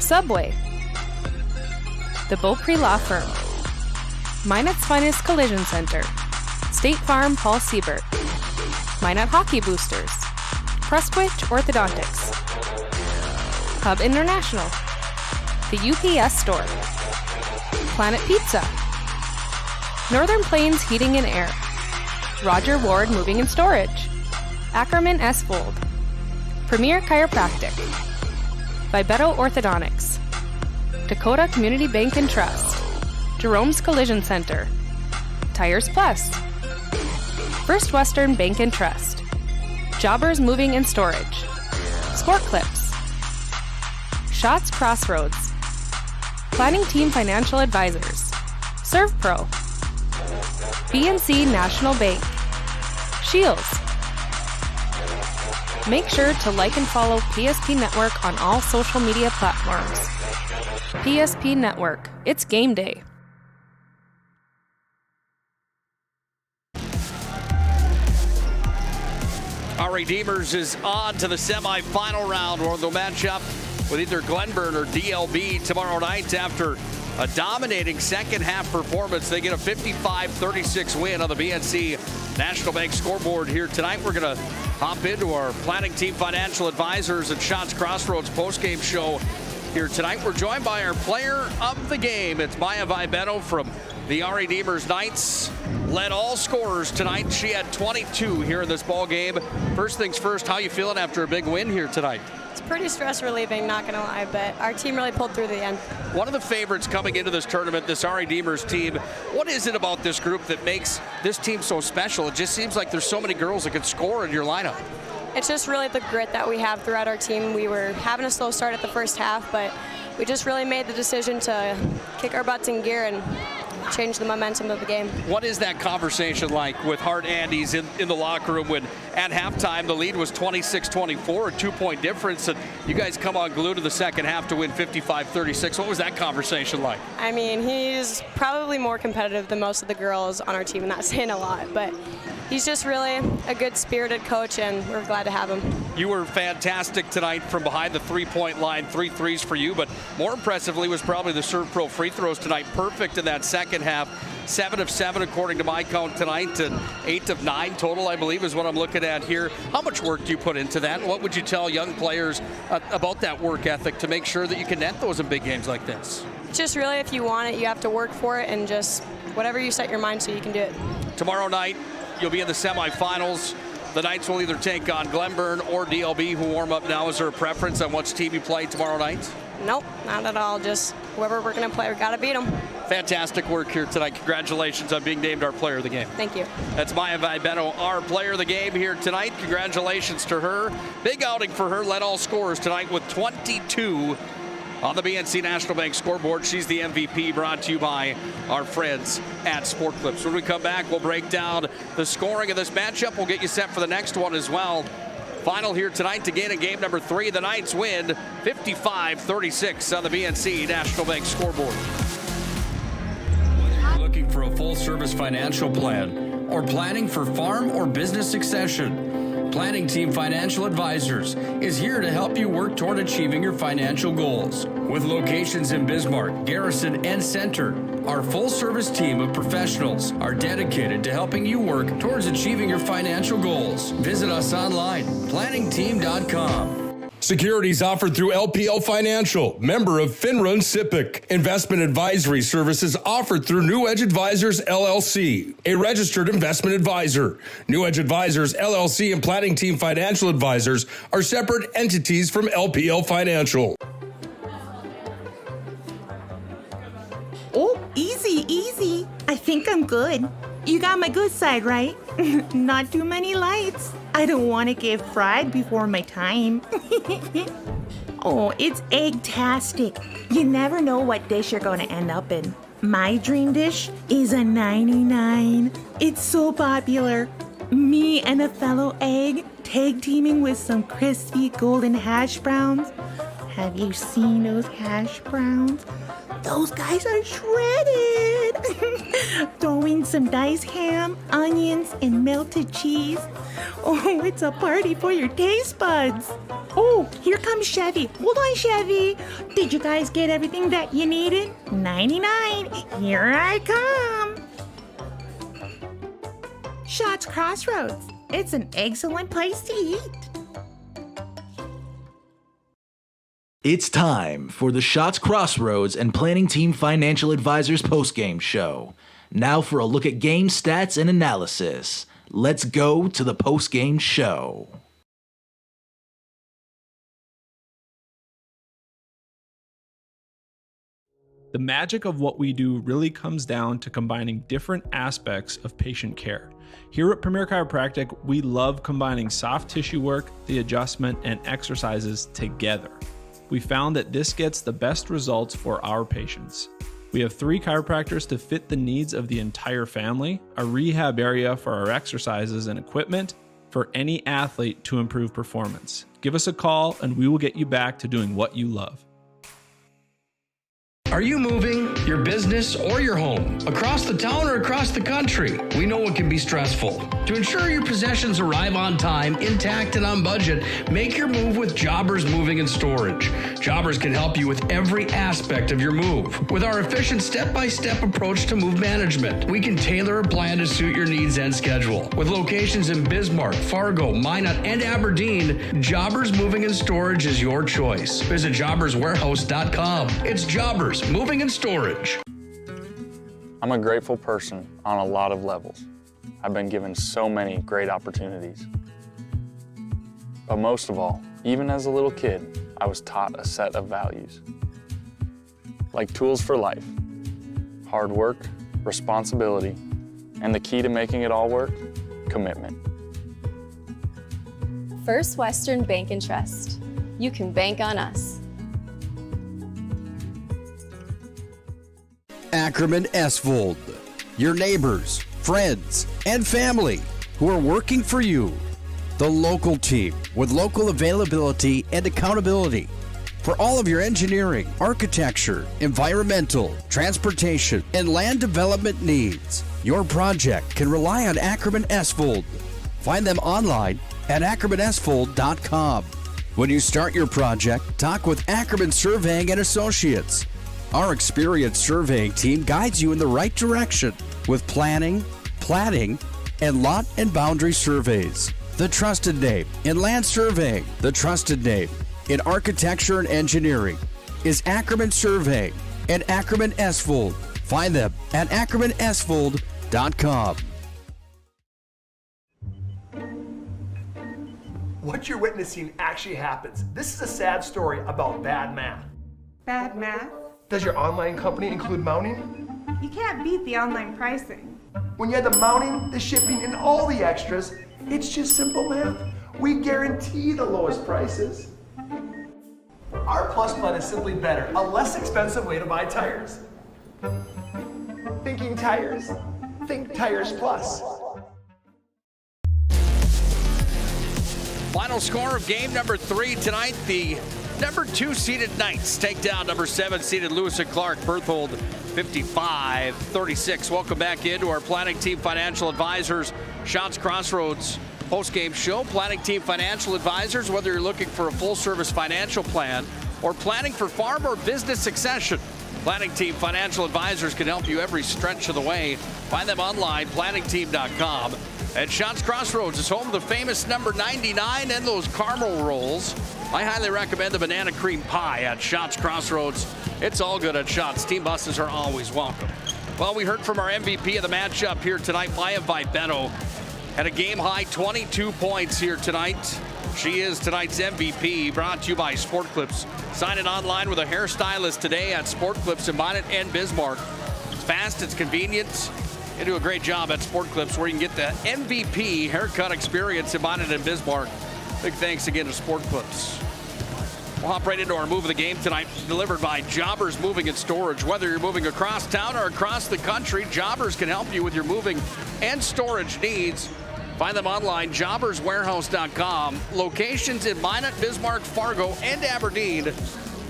Subway, the Beaupre Law Firm, Minot's Finest Collision Center, State Farm Paul Siebert, Minot Hockey Boosters, Prestwich Orthodontics, Hub International, the UPS Store, Planet Pizza, Northern Plains Heating and Air, Roger Ward Moving and Storage, Ackerman S. Fold, Premier Chiropractic, Vibetto Orthodontics, Dakota Community Bank and Trust, Jerome's Collision Center, Tires Plus, First Western Bank and Trust, Jobbers Moving and Storage, Sport Clips, Shots Crossroads, Planning Team Financial Advisors, ServPro, BNC National Bank, Shields. Make sure to like and follow PSP Network on all social media platforms. PSP Network, it's game day. Ari Demers is on to the semifinal round where they'll match up with either Glenburn or DLB tomorrow night. After a dominating second half performance, they get a 55-36 win on the BNC National Bank scoreboard here tonight. We're going to hop into our planning team financial advisors and Shots Crossroads postgame show here tonight. We're joined by our player of the game. It's Maya Vibeno from the R.E. Demers Knights. Led all scorers tonight. She had 22 here in this ball game. First things first, how you feeling after a big win here tonight? It's pretty stress relieving, not gonna lie, but our team really pulled through the end. One of the favorites coming into this tournament, this R.E. Demers team. What is it about this group that makes this team so special? It just seems like there's so many girls that can score in your lineup. It's just really the grit that we have throughout our team. We were having a slow start at the first half, but we just really made the decision to kick our butts in gear and change the momentum of the game. What is that conversation like with Hart Andes in the locker room when at halftime the lead was 26-24, a 2-point difference, and you guys come unglued to the second half to win 55-36? What was that conversation like? I mean, he's probably more competitive than most of the girls on our team, and that's saying a lot, but he's just really a good spirited coach, and we're glad to have him. You were fantastic tonight from behind the three-point line, 3 threes for you, but more impressively was probably the serve pro free throws tonight. Perfect in that second half. 7 of 7 according to my count tonight, and 8 of 9 total, I believe, is what I'm looking at here. How much work do you put into that? And what would you tell young players about that work ethic to make sure that you can net those in big games like this? Just really, if you want it, you have to work for it, and just whatever you set your mind so you can do it. Tomorrow night, you'll be in the semifinals. The Knights will either take on Glenburn or DLB, who warm up now. Is there a preference on which team you play tomorrow night? Nope, not at all. Just whoever we're going to play, we got to beat them. Fantastic work here tonight. Congratulations on being named our player of the game. Thank you. That's Maya Vibeno, our player of the game here tonight. Congratulations to her. Big outing for her. Led all scorers tonight with 22 on the BNC National Bank scoreboard. She's the MVP, brought to you by our friends at Sport Clips. When we come back, we'll break down the scoring of this matchup. We'll get you set for the next one as well. Final here tonight to gain in game number 3. The Knights win 55-36 on the BNC National Bank scoreboard. Whether you're looking for a full-service financial plan or planning for farm or business succession, Planning Team Financial Advisors is here to help you work toward achieving your financial goals. With locations in Bismarck, Garrison, and Center, our full-service team of professionals are dedicated to helping you work towards achieving your financial goals. Visit us online, planningteam.com. Securities offered through LPL Financial, member of FINRA and SIPC. Investment advisory services offered through New Edge Advisors, LLC, a registered investment advisor. New Edge Advisors, LLC, and Planning Team Financial Advisors are separate entities from LPL Financial. Oh, easy, easy. I think I'm good. You got my good side, right? Not too many lights. I don't want to get fried before my time. Oh, it's egg-tastic. You never know what dish you're going to end up in. My dream dish is a 99. It's so popular. Me and a fellow egg tag teaming with some crispy golden hash browns. Have you seen those hash browns? Those guys are shredded. Throw in some diced ham, onions, and melted cheese. Oh, it's a party for your taste buds. Oh, here comes Chevy. Hold on, Chevy. Did you guys get everything that you needed? 99. Here I come. Shots Crossroads. It's an excellent place to eat. It's time for the Shots Crossroads and Planning Team Financial Advisors postgame show. Now for a look at game stats and analysis. Let's go to the postgame show. The magic of what we do really comes down to combining different aspects of patient care. Here at Premier Chiropractic, we love combining soft tissue work, the adjustment, and exercises together. We found that this gets the best results for our patients. We have 3 chiropractors to fit the needs of the entire family, a rehab area for our exercises and equipment for any athlete to improve performance. Give us a call and we will get you back to doing what you love. Are you moving your business or your home across the town or across the country? We know it can be stressful. To ensure your possessions arrive on time, intact, and on budget, make your move with Jobbers Moving and Storage. Jobbers can help you with every aspect of your move. With our efficient step-by-step approach to move management, we can tailor a plan to suit your needs and schedule. With locations in Bismarck, Fargo, Minot, and Aberdeen, Jobbers Moving and Storage is your choice. Visit jobberswarehouse.com. It's Jobbers Moving and Storage. I'm a grateful person on a lot of levels. I've been given so many great opportunities. But most of all, even as a little kid, I was taught a set of values. Like tools for life, hard work, responsibility, and the key to making it all work, commitment. First Western Bank and Trust. You can bank on us. Ackerman Esvold, your neighbors, friends, and family who are working for you. The local team with local availability and accountability for all of your engineering, architecture, environmental, transportation, and land development needs. Your project can rely on Ackerman Esvold. Find them online at ackermanesvold.com. When you start your project, talk with Ackerman Surveying and Associates. Our experienced surveying team guides you in the right direction with planning, platting, and lot and boundary surveys. The trusted name in land surveying, the trusted name in architecture and engineering is Ackerman Surveying and Ackerman Esvold. Find them at ackermanesvold.com. What you're witnessing actually happens. This is a sad story about bad math. Bad math? Does your online company include mounting? You can't beat the online pricing. When you add the mounting, the shipping, and all the extras, it's just simple math. We guarantee the lowest prices. Our Plus plan is simply better, a less expensive way to buy tires. Thinking tires? Think Tires Plus. Final score of game number 3 tonight. The number 2 seeded Knights take down number 7 seeded Lewis and Clark. Berthold 55-36. Welcome back into our Planning Team Financial Advisors Shots Crossroads post-game show. Planning Team Financial Advisors, whether you're looking for a full-service financial plan or planning for farm or business succession, Planning Team Financial Advisors can help you every stretch of the way. Find them online, planningteam.com. And Shots Crossroads is home to the famous number 99 and those caramel rolls. I highly recommend the banana cream pie at Shots Crossroads. It's all good at Shots. Team buses are always welcome. Well, we heard from our MVP of the matchup here tonight, Maya Vibeno. Had a game-high 22 points here tonight. She is tonight's MVP, brought to you by Sport Clips. Sign in online with a hairstylist today at Sport Clips in Minot and Bismarck. It's fast, it's convenient. They do a great job at Sport Clips where you can get the MVP haircut experience in Minot and Bismarck. Big thanks again to Sport Clips. We'll hop right into our move of the game tonight, delivered by Jobbers Moving and Storage. Whether you're moving across town or across the country, Jobbers can help you with your moving and storage needs. Find them online, jobberswarehouse.com. Locations in Minot, Bismarck, Fargo, and Aberdeen.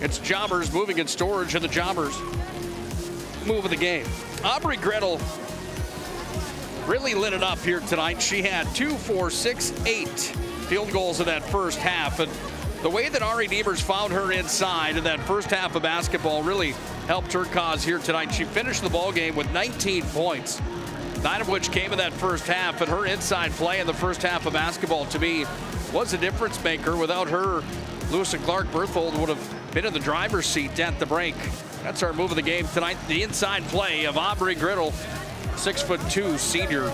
It's Jobbers Moving and Storage and the Jobbers move of the game. Aubrey Gretel really lit it up here tonight. She had 2, 4, 6, 8 field goals in that first half. And the way that Ari Demers found her inside in that first half of basketball really helped her cause here tonight. She finished the ball game with 19 points, 9 of which came in that first half. And her inside play in the first half of basketball, to me, was a difference maker. Without her, Lewis and Clark Berthold would have been in the driver's seat at the break. That's our move of the game tonight. The inside play of Aubrey Gretel, 6'2" senior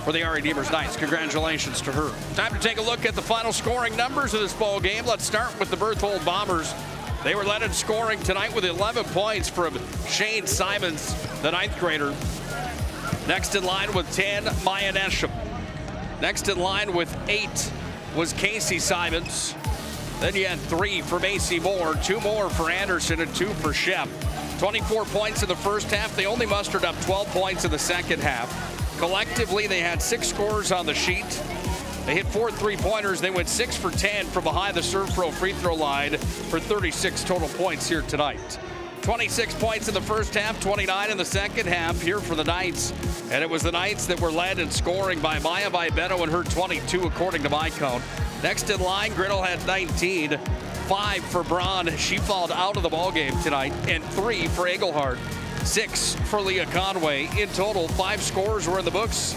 for the Ari Demers Knights. Congratulations to her. Time to take a look at the final scoring numbers of this ball game. Let's start with the Berthold Bombers. They were led in scoring tonight with 11 points from Shane Simons, the 9th grader. Next in line with 10, Maya Nesham. Next in line with 8 was Casey Simons. Then you had 3 for Macy Moore, 2 more for Anderson, and 2 for Shep. 24 points in the first half. They only mustered up 12 points in the second half. Collectively, they had 6 scores on the sheet. They hit 4 3-pointers. They went 6 for 10 from behind the Serve Pro free throw line for 36 total points here tonight. 26 points in the first half, 29 in the second half here for the Knights. And it was the Knights that were led in scoring by Maya Vibetto and her 22, according to my count. Next in line, Griddle had 19, 5 for Braun. She fouled out of the ballgame tonight, and 3 for Egelhardt, 6 for Leah Conway. In total, 5 scores were in the books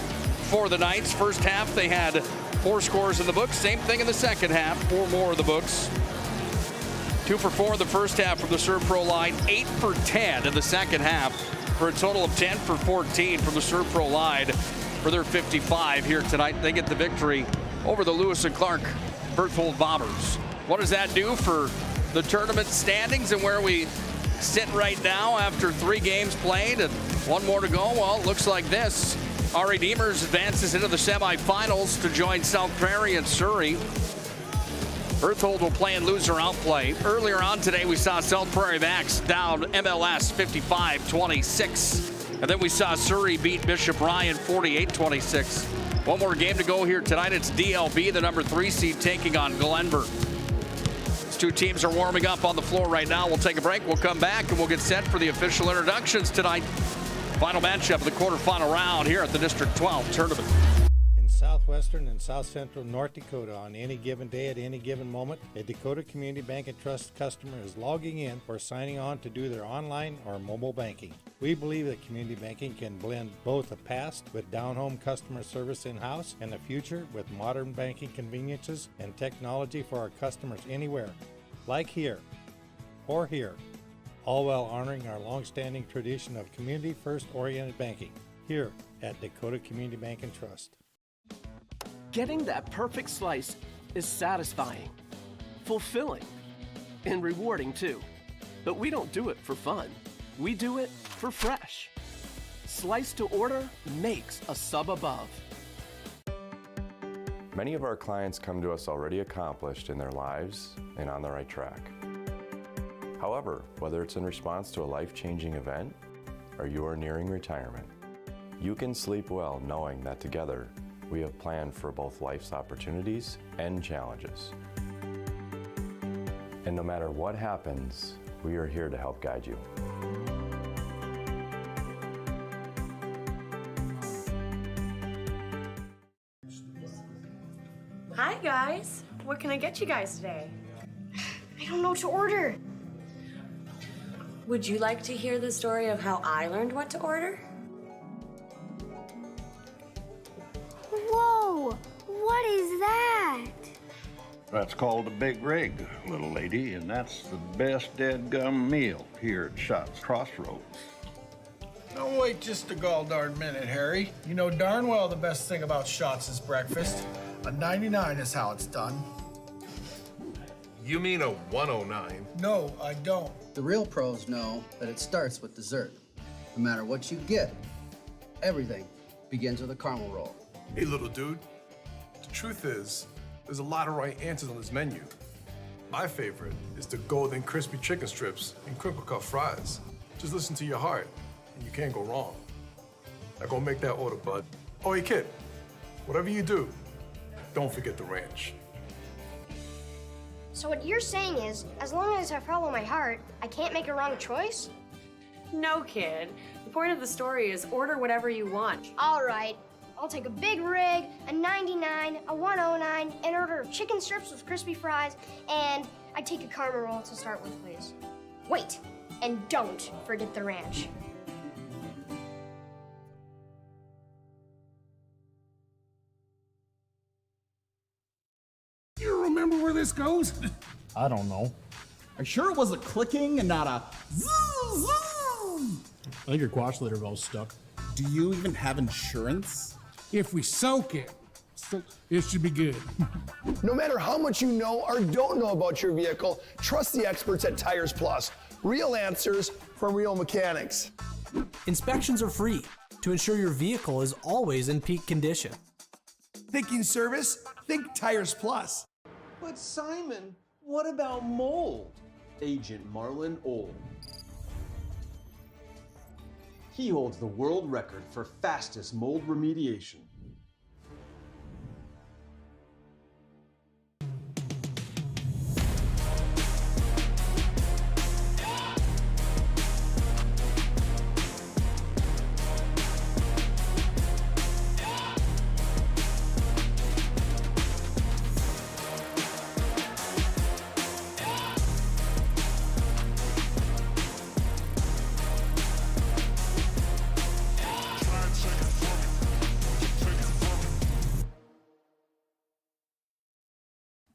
for the Knights. First half, they had 4 scores in the books. Same thing in the second half, 4 more in the books. 2 for 4 in the first half from the Serve Pro line, 8 for 10 in the second half, for a total of 10 for 14 from the Serve Pro line for their 55 here tonight. They get the victory over the Lewis and Clark Berthold Bombers. What does that do for the tournament standings and where we sit right now after 3 games played and 1 more to go? Well, it looks like this. Our Redeemers advances into the semifinals to join South Prairie and Surrey. Berthold will play in loser outplay. Earlier on today, we saw South Prairie Max down MLS 55-26. And then we saw Surrey beat Bishop Ryan 48-26. 1 more game to go here tonight. It's DLB, the number 3 seed, taking on Glenburn. These 2 teams are warming up on the floor right now. We'll take a break. We'll come back and we'll get set for the official introductions tonight. Final matchup of the quarterfinal round here at the District 12 tournament. Southwestern and South Central North Dakota on any given day at any given moment, a Dakota Community Bank and Trust customer is logging in or signing on to do their online or mobile banking. We believe that community banking can blend both the past with down-home customer service in-house and the future with modern banking conveniences and technology for our customers anywhere, like here or here, all while honoring our long-standing tradition of community-first oriented banking here at Dakota Community Bank and Trust. Getting that perfect slice is satisfying, fulfilling, and rewarding too. But we don't do it for fun. We do it for fresh. Slice to order makes a sub above. Many of our clients come to us already accomplished in their lives and on the right track. However, whether it's in response to a life-changing event or you are nearing retirement, you can sleep well knowing that together we have planned for both life's opportunities and challenges. And no matter what happens, we are here to help guide you. Hi guys, what can I get you guys today? I don't know what to order. Would you like to hear the story of how I learned what to order? Whoa, what is that? That's called a big rig, little lady, and that's the best dead-gum meal here at Shots Crossroads. Don't wait just a gall-darn minute, Harry. You know darn well the best thing about Shots is breakfast. A 99 is how it's done. You mean a 109? No, I don't. The real pros know that it starts with dessert. No matter what you get, everything begins with a caramel roll. Hey, little dude. The truth is, there's a lot of right answers on this menu. My favorite is the golden crispy chicken strips and crinkle cut fries. Just listen to your heart, and you can't go wrong. Now go make that order, bud. Oh, hey, kid, whatever you do, don't forget the ranch. So what you're saying is, as long as I follow my heart, I can't make a wrong choice? No, kid. The point of the story is order whatever you want. All right. I'll take a big rig, a 99, a 109, an order of chicken strips with crispy fries, and I'd take a caramel roll to start with, please. Wait, and don't forget the ranch. You remember where this goes? I don't know. Are you sure it was a clicking and not a zoom, zoom? I think your quash litter valve's stuck. Do you even have insurance? If we soak it, it should be good. No matter how much you know or don't know about your vehicle, trust the experts at Tires Plus. Real answers from real mechanics. Inspections are free to ensure your vehicle is always in peak condition. Thinking service? Think Tires Plus. But Simon, what about mold? Agent Marlon Old. He holds the world record for fastest mold remediation.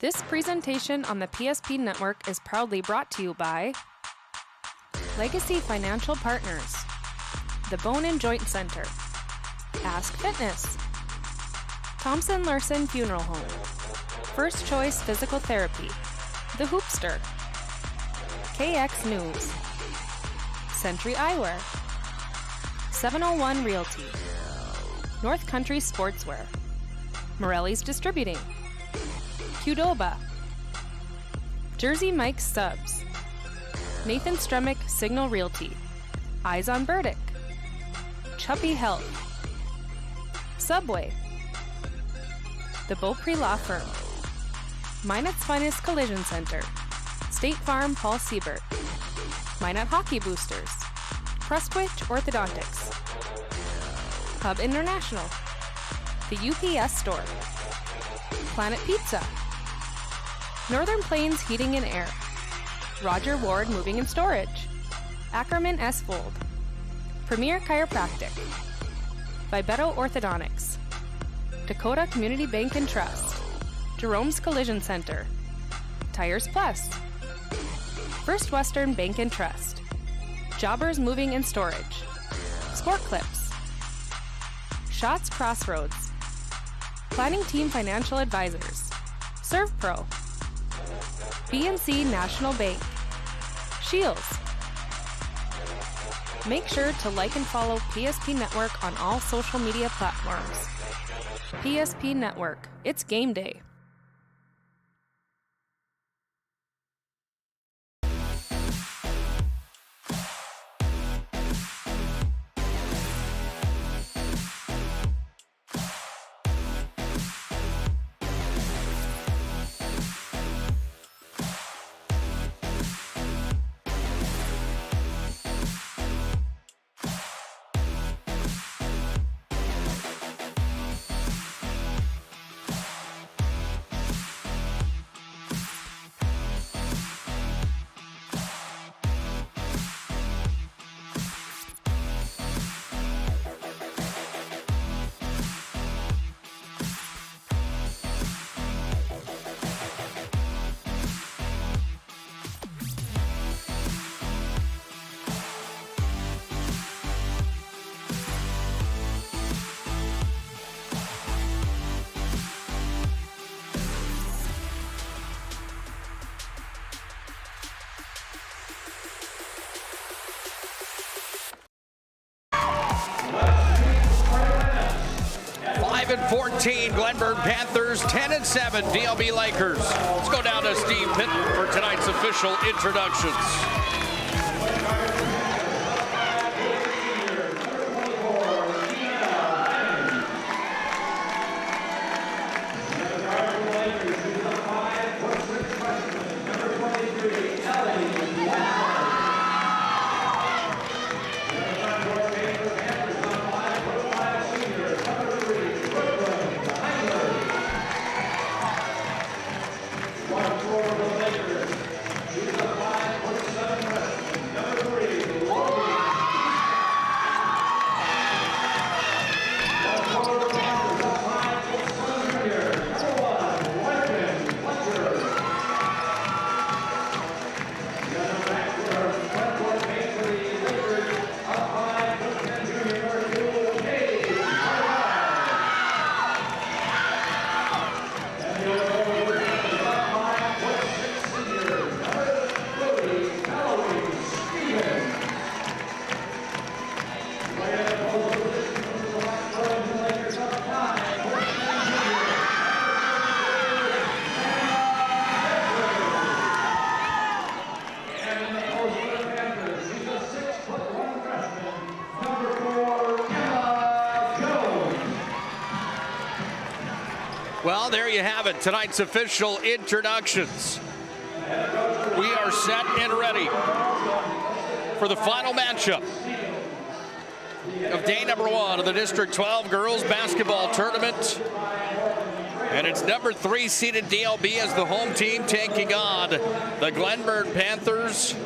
This presentation on the PSP Network is proudly brought to you by Legacy Financial Partners, the Bone and Joint Center, Ask Fitness, Thompson Larson Funeral Home, First Choice Physical Therapy, The Hoopster, KX News, Century Eyewear, 701 Realty, North Country Sportswear, Morelli's Distributing, Qdoba, Jersey Mike's Subs, Nathan Stremick Signal Realty, Eyes on Burdick, Chuppy Health, Subway, The Beaupre Law Firm, Minot's Finest Collision Center, State Farm Paul Siebert, Minot Hockey Boosters, Prestwich Orthodontics, Hub International, The UPS Store, Planet Pizza, Northern Plains Heating and Air, Roger Ward Moving and Storage, Ackerman S. Fold, Premier Chiropractic, Vibeto Orthodontics, Dakota Community Bank and Trust, Jerome's Collision Center, Tires Plus, First Western Bank and Trust, Jobbers Moving and Storage, Sport Clips, Shots Crossroads, Planning Team Financial Advisors, ServPro, BNC National Bank, Shields. Make sure to like and follow PSP Network on all social media platforms. PSP Network, it's game day. And 14 Glenburn Panthers, 10-7 DLB Lakers. Let's go down to Steve Pitton for tonight's official introductions. Well, there you have it, tonight's official introductions. We are set and ready for the final matchup of day number 1 of the District 12 Girls Basketball Tournament. And it's number 3 seeded DLB as the home team taking on the Glenburn Panthers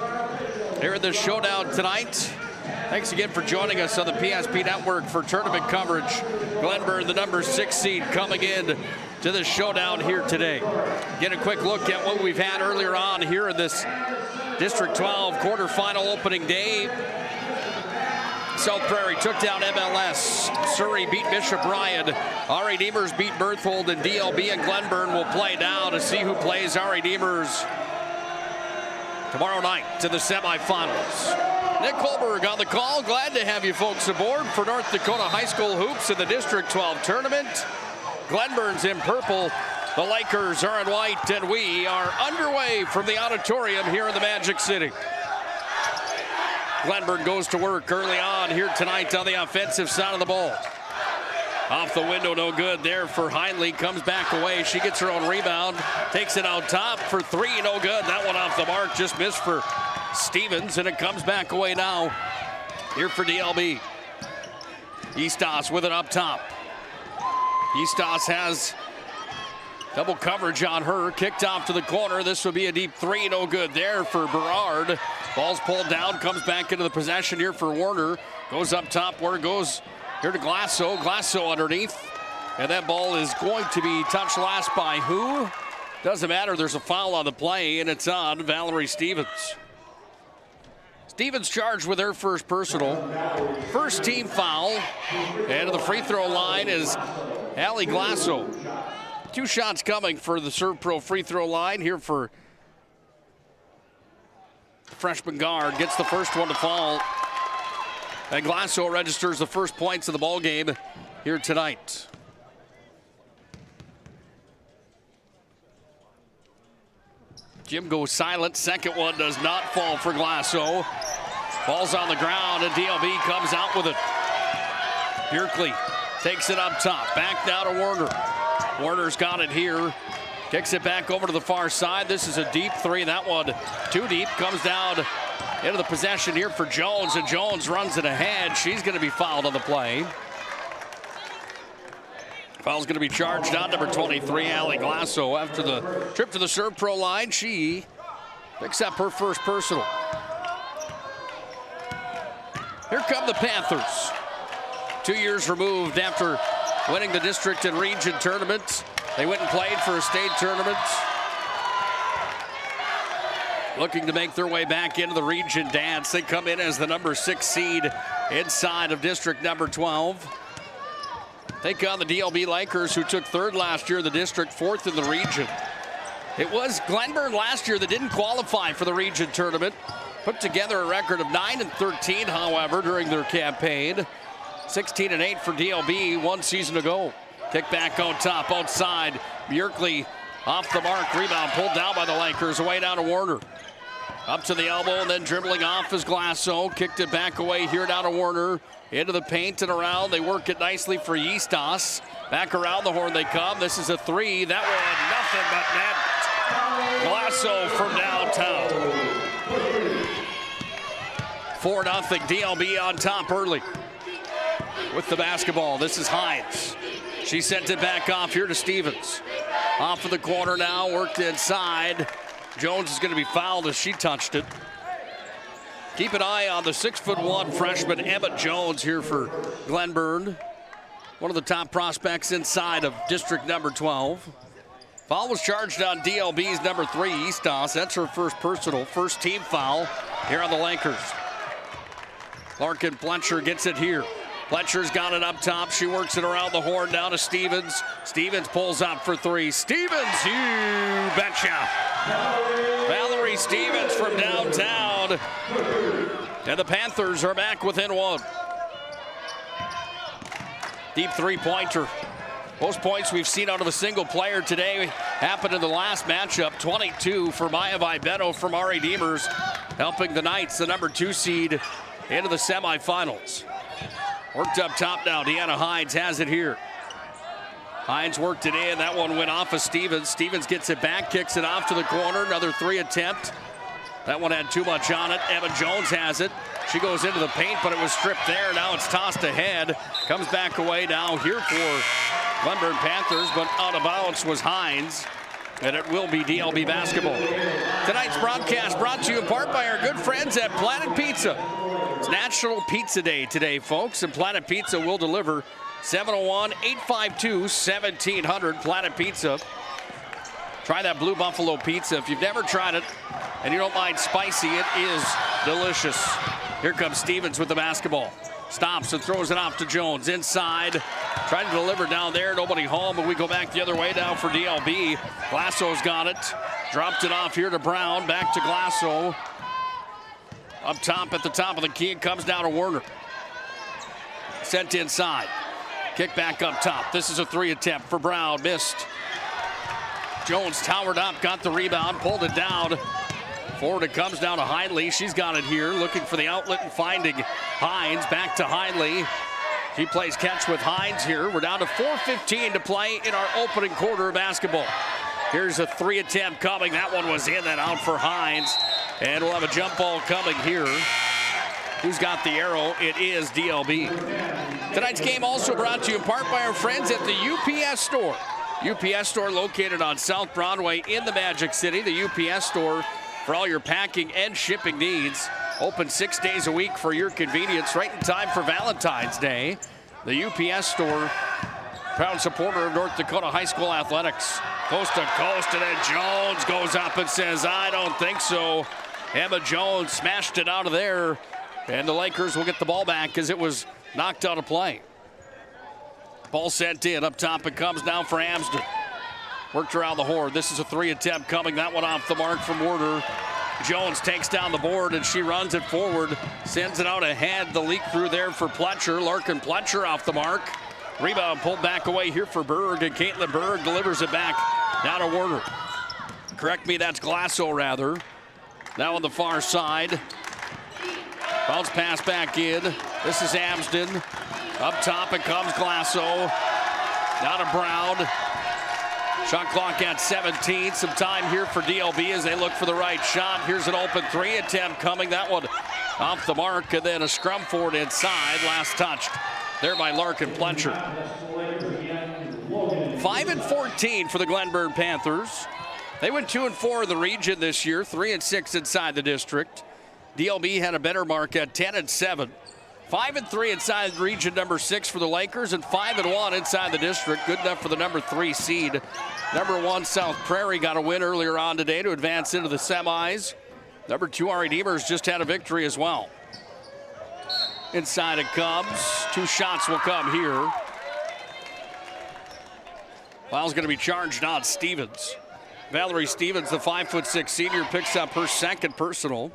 here in the showdown tonight. Thanks again for joining us on the PSP Network for tournament coverage. Glenburn, the number 6 seed, coming in to the showdown here today. Get a quick look at what we've had earlier on here in this District 12 quarterfinal opening day. South Prairie took down MLS. Surrey beat Bishop Ryan. R.A. Demers beat Berthold, and DLB and Glenburn will play now to see who plays R.A. Demers tomorrow night to the semifinals. Nick Hulberg on the call. Glad to have you folks aboard for North Dakota High School Hoops in the District 12 tournament. Glenburn's in purple. The Lakers are in white, and we are underway from the auditorium here in the Magic City. Glenburn goes to work early on here tonight on the offensive side of the ball. Off the window, no good there for Heinle. Comes back away. She gets her own rebound. Takes it out top for 3, no good. That one off the mark, just missed for Stevens, and it comes back away now here for DLB. Eastos with it up top. Eastos has double coverage on her. Kicked off to the corner. This would be a deep 3, no good there for Berard. Ball's pulled down, comes back into the possession here for Warner. Goes up top, where it goes here to Glasso. Glasso underneath. And that ball is going to be touched last by who? Doesn't matter, there's a foul on the play, and it's on Valerie Stevens. Stevens charged with her first personal. First team foul. And to the free throw line is Allie Glasso. 2 shots coming for the Serve Pro free throw line here for freshman guard. Gets the first one to fall. And Glasso registers the first points of the ball game here tonight. Jim goes silent. Second one does not fall for Glasso. Ball's on the ground, and DLB comes out with it. Bjerkley takes it up top. Back now to Warner. Warner's got it here. Kicks it back over to the far side. This is a deep 3. That one too deep. Comes down into the possession here for Jones, and Jones runs it ahead. She's going to be fouled on the play. Foul's going to be charged on number 23, Allie Glasso. After the trip to the Serve Pro line, she picks up her first personal. Here come the Panthers. 2 years removed after winning the district and region tournaments. They went and played for a state tournament. Looking to make their way back into the region dance. They come in as the number 6 seed inside of district number 12. Take on the DLB Lakers, who took 3rd last year in the district, 4th in the region. It was Glenburn last year that didn't qualify for the region tournament. Put together a record of 9-13, however, during their campaign. 16-8 for DLB 1 season ago. Kick back on top, outside. Bjerkley off the mark. Rebound pulled down by the Lakers. Away down to Warner. Up to the elbow and then dribbling off is Glasso. Kicked it back away here down to Warner. Into the paint and around. They work it nicely for Eastos. Back around the horn they come. This is a 3. That one, nothing but net. Glasso from downtown. 4-0. DLB on top early with the basketball. This is Hines. She sent it back off here to Stevens. Off of the corner now, worked inside. Jones is going to be fouled as she touched it. Keep an eye on the 6'1" freshman Emma Jones here for Glenburn. One of the top prospects inside of district number 12. Foul was charged on DLB's number 3, Eastos. That's her first personal, first team foul here on the Lakers. Larkin Fletcher gets it here. Fletcher's got it up top. She works it around the horn down to Stevens. Stevens pulls up for 3. Stevens, you betcha. Valerie Stevens from downtown. And the Panthers are back within 1. Deep 3-pointer. Most points we've seen out of a single player today happened in the last matchup. 22 for Maya Vibetto from R.A. Demers, helping the Knights, the number 2 seed, into the semifinals. Worked up top now. Deanna Hines has it here. Hines worked it in. That one went off of Stevens. Stevens gets it back, kicks it off to the corner. Another 3 attempt. That one had too much on it. Emma Jones has it. She goes into the paint, but it was stripped there. Now it's tossed ahead. Comes back away now here for Glenburn Panthers, but out of bounds was Hines. And it will be DLB basketball. Tonight's broadcast brought to you in part by our good friends at Planet Pizza. It's National Pizza Day today, folks, and Planet Pizza will deliver. 701-852-1700, Planet Pizza. Try that Blue Buffalo pizza. If you've never tried it and you don't mind spicy, it is delicious. Here comes Stevens with the basketball. Stops and throws it off to Jones. Inside, trying to deliver down there. Nobody home, but we go back the other way now for DLB. Glasso's got it. Dropped it off here to Brown. Back to Glasso. Up top at the top of the key. It comes down to Werner. Sent inside. Kick back up top. This is a 3 attempt for Brown. Missed. Jones towered up, got the rebound, pulled it down. Forward it comes down to Hindley. She's got it here, looking for the outlet and finding Hines. Back to Hindley. She plays catch with Hines here. We're down to 4:15 to play in our opening quarter of basketball. Here's a 3 attempt coming. That one was in and out for Hines. And we'll have a jump ball coming here. Who's got the arrow? It is DLB. Tonight's game also brought to you in part by our friends at the UPS store. UPS store located on South Broadway in the Magic City. The UPS store for all your packing and shipping needs. Open 6 days a week for your convenience, right in time for Valentine's Day. The UPS store, proud supporter of North Dakota High School athletics. Coast to coast, and then Jones goes up and says, I don't think so. Emma Jones smashed it out of there, and the Lakers will get the ball back as it was knocked out of play. Ball sent in. Up top it comes now for Amsden. Worked around the horn. This is a 3 attempt coming. That one off the mark from Werner. Jones takes down the board and she runs it forward. Sends it out ahead. The leak through there for Pletcher. Larkin Pletcher off the mark. Rebound pulled back away here for Berg. And Caitlin Berg delivers it back down to Werner. Correct me, that's Glasso rather. Now on the far side. Bounce pass back in. This is Amsden. Up top it comes Glasso. Down to Brown. Shot clock at 17. Some time here for DLB as they look for the right shot. Here's an open 3 attempt coming. That one off the mark, and then a scrum forward inside. Last touched there by Larkin Pletcher. 5-14 for the Glenburn Panthers. They went 2-4 in the region this year, 3-6 inside the district. DLB had a better mark at 10-7. 5-3 inside region number 6 for the Lakers, and 5-1 inside the district. Good enough for the number 3 seed. Number 1 South Prairie got a win earlier on today to advance into the semis. Number 2 our Redeemers just had a victory as well. Inside it comes. 2 shots will come here. Foul's going to be charged on Stevens. Valerie Stevens, the 5'6" senior, picks up her second personal.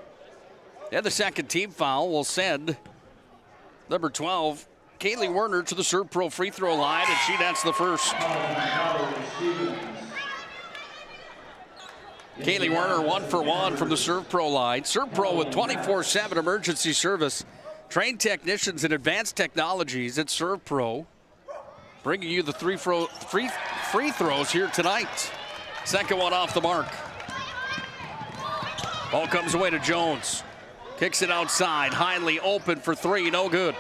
And the second team foul will send number 12, Kaylee Werner, to the Serve Pro free throw line, and she nets the first. Kaylee Werner 1 for 1 from the Serve Pro line. Serve Pro with 24/7 emergency service. Trained technicians in advanced technologies at Serve Pro. Bringing you the free throws here tonight. Second one off the mark. Ball comes away to Jones. Kicks it outside. Hindley open for 3. No good.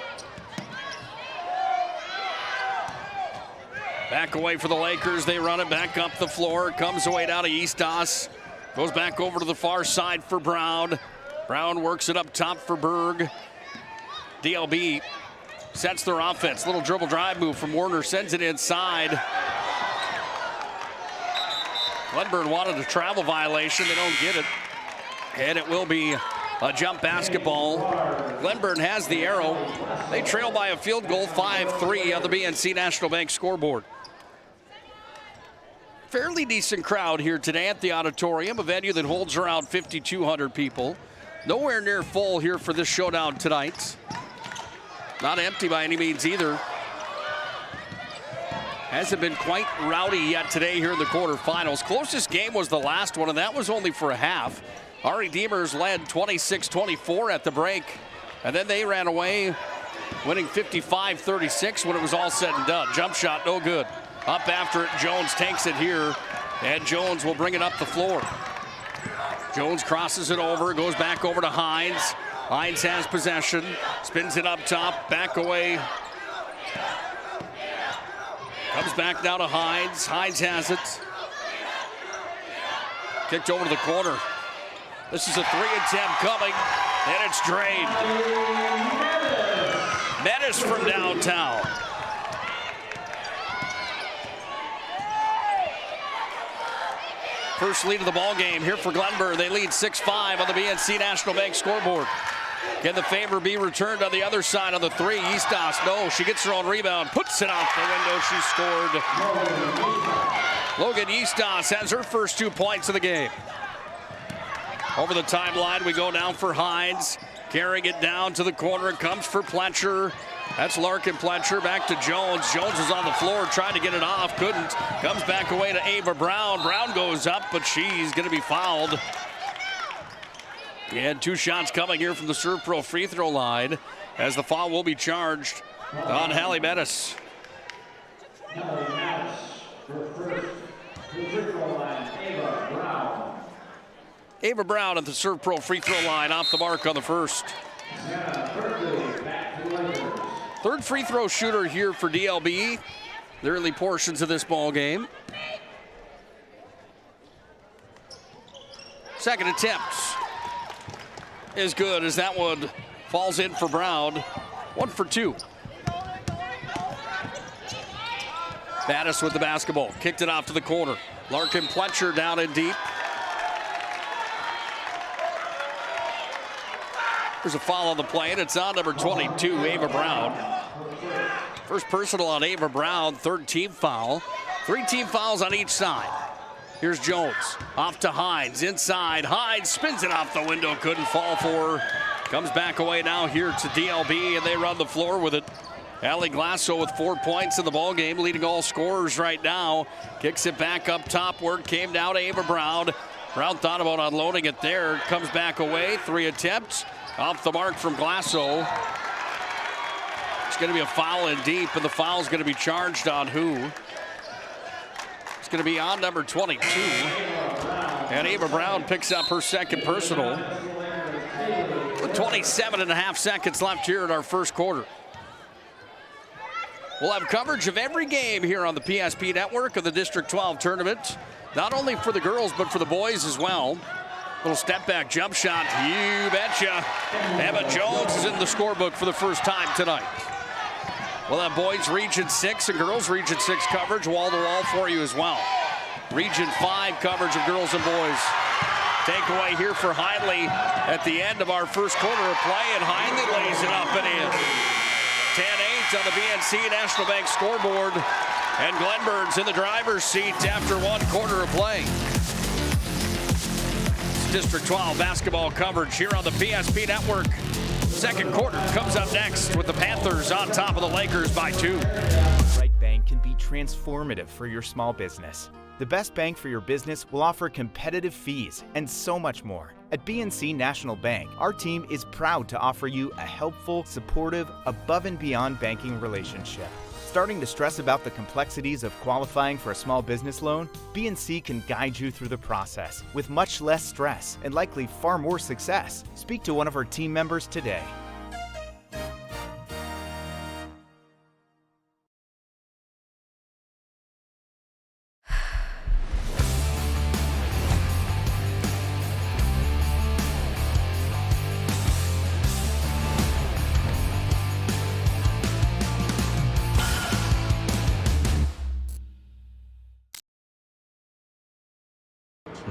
Back away for the Lakers. They run it back up the floor. It comes away down to Eastos. Goes back over to the far side for Brown. Brown works it up top for Berg. DLB sets their offense. Little dribble drive move from Werner. Sends it inside. Glenburn wanted a travel violation. They don't get it. And it will be a jump basketball. Glenburn has the arrow. They trail by a field goal, 5-3 on the BNC National Bank scoreboard. Fairly decent crowd here today at the auditorium, a venue that holds around 5,200 people. Nowhere near full here for this showdown tonight. Not empty by any means either. Hasn't been quite rowdy yet today here in the quarterfinals. Closest game was the last one, and that was only for a half. Our Redeemers led 26-24 at the break, and then they ran away, winning 55-36 when it was all said and done. Jump shot, no good. Up after it, Jones takes it here, and Jones will bring it up the floor. Jones crosses it over, goes back over to Hines. Hines has possession, spins it up top, back away. Comes back down to Hines. Hines has it. Kicked over to the corner. This is a 3 attempt coming, and it's drained. Menace from downtown. First lead of the ball game here for Glenburn. They lead 6-5 on the BNC National Bank scoreboard. Can the favor be returned on the other side on the 3? Eastos, no, she gets her own rebound, puts it out the window. She scored. Logan Eastos has her first 2 points of the game. Over the timeline, we go down for Hines. Carrying it down to the corner. It comes for Pletcher. That's Larkin Pletcher. Back to Jones. Jones is on the floor trying to get it off. Couldn't. Comes back away to Ava Brown. Brown goes up, but she's going to be fouled. And 2 shots coming here from the Serve Pro free throw line as the foul will be charged on Hallie Menace. Ava Brown at the Serve Pro free throw line off the mark on the first. Third free throw shooter here for DLB. The early portions of this ball game. Second attempt is good as that one falls in for Brown. 1 for 2. Battis with the basketball. Kicked it off to the corner. Larkin Pletcher down in deep. There's a foul on the play, and it's on number 22, Ava Brown. First personal on Ava Brown, 3rd team foul. 3 team fouls on each side. Here's Jones, off to Hines, inside. Hines spins it off the window, couldn't fall for her. Comes back away now here to DLB, and they run the floor with it. Allie Glasso with 4 points in the ball game, leading all scorers right now. Kicks it back up top, word came down to Ava Brown. Brown thought about unloading it there, comes back away, 3 attempts. Off the mark from Glasso. It's going to be a foul in deep, and the foul's going to be charged on who? It's going to be on number 22. And Ava Brown picks up her second personal. With 27.5 seconds left here in our first quarter. We'll have coverage of every game here on the PSP network of the District 12 tournament. Not only for the girls, but for the boys as well. Little step back jump shot, you betcha. Emma Jones is in the scorebook for the first time tonight. We'll have boys Region 6 and girls Region 6 coverage wall to wall for you as well. Region 5 coverage of girls and boys. Takeaway here for Hindley at the end of our first quarter of play, and Hindley lays it up and in. 10-8 on the BNC National Bank scoreboard, and Glenburn's in the driver's seat after 1 quarter of play. District 12 basketball coverage here on the PSP network. Second quarter comes up next with the Panthers on top of the Lakers by 2. Right bank can be transformative for your small business. The best bank for your business will offer competitive fees and so much more. At BNC National Bank, our team is proud to offer you a helpful, supportive, above and beyond banking relationship. Starting to stress about the complexities of qualifying for a small business loan? BNC can guide you through the process with much less stress and likely far more success. Speak to one of our team members today.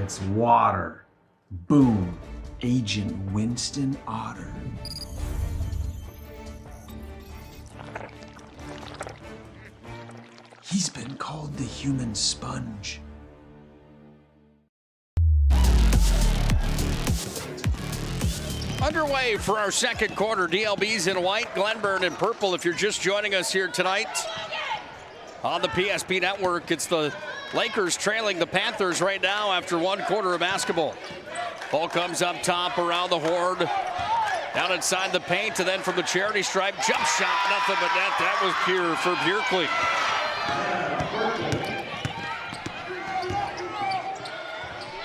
It's water. Boom. Agent Winston Otter. He's been called the human sponge. Underway for our second quarter. DLB's in white, Glenburn in purple. If you're just joining us here tonight on the PSP network, it's the Lakers trailing the Panthers right now after 1 quarter of basketball. Ball comes up top around the horn, down inside the paint, and then from the charity stripe, jump shot, nothing but net. That was pure for Bjerkli.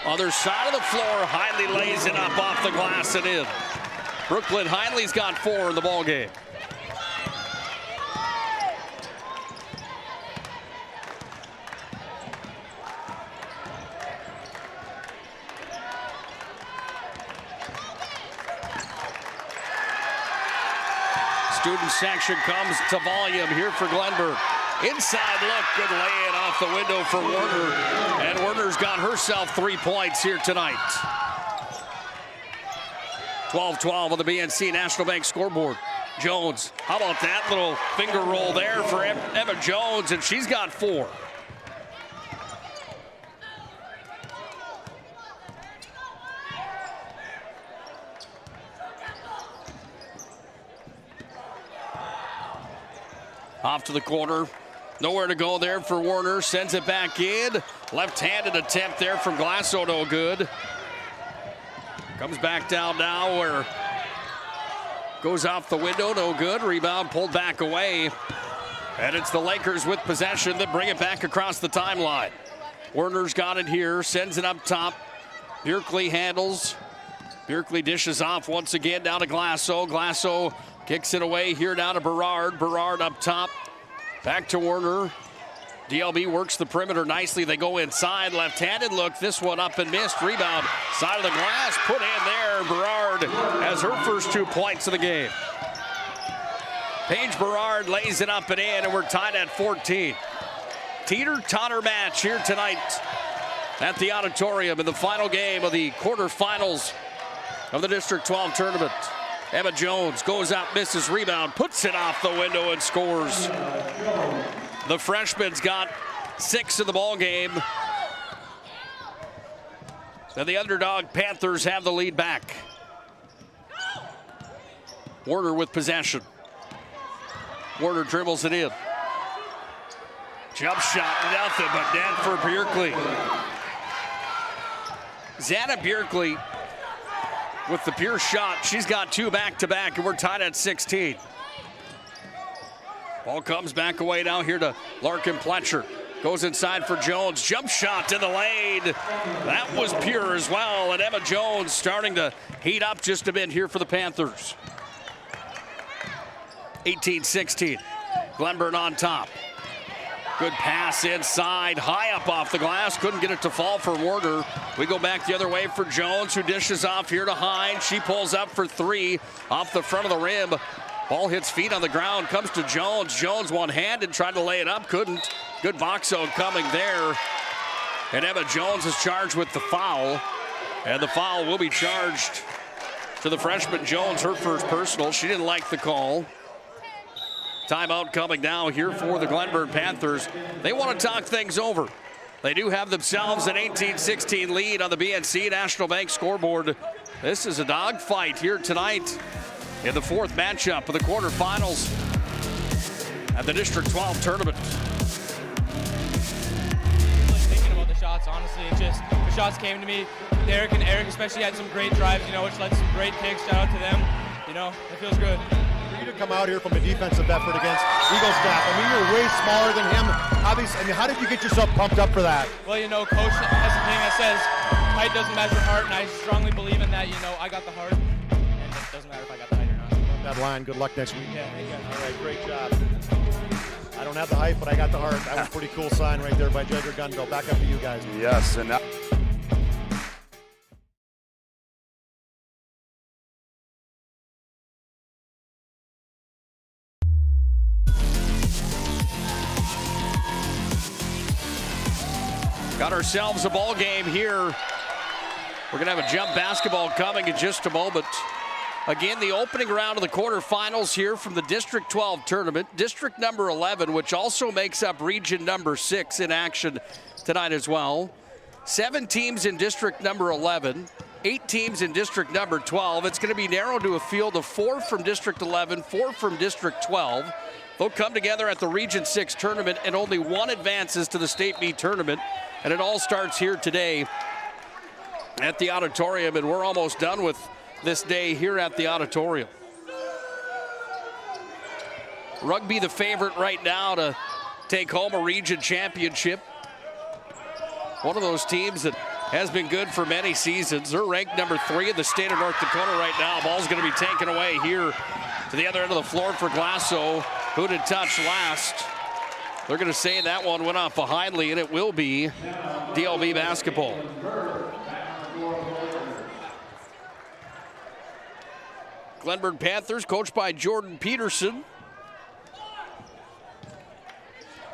Other side of the floor, Hindley lays it up off the glass and in. Brooklyn Hindley's got 4 in the ball game. Student section comes to volume here for Glenburn. Inside look, good lay-in off the window for Warner. And Warner's got herself 3 points here tonight. 12-12 on the BNC National Bank scoreboard. Jones, how about that little finger roll there for Emma Jones, and she's got 4. Off to the corner. Nowhere to go there for Warner. Sends it back in. Left-handed attempt there from Glasso, no good. Comes back down now where goes off the window, no good. Rebound pulled back away. And it's the Lakers with possession that bring it back across the timeline. Werner's got it here, sends it up top. Bjerkli handles. Bjerkli dishes off once again down to Glasso. Glasso kicks it away here down to Berard. Berard up top. Back to Werner. DLB works the perimeter nicely. They go inside. Left-handed look. This one up and missed. Rebound. Side of the glass. Put in there. Berard has her first 2 points of the game. Paige Berard lays it up and in, and we're tied at 14. Teeter-totter match here tonight at the auditorium in the final game of the quarterfinals of the District 12 tournament. Emma Jones goes out, misses, rebound, puts it off the window and scores. The freshman's got 6 in the ball game. And the underdog Panthers have the lead back. Warner with possession. Warner dribbles it in. Jump shot, nothing but net for Bjerkli. Zana Bjerkli with the pure shot. She's got 2 back-to-back, and we're tied at 16. Ball comes back away now here to Larkin Pletcher. Goes inside for Jones. Jump shot to the lane. That was pure as well, and Emma Jones starting to heat up just a bit here for the Panthers. 18-16. Glenburn on top. Good pass inside, high up off the glass. Couldn't get it to fall for Warner. We go back the other way for Jones, who dishes off here to Hines. She pulls up for 3 off the front of the rim. Ball hits feet on the ground, comes to Jones. Jones one-handed, tried to lay it up, couldn't. Good box zone coming there. And Emma Jones is charged with the foul. And the foul will be charged to the freshman Jones, her first personal. She didn't like the call. Timeout coming now here for the Glenburn Panthers. They want to talk things over. They do have themselves an 18-16 lead on the BNC National Bank scoreboard. This is a dogfight here tonight in the 4th matchup of the quarterfinals at the District 12 tournament. Thinking about the shots, honestly, it's just the shots came to me. Derek and Eric especially had some great drives, which led to some great kicks. Shout out to them. It feels good. For you to come out here from a defensive effort against Eagle staff, you're way smaller than him. Obviously, how did you get yourself pumped up for that? Well, Coach has a thing that says height doesn't measure heart, and I strongly believe in that. I got the heart, and it doesn't matter if I got the height or not. That line, good luck next week. Yeah, all right, great job. I don't have the height, but I got the heart. That was a pretty cool sign right there by Jagger Gunville. Back up to you guys. Yes, and now got ourselves a ball game here. We're going to have a jump basketball coming in just a moment. Again, the opening round of the quarterfinals here from the District 12 tournament. District number 11, which also makes up region number 6 in action tonight as well. 7 teams in District number 11, 8 teams in District number 12. It's going to be narrowed to a field of 4 from District 11, 4 from District 12. They'll come together at the Region 6 tournament, and only 1 advances to the State Meet tournament. And it all starts here today at the auditorium, and we're almost done with this day here at the auditorium. Rugby the favorite right now to take home a region championship. One of those teams that has been good for many seasons. They're ranked number 3 in the state of North Dakota right now. Ball's going to be taken away here to the other end of the floor for Glasso. Who did touch last? They're going to say that one went off behindly, and it will be DLB basketball. Glenburn Panthers, coached by Jordan Peterson.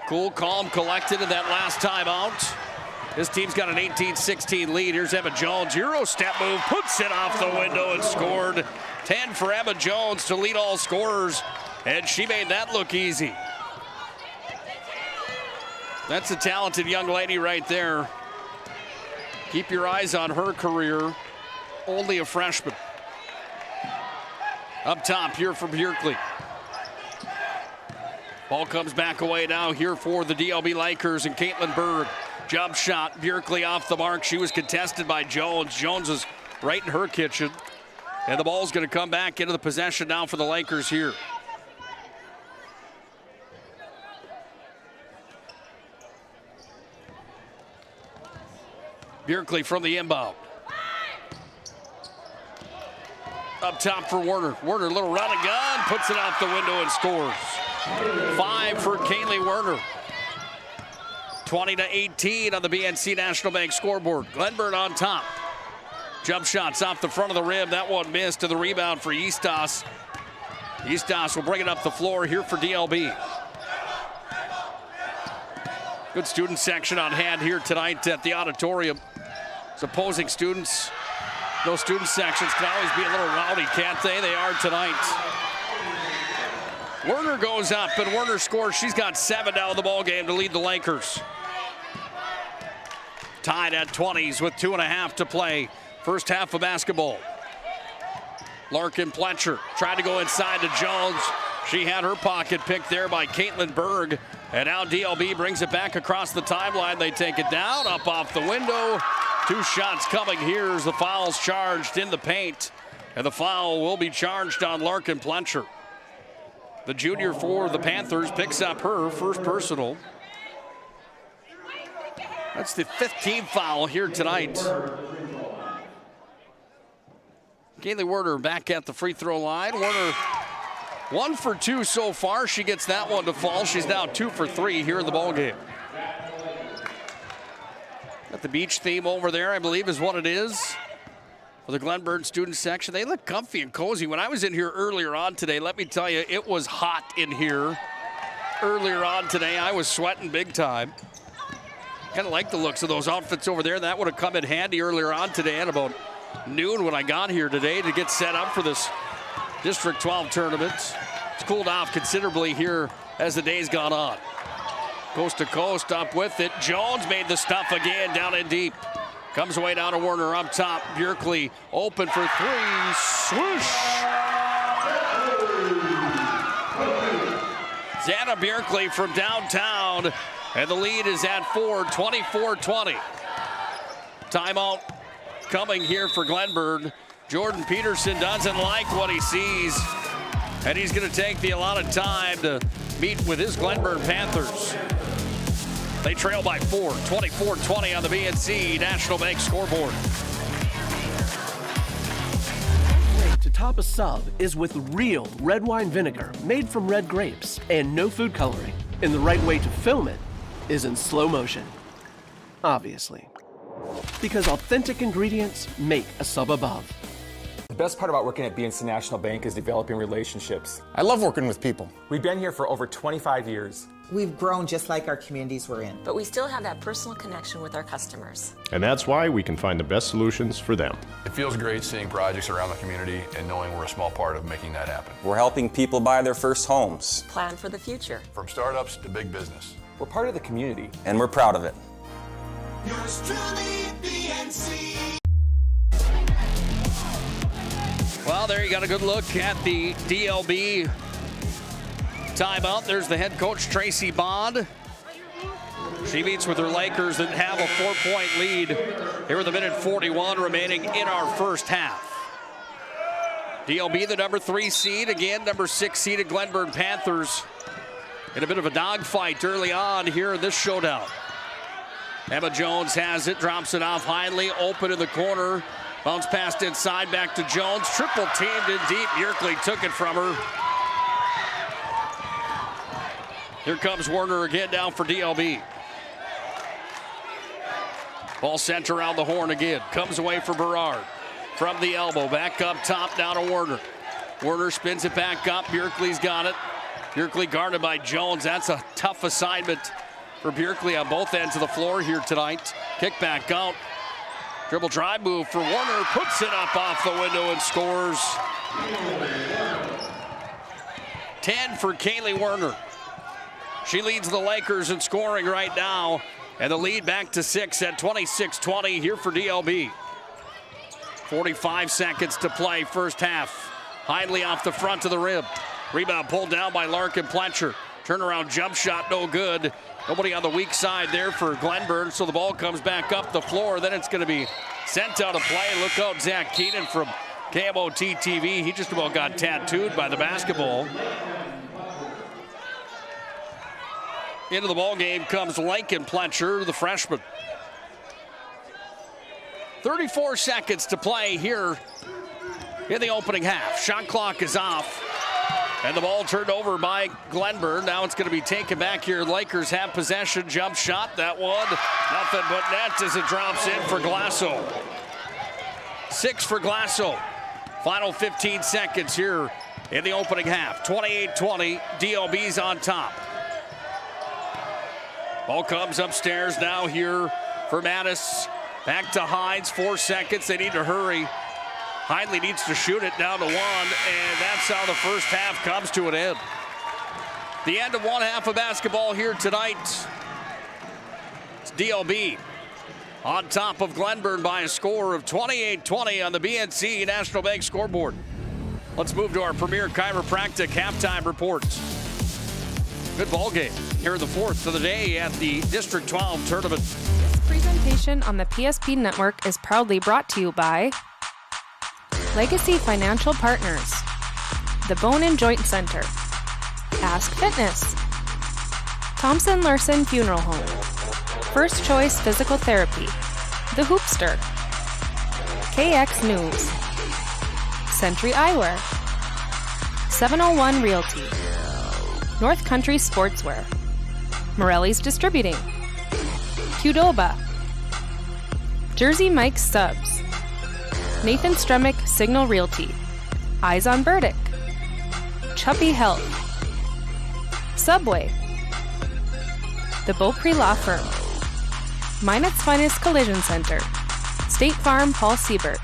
Cool, calm, collected in that last timeout. His team's got an 18-16 lead. Here's Emma Jones. Euro step move, puts it off the window and scored. 10 for Emma Jones to lead all scorers, and she made that look easy. That's a talented young lady right there. Keep your eyes on her career. Only a freshman. Up top here for Bjerkli. Ball comes back away now here for the DLB Lakers and Caitlin Berg. Jump shot, Bjerkli off the mark. She was contested by Jones. Jones is right in her kitchen. And the ball's going to come back into the possession now for the Lakers here. Bjerkli from the inbound. Up top for Werner. Werner, little run and gun, puts it out the window and scores. 5 for Kaylee Werner. 20-18 on the BNC National Bank scoreboard. Glenburn on top. Jump shots off the front of the rim. That one missed, to the rebound for Eastos. Eastos will bring it up the floor here for DLB. Good student section on hand here tonight at the auditorium. It's opposing students. Those student sections can always be a little rowdy, can't they? They are tonight. Werner goes up, and Werner scores. She's got 7 now in the ball game to lead the Lakers. Tied at 20s with 2.5 to play. First half of basketball. Larkin Pletcher tried to go inside to Jones. She had her pocket picked there by Caitlin Berg. And now DLB brings it back across the timeline. They take it down, up off the window. 2 shots coming here as the foul's charged in the paint. And the foul will be charged on Larkin Pletcher. The junior for the Panthers picks up her first personal. That's the 5th team foul here tonight. Kaylee Werner back at the free throw line. Werner 1 for 2 so far. She gets that one to fall. She's now 2 for 3 here in the ballgame. Got the beach theme over there, I believe is what it is. For the Glenburn student section. They look comfy and cozy. When I was in here earlier on today, let me tell you, it was hot in here. Earlier on today, I was sweating big time. Kind of like the looks of those outfits over there. That would have come in handy earlier on today at about noon when I got here today to get set up for this District 12 tournament. It's cooled off considerably here as the day's gone on. Coast to coast, up with it. Jones made the stuff again, down in deep. Comes away down to Werner up top. Bjerkli open for 3. Swoosh! Xana Bjerkli from downtown. And the lead is at 4, 24-20. Timeout coming here for Glenburn. Jordan Peterson doesn't like what he sees. And he's going to take the allotted time to meet with his Glenburn Panthers. They trail by 4, 24-20 on the BNC National Bank scoreboard. To top a sub is with real red wine vinegar made from red grapes and no food coloring. And the right way to film it is in slow motion. Obviously. Because authentic ingredients make a sub above. The best part about working at BNC National Bank is developing relationships. I love working with people. We've been here for over 25 years. We've grown just like our communities we're in. But we still have that personal connection with our customers. And that's why we can find the best solutions for them. It feels great seeing projects around the community and knowing we're a small part of making that happen. We're helping people buy their first homes. Plan for the future. From startups to big business. We're part of the community. And we're proud of it. Yours truly, BNC. Well, there you got a good look at the DLB timeout. There's the head coach, Tracy Bond. She meets with her Lakers that have a 4-point lead here with a minute 41 remaining in our first half. DLB, the number 3 seed, again, number 6 seeded Glenburn Panthers in a bit of a dogfight early on here in this showdown. Emma Jones has it, drops it off Heinley, open in the corner. Bounce passed inside, back to Jones. Triple teamed in deep. Bjerkli took it from her. Here comes Werner again down for DLB. Ball sent around the horn again. Comes away for Berard. From the elbow, back up top, down to Werner. Werner spins it back up. Bjerkley's got it. Bjerkley guarded by Jones. That's a tough assignment for Bjerkley on both ends of the floor here tonight. Kick back out. Dribble drive move for Werner. Puts it up off the window and scores. 10 for Kaylee Werner. She leads the Lakers in scoring right now. And the lead back to 6 at 26-20 here for DLB. 45 seconds to play first half. Hindley off the front of the rim. Rebound pulled down by Larkin Pletcher. Turnaround jump shot, no good. Nobody on the weak side there for Glenburn, so the ball comes back up the floor. Then it's going to be sent out of play. Look out, Zach Keenan from KMOT TV. He just about got tattooed by the basketball. Into the ball game comes Lincoln Pletcher, the freshman. 34 seconds to play here in the opening half. Shot clock is off. And the ball turned over by Glenburn. Now it's going to be taken back here. Lakers have possession. Jump shot. That one, nothing but net as it drops in for Glasso. 6 for Glasso. Final 15 seconds here in the opening half. 28-20. DLB's on top. Ball comes upstairs now here for Mattis. Back to Hines. 4 seconds. They need to hurry. Hindley needs to shoot it down to 1, and that's how the first half comes to an end. The end of one half of basketball here tonight. It's DLB on top of Glenburn by a score of 28-20 on the BNC National Bank scoreboard. Let's move to our Premier Chiropractic halftime reports. Good ball game here in the fourth of the day at the District 12 tournament. This presentation on the PSP Network is proudly brought to you by Legacy Financial Partners, the Bone and Joint Center, Ask Fitness, Thompson Larson Funeral Home, First Choice Physical Therapy, The Hoopster, KX News, Century Eyewear, 701 Realty, North Country Sportswear, Morelli's Distributing, Qdoba, Jersey Mike's Subs, Nathan Stremick Signal Realty, Eyes on Burdick, Chuppy Health, Subway, the Beaupre Law Firm, Minot's Finest Collision Center, State Farm Paul Siebert,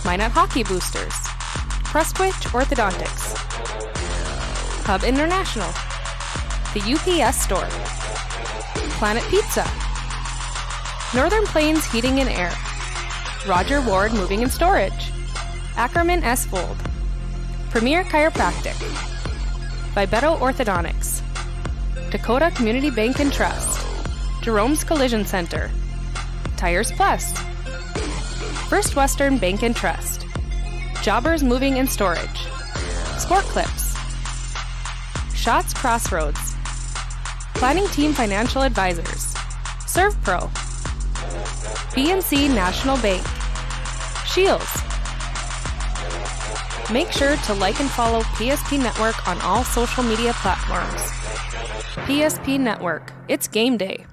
Minot Hockey Boosters, Crestwich Orthodontics, Hub International, the UPS Store, Planet Pizza, Northern Plains Heating and Air, Roger Ward Moving and Storage, Ackerman S. Fold, Premier Chiropractic, Vibeto Orthodontics, Dakota Community Bank and Trust, Jerome's Collision Center, Tires Plus, First Western Bank and Trust, Jobbers Moving and Storage, Sport Clips, Shots Crossroads, Planning Team Financial Advisors, ServPro, BNC National Bank, Shields. Make sure to like and follow PSP Network on all social media platforms. PSP Network, it's game day.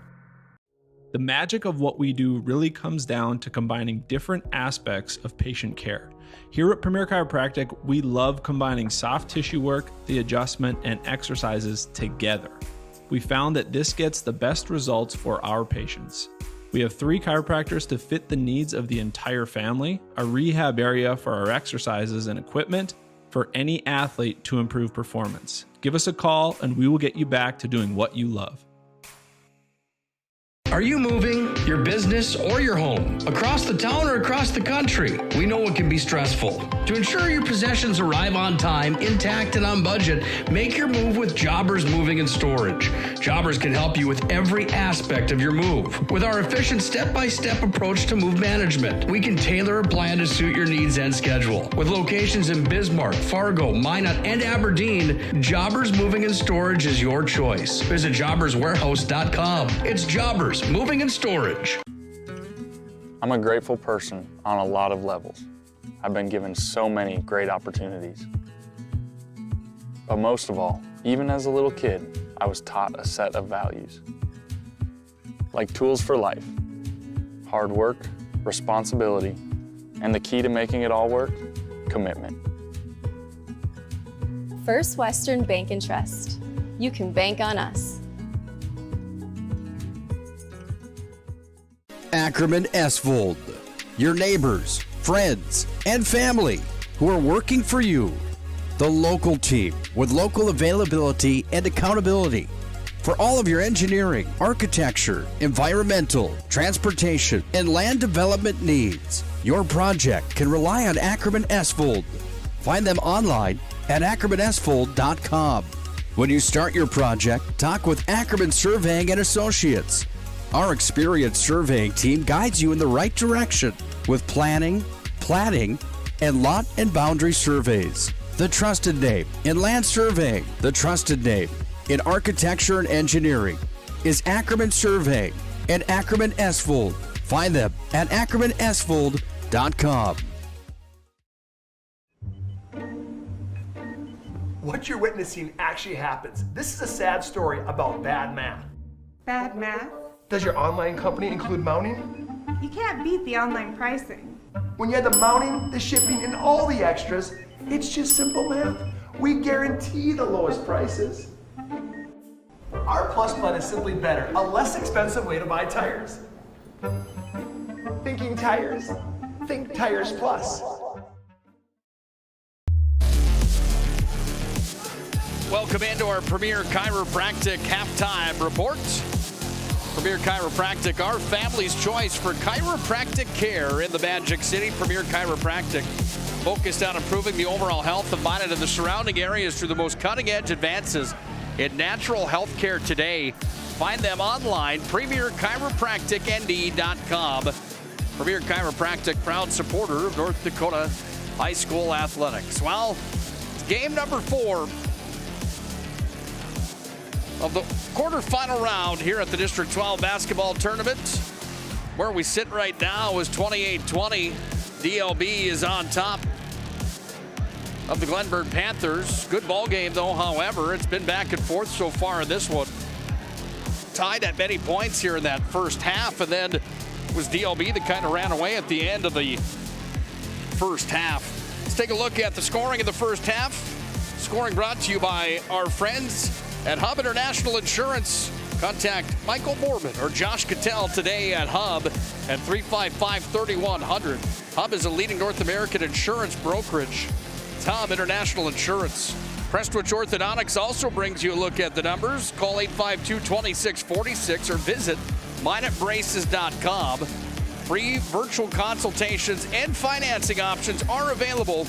The magic of what we do really comes down to combining different aspects of patient care. Here at Premier Chiropractic, we love combining soft tissue work, the adjustment, and exercises together. We found that this gets the best results for our patients. We have 3 chiropractors to fit the needs of the entire family, a rehab area for our exercises and equipment for any athlete to improve performance. Give us a call and we will get you back to doing what you love. Are you moving your business or your home across the town or across the country? We know it can be stressful. To ensure your possessions arrive on time, intact, and on budget, make your move with Jobbers Moving and Storage. Jobbers can help you with every aspect of your move. With our efficient step-by-step approach to move management, we can tailor a plan to suit your needs and schedule. With locations in Bismarck, Fargo, Minot, and Aberdeen, Jobbers Moving and Storage is your choice. Visit jobberswarehouse.com. It's Jobbers Moving and Storage. I'm a grateful person on a lot of levels. I've been given so many great opportunities. But most of all, even as a little kid, I was taught a set of values. Like tools for life, hard work, responsibility, and the key to making it all work, commitment. First Western Bank and Trust. You can bank on us. Ackerman Esvold, your neighbors, friends, and family who are working for you. The local team with local availability and accountability for all of your engineering, architecture, environmental, transportation, and land development needs. Your project can rely on Ackerman Esvold. Find them online at ackermanesvold.com. When you start your project, talk with Ackerman Surveying and Associates. Our experienced surveying team guides you in the right direction with planning, platting, and lot and boundary surveys. The trusted name in land surveying, the trusted name in architecture and engineering is Ackerman Surveying and Ackerman Esvold. Find them at ackermanesvold.com. What you're witnessing actually happens. This is a sad story about bad math. Bad math? Does your online company include mounting? You can't beat the online pricing. When you add the mounting, the shipping, and all the extras, it's just simple math. We guarantee the lowest prices. Our Plus plan is simply better, a less expensive way to buy tires. Thinking tires? Think Tires Plus. Welcome into our Premier Chiropractic halftime report. Premier Chiropractic, our family's choice for chiropractic care in the Magic City. Premier Chiropractic, focused on improving the overall health of mind and of the surrounding areas through the most cutting-edge advances in natural health care today. Find them online, premierchiropracticnd.com. Premier Chiropractic, proud supporter of North Dakota high school athletics. Well, it's game number 4 of the quarterfinal round here at the District 12 basketball tournament. Where we sit right now is 28-20. DLB is on top of the Glenburn Panthers. Good ball game though, however. It's been back and forth so far in this one. Tied at many points here in that first half, and then it was DLB that kind of ran away at the end of the first half. Let's take a look at the scoring in the first half. Scoring brought to you by our friends at Hub International Insurance. Contact Michael Borman or Josh Cattell today at Hub at 355-3100. Hub is a leading North American insurance brokerage. It's Hub International Insurance. Prestwich Orthodontics also brings you a look at the numbers. Call 852-2646 or visit mineatbraces.com. Free virtual consultations and financing options are available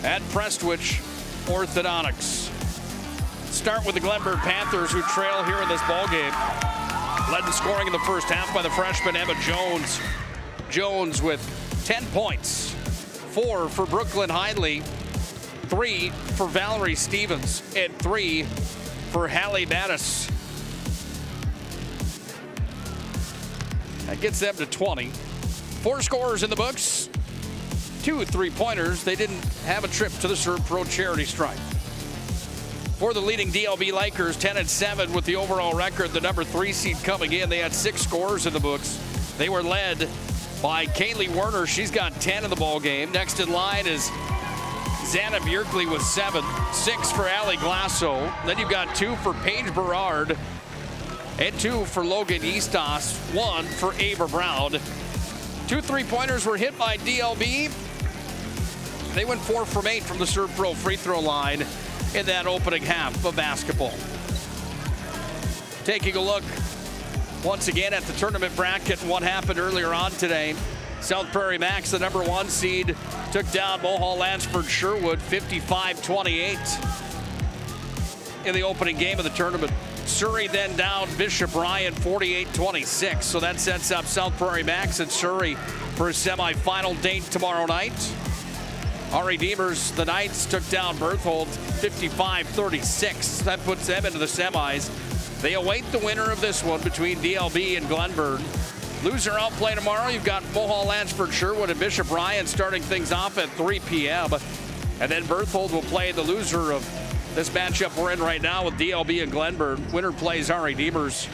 at Prestwich Orthodontics. Start with the Glenburn Panthers, who trail here in this ball game. Led in scoring in the first half by the freshman Emma Jones. Jones with 10 points, 4 for Brooklyn Hindley, 3 for Valerie Stevens, and 3 for Hallie Mattis. That gets them to 20. 4 scorers in the books, 2 3-pointers. They didn't have a trip to the Serve Pro charity stripe. For the leading DLB Lakers, 10-7 with the overall record. The number 3 seed coming in. They had 6 scorers in the books. They were led by Kaylee Werner. She's got 10 in the ball game. Next in line is Xana Bjerkley with 7. 6 for Allie Glasso. Then you've got 2 for Paige Berard and 2 for Logan Eastos. 1 for Ava Brown. 2 3-pointers were hit by DLB. They went 4 from 8 from the Serve Pro free throw line in that opening half of basketball. Taking a look once again at the tournament bracket and what happened earlier on today. South Prairie Max, the number 1 seed, took down Mohall Lansford Sherwood 55-28 in the opening game of the tournament. Surrey then down Bishop Ryan 48-26. So that sets up South Prairie Max and Surrey for a semifinal date tomorrow night. Ari Deemers, the Knights, took down Berthold 55-36. That puts them into the semis. They await the winner of this one between DLB and Glenburn. Loser outplay tomorrow. You've got Mohall Lansford Sherwood and Bishop Ryan starting things off at 3 p.m. And then Berthold will play the loser of this matchup we're in right now with DLB and Glenburn. Winner plays Ari Deemers.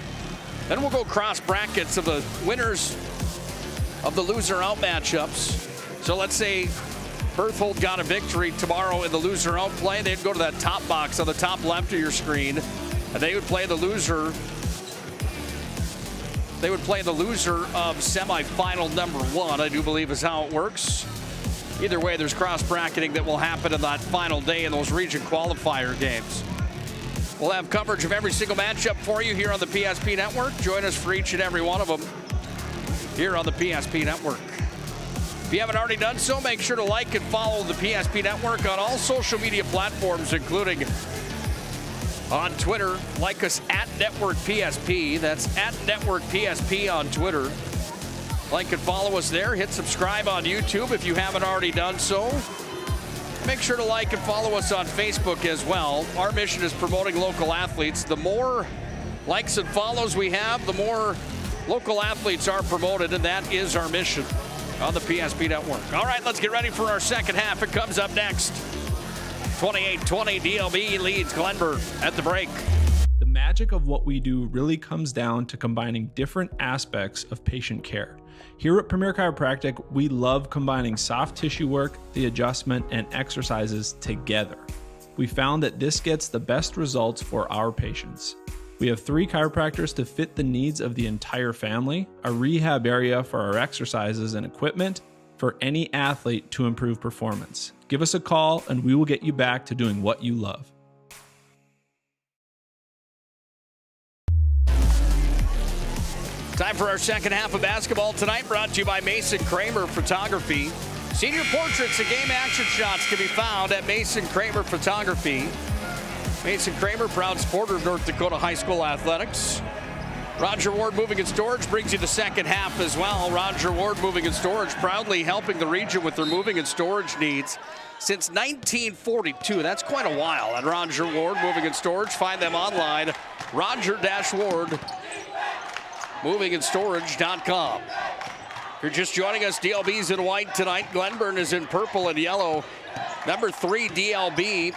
Then we'll go cross brackets of the winners of the loser out matchups. So let's say Berthold got a victory tomorrow in the loser-out play. They'd go to that top box on the top left of your screen, and they would play the loser. They would play the loser of semifinal number 1, I do believe is how it works. Either way, there's cross-bracketing that will happen in that final day in those region qualifier games. We'll have coverage of every single matchup for you here on the PSP Network. Join us for each and every one of them here on the PSP Network. If you haven't already done so, make sure to like and follow the PSP Network on all social media platforms, including on Twitter. Like us at Network PSP. That's at Network PSP on Twitter. Like and follow us there. Hit subscribe on YouTube if you haven't already done so. Make sure to like and follow us on Facebook as well. Our mission is promoting local athletes. The more likes and follows we have, the more local athletes are promoted, and that is our mission on the PSP Network. All right, let's get ready for our second half. It comes up next. 28-20, DLB leads Glenburn at the break. The magic of what we do really comes down to combining different aspects of patient care. Here at Premier Chiropractic, we love combining soft tissue work, the adjustment, and exercises together. We found that this gets the best results for our patients. We have 3 chiropractors to fit the needs of the entire family, a rehab area for our exercises and equipment for any athlete to improve performance. Give us a call and we will get you back to doing what you love. Time for our second half of basketball tonight, brought to you by Mason Kramer Photography. Senior portraits and game action shots can be found at Mason Kramer Photography. Mason Kramer, proud supporter of North Dakota High School athletics. Roger Ward Moving and Storage brings you the second half as well. Roger Ward Moving and Storage proudly helping the region with their moving and storage needs since 1942. That's quite a while at Roger Ward Moving and Storage. Find them online, Roger-Ward movingandStorage.com. If you're just joining us, DLB's in white tonight. Glenburn is in purple and yellow. Number 3 DLB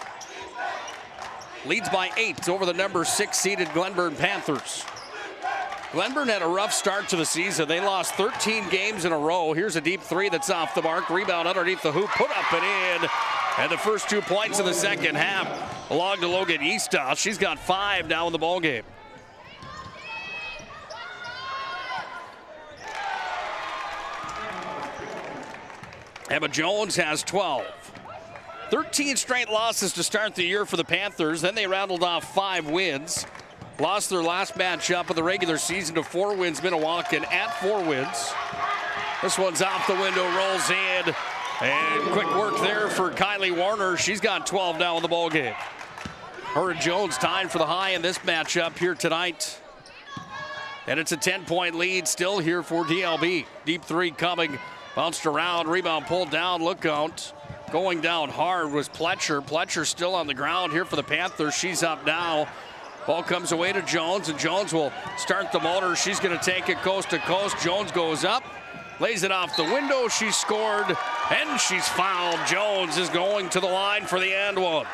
leads by 8 over the number 6 seeded Glenburn Panthers. Glenburn had a rough start to the season. They lost 13 games in a row. Here's a deep 3 that's off the mark. Rebound underneath the hoop, put up and in. And the first 2 points of the second half belong to Logan Eastoff. She's got 5 now in the ballgame. Emma Jones has 12. 13 straight losses to start the year for the Panthers. Then they rattled off 5 wins. Lost their last matchup of the regular season to 4 wins, Minnewacan at 4 wins. This one's off the window, rolls in. And quick work there for Kylie Warner. She's got 12 now in the ballgame. Her and Jones tied for the high in this matchup here tonight. And it's a 10-point lead still here for DLB. Deep 3 coming. Bounced around, rebound pulled down, look out. Going down hard was Pletcher. Pletcher still on the ground here for the Panthers. She's up now. Ball comes away to Jones, and Jones will start the motor. She's going to take it coast to coast. Jones goes up, lays it off the window. She scored, and she's fouled. Jones is going to the line for the and one.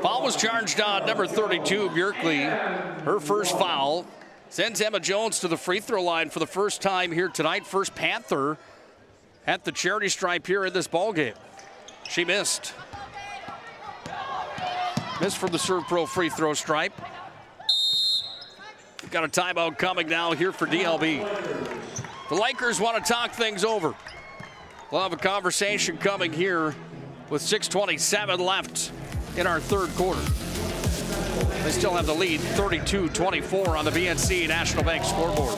Foul was charged on number 32, Bjerkley. Her first foul sends Emma Jones to the free throw line for the first time here tonight. First Panther at the charity stripe here in this ballgame. She missed. Missed from the Serve Pro free throw stripe. We've got a timeout coming now here for DLB. The Lakers want to talk things over. We'll have a conversation coming here with 6:27 left in our third quarter. They still have the lead, 32-24 on the BNC National Bank scoreboard.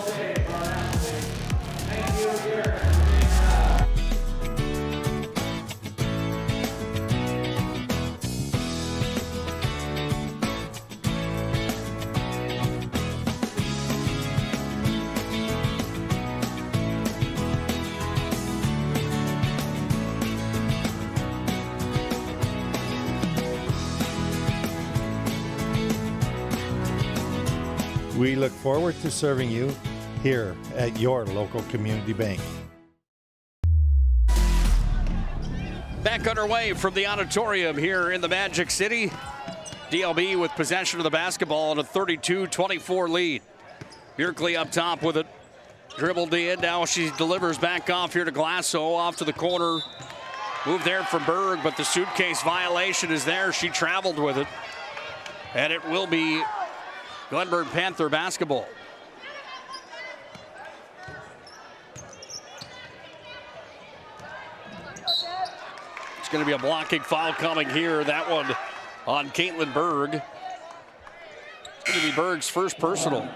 We look forward to serving you here at your local community bank. Back underway from the auditorium here in the Magic City. DLB with possession of the basketball and a 32-24 lead. Bjerkley up top with it. Dribbled in. Now she delivers back off here to Glasso. Off to the corner. Move there for Berg, but the suitcase violation is there. She traveled with it. And it will be Glenburn Panther basketball. It's going to be a blocking foul coming here. That one on Caitlin Berg. It's going to be Berg's first personal.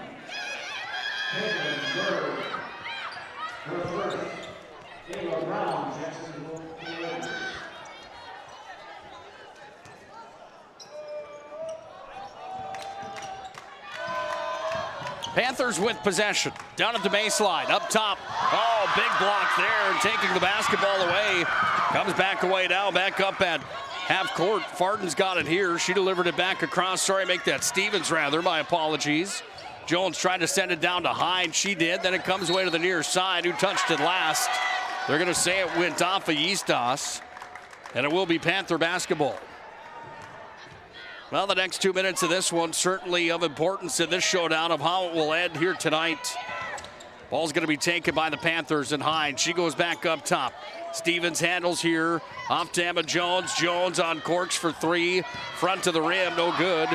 Panthers with possession. Down at the baseline. Up top. Oh, big block there. Taking the basketball away. Comes back away now. Back up at half court. Farden's got it here. She delivered it back across. Sorry, make that Stevens rather. My apologies. Jones tried to send it down to Hyde. She did. Then it comes away to the near side. Who touched it last? They're going to say it went off of Eastos. And it will be Panther basketball. Well, the next 2 minutes of this one certainly of importance in this showdown of how it will end here tonight. Ball's going to be taken by the Panthers and Hyde. She goes back up top. Stevens handles here. Off to Emma Jones. Jones on corks for three. Front to the rim. No good.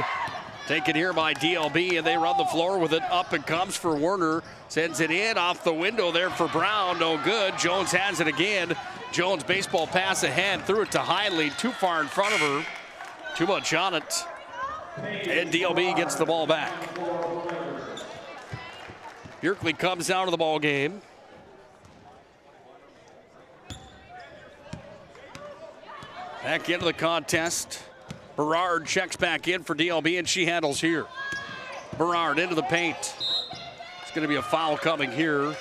Taken here by DLB, and they run the floor with it. Up it comes for Werner. Sends it in off the window there for Brown. No good. Jones has it again. Jones baseball pass ahead. Threw it to Hiley. Too far in front of her. Too much on it. And DLB gets the ball back. Bjerkley comes out of the ball game. Back into the contest. Berard checks back in for DLB, and she handles here. Berard into the paint. It's going to be a foul coming here.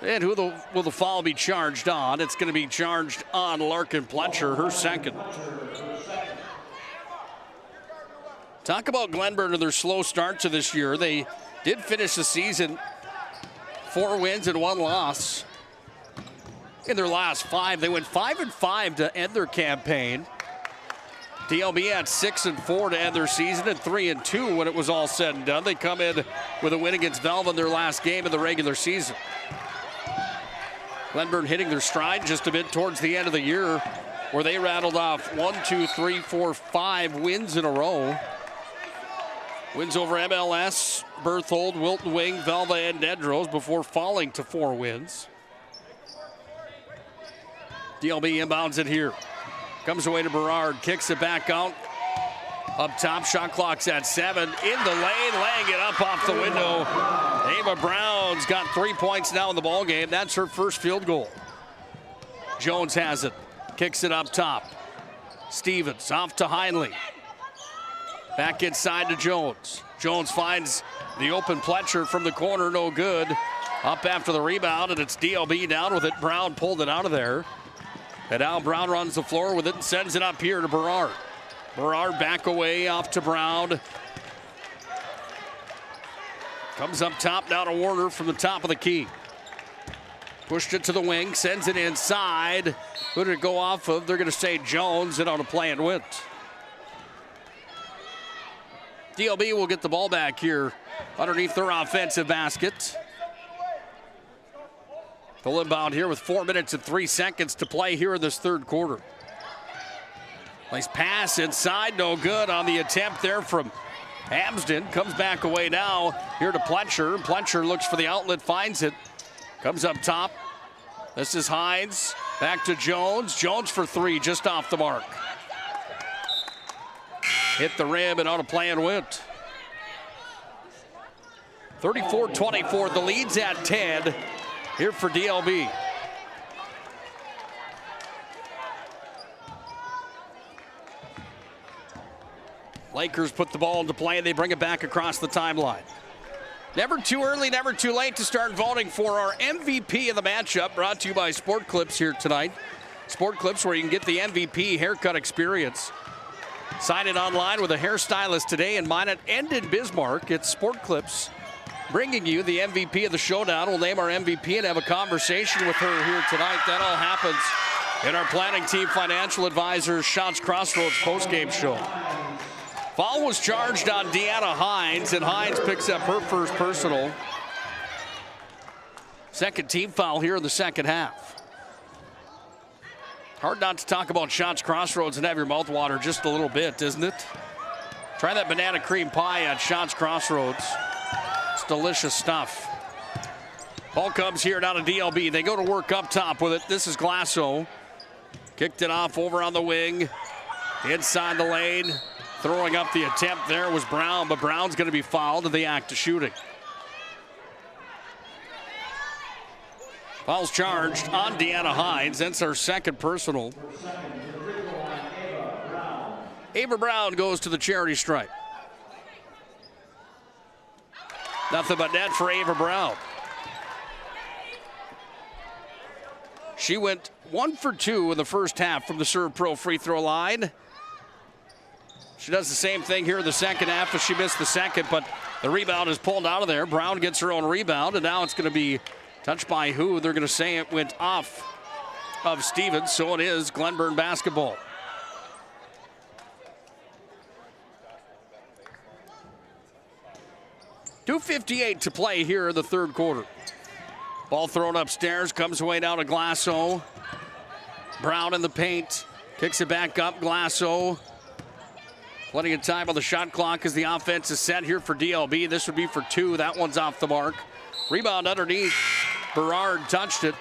And who will the foul be charged on? It's going to be charged on Larkin Pletcher, her second. Talk about Glenburn and their slow start to this year. They did finish the season 4 wins and 1 loss. In their last 5, they went 5-5 to end their campaign. DLB had 6-4 to end their season and 3-2 when it was all said and done. They come in with a win against Velva in their last game of the regular season. Glenburn hitting their stride just a bit towards the end of the year, where they rattled off 1, 2, 3, 4, 5 wins in a row. Wins over MLS, Berthold, Wilton Wing, Velva, and Nedros before falling to 4 wins. DLB inbounds it here. Comes away to Berard, kicks it back out. Up top, shot clock's at 7. In the lane, laying it up off the window. Ava Brown's got 3 points now in the ball game. That's her first field goal. Jones has it, kicks it up top. Stevens off to Heinley. Back inside to Jones. Jones finds the open Pletcher from the corner, no good. Up after the rebound, and it's DLB down with it. Brown pulled it out of there. And now Brown runs the floor with it and sends it up here to Berard. Berard back away off to Brown. Comes up top now to Warner from the top of the key. Pushed it to the wing, sends it inside. Who did it go off of? They're going to say Jones, and on a play and went. DLB will get the ball back here underneath their offensive basket. Full inbound here with 4 minutes and 3 seconds to play here in this third quarter. Nice pass inside, no good on the attempt there from Hamsden. Comes back away now here to Pletcher. Pletcher looks for the outlet, finds it. Comes up top. This is Hines. Back to Jones. Jones for 3, just off the mark. Hit the rim and on a play and went. 34-24, the lead's at 10 here for DLB. Lakers put the ball into play and they bring it back across the timeline. Never too early, never too late to start voting for our MVP of the matchup, brought to you by Sport Clips here tonight. Sport Clips, where you can get the MVP haircut experience. Sign it online with a hairstylist today and mine it and in Bismarck. It's Sport Clips bringing you the MVP of the showdown. We'll name our MVP and have a conversation with her here tonight. That all happens in our planning team financial advisors Shots Crossroads postgame show. Foul was charged on Deanna Hines, and Hines picks up her first personal. Second team foul here in the second half. Hard not to talk about Shots Crossroads and have your mouth water just a little bit, isn't it? Try that banana cream pie at Shots Crossroads. It's delicious stuff. Ball comes here down to DLB. They go to work up top with it. This is Glasso. Kicked it off over on the wing. Inside the lane. Throwing up the attempt there was Brown, but Brown's going to be fouled in the act of shooting. Foul's charged on Deanna Hines. That's our second personal. Ava Brown goes to the charity stripe. Nothing but net for Ava Brown. She went 1 for 2 in the first half from the Serve Pro free throw line. She does the same thing here in the second half as she missed the second, but the rebound is pulled out of there. Brown gets her own rebound, and now it's going to be touched by who? They're going to say it went off of Stevens, so it is Glenburn basketball. .258 to play here in the third quarter. Ball thrown upstairs, comes away down to Glasso. Brown in the paint, kicks it back up, Glasso. Plenty of time on the shot clock as the offense is set here for DLB. This would be for 2. That one's off the mark. Rebound underneath. Berard touched it.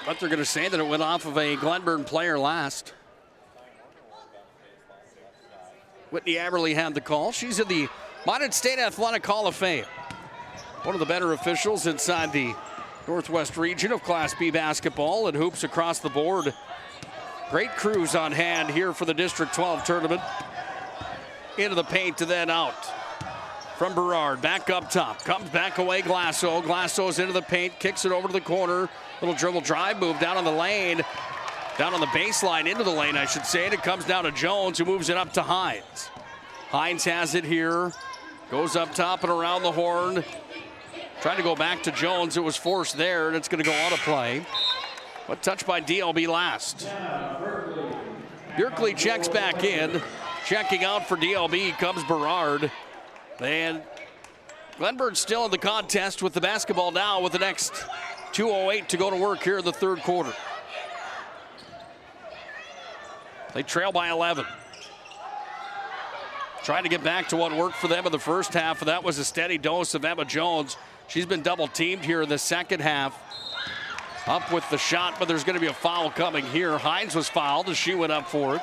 But they're going to say that it went off of a Glenburn player last. Whitney Aberly had the call. She's in the Mounted State Athletic Hall of Fame. One of the better officials inside the Northwest region of Class B basketball and hoops across the board. Great crews on hand here for the District 12 tournament. Into the paint to then out. From Berard, back up top. Comes back away, Glasso. Glasso's into the paint, kicks it over to the corner. Little dribble drive move down on the lane. Down on the baseline, into the lane, I should say. And it comes down to Jones, who moves it up to Hines. Hines has it here. Goes up top and around the horn. Trying to go back to Jones. It was forced there, and it's going to go out of play. But touched by DLB last. Bjerkley checks back in. Checking out for DLB comes Berard. And Glenburn still in the contest with the basketball now with the next 2:08 to go to work here in the third quarter. They trail by 11. Trying to get back to what worked for them in the first half, and that was a steady dose of Emma Jones. She's been double teamed here in the second half. Up with the shot, but there's going to be a foul coming here. Hines was fouled as she went up for it.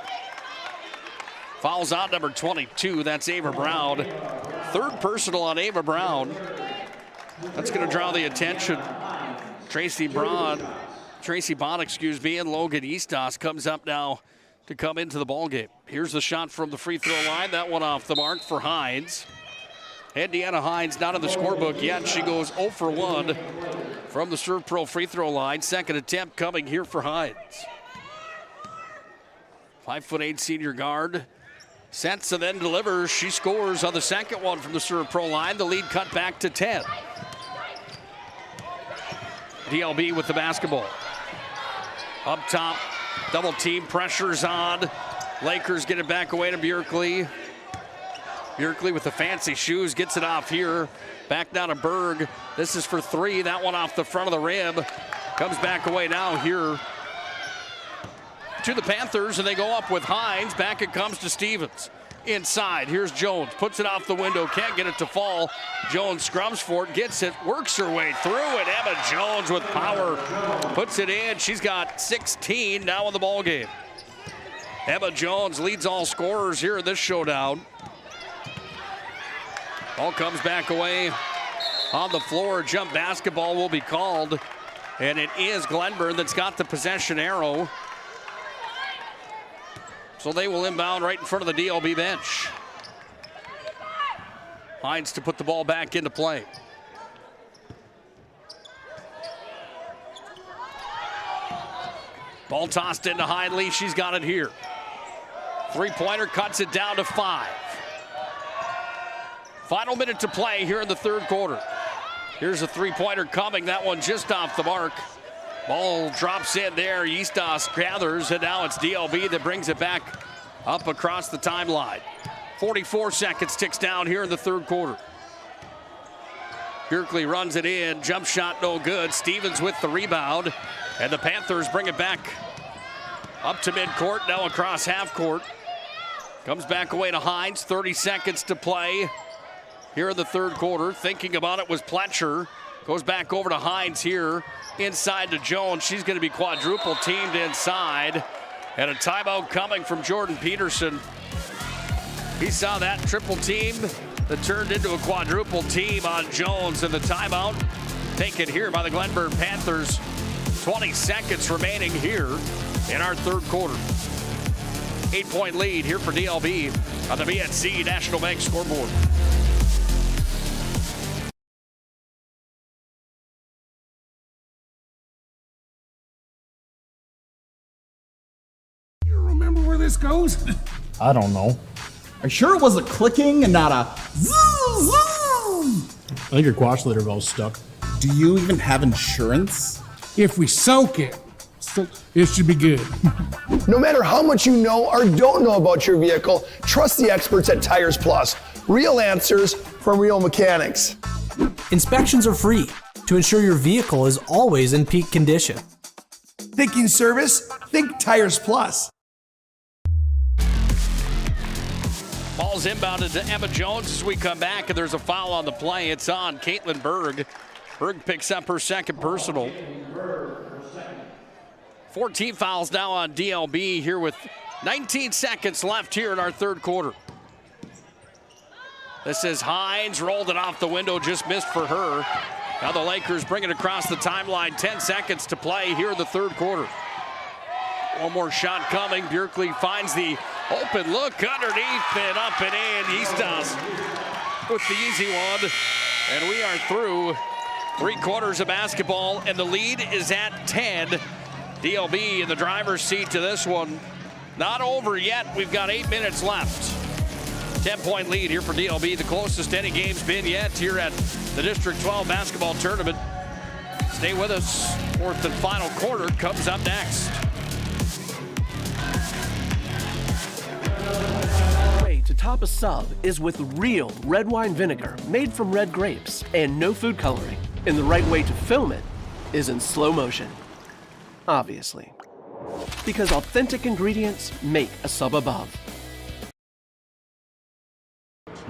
Fouls on number 22, that's Ava Brown. Third personal on Ava Brown. That's going to draw the attention. Tracy Bond, and Logan Eastos comes up now to come into the ballgame. Here's the shot from the free throw line. That one off the mark for Hines. And Deanna Hines not in the scorebook yet. She goes 0 for 1 from the Serve Pro free throw line. Second attempt coming here for Hines. 5'8" senior guard. Sets and then delivers. She scores on the second one from the Serve Pro line. The lead cut back to 10. DLB with the basketball. Up top, double team, pressure's on. Lakers get it back away to Bjerkley. Bjerkley with the fancy shoes, gets it off here. Back down to Berg. This is for 3. That one off the front of the rim. Comes back away now here to the Panthers, and they go up with Hines. Back it comes to Stevens. Inside, here's Jones. Puts it off the window, can't get it to fall. Jones scrums for it, gets it, works her way through it. Emma Jones with power, puts it in. She's got 16 now in the ballgame. Emma Jones leads all scorers here in this showdown. Ball comes back away on the floor. Jump basketball will be called, and it is Glenburn that's got the possession arrow. So they will inbound right in front of the DLB bench. Hines to put the ball back into play. Ball tossed into Hindley. She's got it here. Three-pointer cuts it down to 5. Final minute to play here in the third quarter. Here's a three-pointer coming. That one just off the mark. Ball drops in there. Eastos gathers, and now it's DLB that brings it back up across the timeline. 44 seconds ticks down here in the third quarter. Bjerkley runs it in. Jump shot no good. Stevens with the rebound. And the Panthers bring it back up to midcourt. Now across half court. Comes back away to Hines. 30 seconds to play here in the third quarter. Thinking about it was Pletcher. Goes back over to Hines here. Inside to Jones. She's going to be quadruple teamed inside. And a timeout coming from Jordan Peterson. He saw that triple team that turned into a quadruple team on Jones, and the timeout taken here by the Glenburn Panthers. 20 seconds remaining here in our third quarter. 8-point lead here for DLB on the BNC National Bank scoreboard. You remember where this goes? I don't know. Are you sure it was a clicking and not a zoo? I think your quash litter valve's stuck. Do you even have insurance? If we soak it, it should be good. No matter how much you know or don't know about your vehicle, trust the experts at Tires Plus. Real answers from real mechanics. Inspections are free to ensure your vehicle is always in peak condition. Thinking service? Think Tires Plus. Ball's inbounded to Emma Jones as we come back, and there's a foul on the play. It's on Caitlin Berg. Berg picks up her second personal. 14 fouls now on DLB here with 19 seconds left here in our third quarter. This is Hines, rolled it off the window, just missed for her. Now the Lakers bring it across the timeline. 10 seconds to play here in the third quarter. One more shot coming. Bjerkley finds the open look underneath and up and in. Eastos with the easy one. And we are through 3 quarters of basketball, and the lead is at 10. DLB in the driver's seat to this one. Not over yet. We've got 8 minutes left. 10-point lead here for DLB. The closest any game's been yet here at the District 12 basketball tournament. Stay with us. Fourth and final quarter comes up next. Way to top a sub is with real red wine vinegar made from red grapes and no food coloring. And the right way to film it is in slow motion. Obviously. Because authentic ingredients make a sub above.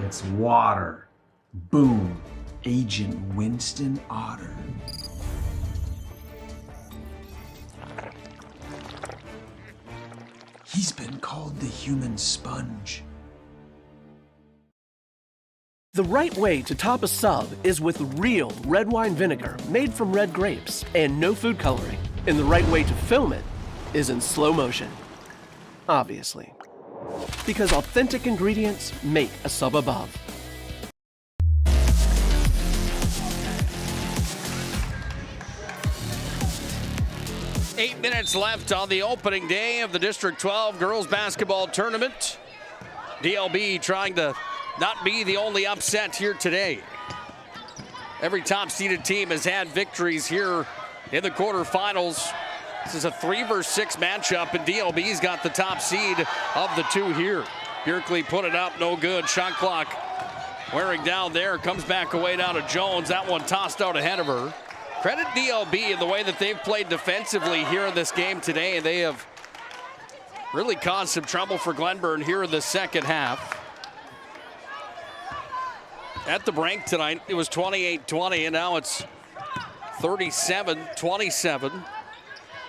It's water. Boom. Agent Winston Otter. He's been called the human sponge. The right way to top a sub is with real red wine vinegar made from red grapes and no food coloring. And the right way to film it is in slow motion. Obviously. Because authentic ingredients make a sub above. Eight minutes left on the opening day of the District 12 girls basketball tournament. DLB trying to not be the only upset here today. Every top-seeded team has had victories here in the quarterfinals. This is a 3-versus-6 matchup, and DLB's got the top seed of the two here. Bjerkley put it up, no good. Shot clock wearing down there. Comes back away down to Jones. That one tossed out ahead of her. Credit DLB in the way that they've played defensively here in this game today, and they have really caused some trouble for Glenburn here in the second half. At the break tonight, it was 28-20, and now it's 37-27.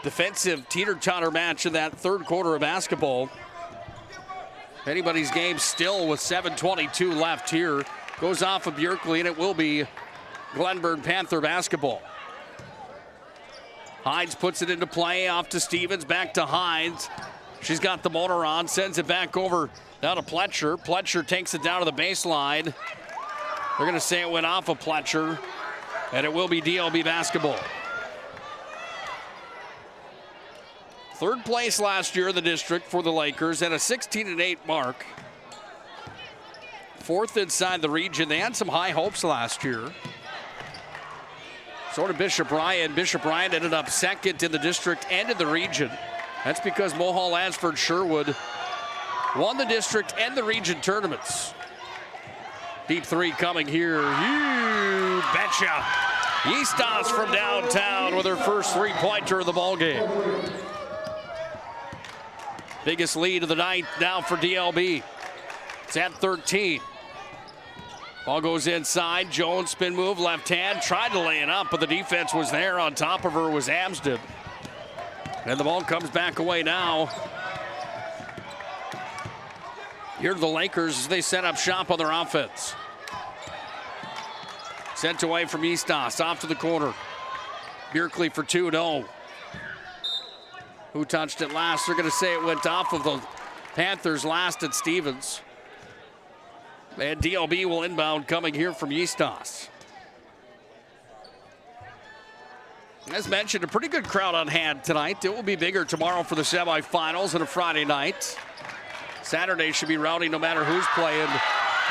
Defensive teeter-totter match in that third quarter of basketball. Anybody's game still with 7:22 left here. Goes off of Bjerkley, and it will be Glenburn Panther basketball. Hines puts it into play, off to Stevens, back to Hines. She's got the motor on, sends it back over now to Pletcher. Pletcher takes it down to the baseline. They're going to say it went off of Pletcher, and it will be DLB basketball. Third place last year in the district for the Lakers at a 16-8 mark. Fourth inside the region. They had some high hopes last year. So did Bishop Ryan. Bishop Ryan ended up second in the district and in the region. That's because Mohall, Lansford, Sherwood won the district and the region tournaments. Deep three coming here. You betcha. Eastos from downtown with her first three-pointer of the ballgame. Biggest lead of the night now for DLB. It's at 13. Ball goes inside. Jones spin move, left hand. Tried to lay it up, but the defense was there. On top of her was Amsden. And the ball comes back away now. Here are the Lakers as they set up shop on their offense. Sent away from Eastos, off to the corner. Bjerkley for 2-0. Who touched it last? They're going to say it went off of the Panthers last at Stevens. And DLB will inbound coming here from Eastos. As mentioned, a pretty good crowd on hand tonight. It will be bigger tomorrow for the semifinals and a Friday night. Saturday should be rowdy no matter who's playing.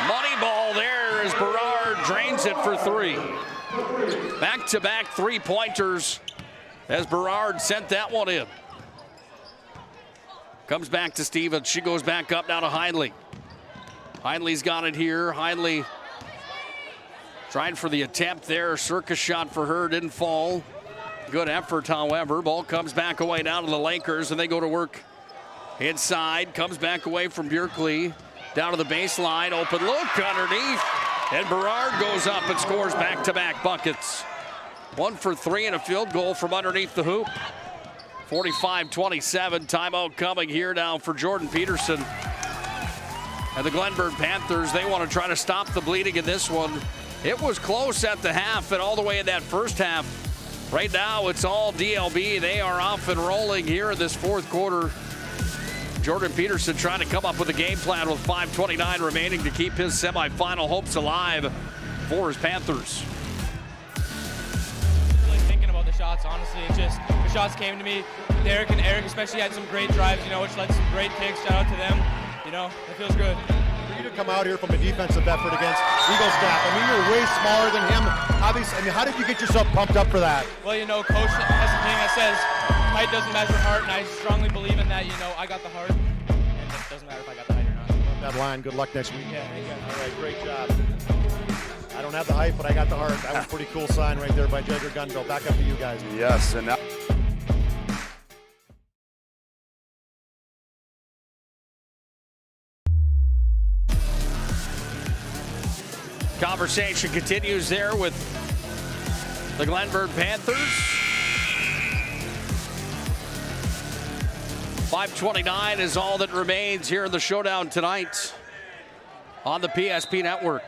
Money ball there as Berard drains it for three. Back-to-back three-pointers as Berard sent that one in. Comes back to Stevens. She goes back up now to Heinley. Heinley's got it here. Heinley tried for the attempt there. Circus shot for her, didn't fall. Good effort, however. Ball comes back away down to the Lakers, and they go to work inside. Comes back away from Bjerkley. Down to the baseline. Open look underneath. And Berard goes up and scores back-to-back buckets. 1 for 3 and a field goal from underneath the hoop. 45-27. Timeout coming here now for Jordan Peterson. And the Glenburn Panthers, they want to try to stop the bleeding in this one. It was close at the half and all the way in that first half. Right now, it's all DLB. They are off and rolling here in this fourth quarter. Jordan Peterson trying to come up with a game plan with 5:29 remaining to keep his semifinal hopes alive for his Panthers. Really thinking about the shots, honestly. It's just, the shots came to me. Derek and Eric especially had some great drives, which led to some great picks. Shout out to them. It feels good. For you to come out here from a defensive effort against Eagle staff, you're way smaller than him. Obviously, how did you get yourself pumped up for that? Well, Coach has a thing that says height doesn't measure heart, and I strongly believe in that. I got the heart, and it doesn't matter if I got the height or not. That line, good luck next week. Yeah, thank you. All right, great job. I don't have the height, but I got the heart. That was a pretty cool sign right there by Jagger Gunville. Back up to you guys. Yes, and now. Conversation continues there with the Glenburn Panthers. 5:29 is all that remains here in the showdown tonight on the PSP Network.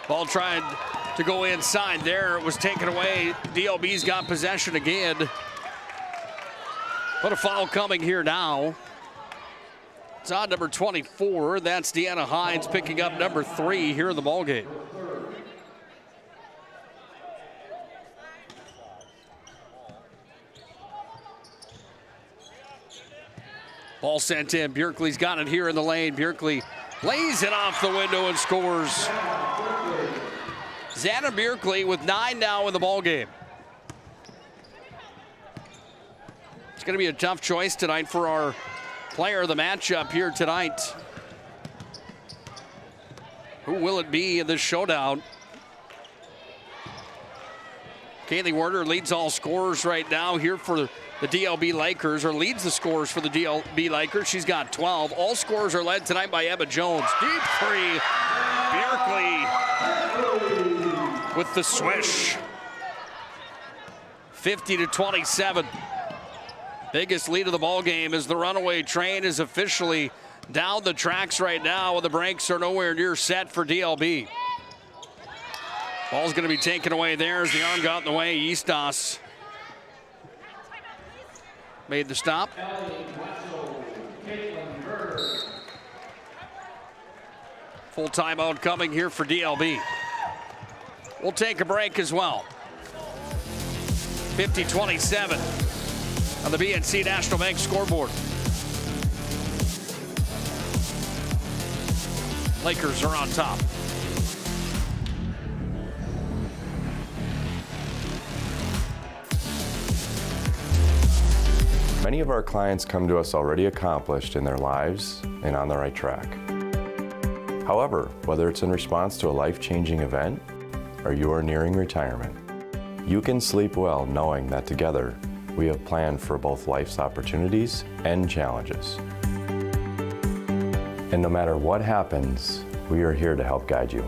Ball tried to go inside there. It was taken away. DLB's got possession again. But a foul coming here now. It's on number 24. That's Deanna Hines picking up number 3 here in the ballgame. Ball sent in. Bjerkley's got it here in the lane. Bjerkley lays it off the window and scores. Xana Bjerkley with 9 now in the ballgame. It's going to be a tough choice tonight for our player of the matchup here tonight. Who will it be in this showdown? Kaylee Werner leads all scorers right now here for the DLB Lakers, or leads the scores for the DLB Lakers. She's got 12. All scores are led tonight by Emma Jones. Deep three. Bjerkley with the swish. 50-27. Biggest lead of the ball game as the runaway train is officially down the tracks right now, and the brakes are nowhere near set for DLB. Ball's going to be taken away there as the arm got in the way. Eastos made the stop. Full timeout coming here for DLB. We'll take a break as well. 50-27 on the BNC National Bank scoreboard. Lakers are on top. Many of our clients come to us already accomplished in their lives and on the right track. However, whether it's in response to a life-changing event or you are nearing retirement, you can sleep well knowing that together we have planned for both life's opportunities and challenges. And no matter what happens, we are here to help guide you.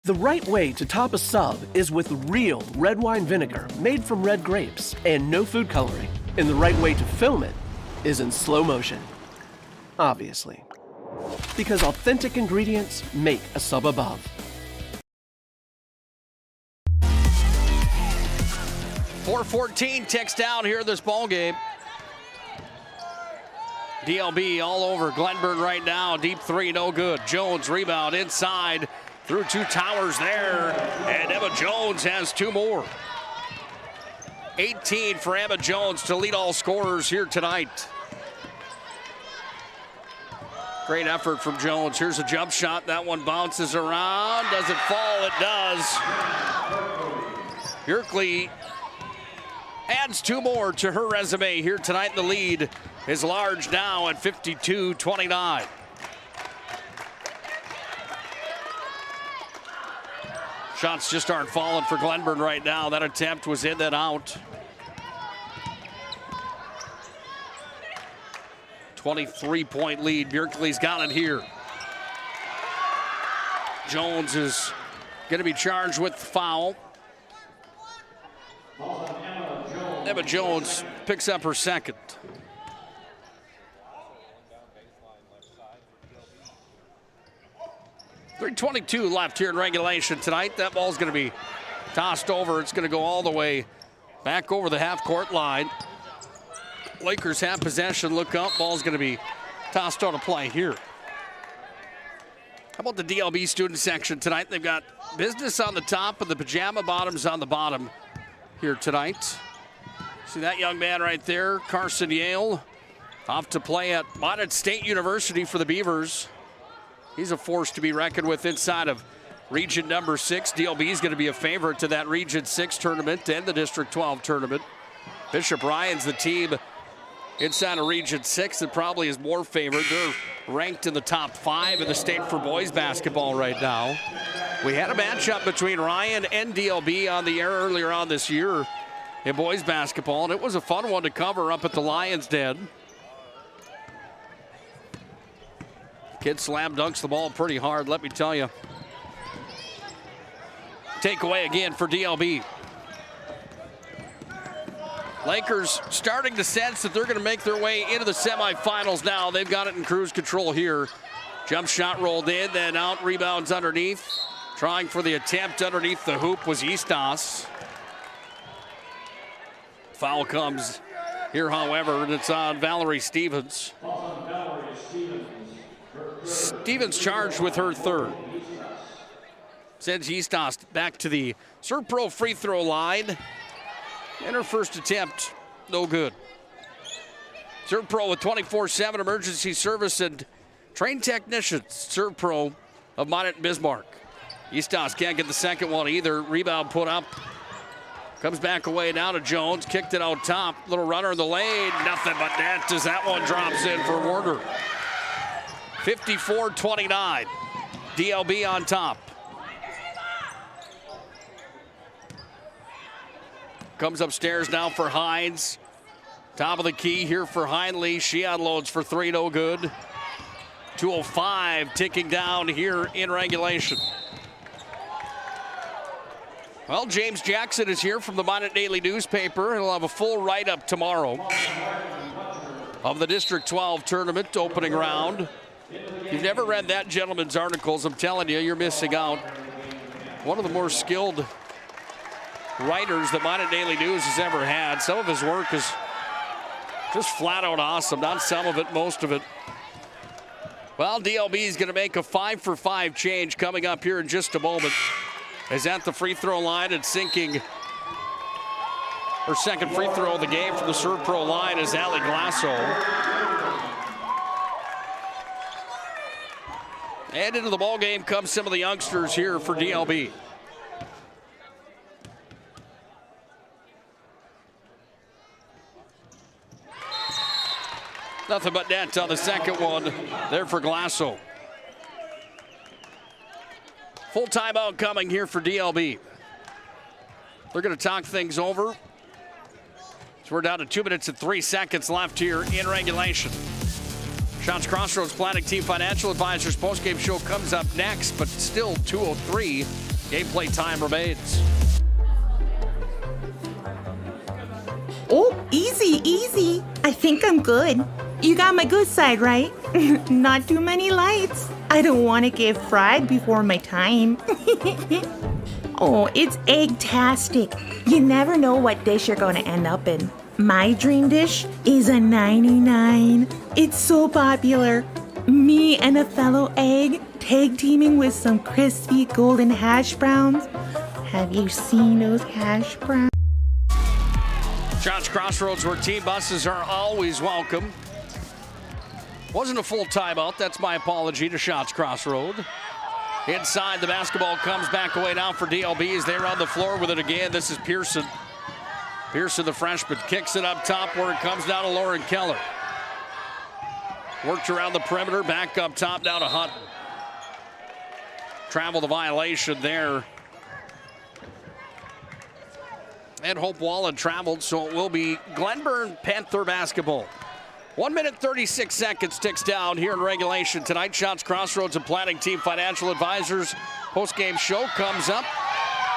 The right way to top a sub is with real red wine vinegar made from red grapes and no food coloring. And the right way to film it is in slow motion. Obviously. Because authentic ingredients make a sub above. .414 ticks down here in this ball game. DLB all over Glenburn right now. Deep three, no good. Jones rebound inside. Through two towers there, and Emma Jones has two more. 18 for Emma Jones to lead all scorers here tonight. Great effort from Jones. Here's a jump shot. That one bounces around. Does it fall? It does. Bjerkley adds two more to her resume here tonight. The lead is large now at 52-29. Shots just aren't falling for Glenburn right now. That attempt was in, then out. 23-point lead. Bjerkley's got it here. Jones is going to be charged with the foul. Emma Jones picks up her second. 3:22 left here in regulation tonight. That ball's going to be tossed over. It's going to go all the way back over the half-court line. Lakers have possession. Look up. Ball's going to be tossed out of play here. How about the DLB student section tonight? They've got business on the top and the pajama bottoms on the bottom here tonight. See that young man right there, Carson Yale, off to play at Mountain State University for the Beavers. He's a force to be reckoned with inside of Region number 6. DLB is going to be a favorite to that Region 6 tournament and the District 12 tournament. Bishop Ryan's the team inside of Region 6 that probably is more favored. They're ranked in the top 5 in the state for boys basketball right now. We had a matchup between Ryan and DLB on the air earlier on this year in boys basketball, and it was a fun one to cover up at the Lions' Den. Kid slam dunks the ball pretty hard, let me tell you. Takeaway again for DLB. Lakers starting to sense that they're going to make their way into the semifinals now. They've got it in cruise control here. Jump shot rolled in, then out, rebounds underneath. Trying for the attempt underneath the hoop was Eastos. Foul comes here, however, and it's on Valerie Stevens. Stevens charged with her third. Sends Eastos back to the Serpro free throw line. And her first attempt, no good. Serpro with 24/7 emergency service and trained technicians. Serpro of Minot and Bismarck. Eastos can't get the second one either. Rebound put up. Comes back away now to Jones. Kicked it out top. Little runner in the lane. Nothing but net as that one drops in for Warder. 54-29. DLB on top. Comes upstairs now for Hines. Top of the key here for Heinley. She unloads for three, no good. 2:05 ticking down here in regulation. Well, James Jackson is here from the Minot Daily newspaper. He'll have a full write-up tomorrow of the District 12 tournament opening round. If you've never read that gentleman's articles, I'm telling you, you're missing out. One of the more skilled writers that Minot Daily News has ever had. Some of his work is just flat out awesome. Not some of it, most of it. Well, DLB is going to make a 5-for-5 change coming up here in just a moment. Is at the free throw line and sinking her second free throw of the game from the Serve Pro line is Allie Glasso. And into the ball game come some of the youngsters here for DLB. Nothing but net on the second one there for Glasso. Full timeout coming here for DLB. They're going to talk things over. So we're down to 2 minutes and 3 seconds left here in regulation. Shots Crossroads Planning Team Financial Advisors postgame show comes up next, but still 2:03. Gameplay time remains. Oh, easy, easy. I think I'm good. You got my good side, right? Not too many lights. I don't want to get fried before my time. Oh, it's egg-tastic. You never know what dish you're going to end up in. My dream dish is a 99. It's so popular. Me and a fellow egg tag teaming with some crispy golden hash browns. Have you seen those hash browns? Shots Crossroads, where team buses are always welcome. Wasn't a full timeout. That's my apology to Shots Crossroad. Inside, the basketball comes back away now for DLB as they're on the floor with it again. This is Pearson. Pearson, the freshman, kicks it up top where it comes down to Lauren Keller. Worked around the perimeter, back up top down to Hutton. Travel the violation there. And Hope Wallen traveled, so it will be Glenburn Panther basketball. 1 minute 36 seconds ticks down here in regulation tonight. Shots Crossroads and Planning Team Financial Advisors post-game show comes up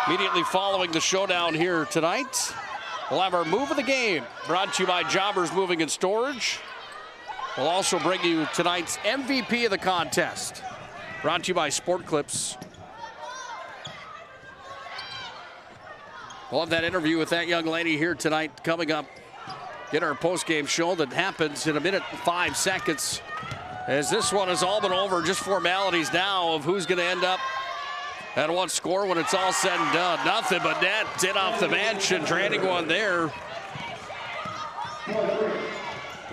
immediately following the showdown here tonight. We'll have our move of the game brought to you by Jobbers Moving and Storage. We'll also bring you tonight's MVP of the contest brought to you by Sport Clips. We'll have that interview with that young lady here tonight coming up. Get our post-game show that happens in 1 minute and 5 seconds. As this one has all been over, just formalities now of who's going to end up at what score when it's all said and done. Nothing but net, in off the bench and draining one there.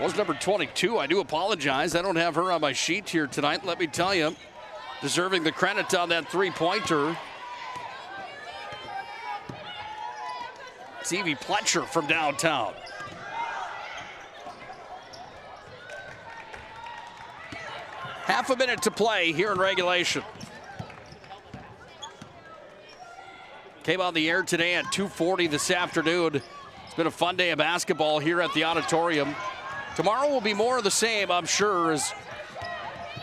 Was number 22. I do apologize. I don't have her on my sheet here tonight. Let me tell you, deserving the credit on that three-pointer. It's Evie Pletcher from downtown. Half a minute to play here in regulation. Came on the air today at 2:40 this afternoon. It's been a fun day of basketball here at the auditorium. Tomorrow will be more of the same, I'm sure, as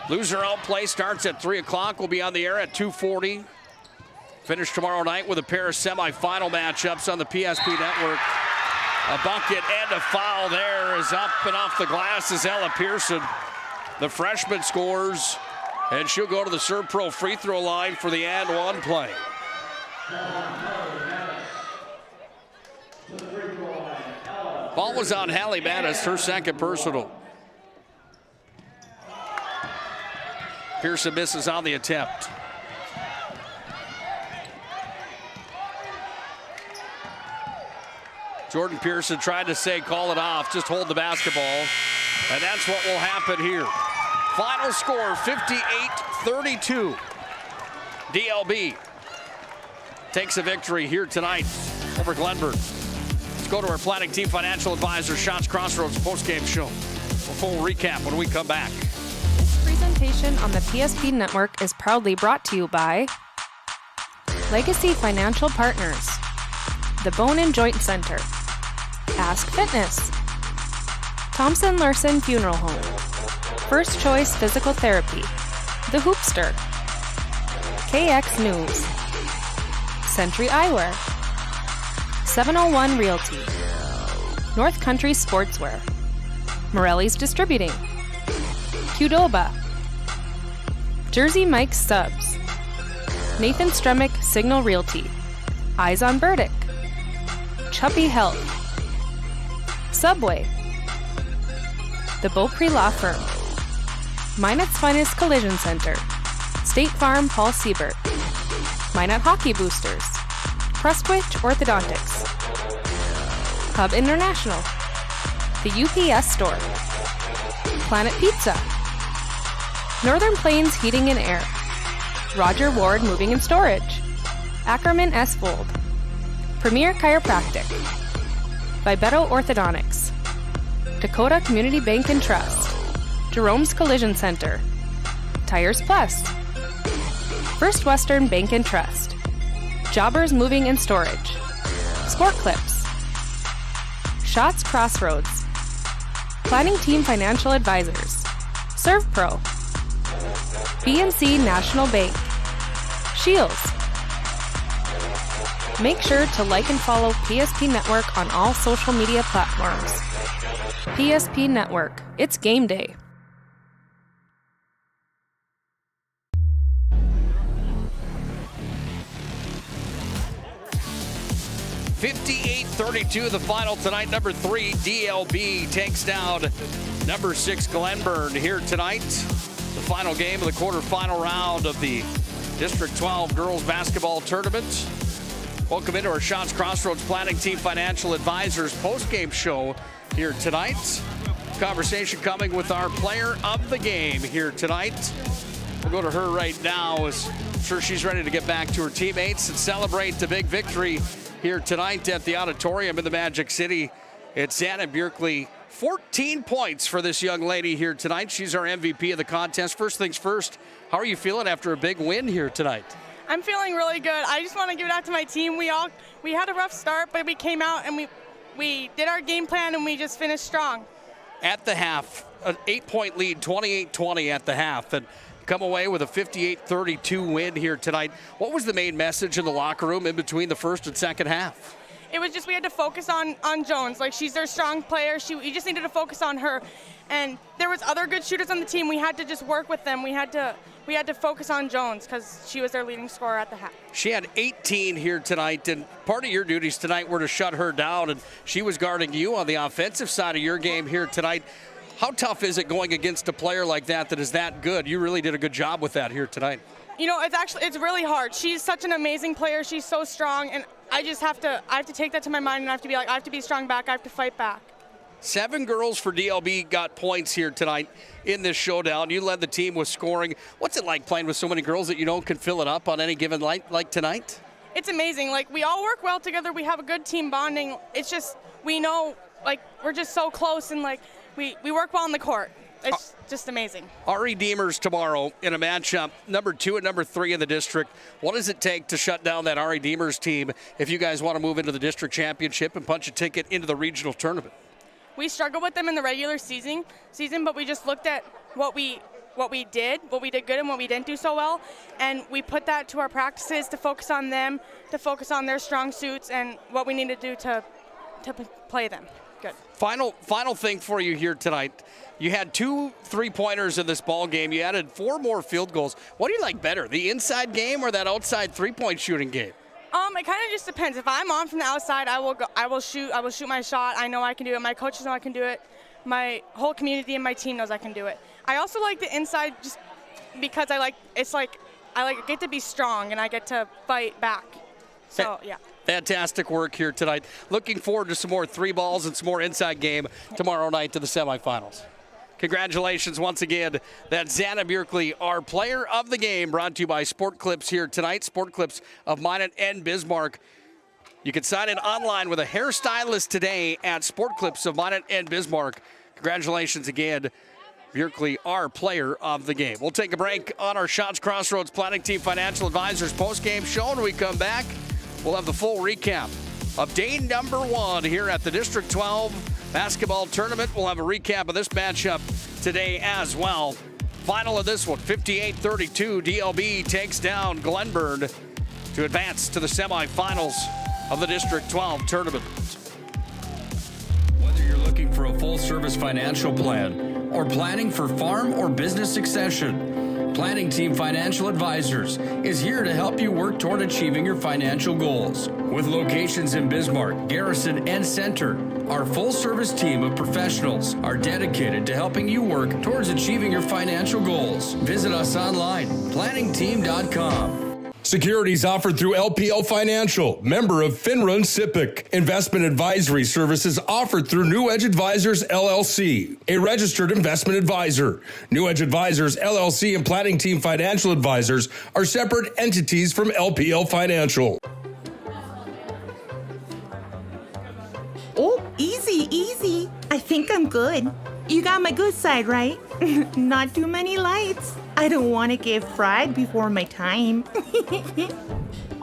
loser outplay starts at 3 o'clock. We'll be on the air at 2:40. Finish tomorrow night with a pair of semifinal matchups on the PSP network. A bucket and a foul there is up and off the glass as Ella Pearson. The freshman scores, and she'll go to the Serve Pro free throw line for the and one play. Ball was on Hallie Mattis, her second personal. Pearson misses on the attempt. Jordan Pearson tried to say, call it off, just hold the basketball. And that's what will happen here. Final score, 58-32. DLB takes a victory here tonight over Glenburn. Let's go to our Planning Team Financial Advisor, Shots Crossroads postgame show. A full recap when we come back. This presentation on the PSP Network is proudly brought to you by Legacy Financial Partners, the Bone and Joint Center, Ask Fitness, Thompson Larson Funeral Home, First Choice Physical Therapy, The Hoopster, KX News, Century Eyewear, 701 Realty, North Country Sportswear, Morelli's Distributing, Qdoba, Jersey Mike's Subs, Nathan Stremick Signal Realty, Eyes on Burdick, Chuppy Health, Subway, The Beaupre Law Firm, Minot's Finest Collision Center, State Farm Paul Siebert, Minot Hockey Boosters, Prestwich Orthodontics, Hub International, The UPS Store, Planet Pizza, Northern Plains Heating and Air, Roger Ward Moving and Storage, Ackerman S. Vold, Premier Chiropractic, Vibeto Orthodontics, Dakota Community Bank and Trust, Jerome's Collision Center, Tires Plus, First Western Bank and Trust, Jobbers Moving and Storage, Sport Clips, Shots Crossroads, Planning Team Financial Advisors, ServPro, BNC National Bank, Shields. Make sure to like and follow PSP Network on all social media platforms. PSP Network, it's game day. (58-32) the final tonight. Number 3 DLB takes down number 6 Glenburn here tonight. The final game of the quarterfinal round of the District 12 Girls Basketball Tournament. Welcome into our Shots Crossroads Planning Team Financial Advisors post-game show here tonight. Conversation coming with our player of the game here tonight. We'll go to her right now, as I'm sure she's ready to get back to her teammates and celebrate the big victory here tonight at the auditorium in the Magic City. It's Anna Bjerkli. 14 points for this young lady here tonight. She's our MVP of the contest. First things first, how are you feeling after a big win here tonight? I'm feeling really good. I just want to give it out to my team. We had a rough start, but we came out and we did our game plan and we just finished strong. At the half, an 8-point lead, 28-20 at the half, and come away with a 58-32 win here tonight. What was the main message in the locker room in between the first and second half? It was just we had to focus on Jones. Like, she's their strong player. We just needed to focus on her. And there was other good shooters on the team. We had to just work with them. We had to focus on Jones because she was their leading scorer at the half. She had 18 here tonight, and part of your duties tonight were to shut her down, and she was guarding you on the offensive side of your game here tonight. How tough is it going against a player like that is that good? You really did a good job with that here tonight. You know, it's really hard. She's such an amazing player. She's so strong, and I have to take that to my mind, and I have to be strong back. I have to fight back. 7 girls for DLB got points here tonight in this showdown. You led the team with scoring. What's it like playing with so many girls that you know can fill it up on any given night like tonight? It's amazing. Like, we all work well together. We have a good team bonding. It's just, we know, like, we're just so close, and like we work well on the court. It's just amazing. RE Deemers tomorrow in a matchup, number 2 and number 3 in the district. What does it take to shut down that RE Deemers team if you guys want to move into the district championship and punch a ticket into the regional tournament? We struggled with them in the regular season, but we just looked at what we did good and what we didn't do so well, and we put that to our practices to focus on them, to focus on their strong suits and what we need to do to play them. Good. Final thing for you here tonight. You had 2 3-pointers in this ball game. You added 4 more field goals. What do you like better, the inside game or that outside 3-point shooting game? It kind of just depends. If I'm on from the outside, I will shoot my shot. I know I can do it. My coaches know I can do it. My whole community and my team knows I can do it. I also like the inside just because I get to be strong and I get to fight back. So, yeah. Fantastic work here tonight. Looking forward to some more 3 balls and some more inside game tomorrow night to the semifinals. Congratulations once again. That's Anna Bjerkli, our player of the game, brought to you by Sport Clips here tonight. Sport Clips of Minot and Bismarck. You can sign in online with a hairstylist today at Sport Clips of Minot and Bismarck. Congratulations again, Bjerkli, our player of the game. We'll take a break on our Shots Crossroads Planning Team Financial Advisors post-game show. When we come back, we'll have the full recap of day number 1 here at the District 12 Basketball Tournament. We'll have a recap of this matchup today as well. Final of this one, 58-32. DLB takes down Glenburn to advance to the semifinals of the District 12 Tournament. Whether you're looking looking for a full-service financial plan or planning for farm or business succession, Planning Team Financial Advisors is here to help you work toward achieving your financial goals. With locations in Bismarck, Garrison, and Center, our full-service team of professionals are dedicated to helping you work towards achieving your financial goals. Visit us online, planningteam.com. Securities offered through LPL Financial, member of FINRA and SIPC. Investment advisory services offered through New Edge Advisors, LLC, a registered investment advisor. New Edge Advisors, LLC, and Planning Team Financial Advisors are separate entities from LPL Financial. Oh, easy, easy. I think I'm good. You got my good side, right? Not too many lights. I don't want to get fried before my time.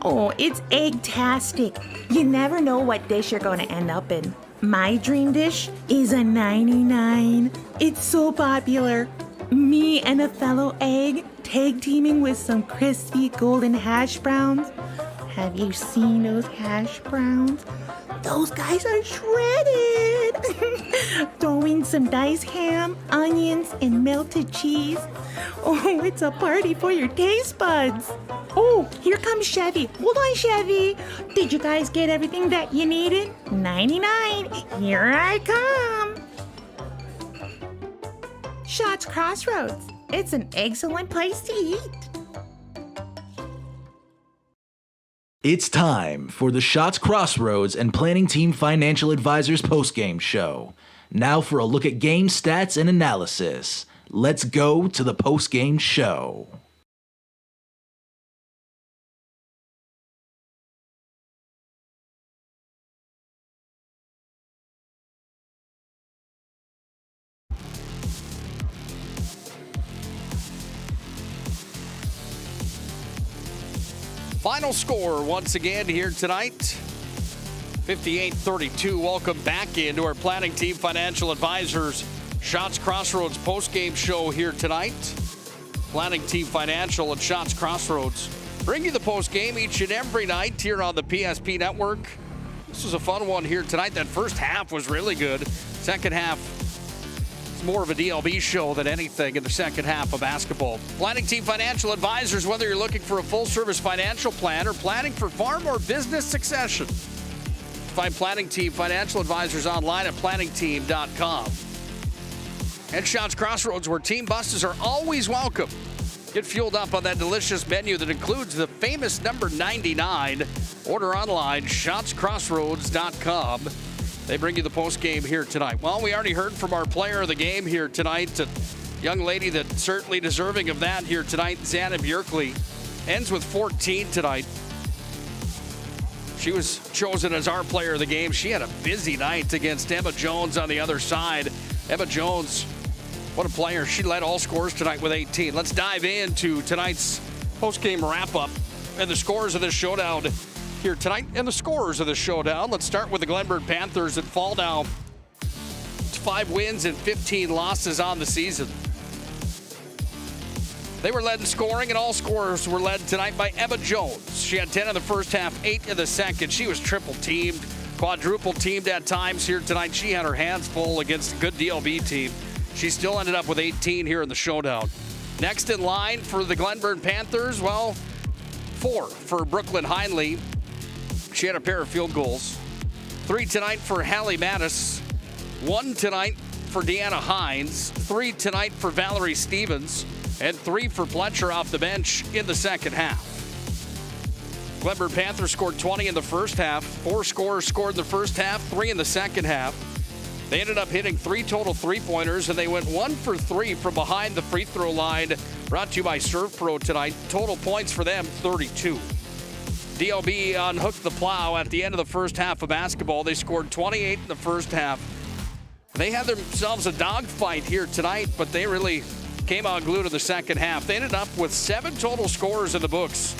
Oh, it's egg-tastic. You never know what dish you're going to end up in. My dream dish is a 99. It's so popular. Me and a fellow egg tag teaming with some crispy golden hash browns. Have you seen those hash browns? Those guys are shredded. Throw in some diced ham, onions, and melted cheese. Oh, it's a party for your taste buds. Oh, here comes Chevy. Hold on, Chevy. Did you guys get everything that you needed? 99. Here I come. Shots Crossroads. It's an excellent place to eat. It's time for the Shots Crossroads and Planning Team Financial Advisors postgame show. Now for a look at game stats and analysis. Let's go to the postgame show. Final score once again here tonight, 58-32. Welcome back into our Planning Team Financial Advisors Shots Crossroads postgame show here tonight. Planning Team Financial and Shots Crossroads bring you the postgame each and every night here on the PSP Network. This was a fun one here tonight. That first half was really good. Second half, it's more of a DLB show than anything in the second half of basketball. Planning Team Financial Advisors, whether you're looking for a full-service financial plan or planning for farm or business succession. Find Planning Team Financial Advisors online at planningteam.com. And Shots Crossroads, where team buses are always welcome. Get fueled up on that delicious menu that includes the famous number 99. Order online, shotscrossroads.com. They bring you the post game here tonight. Well, we already heard from our player of the game here tonight. A young lady that's certainly deserving of that here tonight, Xana Björkley. Ends with 14 tonight. She was chosen as our player of the game. She had a busy night against Emma Jones on the other side. Emma Jones, what a player. She led all scores tonight with 18. Let's dive into tonight's post-game wrap-up and the scores of this showdown here tonight. And the scores of this showdown, let's start with the Glenburn Panthers that fall down to 5 wins and 15 losses on the season. They were led in scoring, and all scorers were led tonight by Emma Jones. She had 10 in the first half, 8 in the second. She was triple-teamed, quadruple-teamed at times here tonight. She had her hands full against a good DLB team. She still ended up with 18 here in the showdown. Next in line for the Glenburn Panthers, well, 4 for Brooklyn Heinley. She had a pair of field goals. 3 tonight for Hallie Mattis. 1 tonight for Deanna Hines. 3 tonight for Valerie Stevens. And 3 for Fletcher off the bench in the second half. Glenburn Panthers scored 20 in the first half. 4 scorers scored in the first half, 3 in the second half. They ended up hitting 3 total three-pointers, and they went 1 for 3 from behind the free throw line. Brought to you by Serve Pro tonight. Total points for them, 32. DLB unhooked the plow at the end of the first half of basketball. They scored 28 in the first half. They had themselves a dogfight here tonight, but they really came on glue to the second half. They ended up with 7 total scorers in the books.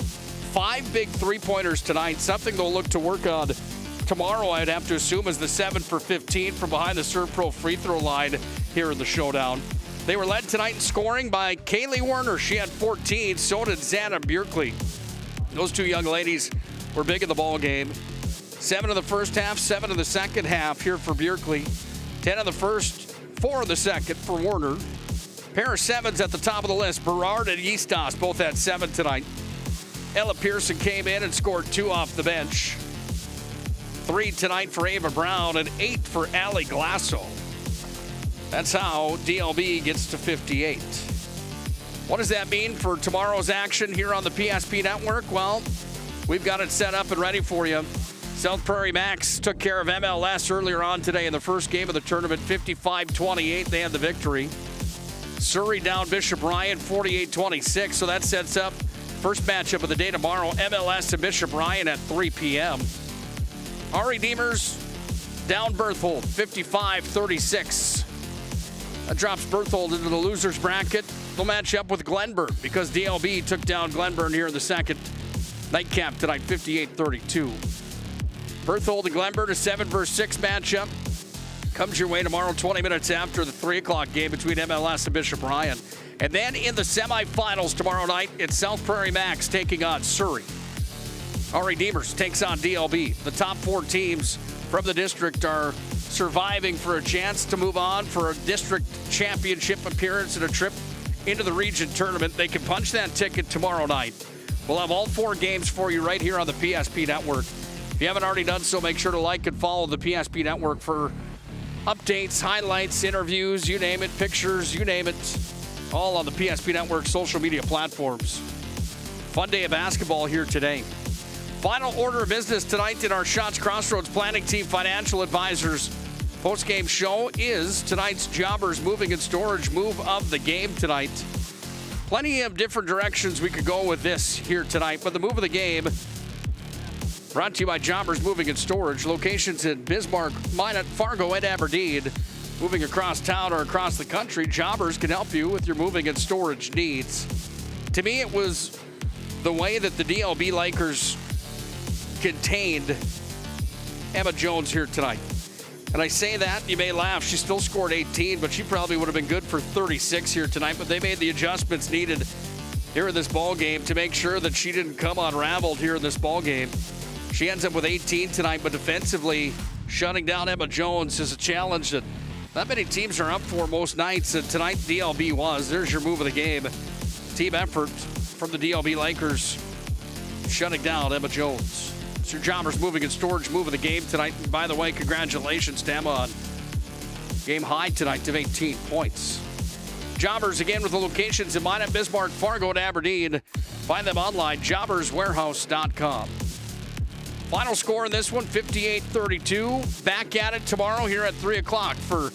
5 big three-pointers tonight, something they'll look to work on tomorrow, I'd have to assume, is the 7 for 15 from behind the Serve Pro free throw line here in the showdown. They were led tonight in scoring by Kaylee Werner. She had 14, so did Xana Björkley. Those 2 young ladies were big in the ball game. 7 in the first half, 7 in the second half here for Björkley. 10 in the first, 4 in the second for Warner. Pair of sevens at the top of the list. Berard and Eastos both had 7 tonight. Ella Pearson came in and scored 2 off the bench. 3 tonight for Ava Brown and 8 for Allie Glasso. That's how DLB gets to 58. What does that mean for tomorrow's action here on the PSP Network? Well, we've got it set up and ready for you. South Prairie Max took care of MLS earlier on today in the first game of the tournament, 55-28. They had the victory. Surrey down Bishop Ryan, 48-26. So that sets up first matchup of the day tomorrow, MLS and Bishop Ryan at 3 p.m. Our Redeemers down Berthold, 55-36. That drops Berthold into the loser's bracket. They'll match up with Glenburn because DLB took down Glenburn here in the second nightcap tonight, 58-32. Berthold and Glenburn, a 7-versus-6 matchup. Comes your way tomorrow, 20 minutes after the 3 o'clock game between MLS and Bishop Ryan. And then in the semifinals tomorrow night, it's South Prairie Max taking on Surrey. Our Redeemers takes on DLB. The top 4 teams from the district are surviving for a chance to move on for a district championship appearance and a trip into the region tournament. They can punch that ticket tomorrow night. We'll have all 4 games for you right here on the PSP Network. If you haven't already done so, make sure to like and follow the PSP Network for updates, highlights, interviews, you name it, pictures, you name it, all on the PSP Network social media platforms. Fun day of basketball here today. Final order of business tonight in our Shots Crossroads Planning Team Financial Advisors post-game show is tonight's Jobbers Moving and Storage move of the game tonight. Plenty of different directions we could go with this here tonight, but the move of the game brought to you by Jobbers Moving and Storage. Locations in Bismarck, Minot, Fargo, and Aberdeen. Moving across town or across the country, Jobbers can help you with your moving and storage needs. To me, it was the way that the DLB Lakers contained Emma Jones here tonight. And I say that, you may laugh, she still scored 18, but she probably would have been good for 36 here tonight. But they made the adjustments needed here in this ball game to make sure that she didn't come unraveled here in this ball game. She ends up with 18 tonight, but defensively, shutting down Emma Jones is a challenge that not many teams are up for most nights, and tonight DLB was. There's your move of the game. Team effort from the DLB Lakers, shutting down Emma Jones. It's your Jobbers Moving and Storage move of the game tonight. And by the way, congratulations to Emma on game high tonight of 18 points. Jobbers again with the locations in Minot, Bismarck, Fargo, and Aberdeen. Find them online, jobberswarehouse.com. Final score in this one, 58-32. Back at it tomorrow here at 3 o'clock for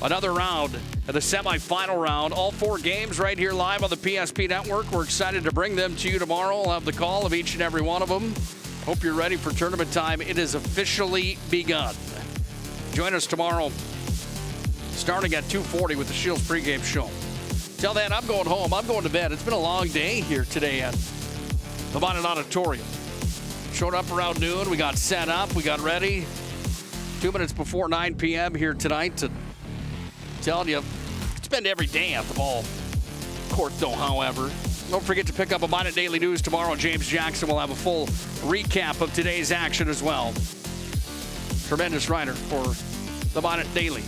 another round of the semifinal round. All 4 games right here live on the PSP Network. We're excited to bring them to you tomorrow. We'll have the call of each and every one of them. Hope you're ready for tournament time. It has officially begun. Join us tomorrow starting at 2:40 with the Shields pregame show. Till then, I'm going home. I'm going to bed. It's been a long day here today at the Minot Auditorium. Showed up around noon. We got set up. We got ready. 2 minutes before 9 p.m. here tonight. And telling you, spend every day at the ball court, though, however. Don't forget to pick up a Minot Daily News tomorrow. James Jackson will have a full recap of today's action as well. Tremendous writer for the Minot Daily.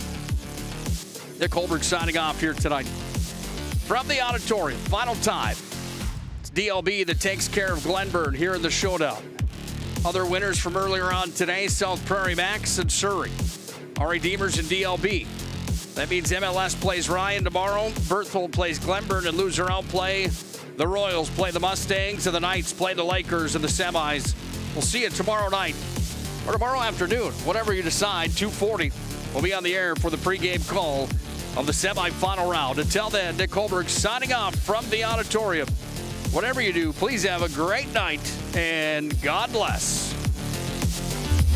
Nick Hulberg signing off here tonight. From the auditorium, final time. It's DLB that takes care of Glenburn here in the showdown. Other winners from earlier on today, South Prairie Max and Surrey. Our Redeemers and DLB. That means MLS plays Ryan tomorrow. Berthold plays Glenburn, and loser out play the Royals play the Mustangs, and the Knights play the Lakers in the semis. We'll see you tomorrow night or tomorrow afternoon, whatever you decide. 2:40. We'll be on the air for the pregame call of the semifinal round. Until then, Nick Hulberg signing off from the auditorium. Whatever you do, please have a great night, and God bless.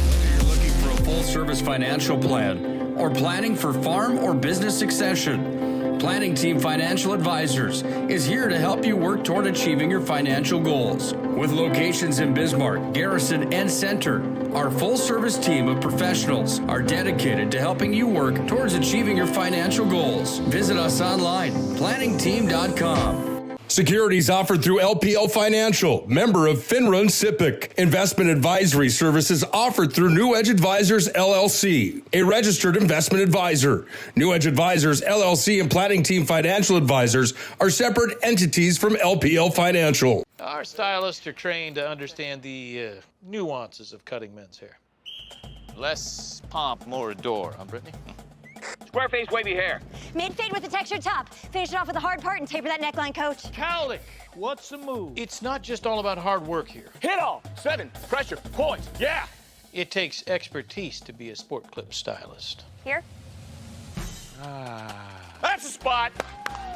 Whether you're looking for a full-service financial plan or planning for farm or business succession, Planning Team Financial Advisors is here to help you work toward achieving your financial goals. With locations in Bismarck, Garrison, and Center, our full-service team of professionals are dedicated to helping you work towards achieving your financial goals. Visit us online, planningteam.com. Securities offered through LPL Financial, member of Finrun SIPC. Investment advisory services offered through New Edge Advisors LLC, a registered investment advisor. New Edge Advisors LLC and Planning Team Financial Advisors are separate entities from LPL Financial. Our stylists are trained to understand the nuances of cutting men's hair. Less pomp, more adore, huh, Brittany? Square face, wavy hair. Mid-fade with a textured top. Finish it off with a hard part and taper that neckline, coach. Cowlick, what's the move? It's not just all about hard work here. Hit all. 7. Pressure. Points. Yeah. It takes expertise to be a sport clip stylist. Here? That's the spot.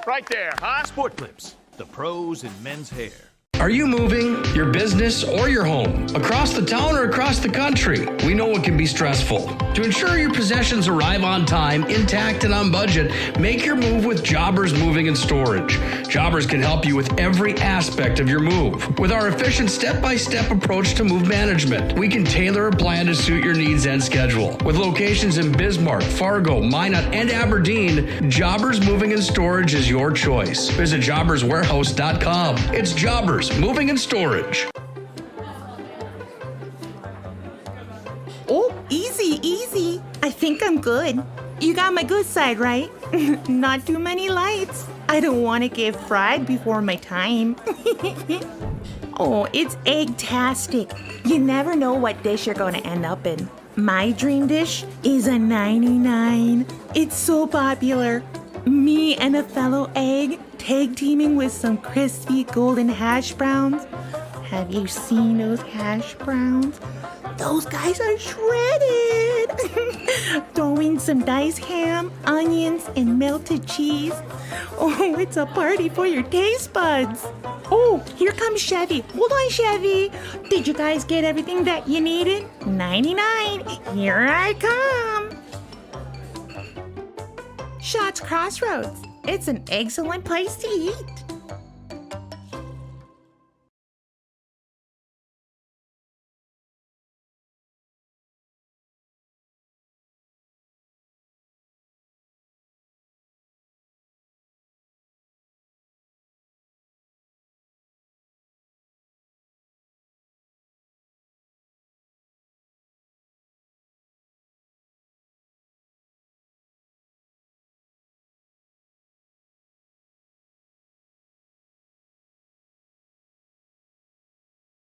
Right there, huh? Sport Clips, the pros in men's hair. Are you moving your business or your home across the town or across the country? We know it can be stressful. To ensure your possessions arrive on time, intact, and on budget, make your move with Jobbers Moving and Storage. Jobbers can help you with every aspect of your move. With our efficient step-by-step approach to move management, we can tailor a plan to suit your needs and schedule. With locations in Bismarck, Fargo, Minot, and Aberdeen, Jobbers Moving and Storage is your choice. Visit jobberswarehouse.com. It's Jobbers Moving and Storage. Oh, easy, easy. I think I'm good. You got my good side, right? Not too many lights. I don't want to get fried before my time. Oh, it's egg-tastic. You never know what dish you're going to end up in. My dream dish is a 99. It's so popular. Me and a fellow egg tag teaming with some crispy golden hash browns. Have you seen those hash browns? Those guys are shredded. Throw in some diced ham, onions, and melted cheese. Oh, it's a party for your taste buds. Oh, here comes Chevy. Hold on, Chevy. Did you guys get everything that you needed? 99. Here I come. Shots Crossroads. It's an excellent place to eat.